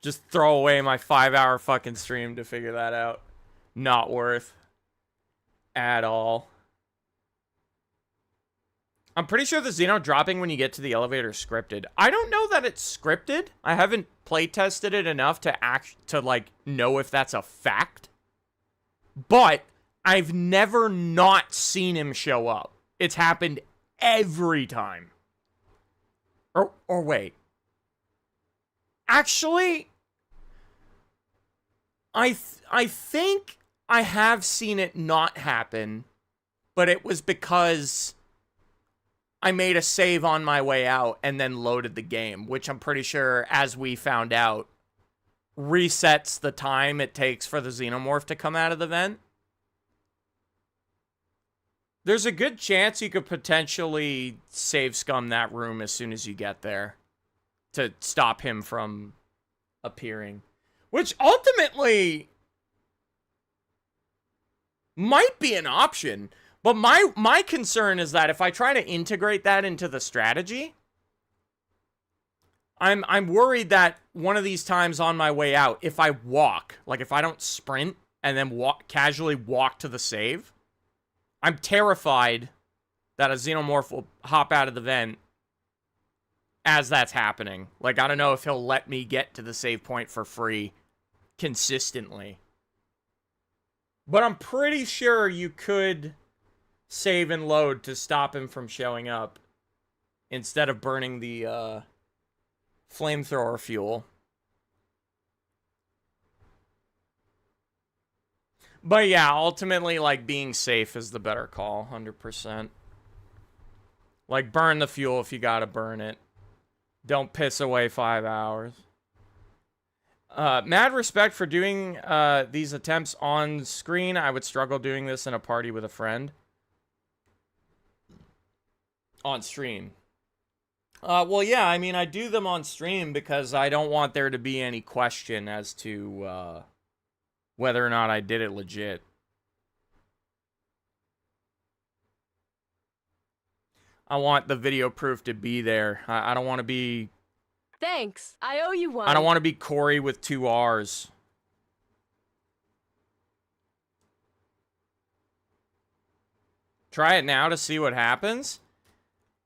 just throw away my 5-hour fucking stream to figure that out. Not worth at all. I'm pretty sure the Xeno dropping when you get to the elevator is scripted. I don't know that it's scripted. I haven't playtested it enough to like know if that's a fact. But I've never not seen him show up. It's happened every time. Or wait. Actually, I think I have seen it not happen, but it was because I made a save on my way out and then loaded the game, which I'm pretty sure, as we found out, resets the time it takes for the xenomorph to come out of the vent. There's a good chance you could potentially save scum that room as soon as you get there to stop him from appearing, which ultimately might be an option. But my concern is that if I try to integrate that into the strategy, I'm worried that one of these times on my way out, if I walk, like if I don't sprint and then casually walk to the save, I'm terrified that a xenomorph will hop out of the vent as that's happening. Like, I don't know if he'll let me get to the save point for free consistently. But I'm pretty sure you could save and load to stop him from showing up instead of burning the Flamethrower fuel. But yeah, ultimately, like, being safe is the better call, 100%. Like, burn the fuel if you gotta burn it. Don't piss away 5 hours. Mad respect for doing these attempts on screen. I would struggle doing this in a party with a friend. On stream. Well, yeah, I mean, I do them on stream because I don't want there to be any question as to whether or not I did it legit. I want the video proof to be there. I don't want to be... Thanks. I owe you one. I don't want to be Corey with 2 R's. Try it now to see what happens.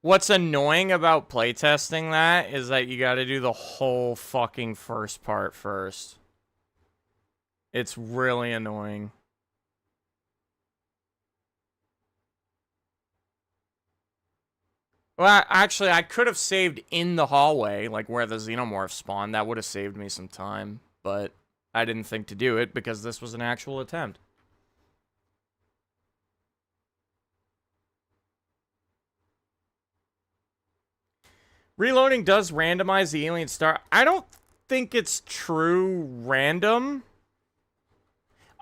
What's annoying about playtesting that is that you got to do the whole fucking first part first. It's really annoying. Well, actually, I could have saved in the hallway, like where the xenomorph spawned. That would have saved me some time, but I didn't think to do it because this was an actual attempt. Reloading does randomize the alien star. I don't think it's true random.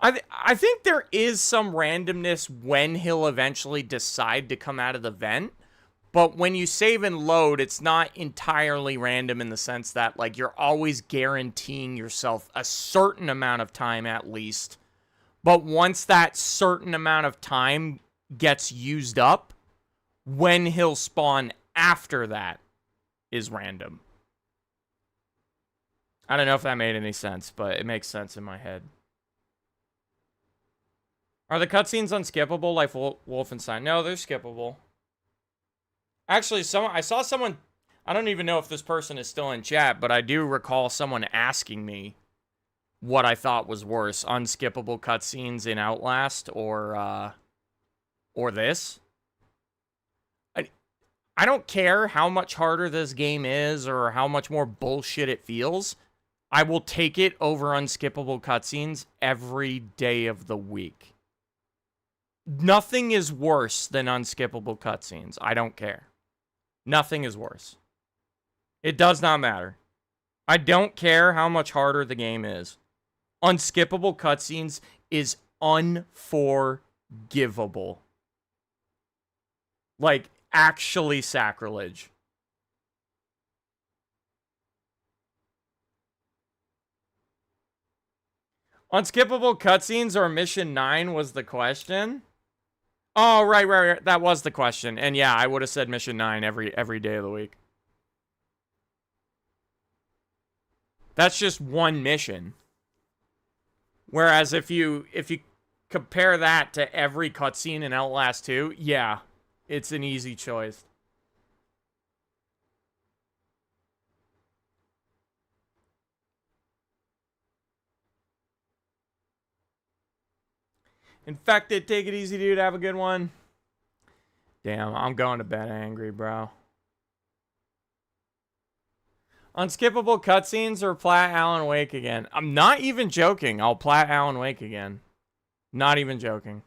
I think there is some randomness when he'll eventually decide to come out of the vent. But when you save and load, it's not entirely random in the sense that, like, you're always guaranteeing yourself a certain amount of time at least. But once that certain amount of time gets used up, when he'll spawn after that is random. I don't know if that made any sense, but it makes sense in my head. Are the cutscenes unskippable like Wolfenstein? No, they're skippable. Actually, I saw someone, I don't even know if this person is still in chat, but I do recall someone asking me what I thought was worse, unskippable cutscenes in Outlast or this. I don't care how much harder this game is or how much more bullshit it feels. I will take it over unskippable cutscenes every day of the week. Nothing is worse than unskippable cutscenes. I don't care. Nothing is worse. It does not matter. I don't care how much harder the game is. Unskippable cutscenes is unforgivable. Like, actually sacrilege. Unskippable cutscenes or Mission 9 was the question? Oh, right. That was the question. And yeah, I would have said Mission 9 every day of the week. That's just one mission. Whereas if you compare that to every cutscene in Outlast 2, yeah, it's an easy choice. Infected, take it easy, dude. Have a good one. Damn, I'm going to bed angry, bro. Unskippable cutscenes or plat Alan Wake again? I'm not even joking. I'll plat Alan Wake again. Not even joking.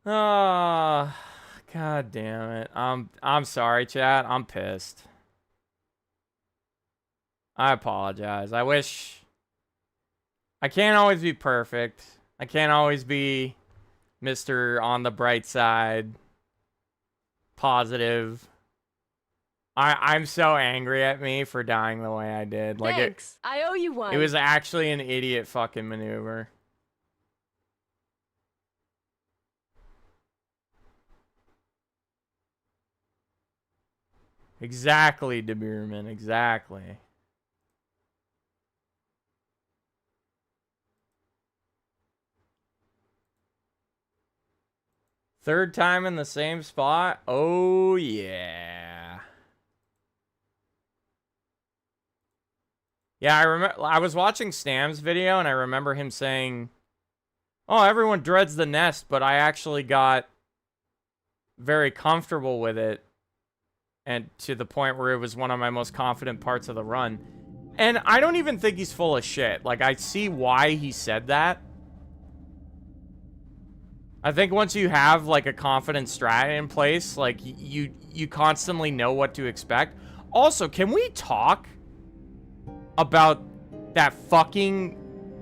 Ah, god damn it. I'm sorry, chat. I'm pissed. I apologize. I wish I can't always be perfect. I can't always be Mr. on the bright side, positive. I'm so angry at me for dying the way I did. Like Thanks. I owe you one. It was actually an idiot fucking maneuver. Exactly, DeBeerman, exactly. Third time in the same spot? Oh, yeah. Yeah, I was watching Stam's video, and I remember him saying, oh, everyone dreads the nest, but I actually got very comfortable with it, and to the point where it was one of my most confident parts of the run. And I don't even think he's full of shit. Like, I see why he said that. I think once you have, like, a confident strat in place, like, you constantly know what to expect. Also, can we talk about that fucking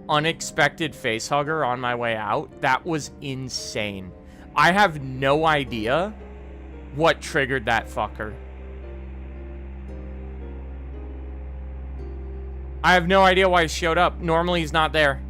unexpected facehugger on my way out? That was insane. I have no idea what triggered that fucker. I have no idea why he showed up. Normally he's not there.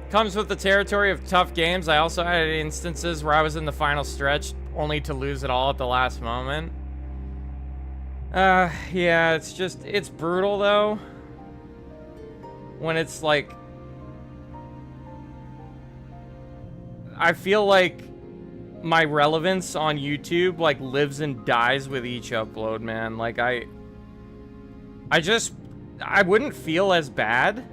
Comes with the territory of tough games. I also had instances where I was in the final stretch only to lose it all at the last moment. Yeah, it's brutal though. When it's like, I feel like my relevance on YouTube like lives and dies with each upload, man. Like I wouldn't feel as bad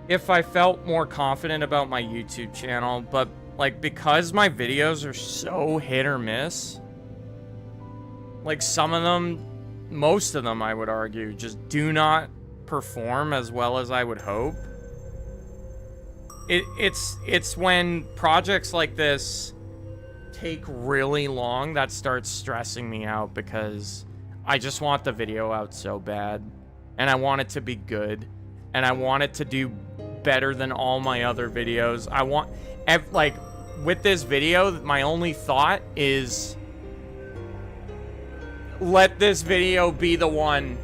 if I felt more confident about my YouTube channel, but like because my videos are so hit or miss, like some of them, most of them I would argue, just do not perform as well as I would hope. It's when projects like this take really long that starts stressing me out, because I just want the video out so bad, and I want it to be good, and I want it to do better than all my other videos. I want, like, with this video, my only thought is let this video be the one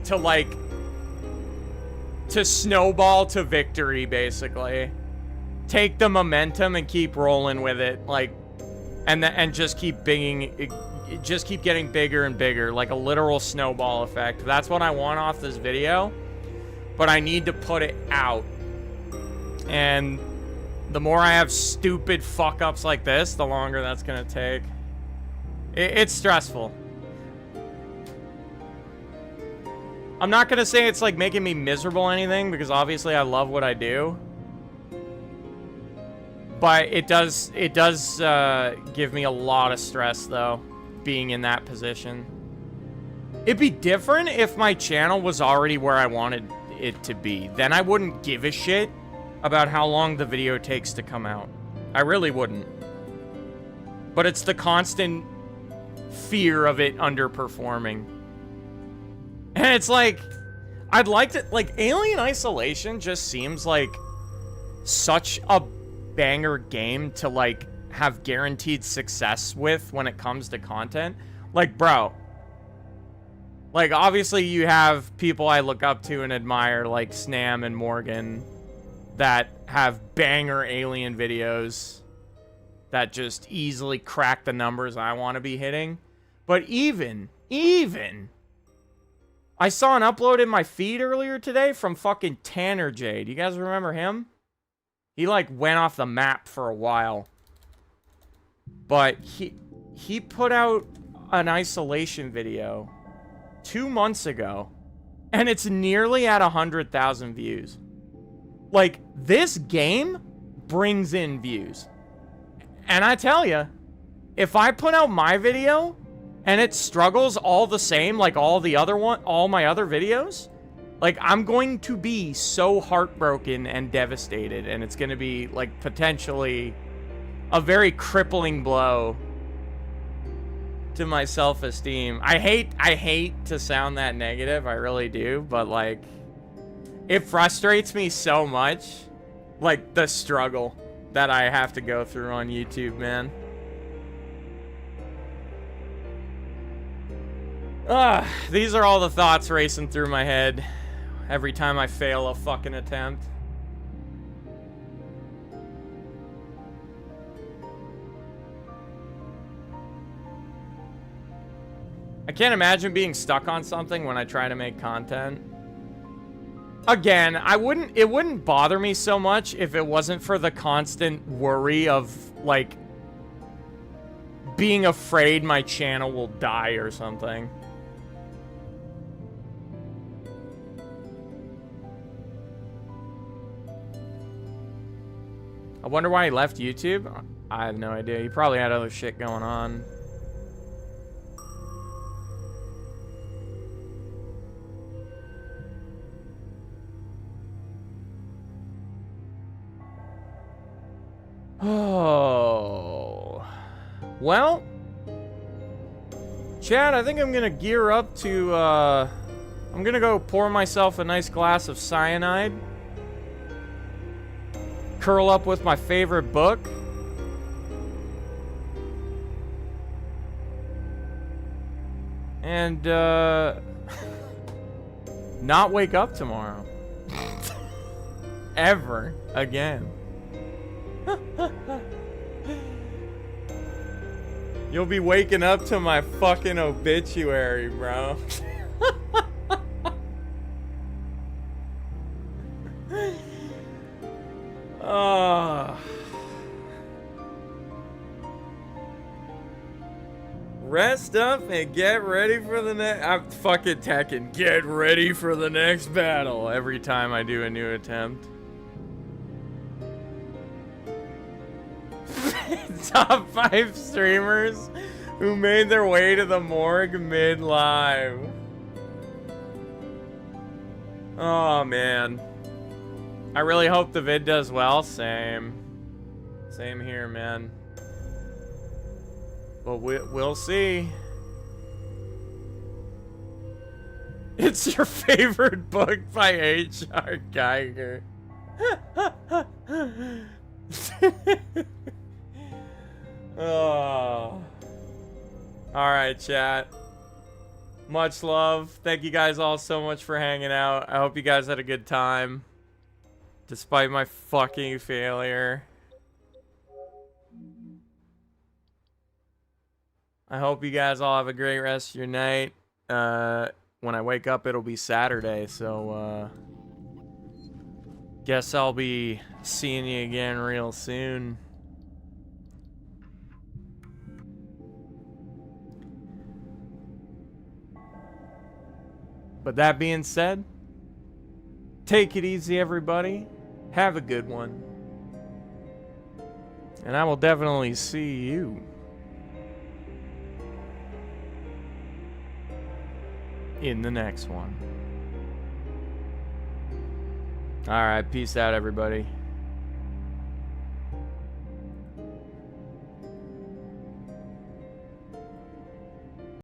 to, like, to snowball to victory, basically. Take the momentum and keep rolling with it, like, and just keep getting bigger and bigger, like a literal snowball effect. That's what I want off this video, but I need to put it out. And the more I have stupid fuck-ups like this, the longer that's gonna take. It's stressful. I'm not gonna say it's like making me miserable or anything, because obviously I love what I do. But it does give me a lot of stress, though, being in that position. It'd be different if my channel was already where I wanted it to be. Then I wouldn't give a shit about how long the video takes to come out. I really wouldn't. But it's the constant fear of it underperforming. And it's like, I'd like to, like, Alien Isolation just seems like such a banger game to, like, have guaranteed success with when it comes to content. Like, bro, like, obviously you have people I look up to and admire, like Snam and Morgan, that have banger Alien videos that just easily crack the numbers I want to be hitting. But even, I saw an upload in my feed earlier today from fucking Tanner J. Do you guys remember him? He, like, went off the map for a while. But he put out an Isolation video 2 months ago, and it's nearly at 100,000 views. Like, this game brings in views. And I tell you, if I put out my video and it struggles all the same like all my other videos, like, I'm going to be so heartbroken and devastated, and it's going to be, like, potentially a very crippling blow to my self-esteem. I hate to sound that negative, I really do, but, like, it frustrates me so much, like, the struggle that I have to go through on YouTube, man. These are all the thoughts racing through my head every time I fail a fucking attempt. I can't imagine being stuck on something when I try to make content. Again, it wouldn't bother me so much if it wasn't for the constant worry of, like, being afraid my channel will die or something. I wonder why he left YouTube. I have no idea. He probably had other shit going on. Oh. Well, Chad, I think I'm gonna gear up to, I'm gonna go pour myself a nice glass of cyanide. Curl up with my favorite book. And, not wake up tomorrow. Ever again. You'll be waking up to my fucking obituary, bro. Oh. Rest up and get ready for the next. I'm fucking Tekken. Get ready for the next battle every time I do a new attempt. Top 5 streamers who made their way to the morgue mid-live. Oh, man. I really hope the vid does well. Same. Same here, man. But we'll see. It's your favorite book by H.R. Geiger. Oh. Alright, chat. Much love. Thank you guys all so much for hanging out. I hope you guys had a good time. Despite my fucking failure. I hope you guys all have a great rest of your night. When I wake up, it'll be Saturday, so, guess I'll be seeing you again real soon. But that being said, take it easy, everybody. Have a good one. And I will definitely see you in the next one. Alright, peace out, everybody.